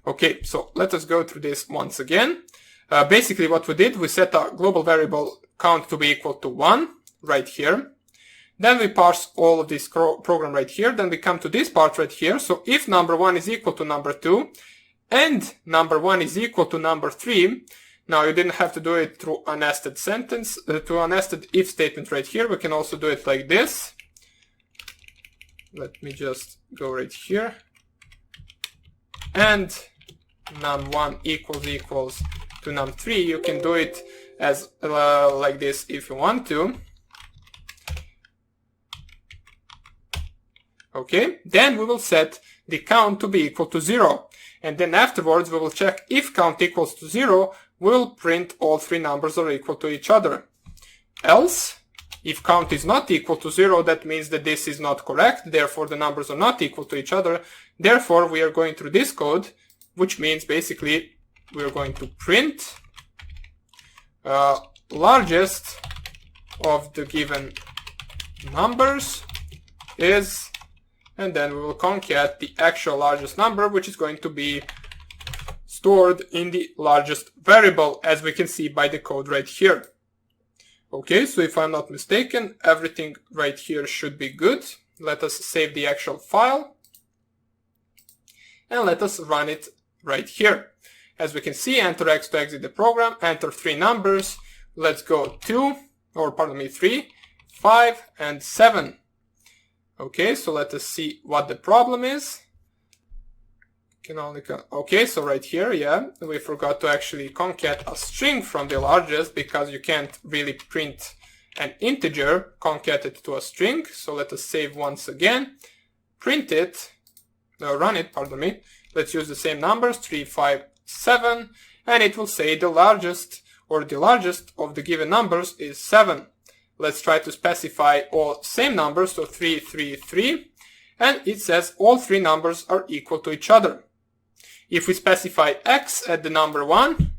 Okay, so let us go through this once again. Basically what we did, we set a global variable count to be equal to 1 right here. Then we parse all of this program right here. Then we come to this part right here. So if number 1 is equal to number 2 and number 1 is equal to number 3, now you didn't have to do it through a nested sentence, through a nested if statement right here. We can also do it like this. Let me just go right here. And num1 equals to num3. You can do it as like this if you want to. Okay, then we will set the count to be equal to 0. And then afterwards we will check if count equals to 0, we'll print all three numbers are equal to each other. Else, if count is not equal to 0, that means that this is not correct, therefore the numbers are not equal to each other. Therefore we are going through this code, which means basically we are going to print largest of the given numbers is, and then we will concat the actual largest number, which is going to be stored in the largest variable, as we can see by the code right here. Okay, so if I'm not mistaken, everything right here should be good. Let us save the actual file and let us run it right here. As we can see, enter X to exit the program, enter three numbers. Let's go 3, 5, and 7. Okay, so let us see what the problem is. Okay, so right here, yeah, we forgot to actually concat a string from the largest because you can't really print an integer concatenated to a string. So let us save once again, print it, run it, pardon me. Let's use the same numbers, 3, 5, 7, and it will say the largest of the given numbers is 7. Let's try to specify all same numbers, so 3, 3, 3, and it says all three numbers are equal to each other. If we specify x at the number 1,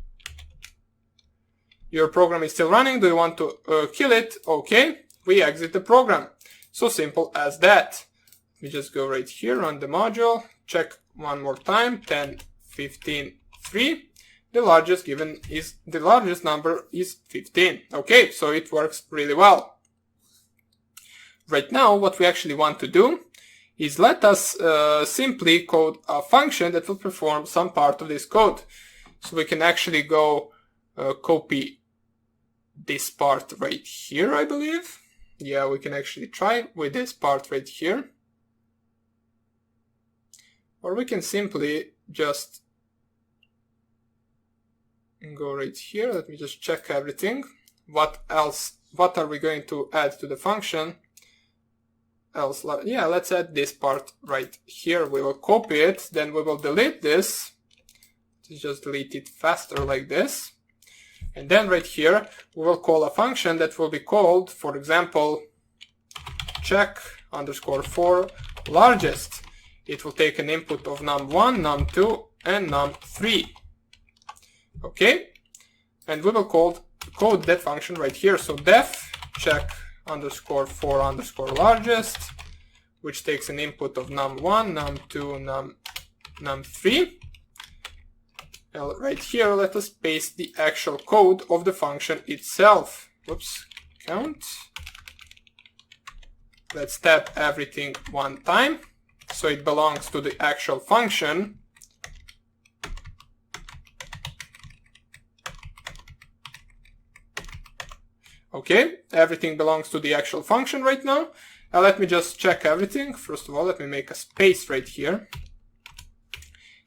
your program is still running. Do you want to kill it? Okay, we exit the program. So simple as that. We just go right here, run the module, check one more time, 10, 15, 3. The largest number is 15. Okay, so it works really well. Right now, what we actually want to do is let us simply code a function that will perform some part of this code. So we can actually go copy this part right here, I believe. Yeah, we can actually try with this part right here. Or we can simply just go right here. Let me just check everything. What are we going to add to the function? Yeah, let's add this part right here. We will copy it, then we will delete this. Just delete it faster like this. And then right here, we will call a function that will be called, for example, check_for largest. It will take an input of num1, num2, and num3. Okay? And we will code that function right here. So def check_for largest, which takes an input of num1, num2, num3. Right here, let us paste the actual code of the function itself. Whoops, count. Let's tab everything one time, so it belongs to the actual function. Okay, everything belongs to the actual function right now. Now let me just check everything. First of all, let me make a space right here.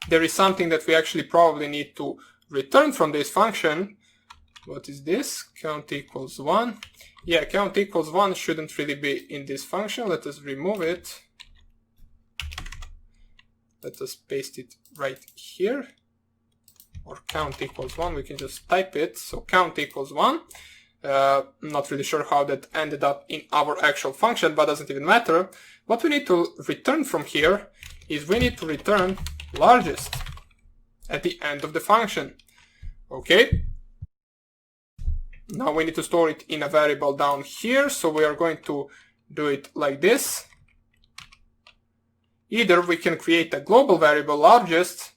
There is something that we actually probably need to return from this function. What is this? Count equals 1. Yeah, count equals 1 shouldn't really be in this function. Let us remove it. Let us paste it right here. Or count equals 1, we can just type it. So count equals 1. Not really sure how that ended up in our actual function, but doesn't even matter. What we need to return from here is we need to return largest at the end of the function. Okay. Now we need to store it in a variable down here, so we are going to do it like this. Either we can create a global variable largest,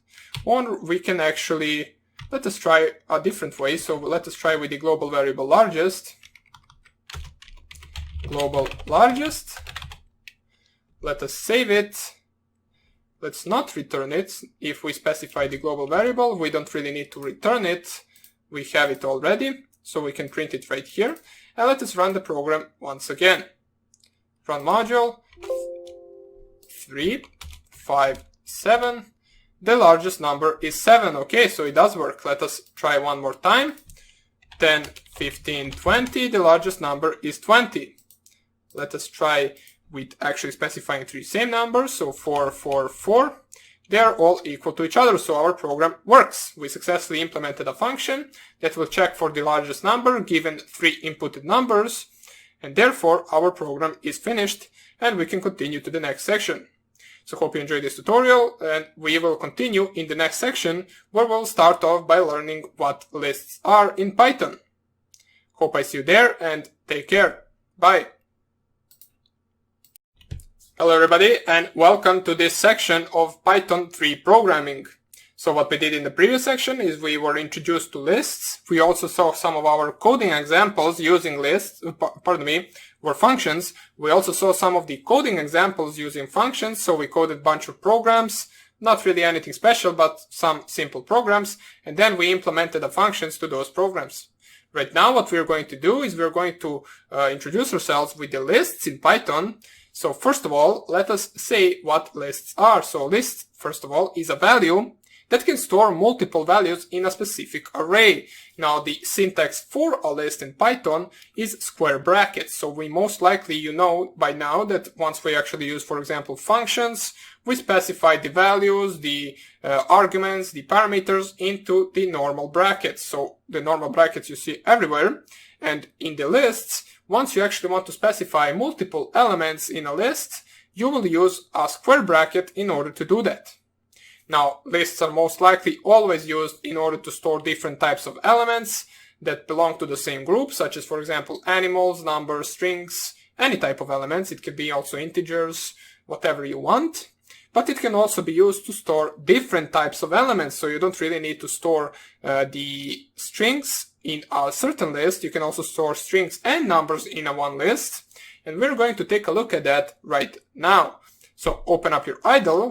or we can actually, let us try a different way. So let us try with the global variable largest. Global largest. Let us save it. Let's not return it. If we specify the global variable, we don't really need to return it. We have it already, so we can print it right here. And let us run the program once again. Run module, 3, 5, 7. The largest number is 7. Okay, so it does work. Let us try one more time. 10, 15, 20. The largest number is 20. Let us try with actually specifying three same numbers, so 4, 4, 4. They are all equal to each other, so our program works. We successfully implemented a function that will check for the largest number given three inputted numbers, and therefore our program is finished and we can continue to the next section. So hope you enjoyed this tutorial, and we will continue in the next section where we'll start off by learning what lists are in Python. Hope I see you there, and take care. Bye. Hello everybody, and welcome to this section of Python 3 programming. So what we did in the previous section is we were introduced to lists. We also saw some of our coding examples using lists, were functions. We also saw some of the coding examples using functions. So we coded a bunch of programs, not really anything special, but some simple programs. And then we implemented the functions to those programs. Right now, what we're going to do is we're going to introduce ourselves with the lists in Python. So first of all, let us say what lists are. So list, first of all, is a value that can store multiple values in a specific array. Now the syntax for a list in Python is square brackets. So we most likely, you know by now that once we actually use, for example, functions, we specify the values, the arguments, the parameters into the normal brackets. So the normal brackets you see everywhere. And in the lists, once you actually want to specify multiple elements in a list, you will use a square bracket in order to do that. Now, lists are most likely always used in order to store different types of elements that belong to the same group, such as, for example, animals, numbers, strings, any type of elements. It could be also integers, whatever you want. But it can also be used to store different types of elements, so you don't really need to store the strings in a certain list. You can also store strings and numbers in a one list, and we're going to take a look at that right now. So open up your idle.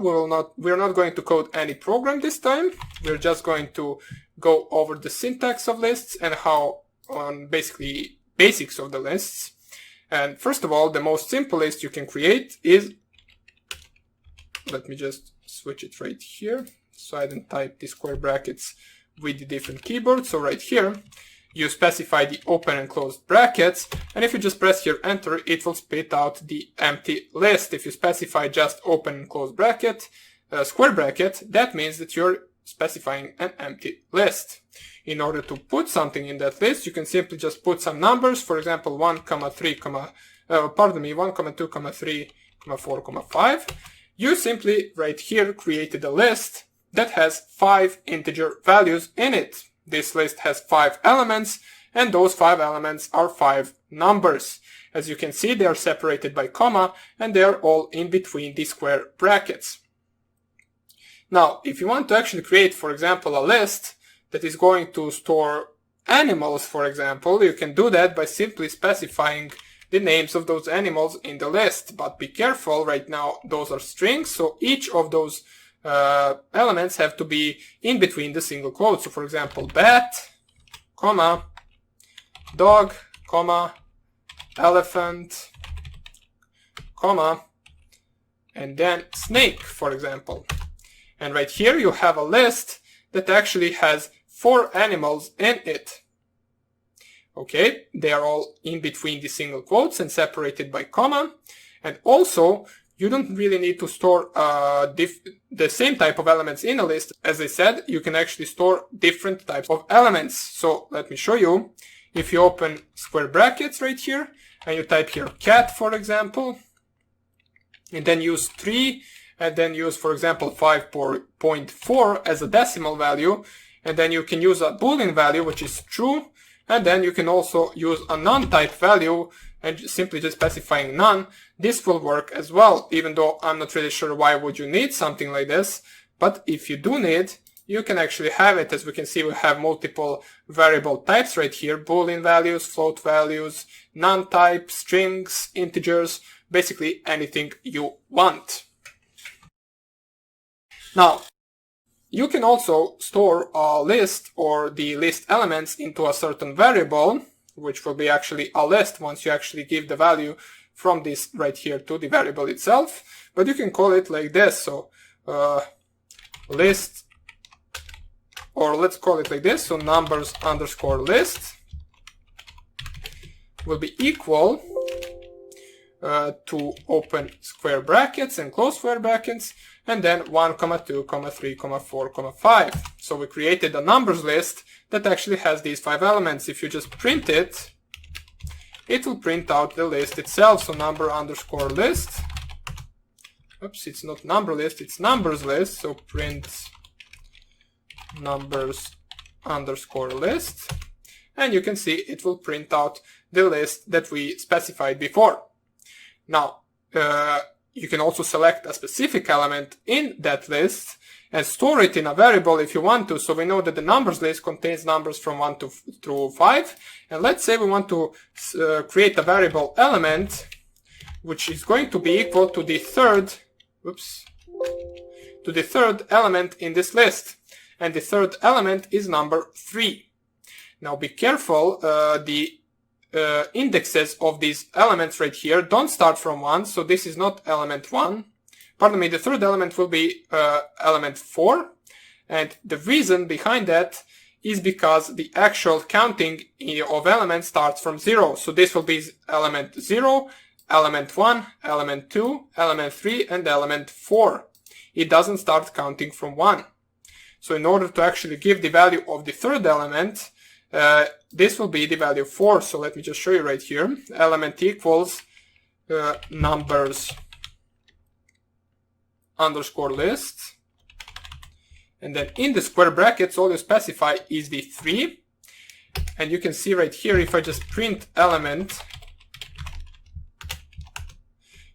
We're not going to code any program this time. We're just going to go over the syntax of lists and how on basically basics of the lists. And first of all, the most simple list you can create is, let me just switch it right here so I don't type the square brackets with the different keyboards. So right here, you specify the open and closed brackets, and if you just press here enter, it will spit out the empty list. If you specify just open and closed bracket, square bracket, that means that you're specifying an empty list. In order to put something in that list, you can simply just put some numbers, for example 1, 3, 1, 2, 3, 4, 5. You simply right here created a list that has 5 integer values in it. This list has 5 elements, and those 5 elements are 5 numbers. As you can see, they are separated by comma, and they are all in between the square brackets. Now, if you want to actually create, for example, a list that is going to store animals, for example, you can do that by simply specifying the names of those animals in the list. But be careful, right now those are strings, so each of those elements have to be in between the single quotes. So for example, bat, comma, dog, comma, elephant, comma, and then snake, for example. And right here you have a list that actually has 4 animals in it. Okay, they are all in between the single quotes and separated by comma. And also, you don't really need to store the same type of elements in a list. As I said, you can actually store different types of elements. So let me show you. If you open square brackets right here, and you type here cat, for example, and then use 3, and then use, for example, 5.4 as a decimal value, and then you can use a Boolean value, which is true, and then you can also use a non-type value and simply just specifying none. This will work as well, even though I'm not really sure why would you need something like this. But if you do need, you can actually have it. As we can see, we have multiple variable types right here: Boolean values, float values, non-type, strings, integers, basically anything you want. Now, you can also store a list or the list elements into a certain variable, which will be actually a list once you actually give the value from this right here to the variable itself. But you can call it like this. So list, or let's call it like this. So numbers underscore list will be equal to open square brackets and close square brackets, and then 1, 2, 3, 4, 5. So we created a numbers list that actually has these 5 elements. If you just print it, it will print out the list itself. So number underscore list. Oops, it's not number list, it's numbers list. So print numbers underscore list. And you can see it will print out the list that we specified before. Now, you can also select a specific element in that list and store it in a variable if you want to. So we know that the numbers list contains numbers from 1 through 5. And let's say we want to create a variable element which is going to be equal to the third element in this list. And the third element is number 3. Now be careful, the indexes of these elements right here don't start from 1, so this is not element 1. Pardon me, the third element will be element 4. And the reason behind that is because the actual counting of elements starts from 0. So this will be element 0, element 1, element 2, element 3, and element 4. It doesn't start counting from 1. So in order to actually give the value of the third element, this will be the value 4. So let me just show you right here. Element equals numbers underscore list. And then in the square brackets, all you specify is the 3. And you can see right here, if I just print element,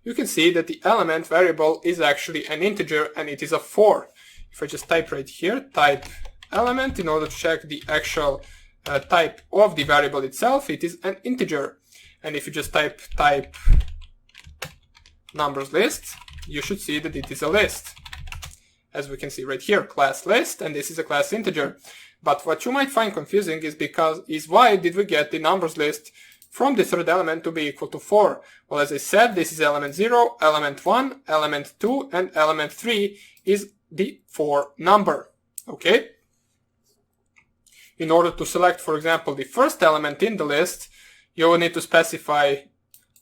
you can see that the element variable is actually an integer and it is a 4. If I just type right here, type element, in order to check the actual type of the variable itself, it is an integer. And if you just type numbers list, you should see that it is a list. As we can see right here, class list, and this is a class integer. But what you might find confusing is why did we get the numbers list from the third element to be equal to 4? Well, as I said, this is element 0, element 1, element 2, and element 3 is the 4 number. Okay? In order to select, for example, the first element in the list, you will need to specify,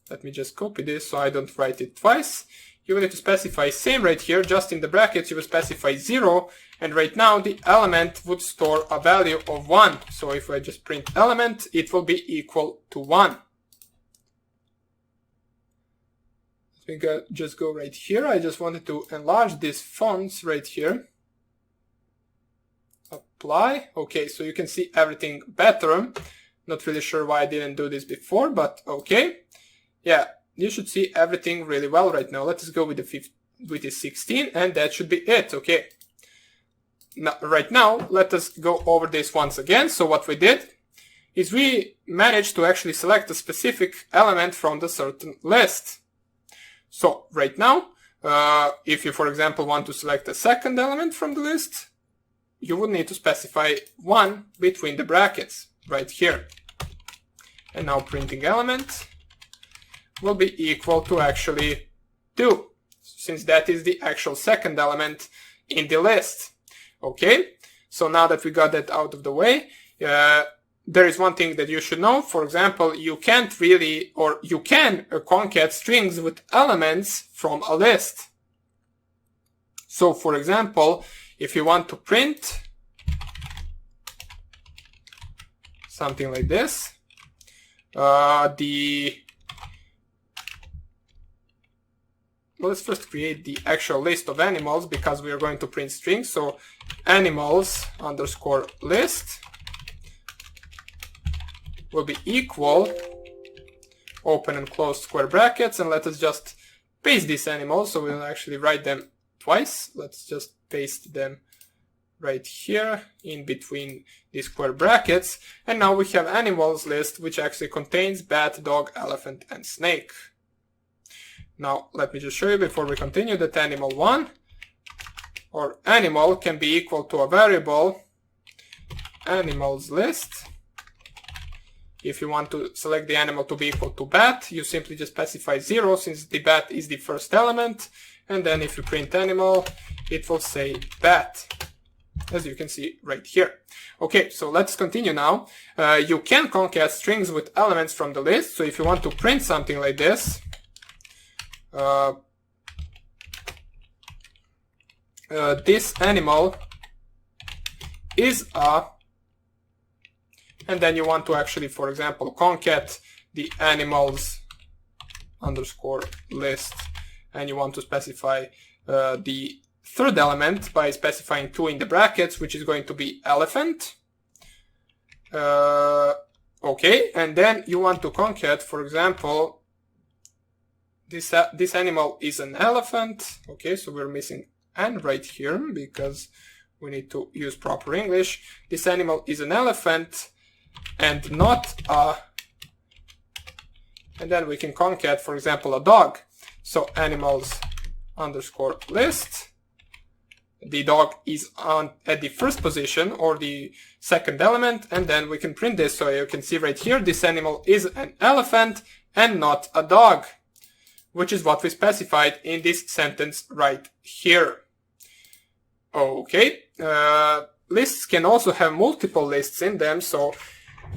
let me just copy this so I don't write it twice. You will need to specify same right here, just in the brackets you will specify 0, and right now the element would store a value of 1. So if I just print element, it will be equal to 1. Let me just go right here. I just wanted to enlarge these fonts right here. Apply. Okay, so you can see everything better. Not really sure why I didn't do this before, but okay. Yeah. You should see everything really well right now. Let us go with the 16, and that should be it. Okay. Now, right now, let us go over this once again. So what we did is we managed to actually select a specific element from the certain list. So right now, if you, for example, want to select a second element from the list, you would need to specify 1 between the brackets right here. And now printing element will be equal to actually 2, since that is the actual second element in the list. Okay, so now that we got that out of the way, there is one thing that you should know. For example, you can't really, or you can concat strings with elements from a list. So for example, if you want to print something like this, let's first create the actual list of animals, because we are going to print strings. So animals underscore list will be equal, open and close square brackets, and let us just paste these animals. So we'll actually write them twice. Let's just paste them right here in between these square brackets. And now we have animals list, which actually contains bat, dog, elephant, and snake. Now, let me just show you before we continue that animal1 or animal can be equal to a variable animals list. If you want to select the animal to be equal to bat, you simply just specify 0, since the bat is the first element. And then if you print animal, it will say bat, as you can see right here. Okay, so let's continue now. You can concat strings with elements from the list. So if you want to print something like this, this animal is a, and then you want to actually, for example, concat the animals underscore list, and you want to specify the third element by specifying 2 in the brackets, which is going to be elephant. Okay, and then you want to concat, for example, this animal is an elephant. Okay, so we're missing an right here because we need to use proper English. This animal is an elephant and not a, and then we can concat, for example, a dog. So animals underscore list, the dog is at the first position or the second element, and then we can print this. So you can see right here, this animal is an elephant and not a dog, which is what we specified in this sentence right here. Okay, lists can also have multiple lists in them, so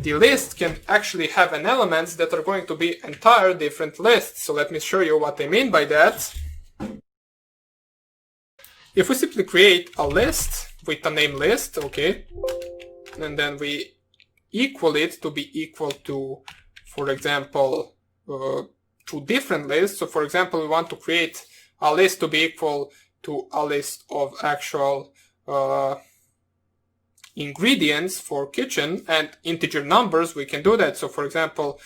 the list can actually have an elements that are going to be entire different lists. So let me show you what I mean by that. If we simply create a list with a name list, okay, and then we equal it to be equal to, for example, two different lists. So for example, we want to create a list to be equal to a list of actual ingredients for kitchen and integer numbers, we can do that. So for example,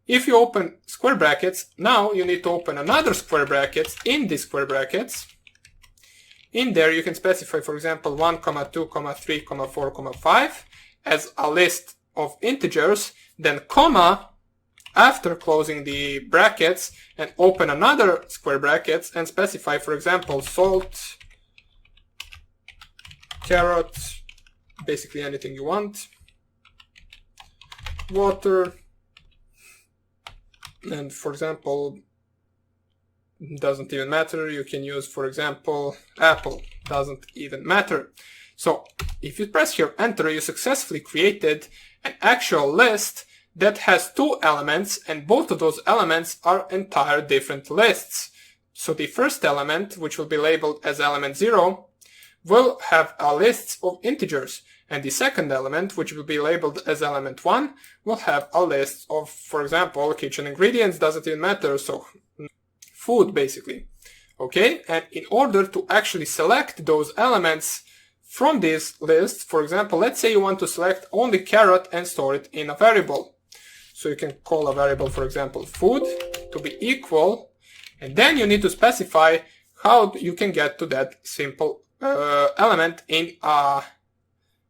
if you open square brackets, now you need to open another square brackets in these square brackets. In there you can specify, for example, 1, 2, 3, 4, 5 as a list of integers, then comma after closing the brackets, and open another square brackets and specify, for example, salt, carrot, basically anything you want, water, and for example, doesn't even matter, you can use, for example, apple, doesn't even matter. So if you press here enter, you successfully created an actual list that has two elements, and both of those elements are entire different lists. So the first element, which will be labeled as element 0, will have a list of integers, and the second element, which will be labeled as element 1, will have a list of, for example, kitchen ingredients, doesn't even matter, so food basically. Okay, and in order to actually select those elements from this list, for example, let's say you want to select only carrot and store it in a variable. So you can call a variable, for example, food to be equal, and then you need to specify how you can get to that simple element in a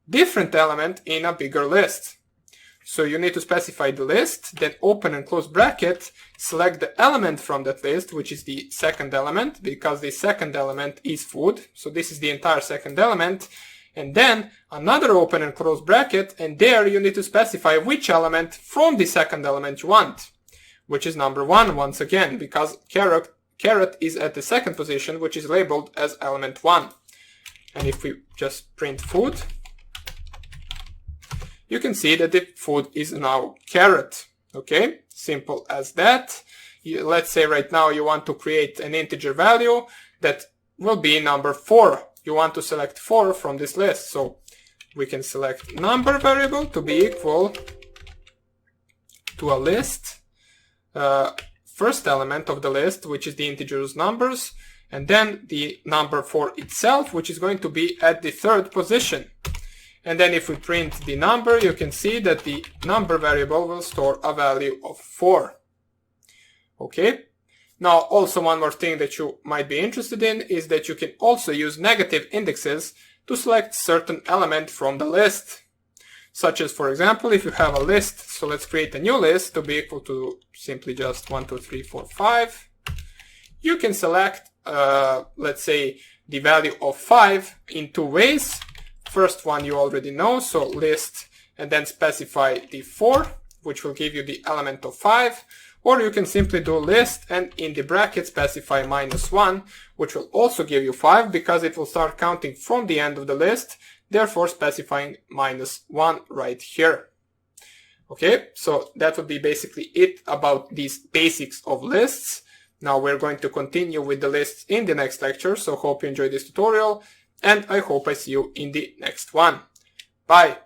different element in a bigger list. So you need to specify the list, then open and close bracket, select the element from that list, which is the second element, because the second element is food. So this is the entire second element. And then another open and close bracket, and there you need to specify which element from the second element you want, which is number 1 once again, because carrot is at the second position, which is labeled as element 1. And if we just print food, you can see that the food is now carrot. Okay, simple as that. Let's say right now you want to create an integer value that will be number 4. You want to select 4 from this list. So we can select number variable to be equal to a list, first element of the list, which is the integers numbers, and then the number 4 itself, which is going to be at the third position. And then if we print the number, you can see that the number variable will store a value of 4. Okay. Now, also one more thing that you might be interested in is that you can also use negative indexes to select certain element from the list. Such as, for example, if you have a list, so let's create a new list to be equal to simply just 1, 2, 3, 4, 5. You can select, let's say, the value of 5 in two ways. First one you already know, so list and then specify the 4, which will give you the element of 5. Or you can simply do list and in the bracket specify -1, which will also give you 5 because it will start counting from the end of the list, therefore specifying -1 right here. Okay, so that would be basically it about these basics of lists. Now we're going to continue with the lists in the next lecture, so hope you enjoyed this tutorial, and I hope I see you in the next one. Bye!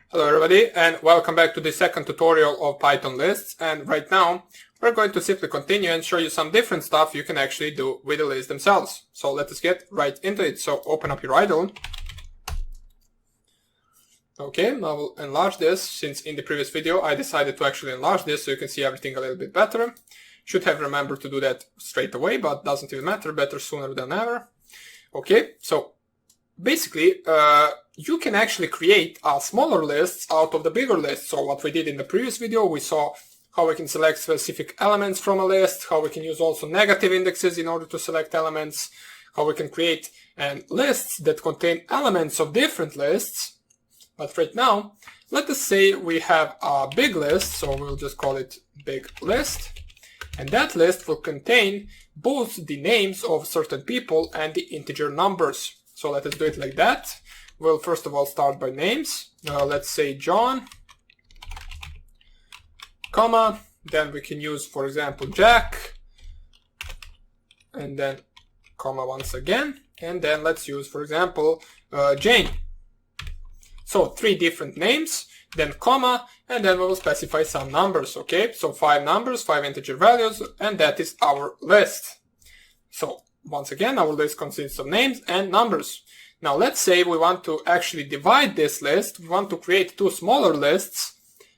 Hello everybody, and welcome back to the second tutorial of Python lists. And right now we're going to simply continue and show you some different stuff you can actually do with the lists themselves. So let us get right into it. So open up your idle. Okay, now we'll enlarge this, since in the previous video I decided to actually enlarge this so you can see everything a little bit better. Should have remembered to do that straight away, but doesn't even matter, better sooner than never. Okay, so basically you can actually create smaller lists out of the bigger lists. So what we did in the previous video, we saw how we can select specific elements from a list, how we can use also negative indexes in order to select elements, how we can create lists that contain elements of different lists. But right now, let us say we have a big list, so we'll just call it big list. And that list will contain both the names of certain people and the integer numbers. So let us do it like that. We'll first of all start by names. Let's say John, comma, then we can use, for example, Jack, and then comma once again, and then let's use, for example, Jane. So 3 different names, then comma, and then we will specify some numbers, okay? So 5 numbers, 5 integer values, and that is our list. So once again, our list consists of names and numbers. Now let's say we want to actually divide this list. We want to create 2 smaller lists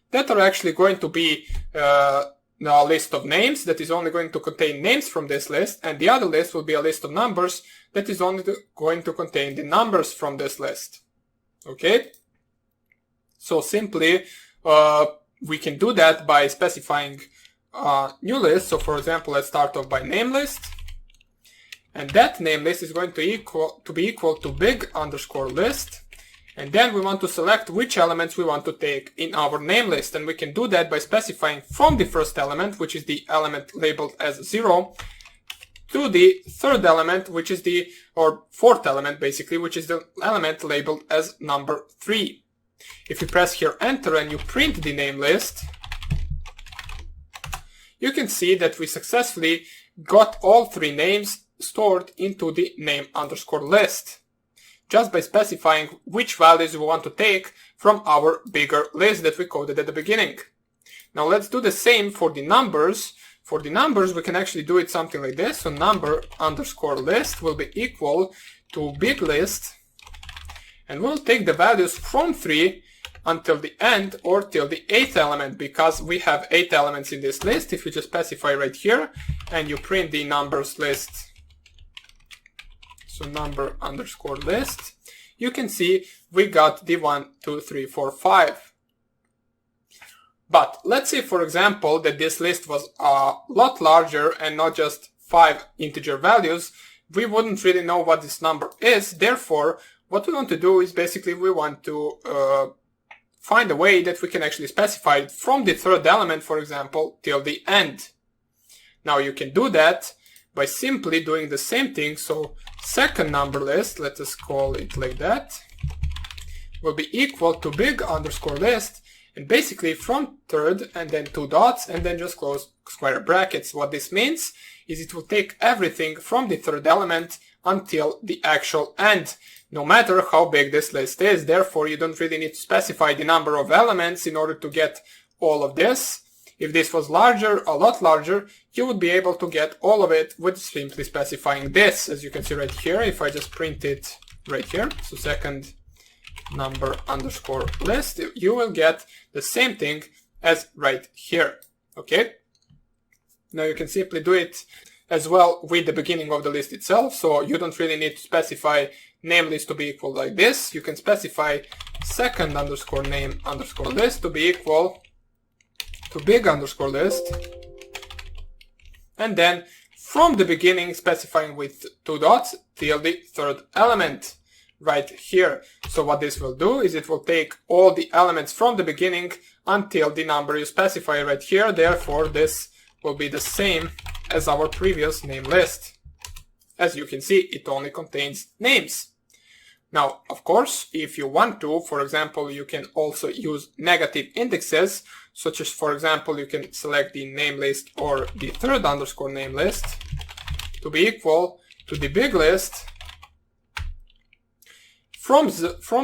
that are actually going to be a list of names that is only going to contain names from this list, and the other list will be a list of numbers that is only going to contain the numbers from this list. Okay? So simply, we can do that by specifying a new list. So for example, let's start off by name list. And that name list is going to be equal to big underscore list. And then we want to select which elements we want to take in our name list. And we can do that by specifying from the first element, which is the element labeled as 0, to the third element, which is or fourth element basically, which is the element labeled as number 3. If you press here enter and you print the name list, you can see that we successfully got all 3 names stored into the name underscore list, just by specifying which values we want to take from our bigger list that we coded at the beginning. Now let's do the same for the numbers. For the numbers, we can actually do it something like this. So number underscore list will be equal to big list, and we'll take the values from 3 until the end or till the 8th element, because we have 8 elements in this list. If you just specify right here and you print the numbers list, so number underscore list, you can see we got the 1, 2, 3, 4, 5. But let's say, for example, that this list was a lot larger and not just 5 integer values. We wouldn't really know what this number is. Therefore, what we want to do is basically we want to find a way that we can actually specify it from the third element, for example, till the end. Now you can do that by simply doing the same thing. So second number list, let us call it like that, will be equal to big underscore list, and basically from third and then 2 dots and then just close square brackets. What this means is it will take everything from the third element until the actual end, no matter how big this list is. Therefore, you don't really need to specify the number of elements in order to get all of this. If this was larger, a lot larger, you would be able to get all of it with simply specifying this. As you can see right here, if I just print it right here, so second number underscore list, you will get the same thing as right here. Okay? Now you can simply do it as well with the beginning of the list itself. So you don't really need to specify name list to be equal like this. You can specify second underscore name underscore list to be equal to big underscore list, and then from the beginning specifying with 2 dots till the third element right here. So what this will do is it will take all the elements from the beginning until the number you specify right here. Therefore, this will be the same as our previous name list. As you can see, it only contains names. Now, of course, if you want to, for example, you can also use negative indexes, such as, for example, you can select the name list or the third underscore name list to be equal to the big list from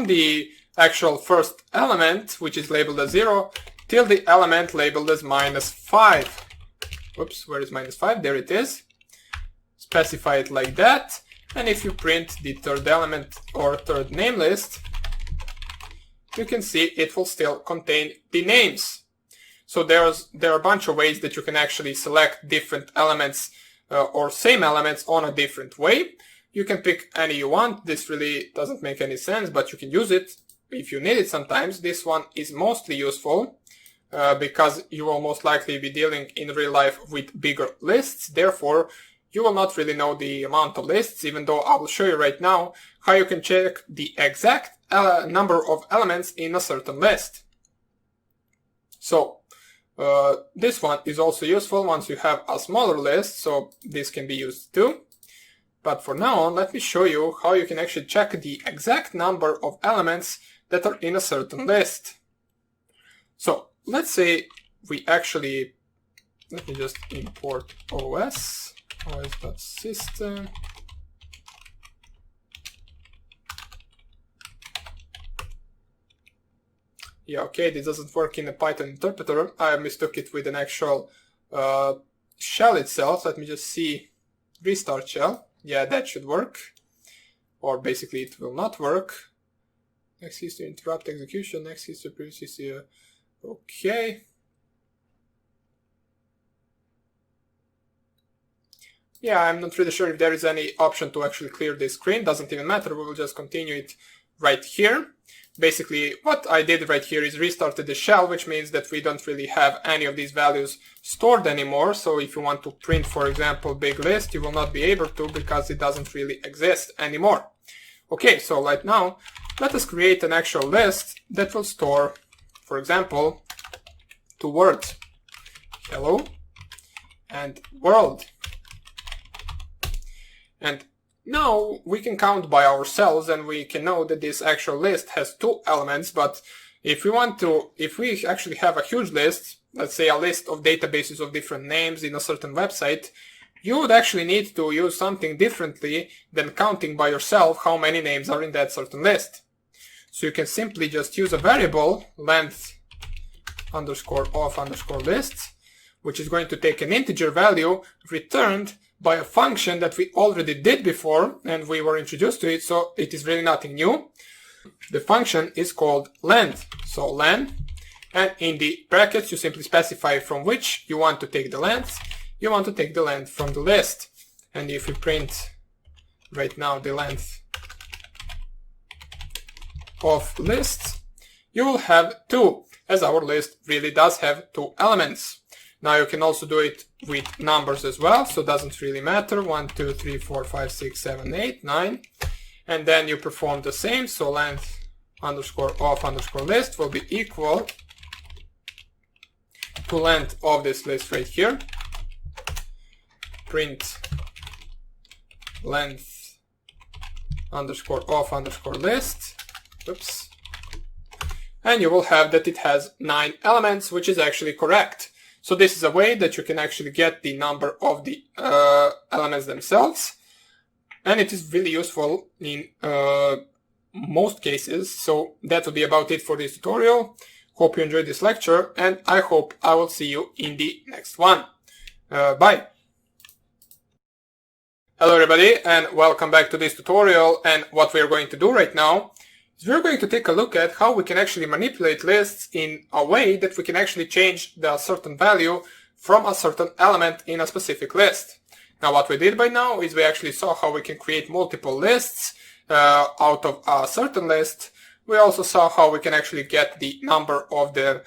the actual first element, which is labeled as 0, till the element labeled as -5. Oops, where is -5? There it is. Specify it like that. And if you print the third element or third name list, you can see it will still contain the names. So there are a bunch of ways that you can actually select different elements or same elements on a different way. You can pick any you want. This really doesn't make any sense, but you can use it if you need it sometimes. This one is mostly useful because you will most likely be dealing in real life with bigger lists. Therefore, you will not really know the amount of lists, even though I will show you right now how you can check the exact number of elements in a certain list. So this one is also useful once you have a smaller list, so this can be used too. But for now on, let me show you how you can actually check the exact number of elements that are in a certain list. So let's say we actually, let me just import os.system. Yeah, okay, this doesn't work in a Python interpreter. I mistook it with an actual shell itself. Let me just see, restart shell. Yeah, that should work. Or basically it will not work. Next is to interrupt execution, next is to previous history. Okay. Yeah, I'm not really sure if there is any option to actually clear this screen. Doesn't even matter, we will just continue it right here. Basically, what I did right here is restarted the shell, which means that we don't really have any of these values stored anymore. So if you want to print, for example, big list, you will not be able to because it doesn't really exist anymore. Okay, so right now, let us create an actual list that will store, for example, 2 words, hello and world. And now we can count by ourselves and we can know that this actual list has 2 elements, but if we actually have a huge list, let's say a list of databases of different names in a certain website, you would actually need to use something differently than counting by yourself how many names are in that certain list. So you can simply just use a variable length _of _lists, which is going to take an integer value returned by a function that we already did before and we were introduced to it, so it is really nothing new. The function is called length, so len, and in the brackets you simply specify from which you want to take the length. You want to take the length from the list, and if we print right now the length of lists, you will have 2, as our list really does have 2 elements. Now you can also do it with numbers as well, so it doesn't really matter. 1, 2, 3, 4, 5, 6, 7, 8, 9. And then you perform the same, so length _of _list will be equal to length of this list right here. Print length _of _list. Oops. And you will have that it has 9 elements, which is actually correct. So this is a way that you can actually get the number of the elements themselves. And it is really useful in most cases. So that will be about it for this tutorial. Hope you enjoyed this lecture, and I hope I will see you in the next one. Bye. Hello everybody, and welcome back to this tutorial. And what we are going to do right now is we're going to take a look at how we can actually manipulate lists in a way that we can actually change the certain value from a certain element in a specific list. Now what we did by now is we actually saw how we can create multiple lists out of a certain list. We also saw how we can actually get the number of the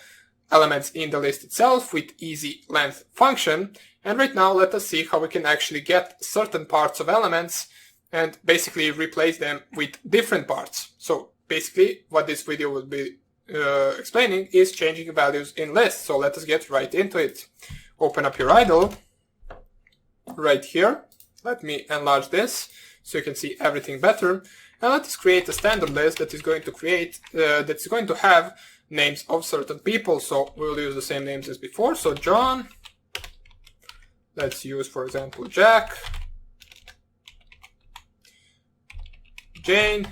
elements in the list itself with easy length function. And right now let us see how we can actually get certain parts of elements and basically replace them with different parts. So basically what this video will be explaining is changing values in lists. So let us get right into it. Open up your idle right here. Let me enlarge this so you can see everything better. And let us create a standard list that is going to have names of certain people. So we'll use the same names as before. So John. Let's use, for example, Jack, Jane,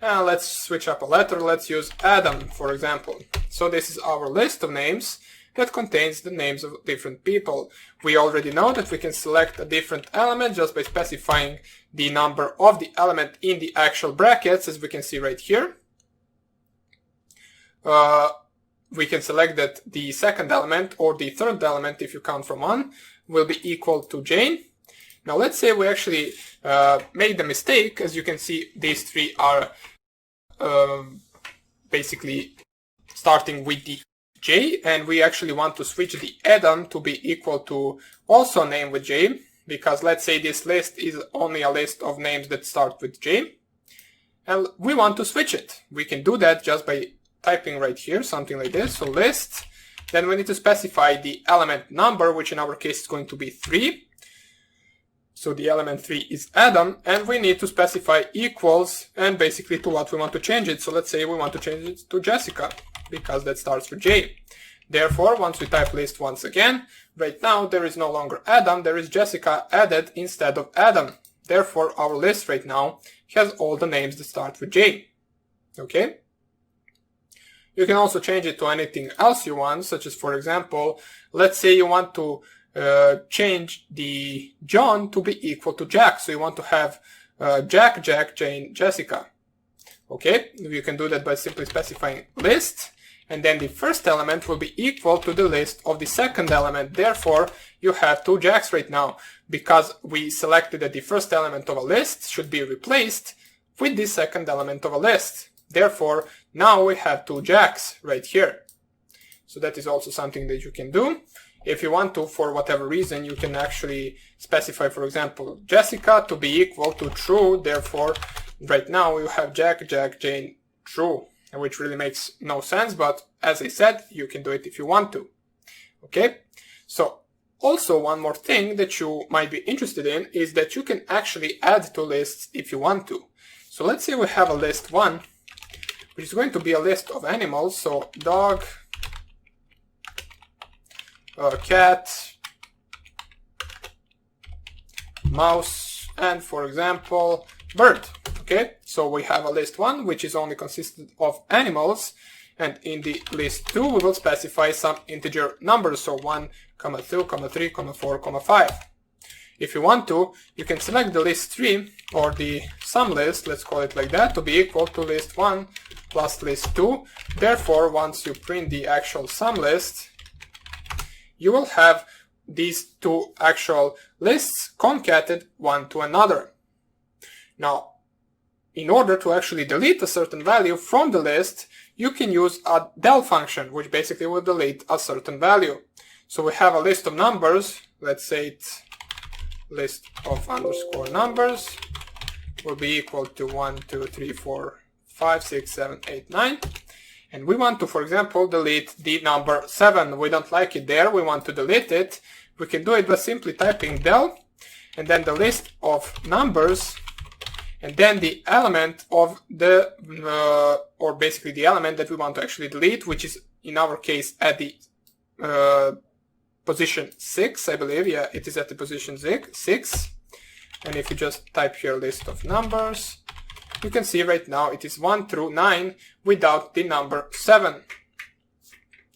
and let's switch up a letter. Let's use Adam, for example. So this is our list of names that contains the names of different people. We already know that we can select a different element just by specifying the number of the element in the actual brackets, as we can see right here. We can select that the second element or the third element, if you count from 1, will be equal to Jane. Now let's say we actually made the mistake. As you can see, these 3 are basically starting with the J, and we actually want to switch the Adam to be equal to also a name with J. because let's say this list is only a list of names that start with J, and we want to switch it. We can do that just by typing right here something like this, so list, then we need to specify the element number, which in our case is going to be 3. So the element 3 is Adam, and we need to specify equals and basically to what we want to change it. So let's say we want to change it to Jessica, because that starts with J. Therefore, once we type list once again, right now there is no longer Adam, there is Jessica added instead of Adam. Therefore, our list right now has all the names that start with J. Okay? You can also change it to anything else you want, such as, for example, let's say you want to change the John to be equal to Jack. So you want to have Jack, Jane, Jessica. Okay, you can do that by simply specifying list, and then the first element will be equal to the list of the second element. Therefore, you have 2 Jacks right now, because we selected that the first element of a list should be replaced with the second element of a list. Therefore, now we have 2 Jacks right here. So that is also something that you can do. If you want to, for whatever reason, you can actually specify, for example, Jessica to be equal to true. Therefore, right now you have Jack, Jane, true, which really makes no sense. But as I said, you can do it if you want to. Okay. So also one more thing that you might be interested in is that you can actually add to lists if you want to. So let's say we have a list 1, which is going to be a list of animals. So dog, cat, mouse, and for example, bird. Okay, so we have a list 1, which is only consisted of animals, and in the list 2, we will specify some integer numbers, so 1, 2, 3, 4, 5. If you want to, you can select the list 3, or the sum list, let's call it like that, to be equal to list 1 plus list 2. Therefore, once you print the actual sum list, you will have these 2 actual lists concatenated one to another. Now, in order to actually delete a certain value from the list, you can use a del function, which basically will delete a certain value. So we have a list of numbers, let's say it's list of underscore numbers will be equal to 1, 2, 3, 4, 5, 6, 7, 8, 9. And we want to, for example, delete the number 7. We don't like it there. We want to delete it. We can do it by simply typing del, and then the list of numbers, and then the element of the, or basically the element that we want to actually delete, which is in our case at the position 6, I believe. Yeah, it is at the position 6. And if you just type here list of numbers, you can see right now it is 1 through 9 without the number 7.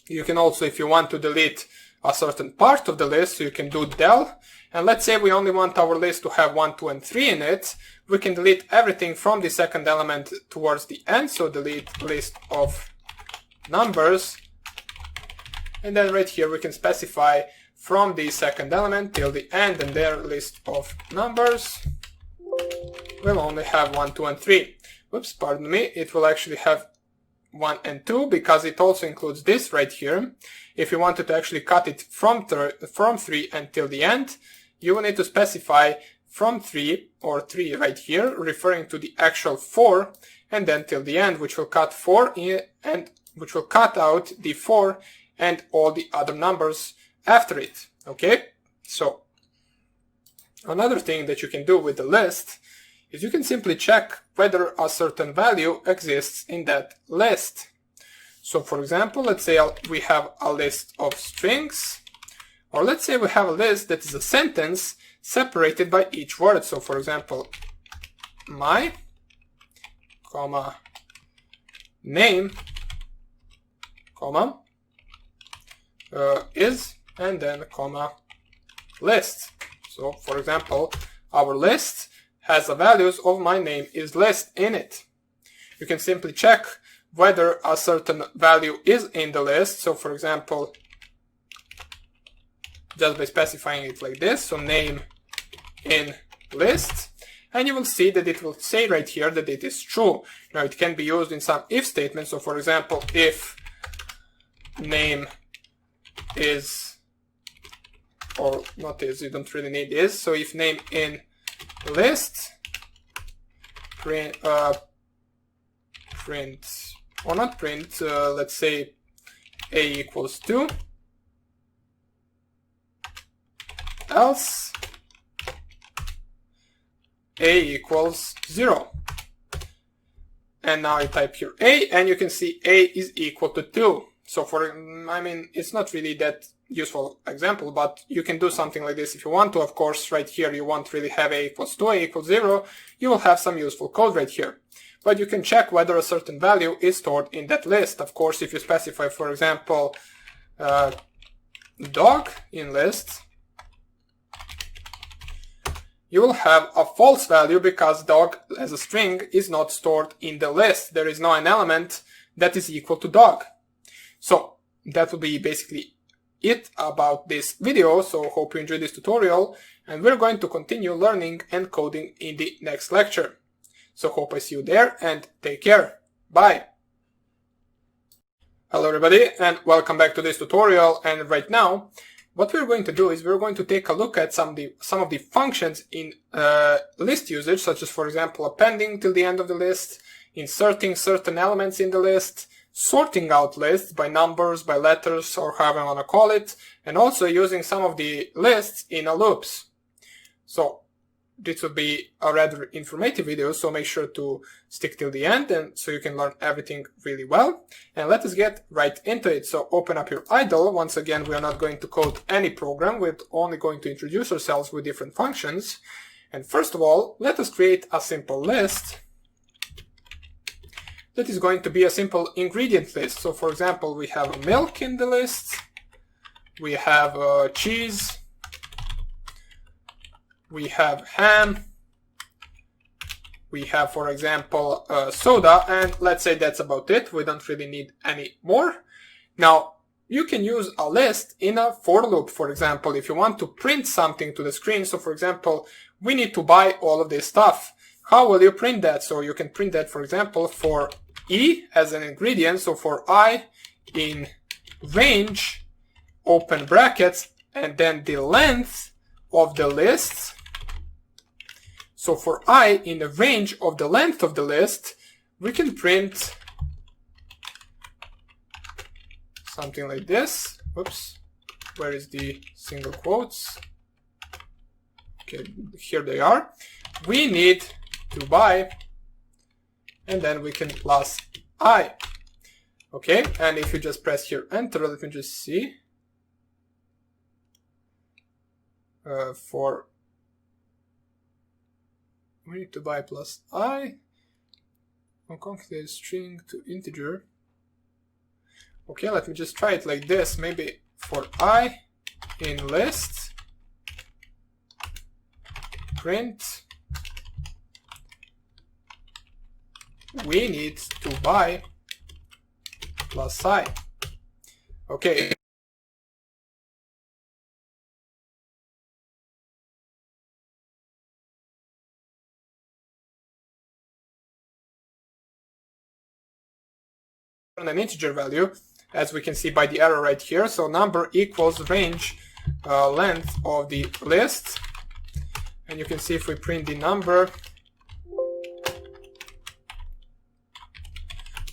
You can also, if you want to delete a certain part of the list, so you can do del. And let's say we only want our list to have 1, 2, and 3 in it. We can delete everything from the second element towards the end. So delete list of numbers. And then right here we can specify from the second element till the end, and their list of numbers will only have 1, 2, and 3. Whoops, pardon me. It will actually have 1 and 2 because it also includes this right here. If you wanted to actually cut it from 3 until the end, you will need to specify from 3 or 3 right here, referring to the actual 4, and then till the end, which will cut 4 and which will cut out the 4 and all the other numbers after it. Okay, so another thing that you can do with the list is you can simply check whether a certain value exists in that list. So for example, let's say we have a list of strings, or let's say we have a list that is a sentence separated by each word. So for example, my, comma, name, comma, is, and then comma, list. So for example, our list has the values of my name is list in it. You can simply check whether a certain value is in the list. So for example, just by specifying it like this, so name in list, and you will see that it will say right here that it is true. Now it can be used in some if statements. So for example, if name is or not is, you don't really need is. So if name in list, print, or not print, let's say a equals 2, else a equals 0. And now I type here a, and you can see a is equal to 2. So it's not really that useful example, but you can do something like this if you want to. Of course, right here you won't really have a equals 2, a equals 0. You will have some useful code right here. But you can check whether a certain value is stored in that list. Of course, if you specify, for example, dog in list, you will have a false value because dog as a string is not stored in the list. There is no an element that is equal to dog. So that will be basically it about this video. So hope you enjoyed this tutorial, and we're going to continue learning and coding in the next lecture. So hope I see you there, and take care. Bye. Hello everybody, and welcome back to this tutorial. And right now, what we're going to do is we're going to take a look at some of the functions in list usage, such as, for example, appending till the end of the list, inserting certain elements in the list, sorting out lists by numbers, by letters, or however you want to call it, and also using some of the lists in a loops. So this will be a rather informative video, so make sure to stick till the end, and so you can learn everything really well. And let us get right into it. So open up your idle. Once again, we are not going to code any program. We're only going to introduce ourselves with different functions. And first of all, let us create a simple list that is going to be a simple ingredient list. So for example, we have milk in the list, we have cheese, we have ham, we have, for example, soda, and let's say that's about it. We don't really need any more. Now, you can use a list in a for loop, for example, if you want to print something to the screen. So, for example, we need to buy all of this stuff. How will you print that? So you can print that, for example, for E as an ingredient. So for I in range, open brackets, and then the length of the list. So for I in the range of the length of the list, we can print something like this. Oops, where is the single quotes? Okay, here they are. We need to buy, and then we can plus I. Okay, and if you just press here enter, let me just see. We need to buy plus I. Concatenate string to integer. Okay, let me just try it like this. Maybe for I in list, print, we need to buy plus I. Okay. An integer value, as we can see by the arrow right here. So number equals range length of the list, and you can see if we print the number,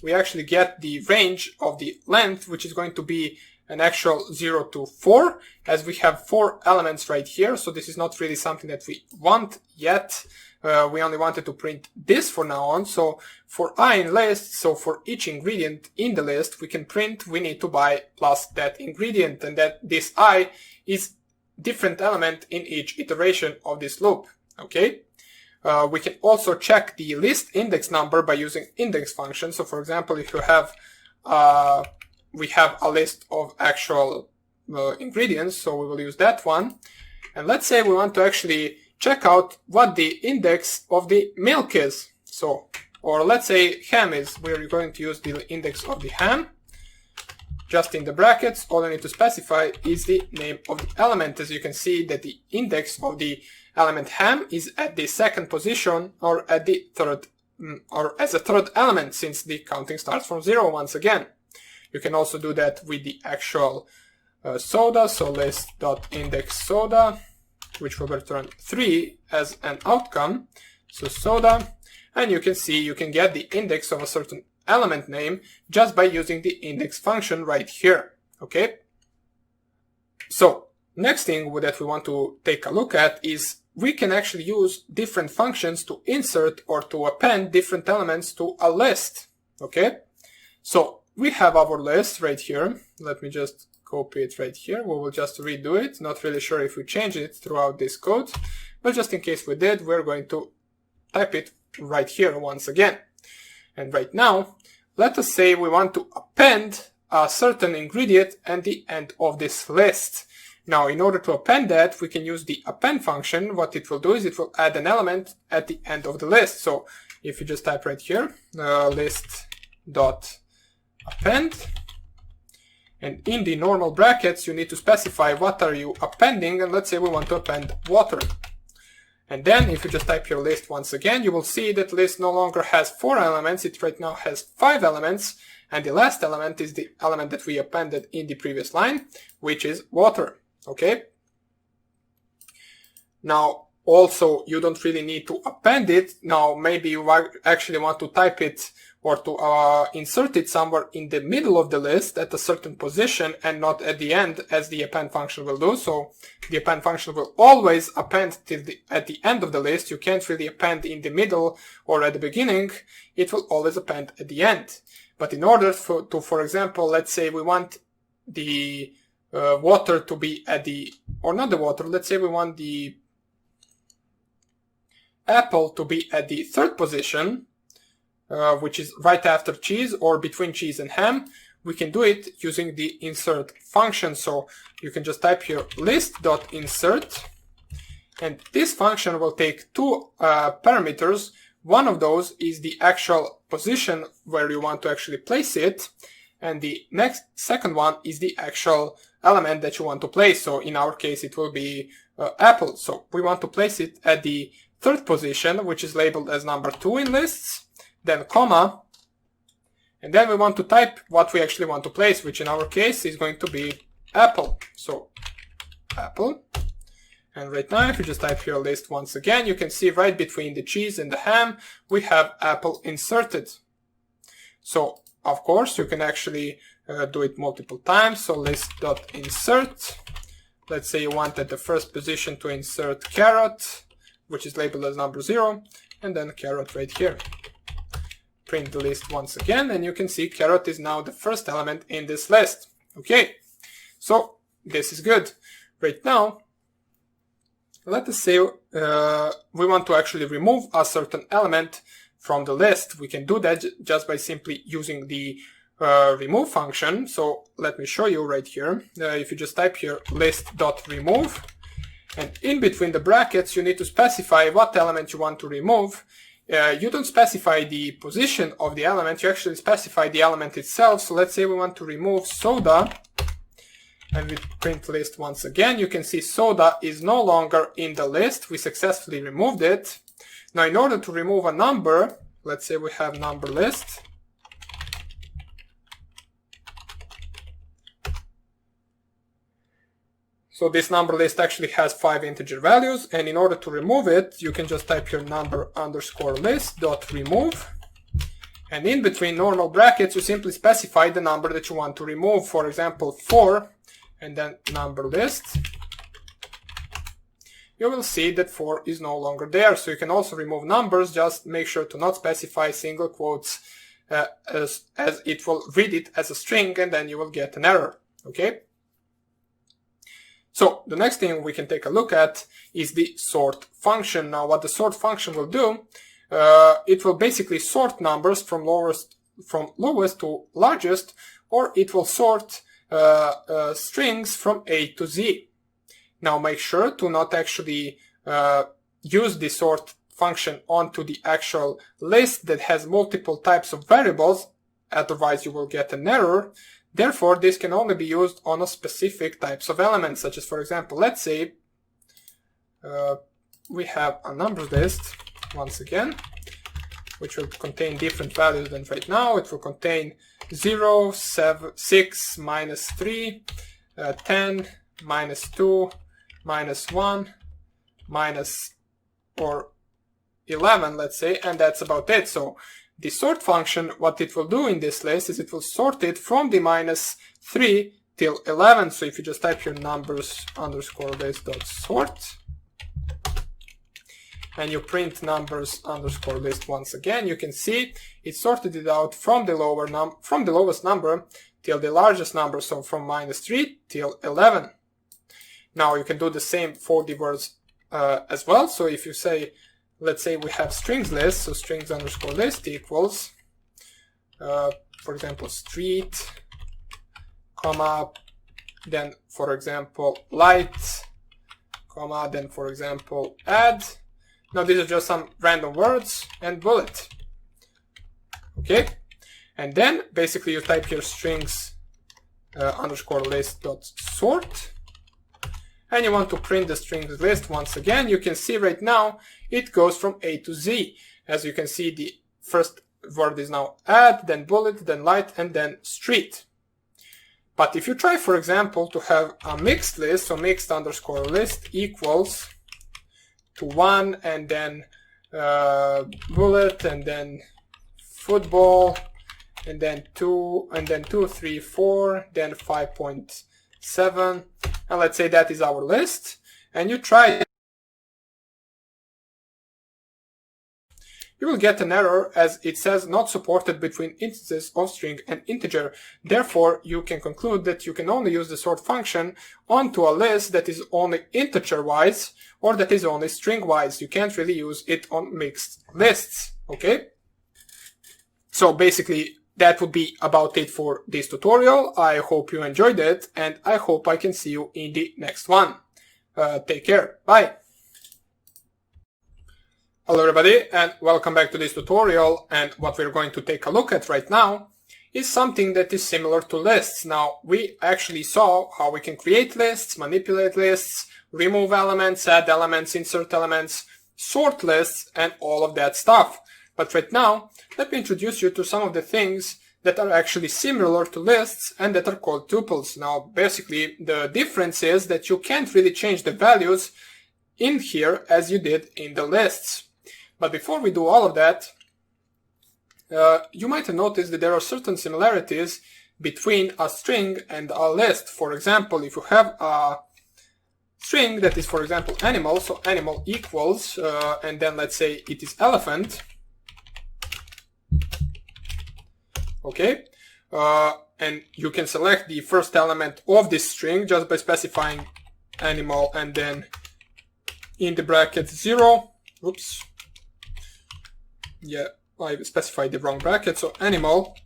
we actually get the range of the length, which is going to be an actual 0 to 4, as we have 4 elements right here. So this is not really something that we want yet. We only wanted to print this for now on. So for I in list, so for each ingredient in the list, we can print we need to buy plus that ingredient, and that this I is different element in each iteration of this loop. Okay. We can also check the list index number by using index function. So for example, if you have we have a list of actual ingredients, so we will use that one. And let's say we want to actually check out what the index of the milk is. So, or let's say ham is, we're going to use the index of the ham. Just in the brackets, all I need to specify is the name of the element. As you can see that the index of the element ham is at the second position, or at the third, or as a third element, since the counting starts from 0 once again. You can also do that with the actual soda, so list.index soda, which will return 3 as an outcome. So soda, and you can see you can get the index of a certain element name just by using the index function right here. Okay. So next thing that we want to take a look at is we can actually use different functions to insert or to append different elements to a list. Okay. So we have our list right here. Let me just copy it right here. We will just redo it. Not really sure if we changed it throughout this code, but just in case we did, we're going to type it right here once again. And right now, let us say we want to append a certain ingredient at the end of this list. Now, in order to append that, we can use the append function. What it will do is it will add an element at the end of the list. So if you just type right here, list.append, and in the normal brackets, you need to specify what are you appending. And let's say we want to append water. And then if you just type your list once again, you will see that list no longer has 4 elements. It right now has 5 elements. And the last element is the element that we appended in the previous line, which is water. Okay. Now, also, you don't really need to append it. Now, maybe you actually want to type it or to insert it somewhere in the middle of the list at a certain position and not at the end, as the append function will do. So the append function will always append at the end of the list. You can't really append in the middle or at the beginning. It will always append at the end. But in order for example, let's say we want the water to be at the, or not the water, let's say we want the apple to be at the 3rd position, which is right after cheese or between cheese and ham. We can do it using the insert function. So you can just type here list.insert, and this function will take 2 parameters. One of those is the actual position where you want to actually place it, and the second one is the actual element that you want to place. So in our case, it will be apple. So we want to place it at the 3rd position, which is labeled as number 2 in lists, then comma, and then we want to type what we actually want to place, which in our case is going to be apple. So apple. And right now, if you just type here list once again, you can see right between the cheese and the ham, we have apple inserted. So of course, you can actually do it multiple times. So list.insert. Let's say you want at the 1st position to insert carrot, which is labeled as number 0, and then carrot right here. Print the list once again, and you can see carrot is now the 1st element in this list. Okay, so this is good. Right now, let us say we want to actually remove a certain element from the list. We can do that just by simply using the remove function. So let me show you right here. If you just type here list.remove, and in between the brackets, you need to specify what element you want to remove. You don't specify the position of the element, you actually specify the element itself. So let's say we want to remove soda, and we print list once again. You can see soda is no longer in the list. We successfully removed it. Now, in order to remove a number, let's say we have number list. So this number list actually has 5 integer values, and in order to remove it, you can just type your number underscore list dot remove, and in between normal brackets, you simply specify the number that you want to remove. For example, 4, and then number list. You will see that 4 is no longer there. So you can also remove numbers. Just make sure to not specify single quotes, as it will read it as a string, and then you will get an error. Okay. So the next thing we can take a look at is the sort function. Now, what the sort function will do, it will basically sort numbers from lowest to largest, or it will sort strings from A to Z. Now, make sure to not actually use the sort function onto the actual list that has multiple types of variables, otherwise you will get an error. Therefore, this can only be used on a specific types of elements, such as, for example, let's say we have a numbers list, once again, which will contain different values than right now. It will contain 0, 7, 6, minus 3, 10, minus 2, minus 1, minus or 11, let's say, and that's about it. So the sort function, what it will do in this list is it will sort it from the minus 3 till 11. So if you just type your numbers underscore list dot sort and you print numbers underscore list once again, you can see it sorted it out from the lowest number till the largest number, so from minus 3 till 11. Now you can do the same for the words as well. So if you say, let's say we have strings list, so strings underscore list equals, for example, street, comma, then for example light, comma, then for example add. Now these are just some random words and bullet. Okay, and then basically you type your strings underscore list dot sort, and you want to print the strings list once again. You can see right now it goes from A to Z. As you can see, the first word is now add, then bullet, then light, and then street. But if you try, for example, to have a mixed list, so mixed underscore list equals to 1 and then bullet and then football and then 2 and then 2, 3, 4, then 5.7, and let's say that is our list, and you try it, you will get an error as it says not supported between instances of string and integer. Therefore, you can conclude that you can only use the sort function onto a list that is only integer-wise or that is only string-wise. You can't really use it on mixed lists, okay? So basically, that would be about it for this tutorial. I hope you enjoyed it, and I hope I can see you in the next one. Take care. Bye. Hello everybody, and welcome back to this tutorial. And what we're going to take a look at right now is something that is similar to lists. Now, we actually saw how we can create lists, manipulate lists, remove elements, add elements, insert elements, sort lists, and all of that stuff. But right now, let me introduce you to some of the things that are actually similar to lists and that are called tuples. Now, basically, the difference is that you can't really change the values in here as you did in the lists. But before we do all of that, you might have noticed that there are certain similarities between a string and a list. For example, if you have a string that is, for example, animal, so animal equals, and then let's say it is elephant, okay, and you can select the first element of this string just by specifying animal and then in the bracket 0, oops, yeah, I specified the wrong bracket, so animal.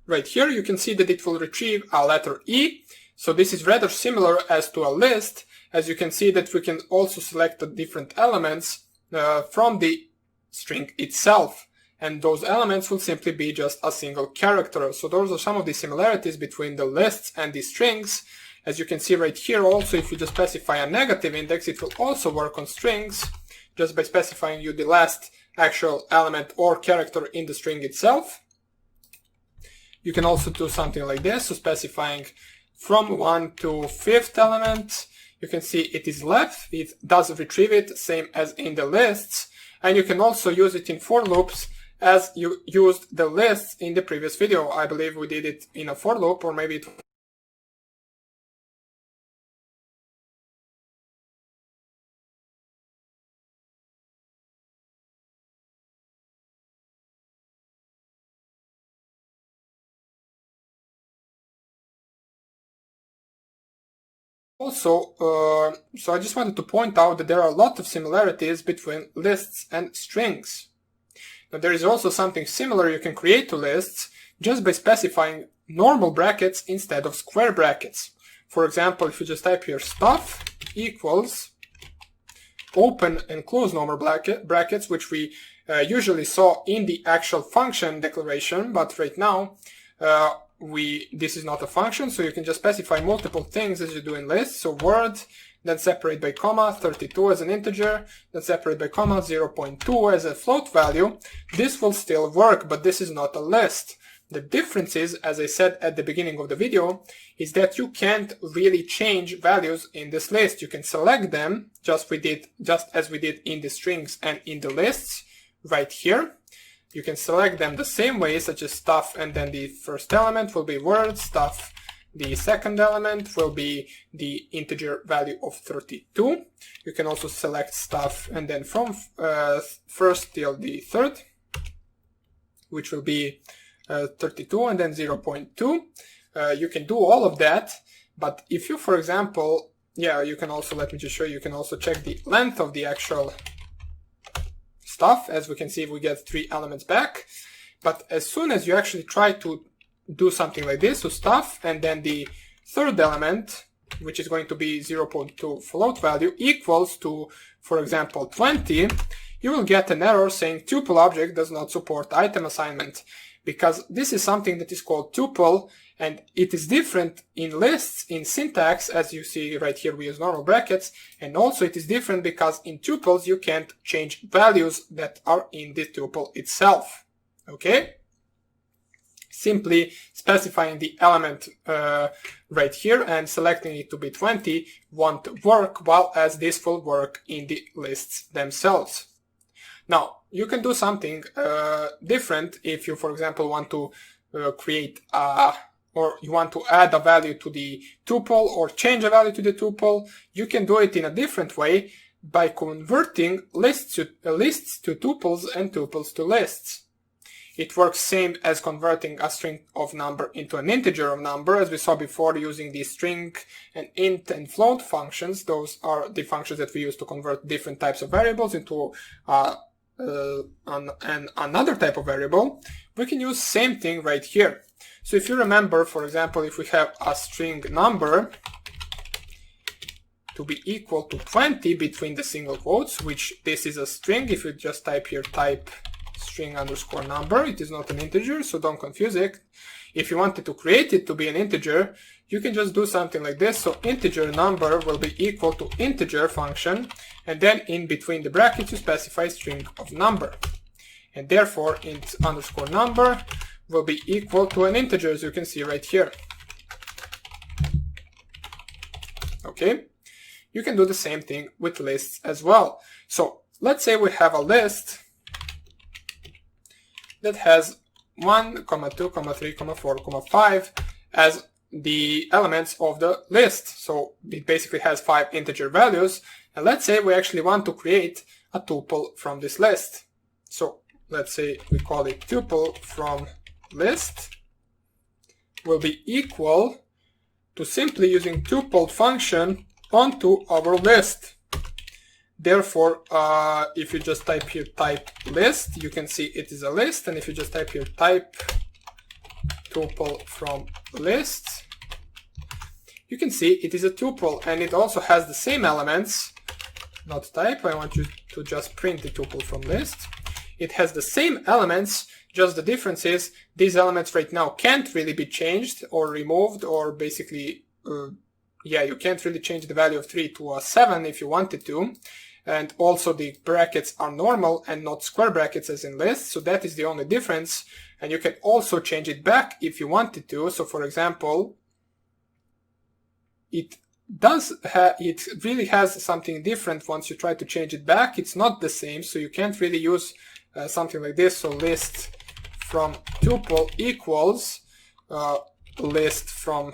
Right here you can see that it will retrieve a letter E, so this is rather similar as to a list, as you can see that we can also select the different elements from the string itself, and those elements will simply be just a single character. So those are some of the similarities between the lists and the strings. As you can see right here also, if you just specify a negative index, it will also work on strings, just by specifying you the last actual element or character in the string itself. You can also do something like this, so specifying from 1 to 5th element. You can see it is left, it does retrieve it, same as in the lists. And you can also use it in for loops as you used the lists in the previous video. I believe we did it in a for loop, or maybe it also, so I just wanted to point out that there are a lot of similarities between lists and strings. Now there is also something similar you can create to lists just by specifying normal brackets instead of square brackets. For example, if you just type here stuff equals open and close normal brackets, which we usually saw in the actual function declaration, but right now this is not a function, so you can just specify multiple things as you do in lists. So word, then separate by comma, 32 as an integer, then separate by comma, 0.2 as a float value. This will still work, but this is not a list. The difference is, as I said at the beginning of the video, is that you can't really change values in this list. You can select them just as we did in the strings and in the lists right here. You can select them the same way, such as stuff, and then the first element will be word stuff. The second element will be the integer value of 32. You can also select stuff and then from first till the third, which will be 32 and then 0.2. You can do all of that, but if you, for example, you can also, let me just show you, you can also check the length of the actual stuff. As we can see, we get 3 elements back. But as soon as you actually try to do something like this, so stuff, and then the third element, which is going to be 0.2 float value, equals to, for example, 20, you will get an error saying tuple object does not support item assignment, because this is something that is called tuple, and it is different in lists, in syntax, as you see right here we use normal brackets, and also it is different because in tuples you can't change values that are in the tuple itself. Okay? Simply specifying the element right here and selecting it to be 20 won't work, while as this will work in the lists themselves. Now, you can do something different if you, for example, want to create or you want to add a value to the tuple or change a value to the tuple. You can do it in a different way by converting lists to tuples and tuples to lists. It works same as converting a string of number into an integer of number, as we saw before using the string and int and float functions. Those are the functions that we use to convert different types of variables into another type of variable. We can use same thing right here. So if you remember, for example, if we have a string number to be equal to 20 between the single quotes, which this is a string, if you just type here type string underscore number, it is not an integer, so don't confuse it. If you wanted to create it to be an integer, you can just do something like this. So integer number will be equal to integer function, and then in between the brackets you specify string of number, and therefore int underscore number will be equal to an integer, as you can see right here. Okay, you can do the same thing with lists as well. So let's say we have a list that has 1, 2, 3, 4, 5 as the elements of the list. So it basically has 5 integer values. And let's say we actually want to create a tuple from this list. So let's say we call it tuple from list will be equal to simply using tuple function onto our list. Therefore, if you just type here type list, you can see it is a list. And if you just type here type tuple from list, you can see it is a tuple, and it also has the same elements. Not type, I want you to just print the tuple from list. It has the same elements, just the difference is these elements right now can't really be changed or removed, or basically, you can't really change the value of 3 to a 7 if you wanted to. And also the brackets are normal and not square brackets as in lists, so that is the only difference. And you can also change it back if you wanted to. So for example, it really has something different once you try to change it back. It's not the same, so you can't really use something like this. So list from tuple equals list from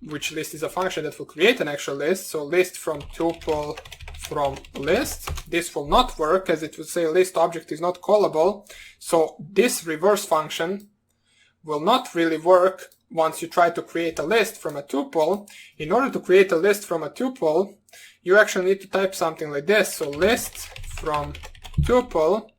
which list is a function that will create an actual list. So list from tuple from list. This will not work, as it would say list object is not callable. So this reverse function will not really work once you try to create a list from a tuple. In order to create a list from a tuple, you actually need to type something like this. So list from tuple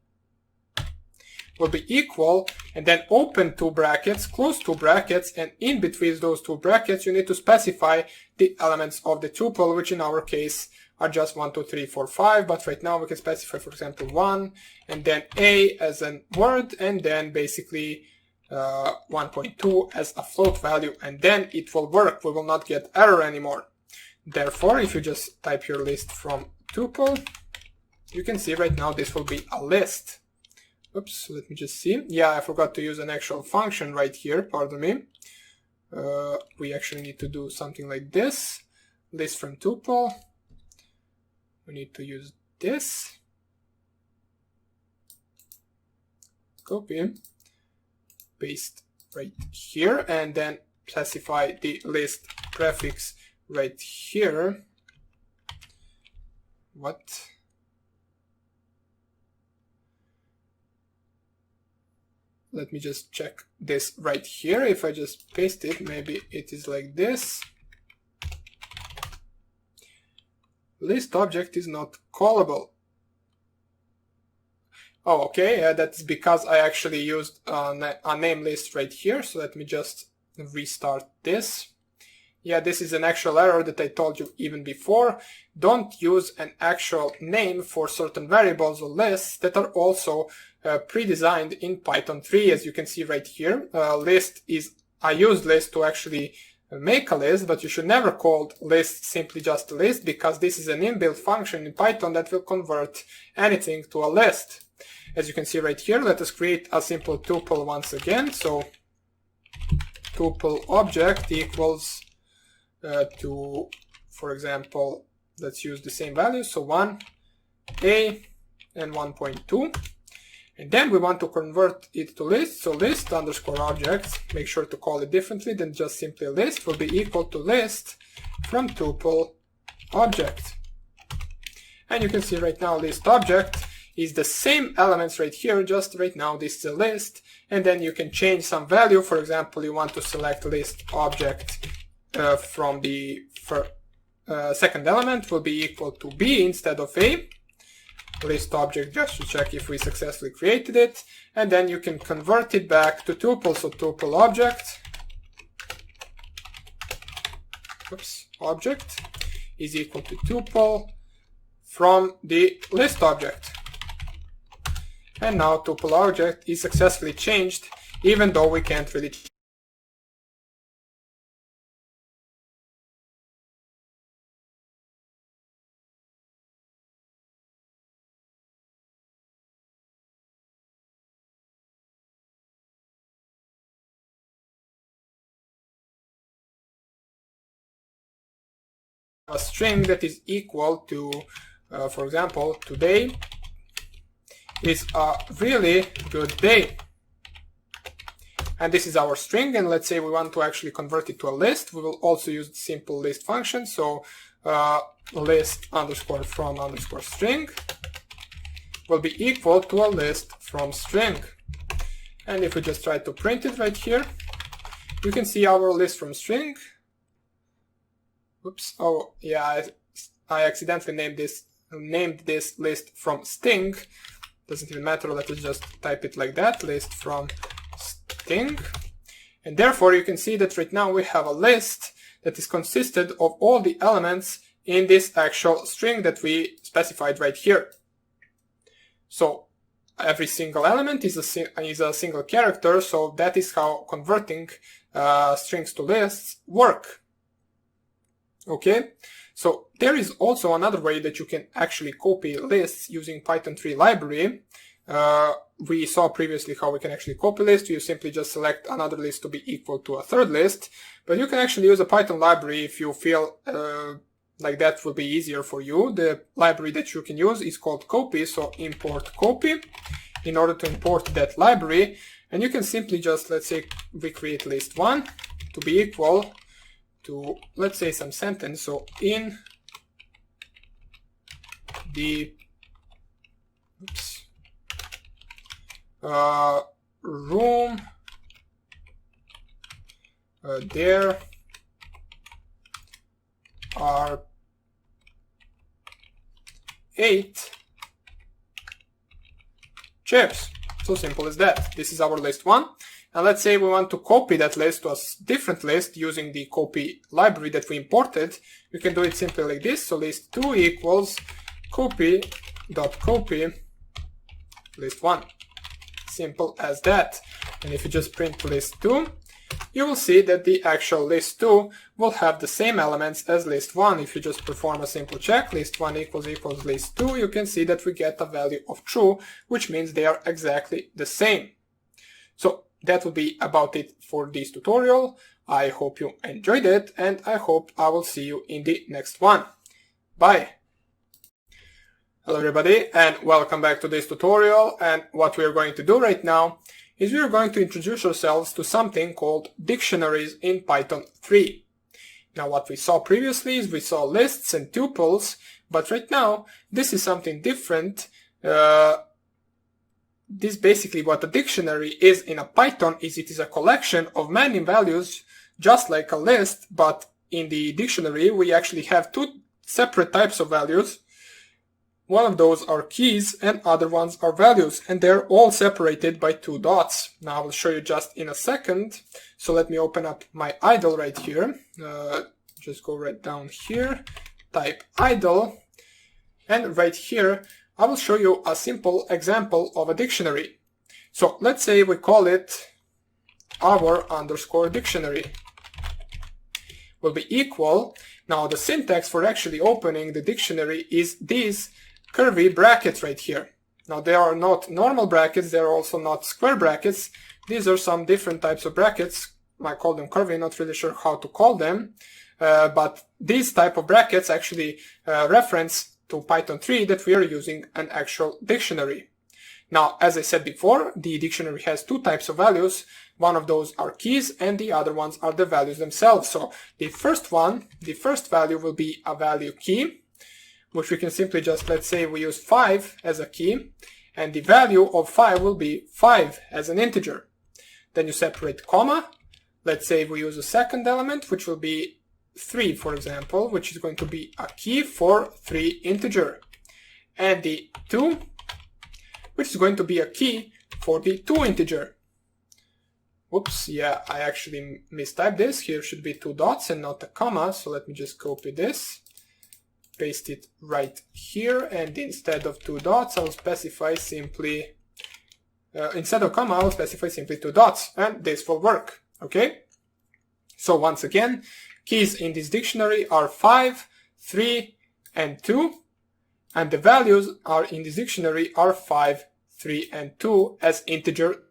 will be equal, and then open 2 brackets, close 2 brackets, and in between those 2 brackets you need to specify the elements of the tuple, which in our case are just 1, 2, 3, 4, 5, but right now we can specify, for example, 1, and then a as a word, and then basically 1.2 as a float value, and then it will work. We will not get error anymore. Therefore, if you just type your list from tuple, you can see right now this will be a list. Oops, let me just see. Yeah, I forgot to use an actual function right here, pardon me. We actually need to do something like this. List from tuple. We need to use this. Copy. Paste right here, and then specify the list prefix right here. What? Let me just check this right here. If I just paste it, maybe it is like this. List object is not callable. Oh, okay, that's because I actually used a name list right here. So let me just restart this. Yeah, this is an actual error that I told you even before. Don't use an actual name for certain variables or lists that are also pre-designed in Python 3, as you can see right here. List is a used list to actually make a list, but you should never call list simply just a list, because this is an inbuilt function in Python that will convert anything to a list. As you can see right here, let us create a simple tuple once again. So tuple object equals to, for example, let's use the same value, so 1a and 1.2, and then we want to convert it to list, so list underscore object, make sure to call it differently than just simply list, will be equal to list from tuple object. And you can see right now list object is the same elements right here, just right now this is a list, and then you can change some value. For example, you want to select list object from the second element will be equal to b instead of a. List object just to check if we successfully created it, and then you can convert it back to tuple. So tuple object, object is equal to tuple from the list object. And now tuple object is successfully changed, even though we can't really a string that is equal to, for example, today is a really good day. And this is our string, and let's say we want to actually convert it to a list. We will also use the simple list function. So list underscore from underscore string will be equal to a list from string. And if we just try to print it right here, you can see our list from string. Oops, oh yeah, I accidentally named this list from sting. Doesn't even matter, let us just type it like that, list from sting. And therefore you can see that right now we have a list that is consisted of all the elements in this actual string that we specified right here. So every single element is a single character, so that is how converting strings to lists work. Okay, so there is also another way that you can actually copy lists using Python 3 library. We saw previously how we can actually copy lists. You simply just select another list to be equal to a third list, but you can actually use a Python library if you feel like that will be easier for you. The library that you can use is called copy, so import copy in order to import that library, and you can simply just, let's say, we create list 1 to be equal to, let's say, some sentence. So in the room there are 8 chairs. So simple as that. This is our list 1. And let's say we want to copy that list to a different list using the copy library that we imported. We can do it simply like this. So list 2 equals copy.copy list 1. Simple as that. And if you just print list 2, you will see that the actual list 2 will have the same elements as list 1. If you just perform a simple check, list 1 equals list 2, you can see that we get a value of true, which means they are exactly the same. So that will be about it for this tutorial. I hope you enjoyed it, and I hope I will see you in the next one. Bye! Hello everybody, and welcome back to this tutorial. And what we are going to do right now is we are going to introduce ourselves to something called dictionaries in Python 3. Now what we saw previously is we saw lists and tuples, but right now this is something different. This basically what a dictionary is in a Python is it is a collection of many values just like a list, but in the dictionary we actually have two separate types of values. One of those are keys and other ones are values, and they're all separated by two dots. Now I will show you just in a second. So let me open up my idle right here. Just go right down here, type idle, and right here I will show you a simple example of a dictionary. So let's say we call it our_dictionary will be equal. Now the syntax for actually opening the dictionary is these curvy brackets right here. Now they are not normal brackets, they are also not square brackets. These are some different types of brackets. I call them curvy, not really sure how to call them. But these type of brackets actually reference to Python 3 that we are using an actual dictionary. Now, as I said before, the dictionary has two types of values. One of those are keys and the other ones are the values themselves. So the first value will be a value key, which we can simply just, let's say we use 5 as a key, and the value of 5 will be 5 as an integer. Then you separate comma. Let's say we use a second element, which will be 3, for example, which is going to be a key for 3 integer. And the 2, which is going to be a key for the 2 integer. Whoops, yeah, I actually mistyped this. Here should be 2 dots and not a comma, so let me just copy this, paste it right here, and instead of 2 dots, I'll specify simply, instead of comma, I'll specify simply 2 dots, and this will work, okay? So once again, keys in this dictionary are 5, 3, and 2, and the values are in this dictionary are 5, 3, and 2 as integer.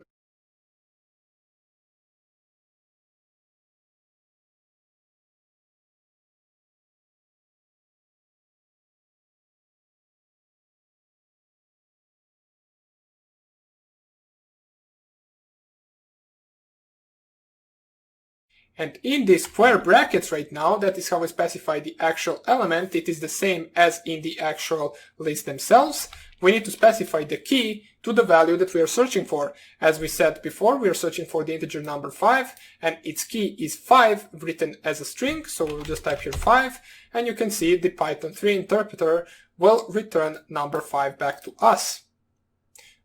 And in these square brackets right now, that is how we specify the actual element. It is the same as in the actual list themselves. We need to specify the key to the value that we are searching for. As we said before, we are searching for the integer number 5, and its key is 5 written as a string. So we'll just type here 5, and you can see the Python 3 interpreter will return number 5 back to us.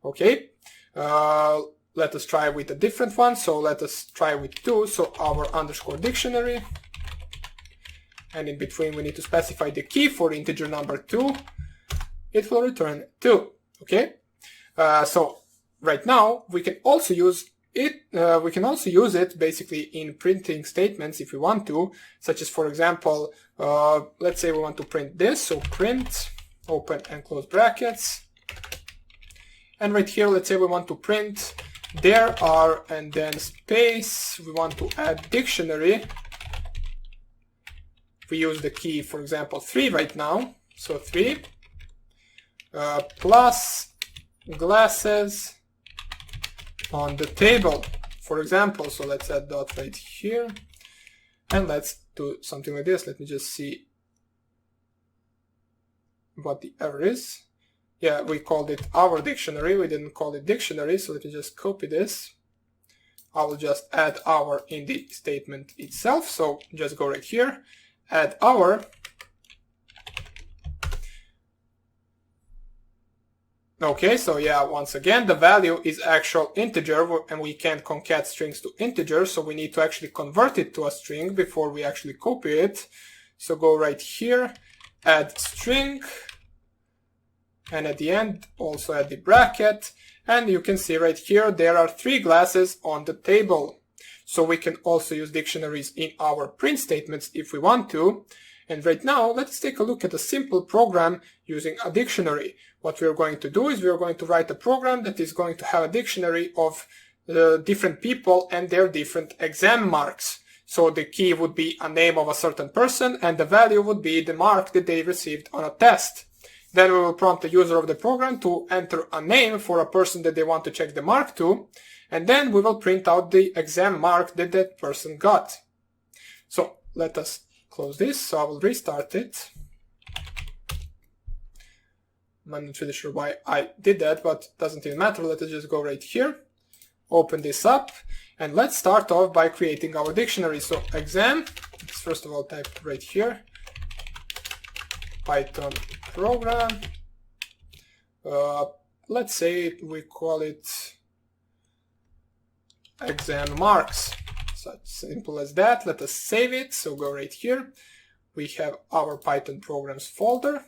Okay. Let us try with a different one. So let us try with 2. So our_dictionary. And in between we need to specify the key for integer number 2. It will return 2. Okay. So right now we can also use it. We can also use it basically in printing statements if we want to, such as, for example, let's say we want to print this. So print, open and close brackets. And right here, let's say we want to print there are, and then space, we want to add dictionary. We use the key, for example, 3 right now. So 3 plus glasses on the table, for example. So let's add dot right here. And let's do something like this. Let me just see what the error is. Yeah, we called it our dictionary. We didn't call it dictionary. So let me just copy this. I will just add our in the statement itself. So just go right here, add our. Okay, so yeah, once again, the value is actual integer, and we can't concat strings to integers. So we need to actually convert it to a string before we actually copy it. So go right here, add string. And at the end, also add the bracket. And you can see right here, there are 3 glasses on the table. So we can also use dictionaries in our print statements if we want to. And right now, let's take a look at a simple program using a dictionary. What we're going to do is we're going to write a program that is going to have a dictionary of different people and their different exam marks. So the key would be a name of a certain person, and the value would be the mark that they received on a test. Then we will prompt the user of the program to enter a name for a person that they want to check the mark to, and then we will print out the exam mark that that person got. So let us close this. So I will restart it. I'm not really sure why I did that, but it doesn't even matter. Let us just go right here, open this up, and let's start off by creating our dictionary. So exam, let's first of all type right here, Python program. Let's say we call it exam marks. So simple as that. Let us save it. So go right here. We have our Python programs folder,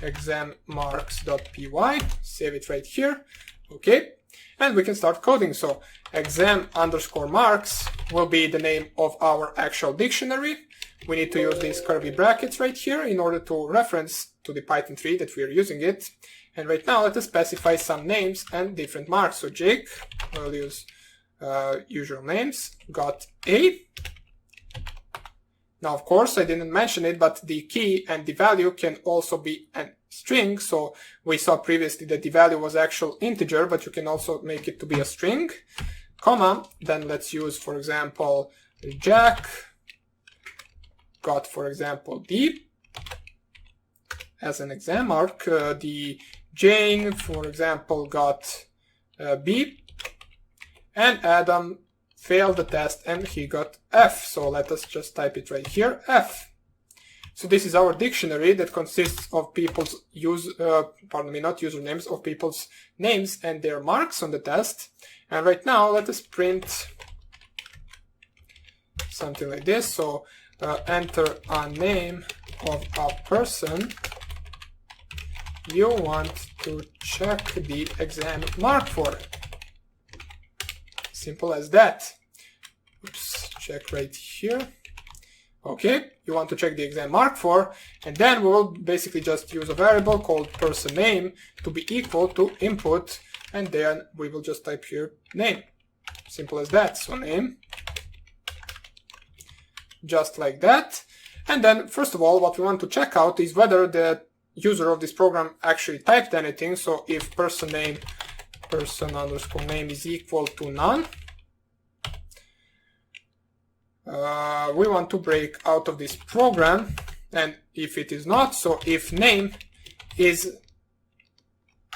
exam marks.py. Save it right here. Okay. And we can start coding. So exam_marks will be the name of our actual dictionary. We need to use these curly brackets right here in order to reference to the Python tree that we are using it. And right now, let us specify some names and different marks. So Jake, we'll use usual names, got A. Now, of course, I didn't mention it, but the key and the value can also be a string. So we saw previously that the value was actual integer, but you can also make it to be a string, comma. Then let's use, for example, Jack got, for example, D as an exam mark. The Jane, for example, got B, and Adam failed the test and he got F. So let us just type it right here, F. So this is our dictionary that consists of people's not usernames, of people's names and their marks on the test. And right now, let us print something like this. So enter a name of a person you want to check the exam mark for. Simple as that. Oops, check right here. Okay, you want to check the exam mark for, and then we will basically just use a variable called person name to be equal to input, and then we will just type here name. Simple as that. So name, just like that. And then first of all, what we want to check out is whether the user of this program actually typed anything. So if person_name is equal to none, we want to break out of this program. And if it is not, so if name is,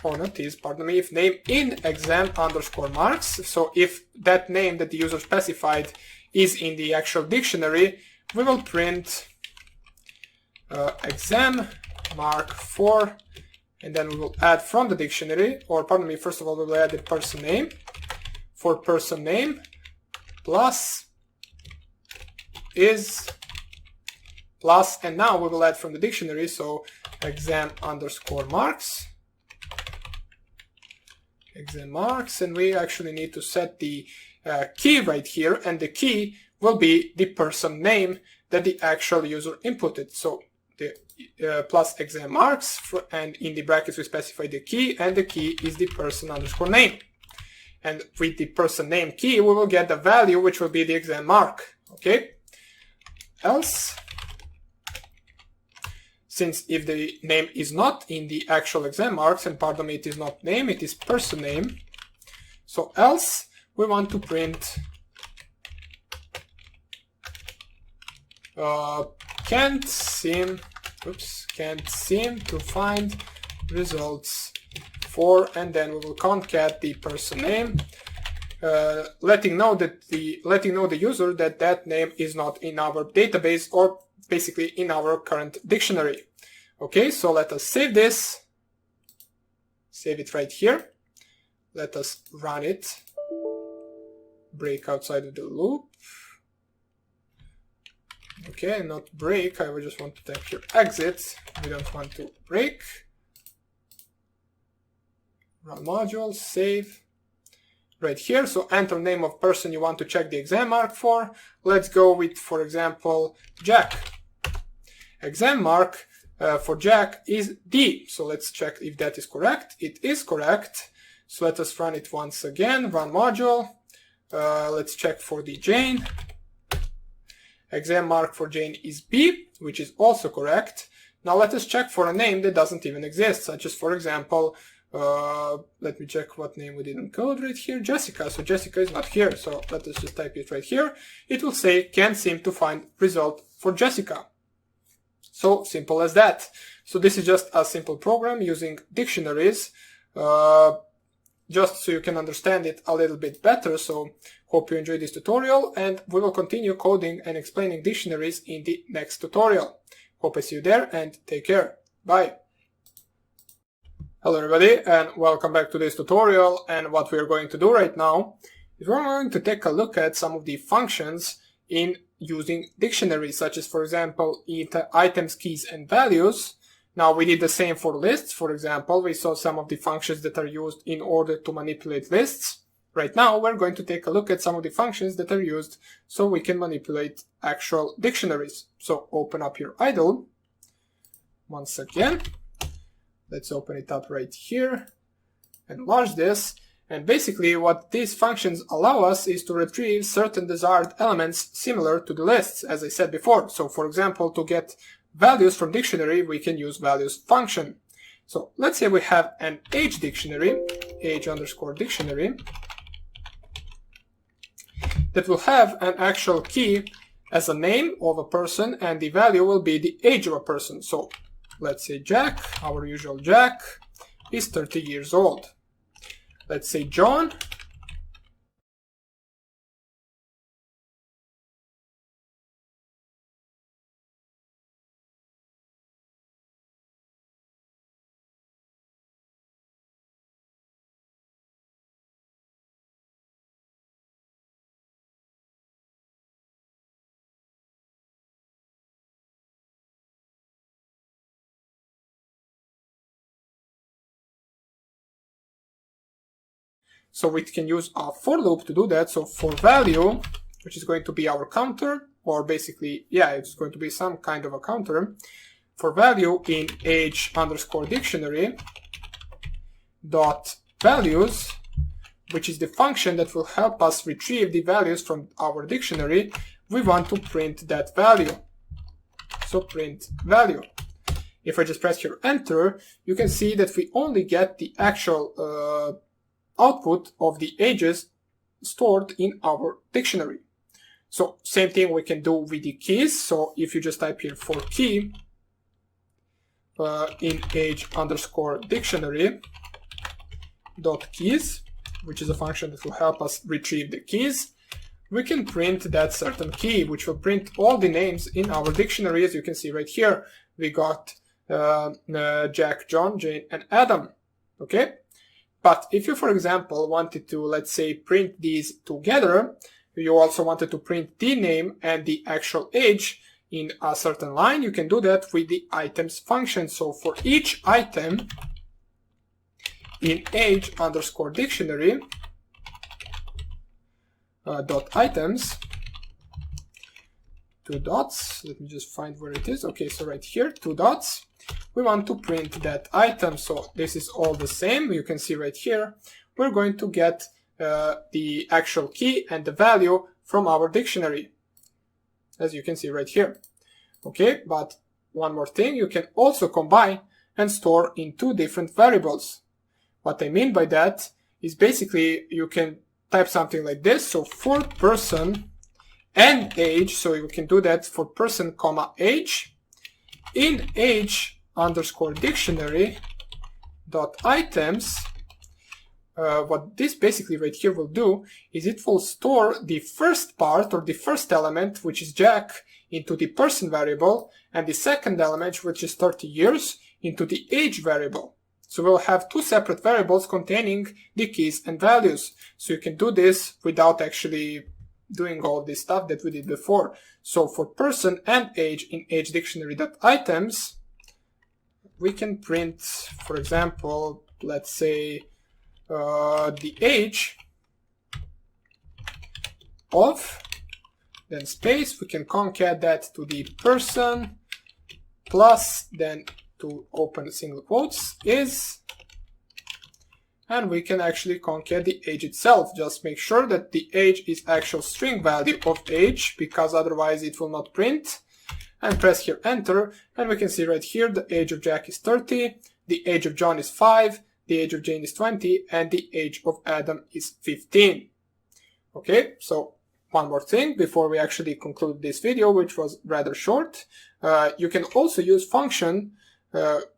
if name in exam_marks, so if that name that the user specified is in the actual dictionary, we will print exam mark for, and then we will add from the dictionary, first of all, we will add the person name for person name plus is plus, and now we will add from the dictionary, so exam_marks, and we actually need to set the key right here, and the key will be the person name that the actual user inputted. So the plus exam marks, and in the brackets we specify the key, and the key is the person_name. And with the person name key, we will get the value, which will be the exam mark. Okay. Else, since if the name is not in the actual exam marks, and pardon me, it is not name, it is person name. So else, we want to print can't seem to find results for, and then we will concat the person name, letting know the user that that name is not in our database, or basically in our current dictionary. Okay, so let us save this, save it right here. Let us run it, break outside of the loop. Okay, not break, I would just want to type here exit. We don't want to break. Run module, save, right here. So enter name of person you want to check the exam mark for. Let's go with, for example, Jack. Exam mark for Jack is D. So let's check if that is correct. It is correct. So let us run it once again, run module. Let's check for the Jane. Exam mark for Jane is B, which is also correct. Now let us check for a name that doesn't even exist, such as, for example, let me check what name we didn't code right here, Jessica. So Jessica is not here, so let us just type it right here. It will say, can't seem to find result for Jessica. So simple as that. So this is just a simple program using dictionaries, just so you can understand it a little bit better. So hope you enjoyed this tutorial, and we will continue coding and explaining dictionaries in the next tutorial. Hope I see you there, and take care. Bye. Hello everybody, and welcome back to this tutorial. And what we are going to do right now is we're going to take a look at some of the functions in using dictionaries, such as, for example, items, keys, and values. Now we did the same for lists. For example, we saw some of the functions that are used in order to manipulate lists. Right now we're going to take a look at some of the functions that are used so we can manipulate actual dictionaries. So open up your idle once again. Let's open it up right here, enlarge this, and basically what these functions allow us is to retrieve certain desired elements similar to the lists, as I said before. So for example, to get values from dictionary, we can use values function. So let's say we have an age dictionary, age_dictionary, that will have an actual key as a name of a person, and the value will be the age of a person. So let's say Jack, our usual Jack, is 30 years old. Let's say John So we can use a for loop to do that. So for value, which is going to be our counter, or basically, yeah, it's going to be some kind of a counter. For value in age_dictionary dot values, which is the function that will help us retrieve the values from our dictionary, we want to print that value. So print value. If I just press here enter, you can see that we only get the actual output of the ages stored in our dictionary. So same thing we can do with the keys. So if you just type here for key in age_dictionary dot keys, which is a function that will help us retrieve the keys, we can print that certain key, which will print all the names in our dictionary. As you can see right here, we got Jack, John, Jane, and Adam. Okay. But if you, for example, wanted to, let's say, print these together, you also wanted to print the name and the actual age in a certain line, you can do that with the items function. So for each item in age_dictionary dot items, two dots, let me just find where it is. Okay, so right here, two dots. We want to print that item. So this is all the same. You can see right here, we're going to get the actual key and the value from our dictionary, as you can see right here. Okay, but one more thing, you can also combine and store in two different variables. What I mean by that is basically you can type something like this. So for person and age, so you can do that for person comma age in age_dictionary dot items. What this basically right here will do is it will store the first part or the first element, which is Jack, into the person variable, and the second element, which is 30 years, into the age variable. So we'll have two separate variables containing the keys and values. So you can do this without actually doing all this stuff that we did before. So for person and age in age_dictionary.items, we can print, for example, let's say the age of, then space, we can concat that to the person plus, then to open single quotes, is, and we can actually concat the age itself. Just make sure that the age is actual string value of age, because otherwise it will not print. And press here enter, and we can see right here the age of Jack is 30, the age of John is 5, the age of Jane is 20, and the age of Adam is 15. Okay, so one more thing before we actually conclude this video, which was rather short. You can also use function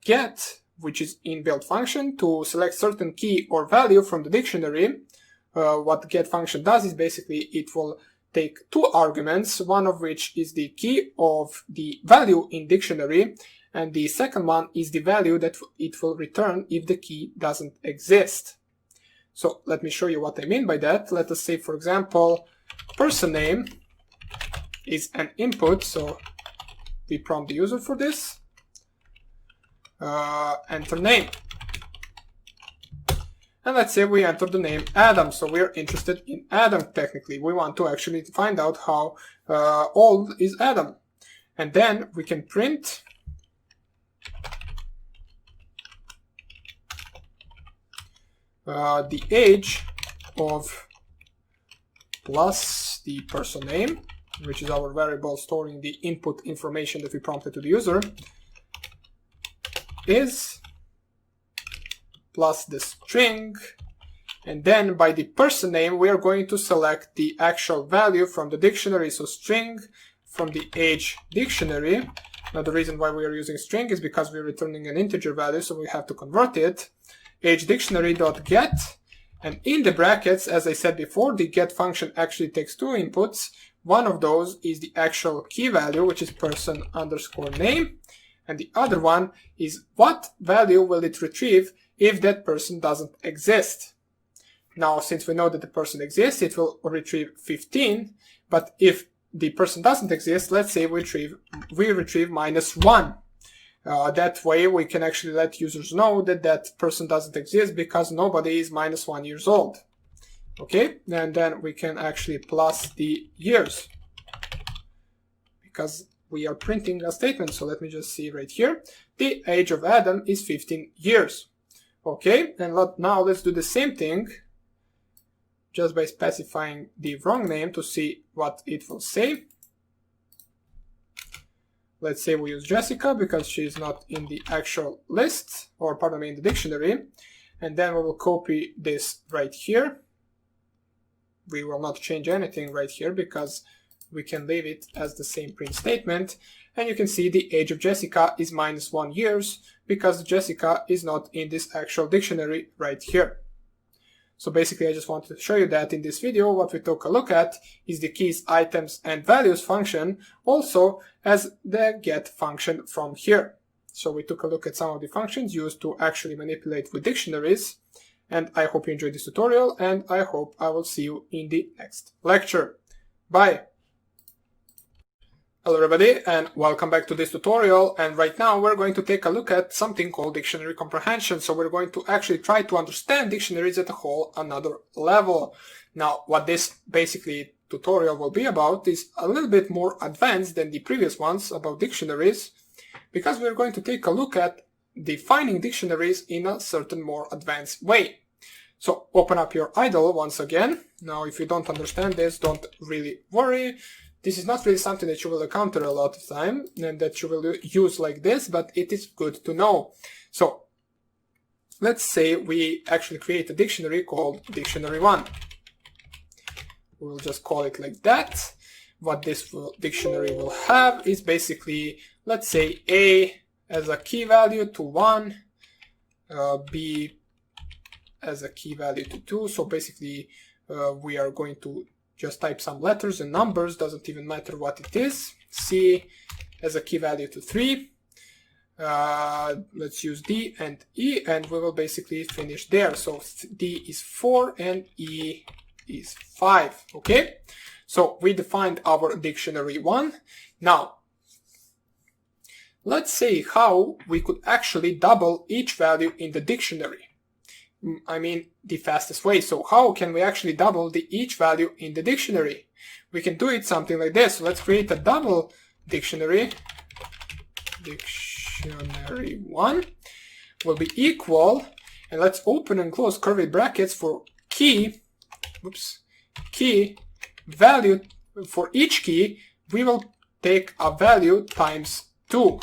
get, which is inbuilt function, to select certain key or value from the dictionary. What the get function does is basically it will take two arguments, one of which is the key of the value in dictionary, and the second one is the value that it will return if the key doesn't exist. So let me show you what I mean by that. Let us say, for example, person name is an input, so we prompt the user for this. Enter name. And let's say we enter the name Adam, so we're interested in Adam technically. We want to actually find out how old is Adam. And then we can print the age of plus the person name, which is our variable storing the input information that we prompted to the user, is plus the string, and then by the person name we are going to select the actual value from the dictionary, so string from the age dictionary. Now the reason why we are using string is because we're returning an integer value, so we have to convert it. Age dictionary.get, and in the brackets, as I said before, the get function actually takes two inputs. One of those is the actual key value, which is person underscore name, and the other one is what value will it retrieve if that person doesn't exist. Now, since we know that the person exists, it will retrieve 15, but if the person doesn't exist, let's say we retrieve -1. That way we can actually let users know that that person doesn't exist because nobody is -1 years old. Okay, and then we can actually plus the years because we are printing a statement. So let me just see right here. The age of Adam is 15 years. Okay, and now let's do the same thing just by specifying the wrong name to see what it will say. Let's say we use Jessica because she is not in the actual list, or pardon me, in the dictionary. And then we will copy this right here. We will not change anything right here because we can leave it as the same print statement. And you can see the age of Jessica is -1 years because Jessica is not in this actual dictionary right here. So basically I just wanted to show you that in this video what we took a look at is the keys, items, and values function, also as the get function from here. So we took a look at some of the functions used to actually manipulate with dictionaries, and I hope you enjoyed this tutorial, and I hope I will see you in the next lecture. Bye! Hello everybody, and welcome back to this tutorial, and right now we're going to take a look at something called dictionary comprehension. So we're going to actually try to understand dictionaries at a whole another level. Now what this basically tutorial will be about is a little bit more advanced than the previous ones about dictionaries, because we're going to take a look at defining dictionaries in a certain more advanced way. So open up your idle once again. Now if you don't understand this, don't really worry. This is not really something that you will encounter a lot of time and that you will use like this, but it is good to know. So let's say we actually create a dictionary called dictionary1. We'll just call it like that. What this dictionary will have is basically, let's say A as a key value to 1, B as a key value to 2. So basically we are going to just type some letters and numbers, doesn't even matter what it is. C as a key value to 3. Let's use D and E, and we will basically finish there. So D is 4 and E is 5. Okay, so we defined our dictionary 1. Now let's say how we could actually double each value in the dictionary. I mean the fastest way. So how can we actually double each value in the dictionary? we can do it something like this. So let's create a double dictionary. Dictionary 1 will be equal, and let's open and close curly brackets for key value. For each key, we will take a value times 2.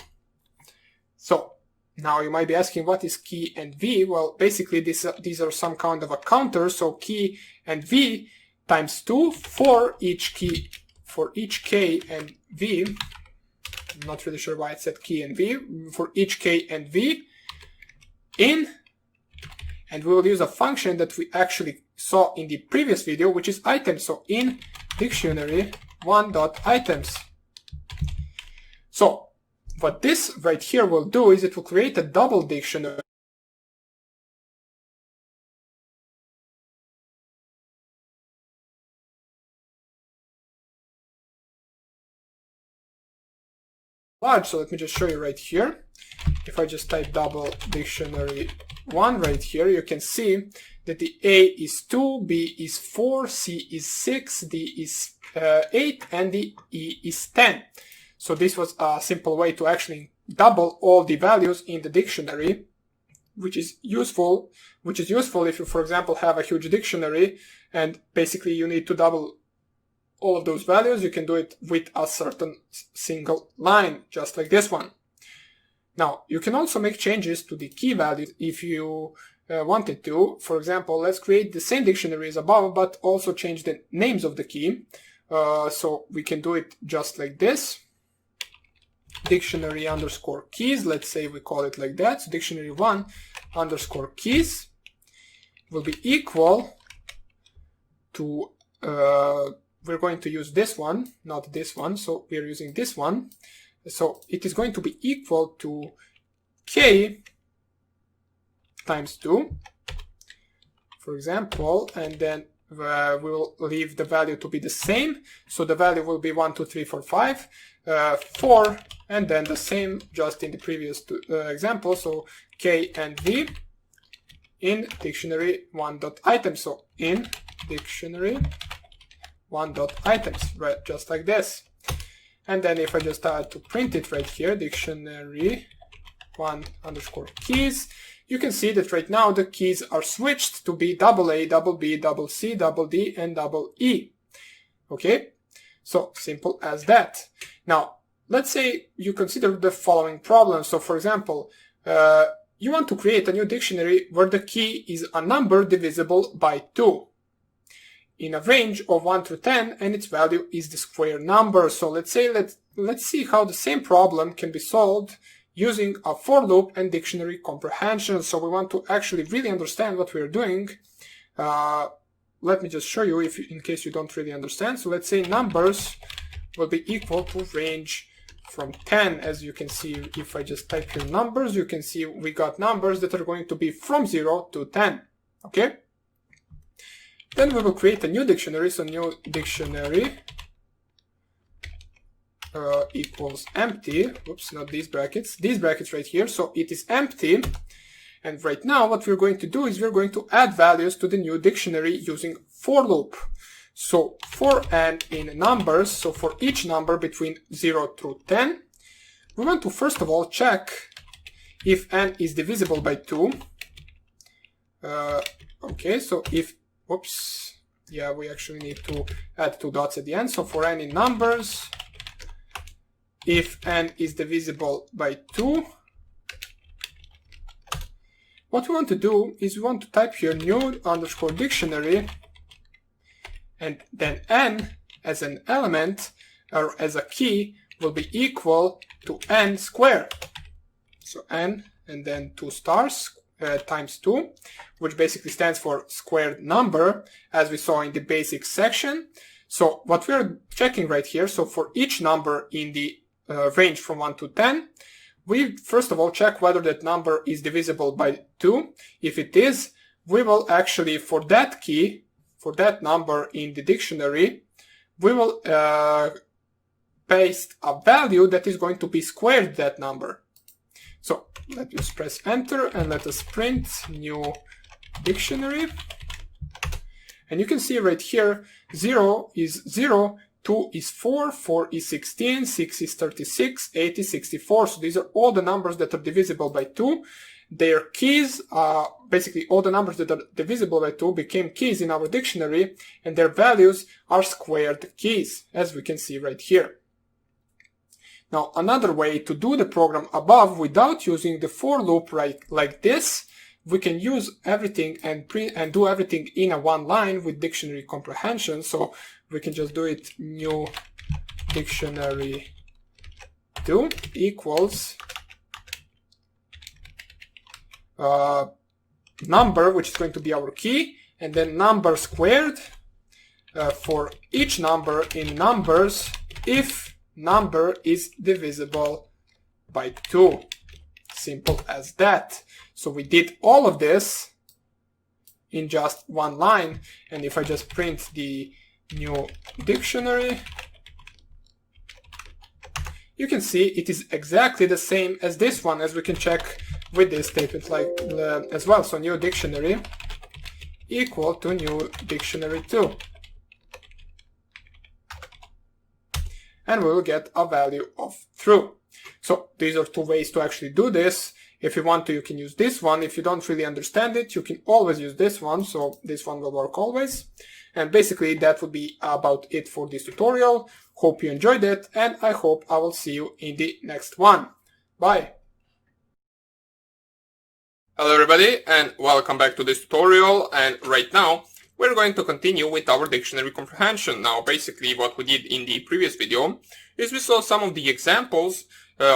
So now you might be asking, what is key and v? Well, basically these are some kind of a counter. So key and v times 2 for each key, for each k and v. I'm not really sure why it said key and v. For each k and v in, and we will use a function that we actually saw in the previous video, which is items. So in dictionary 1.items. So what this right here will do is it will create a double dictionary. Large, so let me just show you right here. If I just type double dictionary 1 right here, you can see that the A is 2, B is 4, C is 6, D is 8, and the E is 10. So this was a simple way to actually double all the values in the dictionary, which is useful if you, for example, have a huge dictionary and basically you need to double all of those values. You can do it with a certain single line, just like this one. Now, you can also make changes to the key values if you wanted to. For example, let's create the same dictionary as above, but also change the names of the key. So we can do it just like this. Dictionary underscore keys, let's say we call it like that. So dictionary 1 underscore keys will be equal to, we're going to use this one, not this one. So we're using this one. So it is going to be equal to k times 2, for example, and then we will leave the value to be the same. So the value will be 1, 2, 3, 4, 5, 4, and then the same just in the previous example. So k and v in dictionary 1.items. So in dictionary 1.items, right, just like this. And then if I just start to print it right here, dictionary 1 underscore keys, you can see that right now the keys are switched to be double A, double B, double C, double D, and double E. Okay, so simple as that. Now, let's say you consider the following problem. So for example, you want to create a new dictionary where the key is a number divisible by 2 in a range of 1 to 10, and its value is the square number. So let's see how the same problem can be solved using a for loop and dictionary comprehension. So we want to actually really understand what we're doing. Let me just show you in case you don't really understand. So let's say numbers will be equal to range from 10. As you can see, if I just type here numbers, you can see we got numbers that are going to be from 0 to 10. Okay? Then we will create a new dictionary. So new dictionary equals empty. Oops, not these brackets right here. So it is empty. And right now what we're going to do is we're going to add values to the new dictionary using for loop. So for n in numbers, so for each number between 0 through 10, we want to first of all check if n is divisible by 2. Okay, so if, whoops, yeah, we actually need to add 2 dots at the end. So for n in numbers, if n is divisible by 2, what we want to do is we want to type here new underscore dictionary, and then n as an element or as a key will be equal to n squared. So n and then 2 stars times 2, which basically stands for squared number, as we saw in the basics section. So what we are checking right here, so for each number in the range from 1 to 10, we first of all check whether that number is divisible by 2. If it is, we will actually, for that key, for that number in the dictionary, we will paste a value that is going to be squared that number. So let us press enter and let us print new dictionary. And you can see right here, 0 is 0, 2 is 4, 4 is 16, 6 is 36, 8 is 64. So these are all the numbers that are divisible by 2. Their keys, basically all the numbers that are divisible by 2 became keys in our dictionary, and their values are squared keys, as we can see right here. Now, another way to do the program above without using the for loop like this, we can use everything and do everything in a one line with dictionary comprehension. So we can just do it new dictionary 2 equals number, which is going to be our key, and then number squared for each number in numbers if number is divisible by 2. Simple as that. So we did all of this in just one line, and if I just print the new dictionary, you can see it is exactly the same as this one, as we can check with this statement as well. So new dictionary equal to new dictionary 2. And we will get a value of true. So these are two ways to actually do this. If you want to, you can use this one. If you don't really understand it, you can always use this one. So this one will work always. And basically that would be about it for this tutorial. Hope you enjoyed it, and I hope I will see you in the next one. Bye. Hello everybody, and welcome back to this tutorial. And right now we're going to continue with our dictionary comprehension. Now basically what we did in the previous video is we saw some of the examples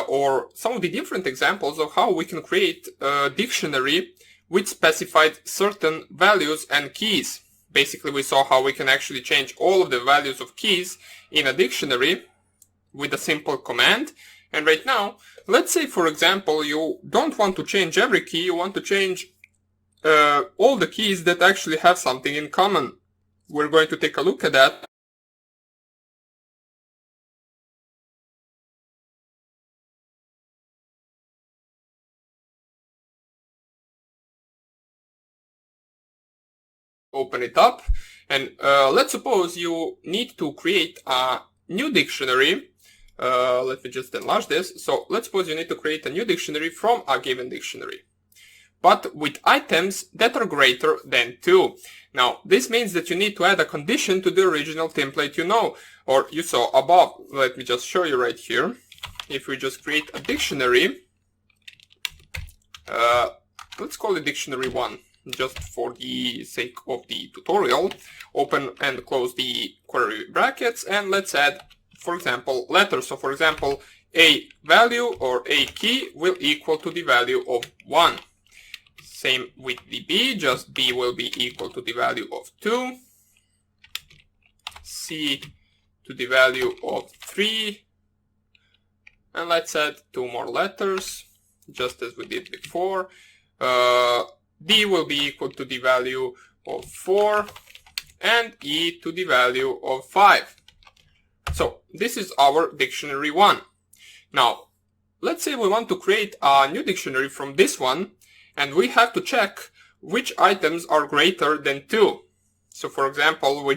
or some of the different examples of how we can create a dictionary which specified certain values and keys. Basically we saw how we can actually change all of the values of keys in a dictionary with a simple command. And right now, let's say for example you don't want to change every key, you want to change all the keys that actually have something in common. We're going to take a look at that. Open it up, and let's suppose you need to create a new dictionary. Let me just enlarge this. So let's suppose you need to create a new dictionary from a given dictionary, but with items that are greater than 2. Now, this means that you need to add a condition to the original template you know, or you saw above. Let me just show you right here. If we just create a dictionary, let's call it dictionary 1, just for the sake of the tutorial. Open and close the query brackets, and let's add, for example, letters. So for example, a value or a key will equal to the value of 1. Same with the B, just B will be equal to the value of 2. C to the value of 3. And let's add 2 more letters, just as we did before. D will be equal to the value of 4. And E to the value of 5. So this is our dictionary 1. Now, let's say we want to create a new dictionary from this one, and we have to check which items are greater than 2. So for example,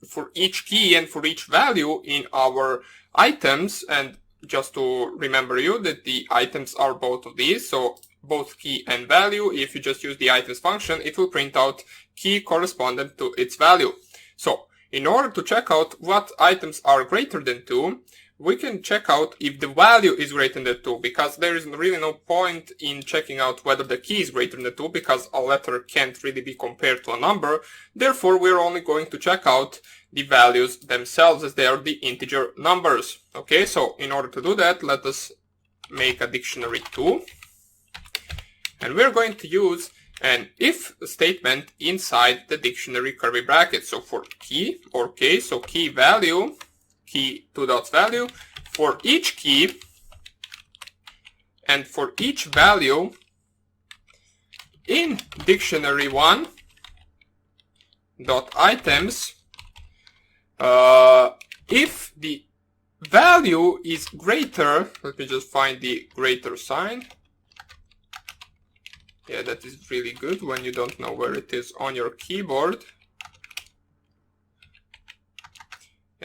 for each key and for each value in our items, and just to remember you that the items are both of these, so both key and value. If you just use the items function, it will print out key correspondent to its value. So in order to check out what items are greater than 2, we can check out if the value is greater than 2, because there is really no point in checking out whether the key is greater than 2, because a letter can't really be compared to a number. Therefore, we're only going to check out the values themselves, as they are the integer numbers. Okay, so in order to do that, let us make a dictionary 2. And we're going to use an if statement inside the dictionary curly bracket. So for key or k, so key value, key 2 dots value, for each key and for each value in dictionary 1 dot items, if the value is greater, let me just find the greater sign. Yeah, that is really good when you don't know where it is on your keyboard.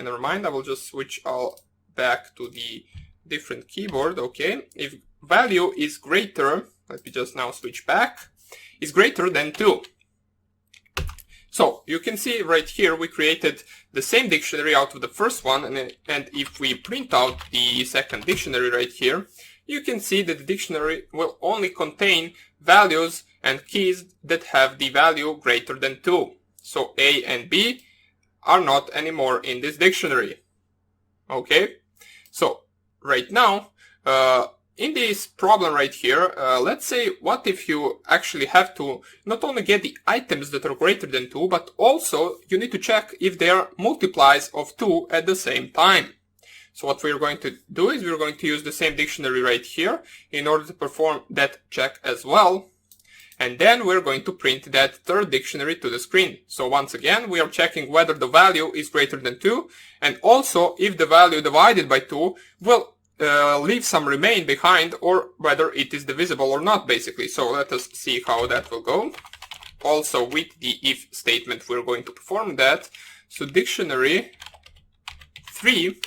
And never mind, I will just switch all back to the different keyboard. Okay, if value is greater, let me just now switch back, is greater than 2. So you can see right here we created the same dictionary out of the first one, and if we print out the second dictionary right here, you can see that the dictionary will only contain values and keys that have the value greater than 2. So A and B are not anymore in this dictionary. Okay, so right now, in this problem right here, let's say what if you actually have to not only get the items that are greater than 2, but also you need to check if they are multiplies of 2 at the same time. So what we're going to do is we're going to use the same dictionary right here in order to perform that check as well. And then we're going to print that third dictionary to the screen. So once again, we are checking whether the value is greater than 2, and also if the value divided by 2 will leave some remain behind, or whether it is divisible or not, basically. So let us see how that will go. Also with the if statement, we're going to perform that. So dictionary 3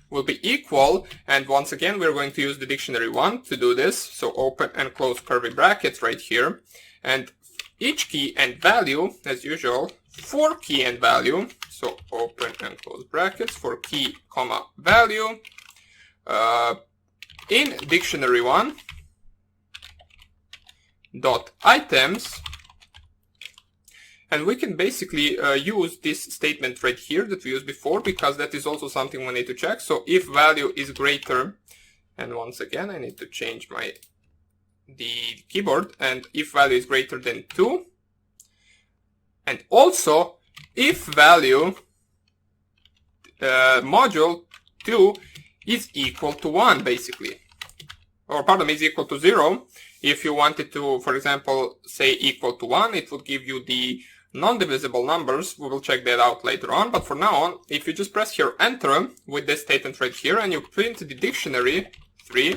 will be equal, and once again we're going to use the dictionary 1 to do this. So open and close curly brackets right here, and each key and value, as usual, for key and value. So open and close brackets for key comma value in dictionary 1 dot items. And we can basically use this statement right here that we used before, because that is also something we need to check. So if value is greater, and once again I need to change the keyboard, and if value is greater than 2, and also if value module 2 is equal to 1, basically, or pardon me, is equal to 0. If you wanted to, for example, say equal to 1, it would give you the non-divisible numbers. We will check that out later on, but for now on, if you just press here enter with this statement right here and you print the dictionary 3,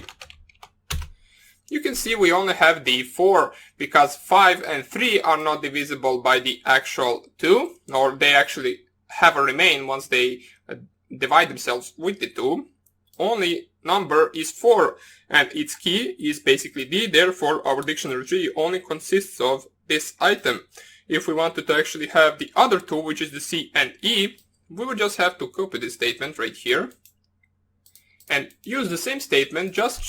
you can see we only have the 4, because 5 and 3 are not divisible by the actual 2, or they actually have a remain once they divide themselves with the 2. Only number is 4, and its key is basically D, therefore our dictionary 3 only consists of this item. If we wanted to actually have the other 2, which is the C and E, we would just have to copy this statement right here and use the same statement, just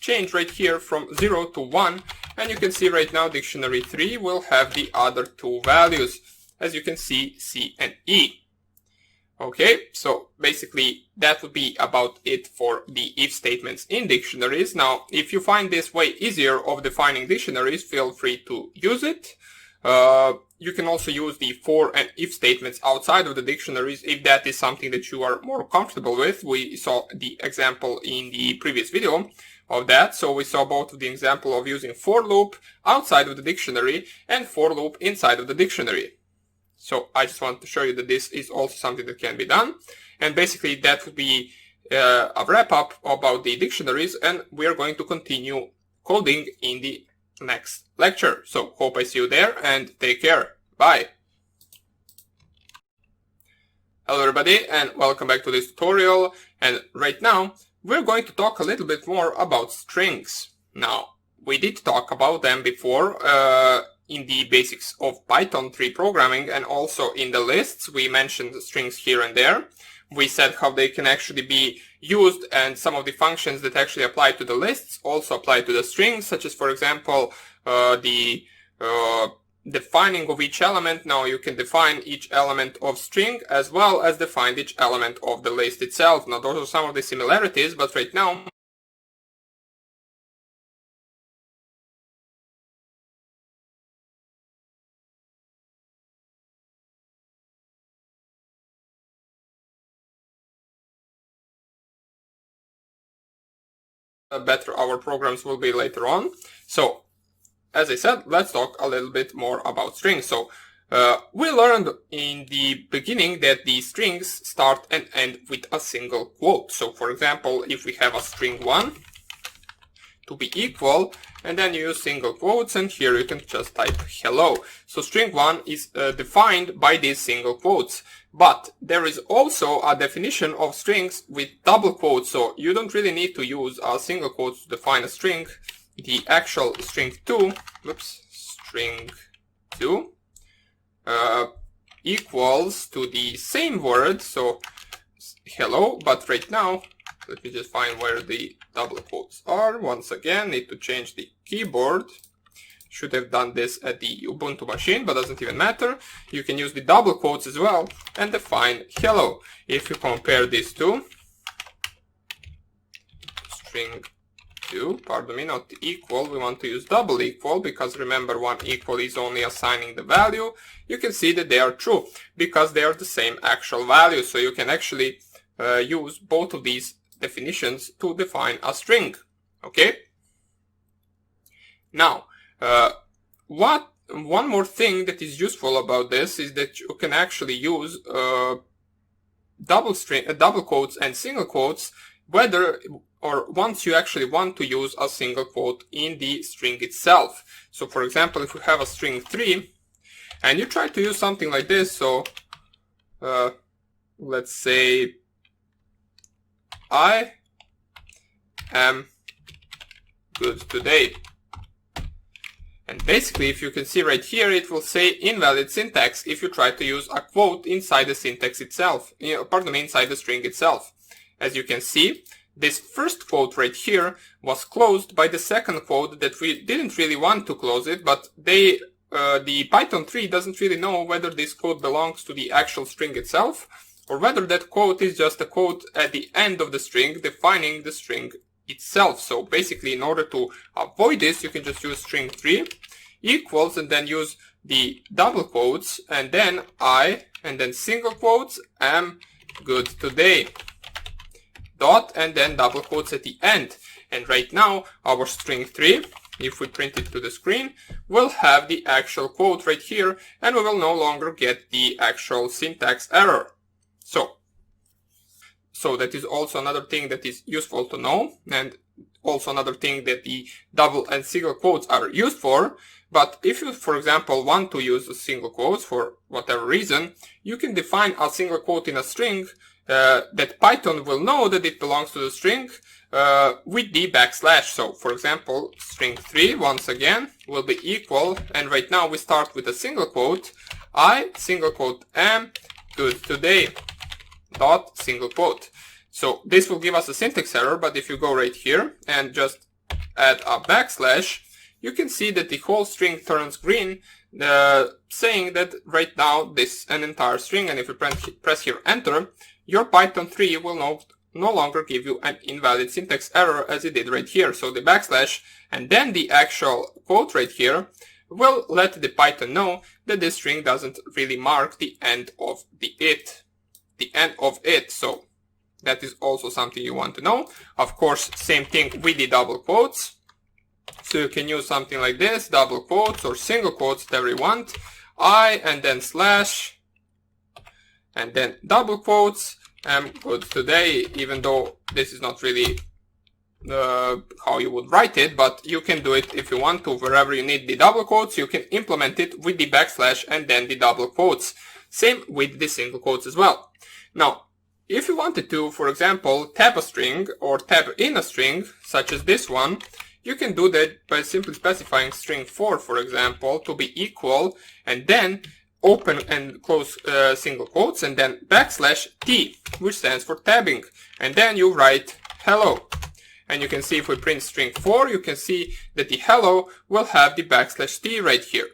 change right here from 0 to 1, and you can see right now dictionary 3 will have the other 2 values, as you can see, C and E. Okay, so basically that would be about it for the if statements in dictionaries. Now, if you find this way easier of defining dictionaries, feel free to use it. You can also use the for and if statements outside of the dictionaries if that is something that you are more comfortable with. We saw the example in the previous video of that. So we saw both the example of using for loop outside of the dictionary and for loop inside of the dictionary. So I just want to show you that this is also something that can be done. And basically that would be a wrap up about the dictionaries, and we are going to continue coding in the next lecture. So hope I see you there, and take care. Bye. Hello everybody, and welcome back to this tutorial. And right now we're going to talk a little bit more about strings. Now, we did talk about them before in the basics of Python 3 programming, and also in the lists we mentioned the strings here and there. We said how they can actually be used, and some of the functions that actually apply to the lists also apply to the strings, such as, for example, the defining of each element. Now you can define each element of string as well as define each element of the list itself. Now those are some of the similarities, but right now better our programs will be later on. So as I said, let's talk a little bit more about strings. So we learned in the beginning that the strings start and end with a single quote. So for example, if we have a string 1, to be equal, and then you use single quotes, and here you can just type hello. So string 1 is defined by these single quotes. But there is also a definition of strings with double quotes, so you don't really need to use a single quotes to define a string. The actual string 2 equals to the same word, so hello, but right now, let me just find where the double quotes are. Once again, need to change the keyboard. Should have done this at the Ubuntu machine, but doesn't even matter. You can use the double quotes as well and define hello. If you compare these two, string 2, pardon me, not equal, we want to use double equal, because remember, one equal is only assigning the value. You can see that they are true because they are the same actual value, so you can actually use both of these definitions to define a string. Okay? Now, one more thing that is useful about this is that you can actually use double quotes and single quotes whether or once you actually want to use a single quote in the string itself. So for example, if you have a string 3 and you try to use something like this, so let's say I am good today. And basically, if you can see right here, it will say invalid syntax if you try to use a quote inside the syntax itself, inside the string itself. As you can see, this first quote right here was closed by the second quote that we didn't really want to close it, but the Python 3 doesn't really know whether this quote belongs to the actual string itself, or whether that quote is just a quote at the end of the string defining the string itself. So basically, in order to avoid this, you can just use string 3 equals and then use the double quotes and then I and then single quotes am good today dot and then double quotes at the end. And right now our string 3, if we print it to the screen, will have the actual quote right here, and we will no longer get the actual syntax error. So that is also another thing that is useful to know, and also another thing that the double and single quotes are used for. But if you, for example, want to use a single quotes for whatever reason, you can define a single quote in a string that Python will know that it belongs to the string with the backslash. So, for example, string 3, once again, will be equal, and right now we start with a single quote, I, single quote, am good today, dot, single quote. So this will give us a syntax error, but if you go right here and just add a backslash, you can see that the whole string turns green, saying that right now this is an entire string, and if you press here enter, your Python 3 will no longer give you an invalid syntax error as it did right here. So the backslash and then the actual quote right here will let the Python know that this string doesn't really mark the end of it. So that is also something you want to know. Of course, same thing with the double quotes. So you can use something like this, double quotes or single quotes, whatever you want. I and then slash and then double quotes, am good today, even though this is not really how you would write it, but you can do it if you want to. Wherever you need the double quotes, you can implement it with the backslash and then the double quotes. Same with the single quotes as well. Now, if you wanted to, for example, tab a string or tab in a string, such as this one, you can do that by simply specifying string 4, for example, to be equal, and then open and close single quotes, and then backslash T, which stands for tabbing. And then you write hello. And you can see if we print string 4, you can see that the hello will have the backslash T right here.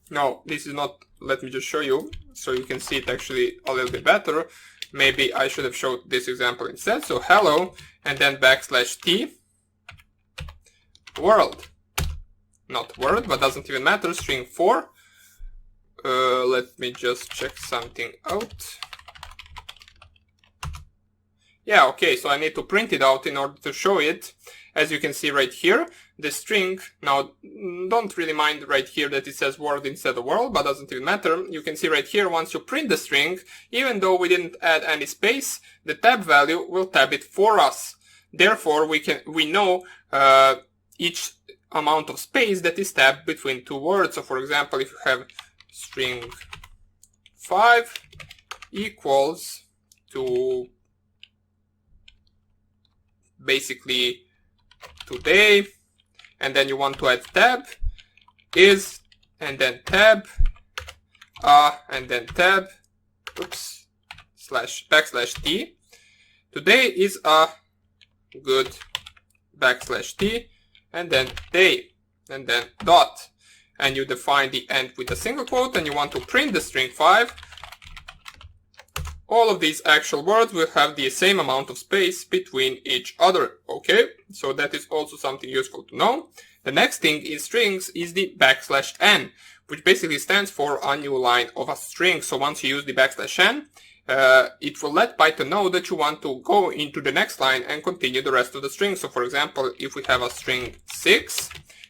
Now, this is not, let me just show you, so you can see it actually a little bit better. Maybe I should have showed this example instead. So hello, and then backslash T, world. Not word, but doesn't even matter, string 4. Let me just check something out. Yeah, okay, so I need to print it out in order to show it. As you can see right here, the string, now don't really mind right here that it says word instead of world, but doesn't even matter. You can see right here, once you print the string, even though we didn't add any space, the tab value will tab it for us. Therefore, we know each amount of space that is tabbed between two words. So for example, if you have string 5 equals to basically today, and then you want to add tab is, and then tab, and then tab, oops, /t. Today is a good /t, and then day, and then dot. And you define the end with a single quote, and you want to print the string 5. All of these actual words will have the same amount of space between each other. Okay, so that is also something useful to know. The next thing in strings is the \n, which basically stands for a new line of a string. So once you use the \n, it will let Python know that you want to go into the next line and continue the rest of the string. So for example, if we have a string 6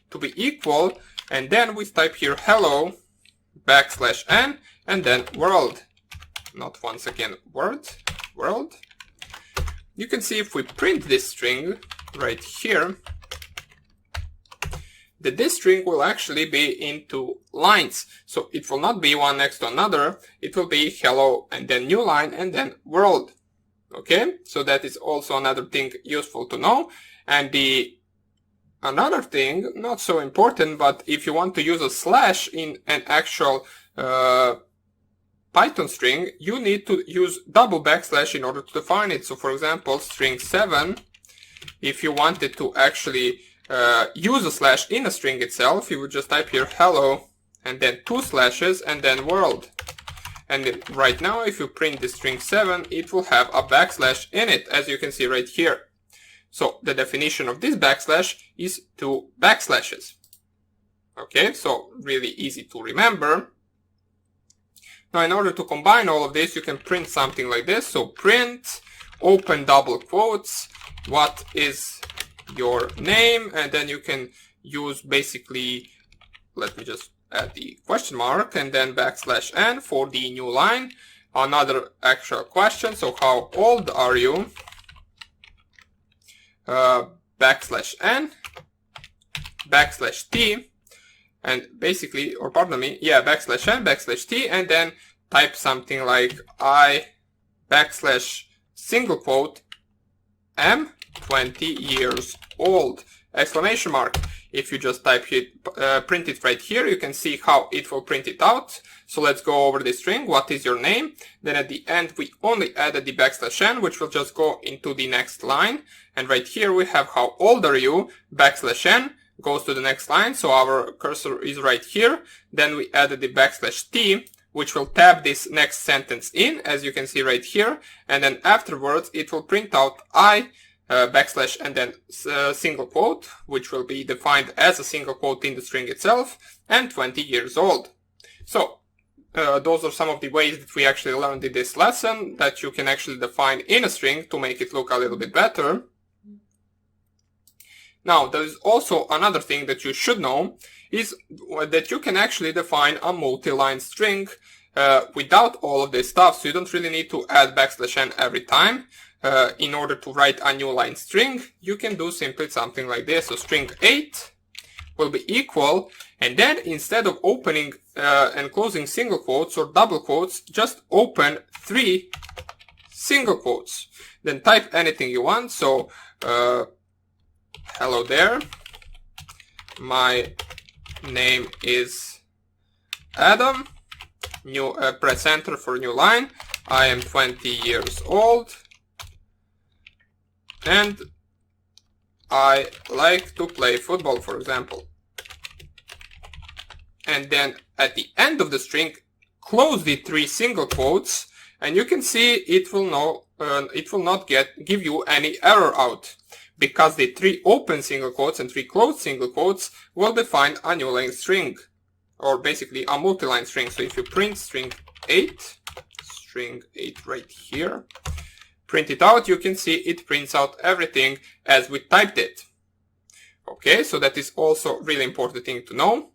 to be equal, and then we type here hello \n, and then world. Not once again world. You can see if we print this string right here, that this string will actually be into lines. So it will not be one next to another. It will be hello and then new line and then world. Okay, so that is also another thing useful to know. And another thing, not so important, but if you want to use a slash in an actual Python string, you need to use double / in order to define it. So for example, string 7, if you wanted to actually use a slash in a string itself, you would just type here hello and then 2 slashes and then world. And then right now, if you print the string 7, it will have a / in it, as you can see right here. So the definition of this / is 2 backslashes. Okay, so really easy to remember. Now, in order to combine all of this, you can print something like this. So print, open double quotes, what is your name? And then you can use basically, let me just add the question mark, and then \n for the new line. Another actual question. So how old are you? \n, \t. And basically, or pardon me, yeah, \n, \t, and then type something like I single quote am 20 years old, exclamation mark. If you just type it, print it right here, you can see how it will print it out. So let's go over the string. What is your name? Then at the end, we only added the \n, which will just go into the next line. And right here, we have how old are you? \n goes to the next line. So our cursor is right here. Then we added the \t, which will tab this next sentence in, as you can see right here. And then afterwards, it will print out I, / and then single quote, which will be defined as a single quote in the string itself, and 20 years old. So those are some of the ways that we actually learned in this lesson that you can actually define in a string to make it look a little bit better. Now, there is also another thing that you should know, is that you can actually define a multi-line string without all of this stuff. So you don't really need to add \n every time. In order to write a new line string, you can do simply something like this. So string 8 will be equal, and then instead of opening and closing single quotes or double quotes, just open 3 single quotes. Then type anything you want. So hello there, my name is Adam, press enter for new line, I am 20 years old, and I like to play football, for example. And then at the end of the string, close the 3 single quotes, and you can see it will not give you any error out, because the 3 open single quotes and 3 closed single quotes will define a new line string, or basically a multi-line string. So if you print string 8 right here, print it out, you can see it prints out everything as we typed it. Okay, so that is also really important thing to know.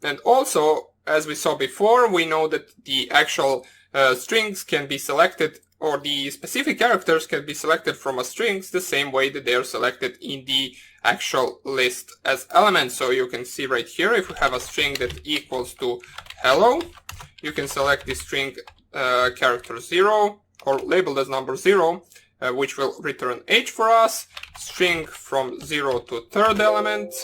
And also, as we saw before, we know that the actual strings can be selected or the specific characters can be selected from a string the same way that they are selected in the actual list as elements. So you can see right here, if you have a string that equals to hello, you can select the string character 0 or labeled as number 0, which will return H for us. String from 0 to third element,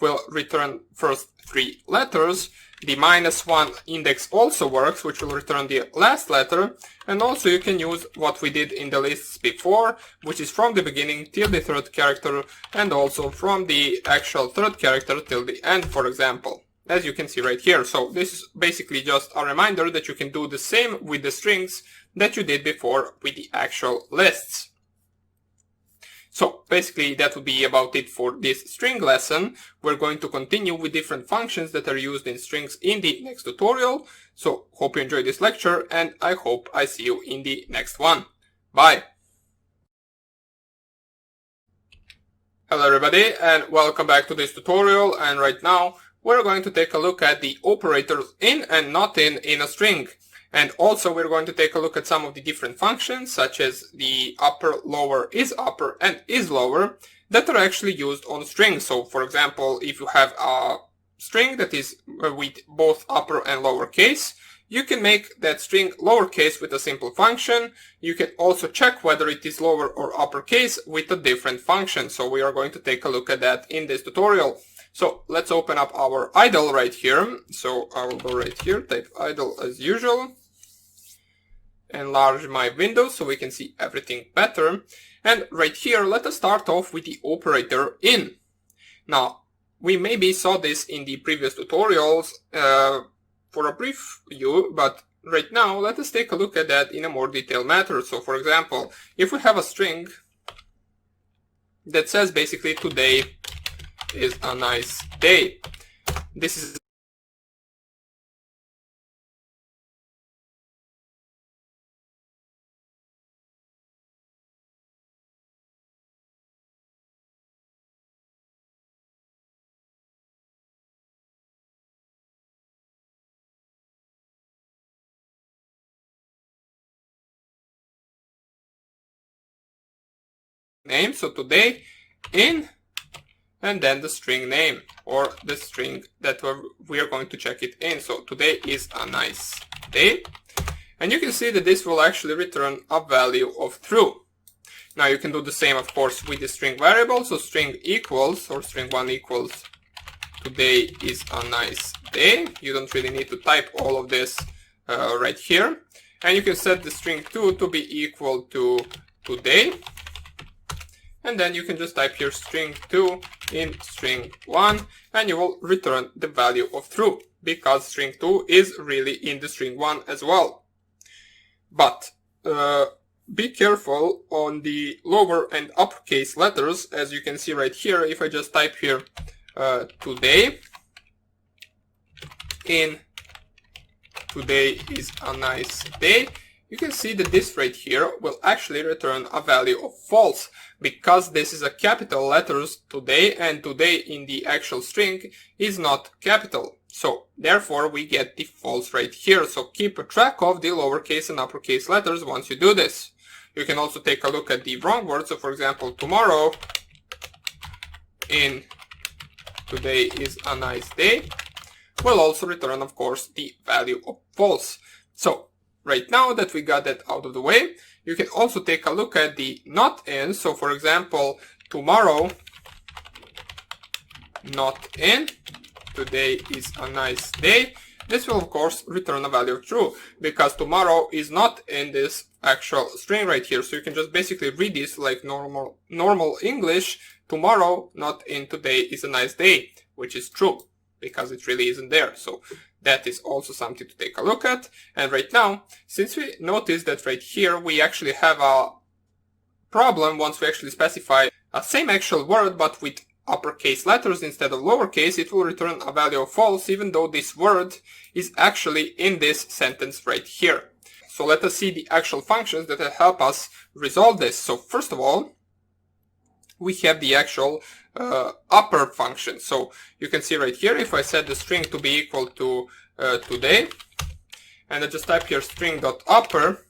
will return first 3 letters. The -1 index also works, which will return the last letter. And also you can use what we did in the lists before, which is from the beginning till the third character, and also from the actual third character till the end, for example, as you can see right here. So this is basically just a reminder that you can do the same with the strings that you did before with the actual lists. So basically that would be about it for this string lesson. We're going to continue with different functions that are used in strings in the next tutorial. So hope you enjoyed this lecture, and I hope I see you in the next one. Bye! Hello everybody, and welcome back to this tutorial. And right now we're going to take a look at the operators in and not in a string. And also we're going to take a look at some of the different functions, such as the upper, lower, is upper, and is lower, that are actually used on strings. So for example, if you have a string that is with both upper and lower case, you can make that string lowercase with a simple function. You can also check whether it is lower or uppercase with a different function. So we are going to take a look at that in this tutorial. So let's open up our idle right here. So I will go right here, type idle as usual. Enlarge my window so we can see everything better. And right here, let us start off with the operator in. Now, we maybe saw this in the previous tutorials for a brief view, but right now, let us take a look at that in a more detailed matter. So for example, if we have a string that says basically today is a nice day, this is name, so today in, and then the string name or the string that we are going to check it in. So today is a nice day, and you can see that this will actually return a value of true. Now you can do the same, of course, with the string variable. So string equals, or string1 equals, today is a nice day. You don't really need to type all of this right here. And you can set the string2 to be equal to today. And then you can just type here string2 in string1, and you will return the value of true, because string2 is really in the string1 as well. But be careful on the lower and uppercase letters. As you can see right here, if I just type here today in today is a nice day, you can see that this right here will actually return a value of false, because this is a capital letters today, and today in the actual string is not capital. So therefore we get the false right here. So keep a track of the lowercase and uppercase letters once you do this. You can also take a look at the wrong word. So for example, tomorrow in today is a nice day will also return, of course, the value of false. So right now that we got that out of the way, you can also take a look at the not in. So for example, tomorrow not in, today is a nice day. This will of course return a value of true, because tomorrow is not in this actual string right here. So you can just basically read this like normal English. Tomorrow not in today is a nice day, which is true, because it really isn't there. So that is also something to take a look at. And right now, since we notice that right here we actually have a problem once we actually specify a same actual word but with uppercase letters instead of lowercase, it will return a value of false, even though this word is actually in this sentence right here. So let us see the actual functions that will help us resolve this. So first of all, we have the actual upper function. So you can see right here, if I set the string to be equal to today, and I just type here string.upper,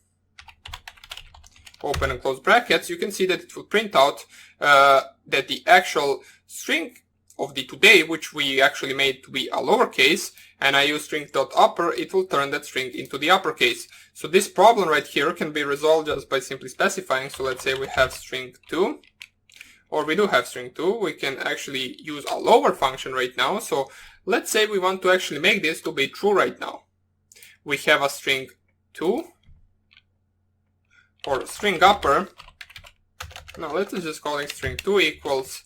open and close brackets, you can see that it will print out that the actual string of the today, which we actually made to be a lowercase, and I use string.upper, it will turn that string into the uppercase. So this problem right here can be resolved just by simply specifying. So let's say we have string 2, or we do have string 2. We can actually use a lower function right now. So let's say we want to actually make this to be true right now. We have a string 2, or string upper. Now let's just call it string 2 equals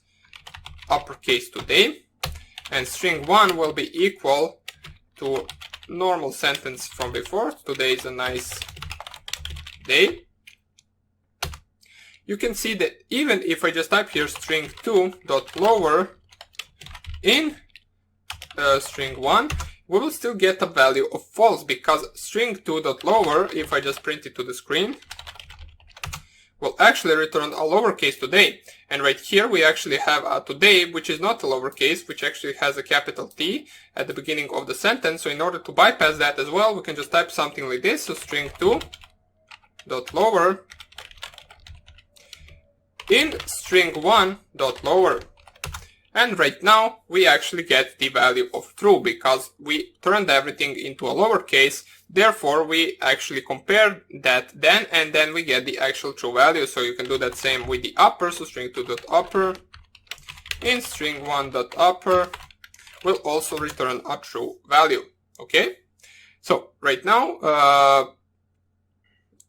uppercase today, and string 1 will be equal to normal sentence from before, today is a nice day. You can see that even if I just type here string 2 dot lower in string 1, we will still get a value of false, because string 2 dot lower, if I just print it to the screen, will actually return a lowercase today. And right here we actually have a today, which is not a lowercase, which actually has a capital T at the beginning of the sentence. So in order to bypass that as well, we can just type something like this. So string 2 dot lower in string 1 dot lower. And right now we actually get the value of true, because we turned everything into a lowercase. Therefore we actually compare that then, and then we get the actual true value. So you can do that same with the upper. So string 2 dot upper in string 1 dot upper will also return a true value. Okay, so right now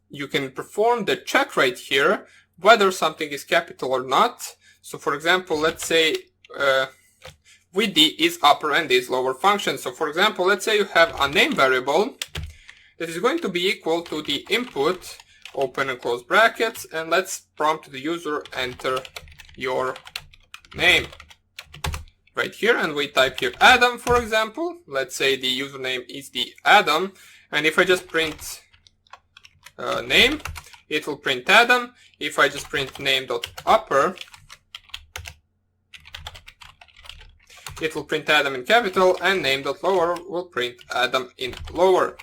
you can perform the check right here whether something is capital or not. So for example, let's say with the is upper and is lower function. So for example, let's say you have a name variable that is going to be equal to the input, open and close brackets, and let's prompt the user enter your name right here, and we type here Adam, for example. Let's say the username is the Adam, and if I just print name, it will print Adam. If I just print name.upper, it will print Adam in capital, and name.lower will print Adam in lower.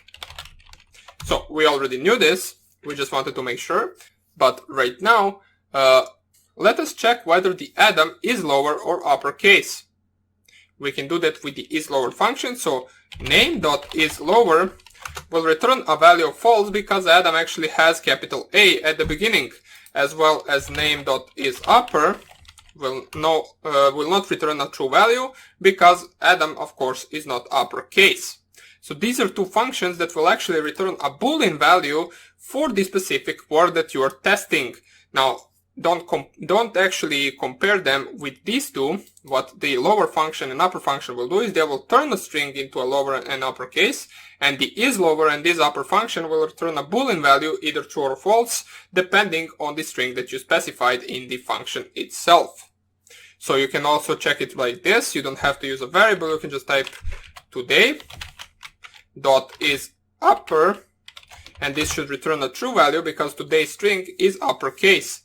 So we already knew this, we just wanted to make sure. But right now, let us check whether the Adam is lower or uppercase. We can do that with the isLower function. So name.isLower will return a value of false, because Adam actually has capital A at the beginning, as well as name.isUpper will not return a true value, because Adam, of course, is not uppercase. So these are two functions that will actually return a Boolean value for the specific word that you are testing. Now, don't actually compare them with these two. What the lower function and upper function will do is they will turn a string into a lower and uppercase, and the isLower and isUpper function will return a Boolean value, either true or false, depending on the string that you specified in the function itself. So you can also check it like this. You don't have to use a variable. You can just type today dot is upper, and this should return a true value because today's string is uppercase.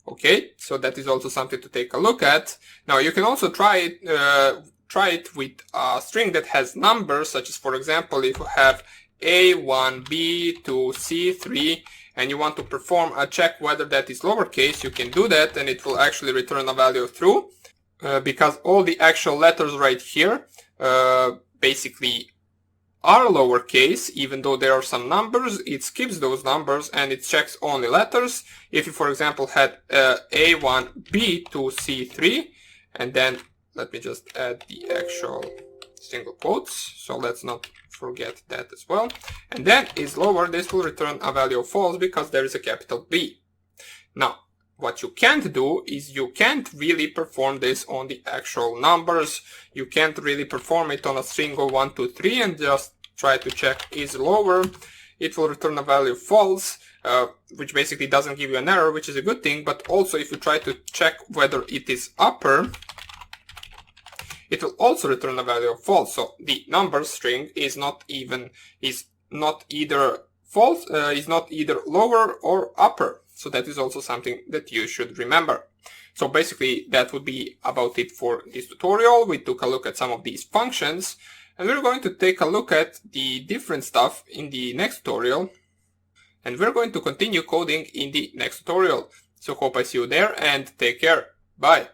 Okay, so that is also something to take a look at. Now you can also try it with a string that has numbers, such as, for example, if you have A1, B2, C3, and you want to perform a check whether that is lowercase, you can do that, and it will actually return a value of true, because all the actual letters right here basically are lowercase. Even though there are some numbers, it skips those numbers and it checks only letters. If you, for example, had A1, B2, C3, and then let me just add the actual single quotes, so let's not forget that as well. And then is lower, this will return a value of false because there is a capital B. Now, what you can't do is you can't really perform this on the actual numbers. You can't really perform it on a string of 1, 2, 3 and just try to check is lower. It will return a value of false, which basically doesn't give you an error, which is a good thing. But also if you try to check whether it is upper, it will also return a value of false. So the number string is not either false, is not either lower or upper. So that is also something that you should remember. So basically that would be about it for this tutorial. We took a look at some of these functions. And we're going to take a look at the different stuff in the next tutorial. And we're going to continue coding in the next tutorial. So hope I see you there and take care. Bye.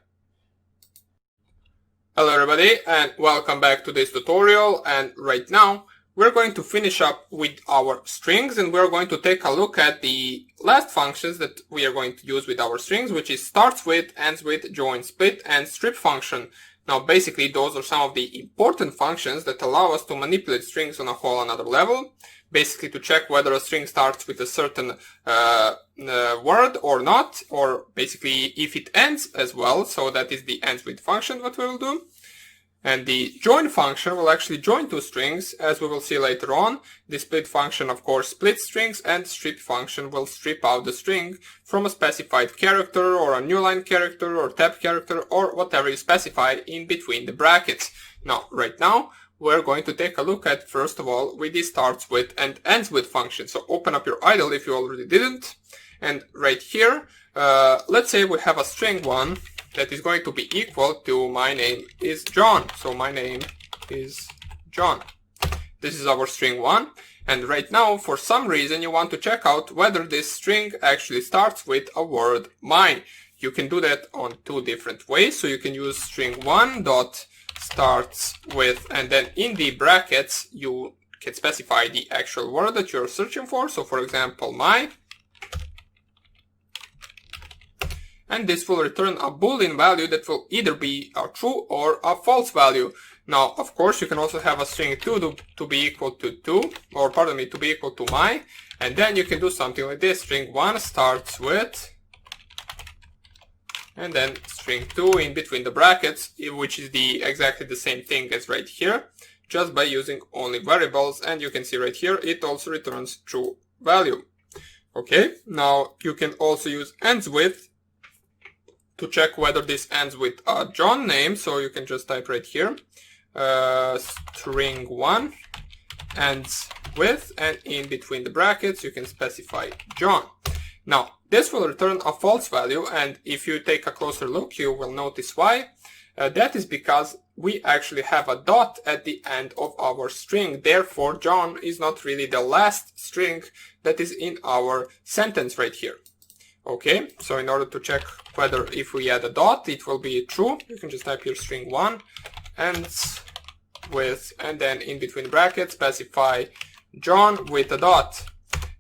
Hello everybody and welcome back to this tutorial, and right now we're going to finish up with our strings, and we're going to take a look at the last functions that we are going to use with our strings, which is starts with, ends with, join, split, and strip function. Now basically those are some of the important functions that allow us to manipulate strings on a whole another level. Basically to check whether a string starts with a certain word or not, or basically if it ends as well. So that is the ends with function what we will do. And the join function will actually join two strings, as we will see later on. The split function, of course, splits strings, and strip function will strip out the string from a specified character or a new line character or tab character or whatever is specified in between the brackets. Now, right now, we're going to take a look at, first of all, with the starts with and ends with function. So open up your idle if you already didn't. And right here, let's say we have a string one that is going to be equal to my name is John. So my name is John. This is our string one. And right now, for some reason, you want to check out whether this string actually starts with a word mine. You can do that on two different ways. So you can use string one dot starts with, and then in the brackets, you can specify the actual word that you're searching for. So for example, my. And this will return a boolean value that will either be a true or a false value. Now, of course, you can also have a string 2 to be equal to 2, or pardon me, to be equal to my, and then you can do something like this. String 1 starts with, and then string 2 in between the brackets, which is exactly the same thing as right here, just by using only variables, and you can see right here, it also returns true value. Okay, now you can also use ends with, to check whether this ends with a John name. So you can just type right here, string 1 ends with, and in between the brackets you can specify John. Now this will return a false value, and if you take a closer look you will notice why. That is because we actually have a dot at the end of our string. Therefore John is not really the last string that is in our sentence right here. Okay, so in order to check whether if we add a dot, it will be true, you can just type here string 1 ends with, and then in between brackets specify John with a dot.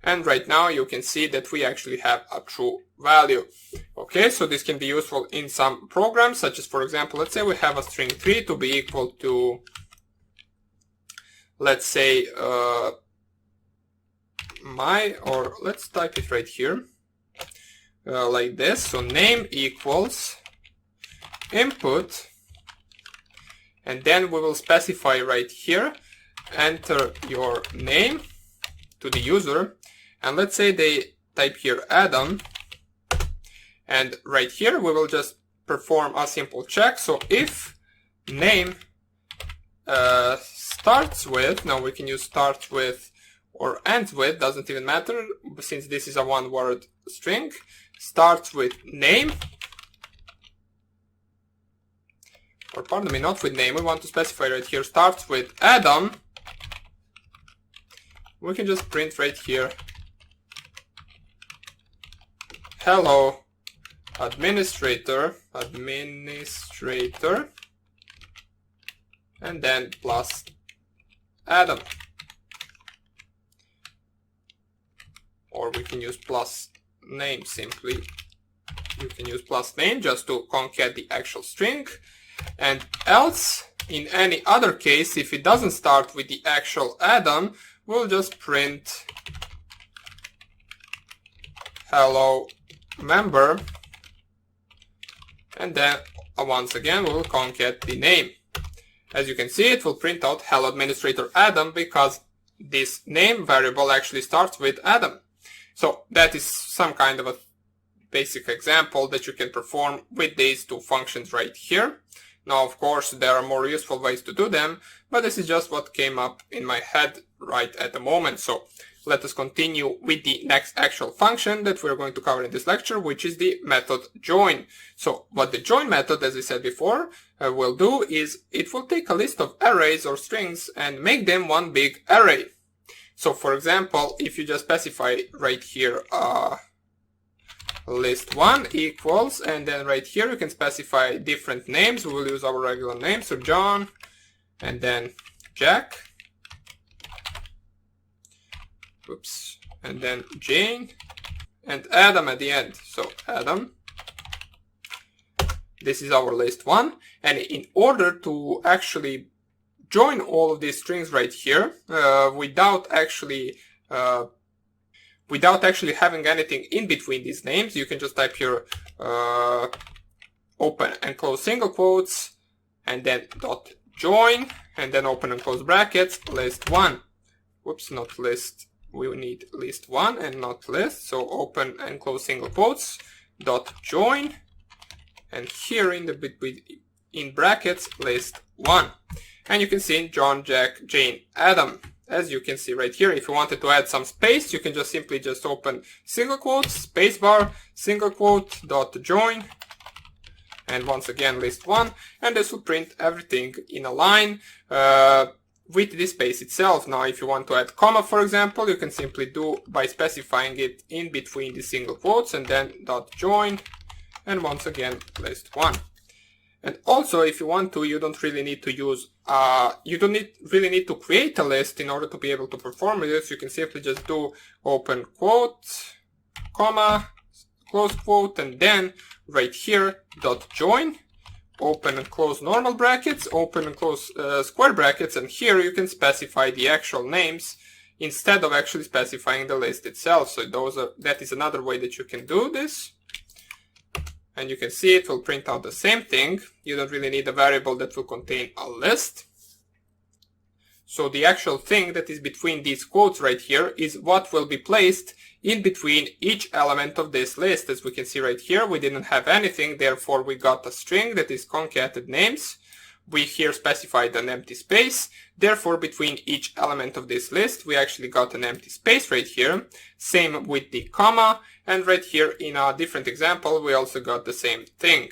And right now you can see that we actually have a true value. Okay, so this can be useful in some programs, such as, for example, let's say we have a string 3 to be equal to, let's say, my, or let's type it right here. Like this. So name equals input, and then we will specify right here, enter your name to the user, and let's say they type here Adam, and right here we will just perform a simple check. So if name starts with, now we can use starts with or ends with, doesn't even matter since this is a one word string, starts with name, or pardon me, not with name, we want to specify right here, starts with Adam, we can just print right here, hello administrator, and then plus Adam. Or we can use plus name simply. You can use plus name just to concat the actual string. And else, in any other case, if it doesn't start with the actual Adam, we'll just print hello member. And then once again, we'll concat the name. As you can see, it will print out hello administrator Adam because this name variable actually starts with Adam. So that is some kind of a basic example that you can perform with these two functions right here. Now, of course, there are more useful ways to do them, but this is just what came up in my head right at the moment. So let us continue with the next actual function that we're going to cover in this lecture, which is the method join. So what the join method, as I said before, will do is it will take a list of arrays or strings and make them one big array. So for example, if you just specify right here list1 equals, and then right here you can specify different names. We will use our regular names, so John, and then Jack, oops, and then Jane, and Adam at the end. So Adam, this is our list1, and in order to actually join all of these strings right here without actually having anything in between these names, you can just type here open and close single quotes and then dot join and then open and close brackets list1. Whoops, not list. We need list1 and not list. So open and close single quotes dot join, and here in the in brackets list1. And you can see John, Jack, Jane, Adam. As you can see right here, if you wanted to add some space, you can just simply just open single quotes, spacebar, single quote, dot join, and once again list1, and this will print everything in a line with the space itself. Now if you want to add comma, for example, you can simply do by specifying it in between the single quotes and then dot join, and once again list1. And also, if you want to, you don't really need to use, really need to create a list in order to be able to perform this. You can simply just do open quote, comma, close quote, and then right here, dot join, open and close normal brackets, open and close square brackets, and here you can specify the actual names instead of actually specifying the list itself. So that is another way that you can do this. And you can see it will print out the same thing. You don't really need a variable that will contain a list. So the actual thing that is between these quotes right here is what will be placed in between each element of this list. As we can see right here, we didn't have anything, therefore we got a string that is concatenated names. We here specified an empty space, therefore between each element of this list we actually got an empty space right here. Same with the comma, and right here in a different example we also got the same thing.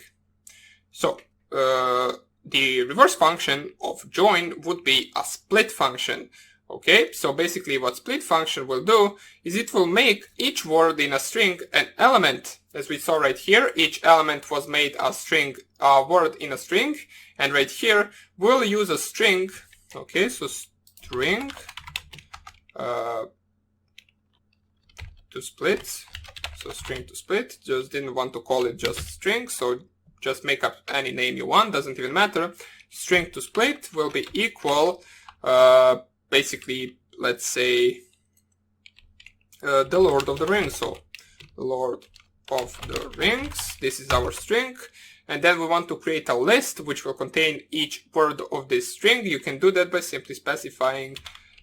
So the reverse function of join would be a split function. Okay, so basically what split function will do is it will make each word in a string an element. As we saw right here, each element was made a string, a word in a string, and right here we'll use a string. Okay, so string to split. So string to split, just didn't want to call it just string, so just make up any name you want, doesn't even matter. String to split will be equal, basically, let's say, the Lord of the Rings. So Lord of the Rings, this is our string. And then we want to create a list which will contain each word of this string. You can do that by simply specifying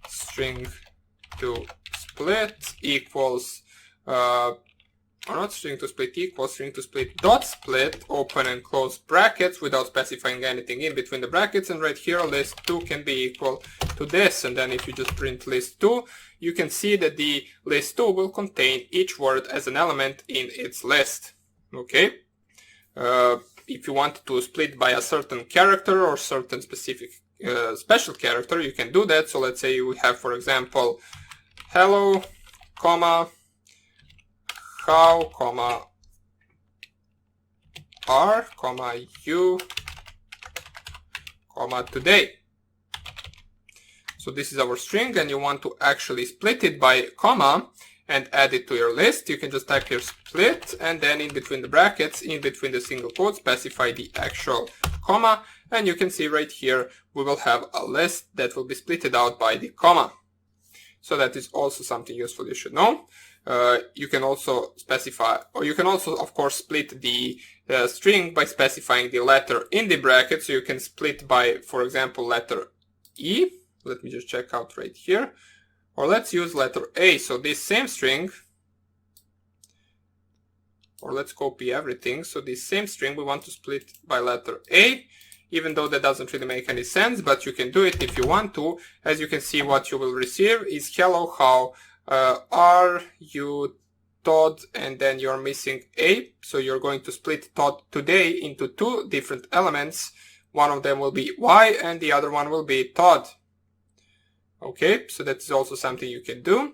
string to split equals, or not string to split equals, string to split dot split, open and close brackets without specifying anything in between the brackets, and right here list2 can be equal to this. And then if you just print list2, you can see that the list2 will contain each word as an element in its list. Okay, if you want to split by a certain character or certain specific special character, you can do that. So let's say we have, for example, hello, comma, how, comma, are, comma, you, comma, today. So this is our string, and you want to actually split it by comma and add it to your list. You can just type here split, and then in between the brackets, in between the single quotes, specify the actual comma, and you can see right here we will have a list that will be splitted out by the comma. So that is also something useful you should know. You can also specify, or you can also of course split the string by specifying the letter in the bracket. So you can split by, for example, letter E. Let me just check out right here. Or let's use letter A. So this same string, or let's copy everything. So this same string we want to split by letter A, even though that doesn't really make any sense, but you can do it if you want to. As you can see, what you will receive is hello, how, are you Todd, and then you're missing A, so you're going to split Todd today into two different elements. One of them will be Y and the other one will be Todd. Okay, so that's also something you can do.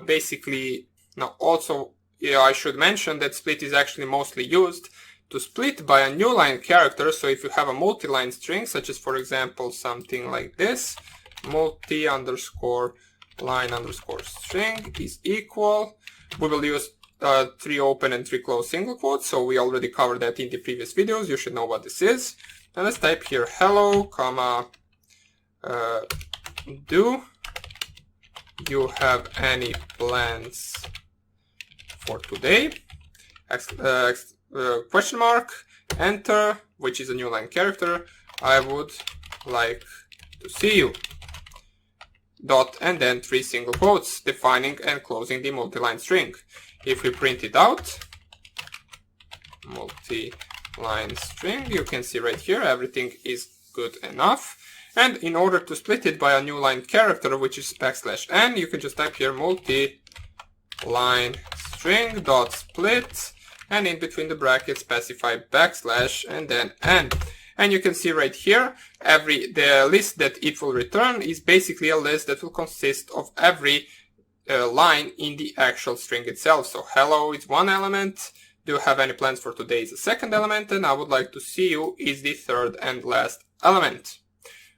Basically, now also, I should mention that split is actually mostly used to split by a new line character. So if you have a multi-line string, such as for example something like this, multi_line_string is equal, we will use 3 open and 3 close single quotes. So we already covered that in the previous videos. You should know what this is. And let's type here hello, comma, do you have any plans for today? Question mark, enter, which is a new line character. I would like to see you. Dot, and then 3 single quotes defining and closing the multi-line string. If we print it out, multi-line string, you can see right here everything is good enough. And in order to split it by a new line character, which is \n, you can just type here multi-line string dot split, and in between the brackets specify \, and then n. And you can see right here, the list that it will return is basically a list that will consist of every line in the actual string itself. So hello is one element, do you have any plans for today is the second element, and I would like to see you is the third and last element.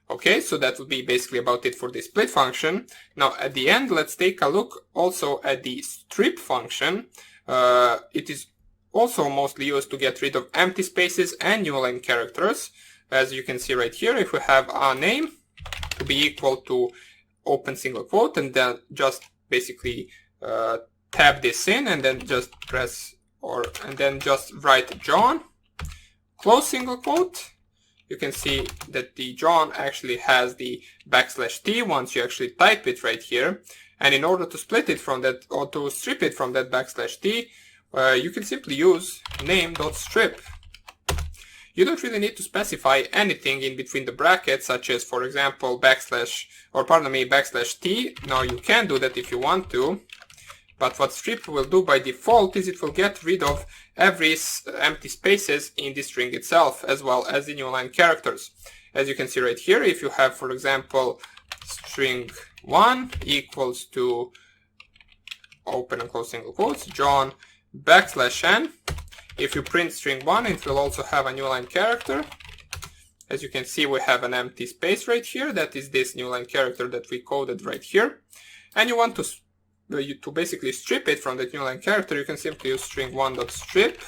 Okay, so that will be basically about it for the split function. Now at the end, let's take a look also at the strip function. It is also mostly used to get rid of empty spaces and new line characters. As you can see right here, if we have a name to be equal to open single quote, and then just basically tab this in and then just press and then just write John, close single quote. You can see that the John actually has the \t once you actually type it right here. And in order to split it from that, or to strip it from that \t, you can simply use name.strip. You don't really need to specify anything in between the brackets, such as, for example, \t. Now you can do that if you want to, but what strip will do by default is it will get rid of every empty spaces in the string itself, as well as the new line characters. As you can see right here, if you have, for example, string 1 equals to open and close single quotes, John \n. If you print string 1, it will also have a new line character. As you can see, we have an empty space right here. That is this new line character that we coded right here. And you want to basically strip it from that new line character. You can simply use string1.strip,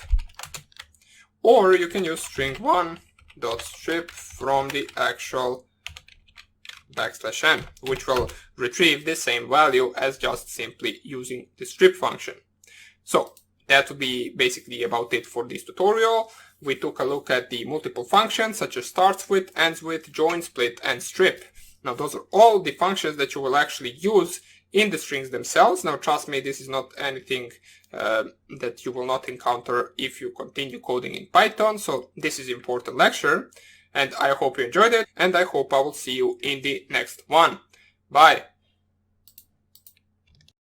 or you can use string1.strip from the actual \n, which will retrieve the same value as just simply using the strip function. So that would be basically about it for this tutorial. We took a look at the multiple functions such as starts with, ends with, join, split, and strip. Now those are all the functions that you will actually use in the strings themselves. Now trust me, this is not anything that you will not encounter if you continue coding in Python. So this is an important lecture, and I hope you enjoyed it, and I hope I will see you in the next one. Bye!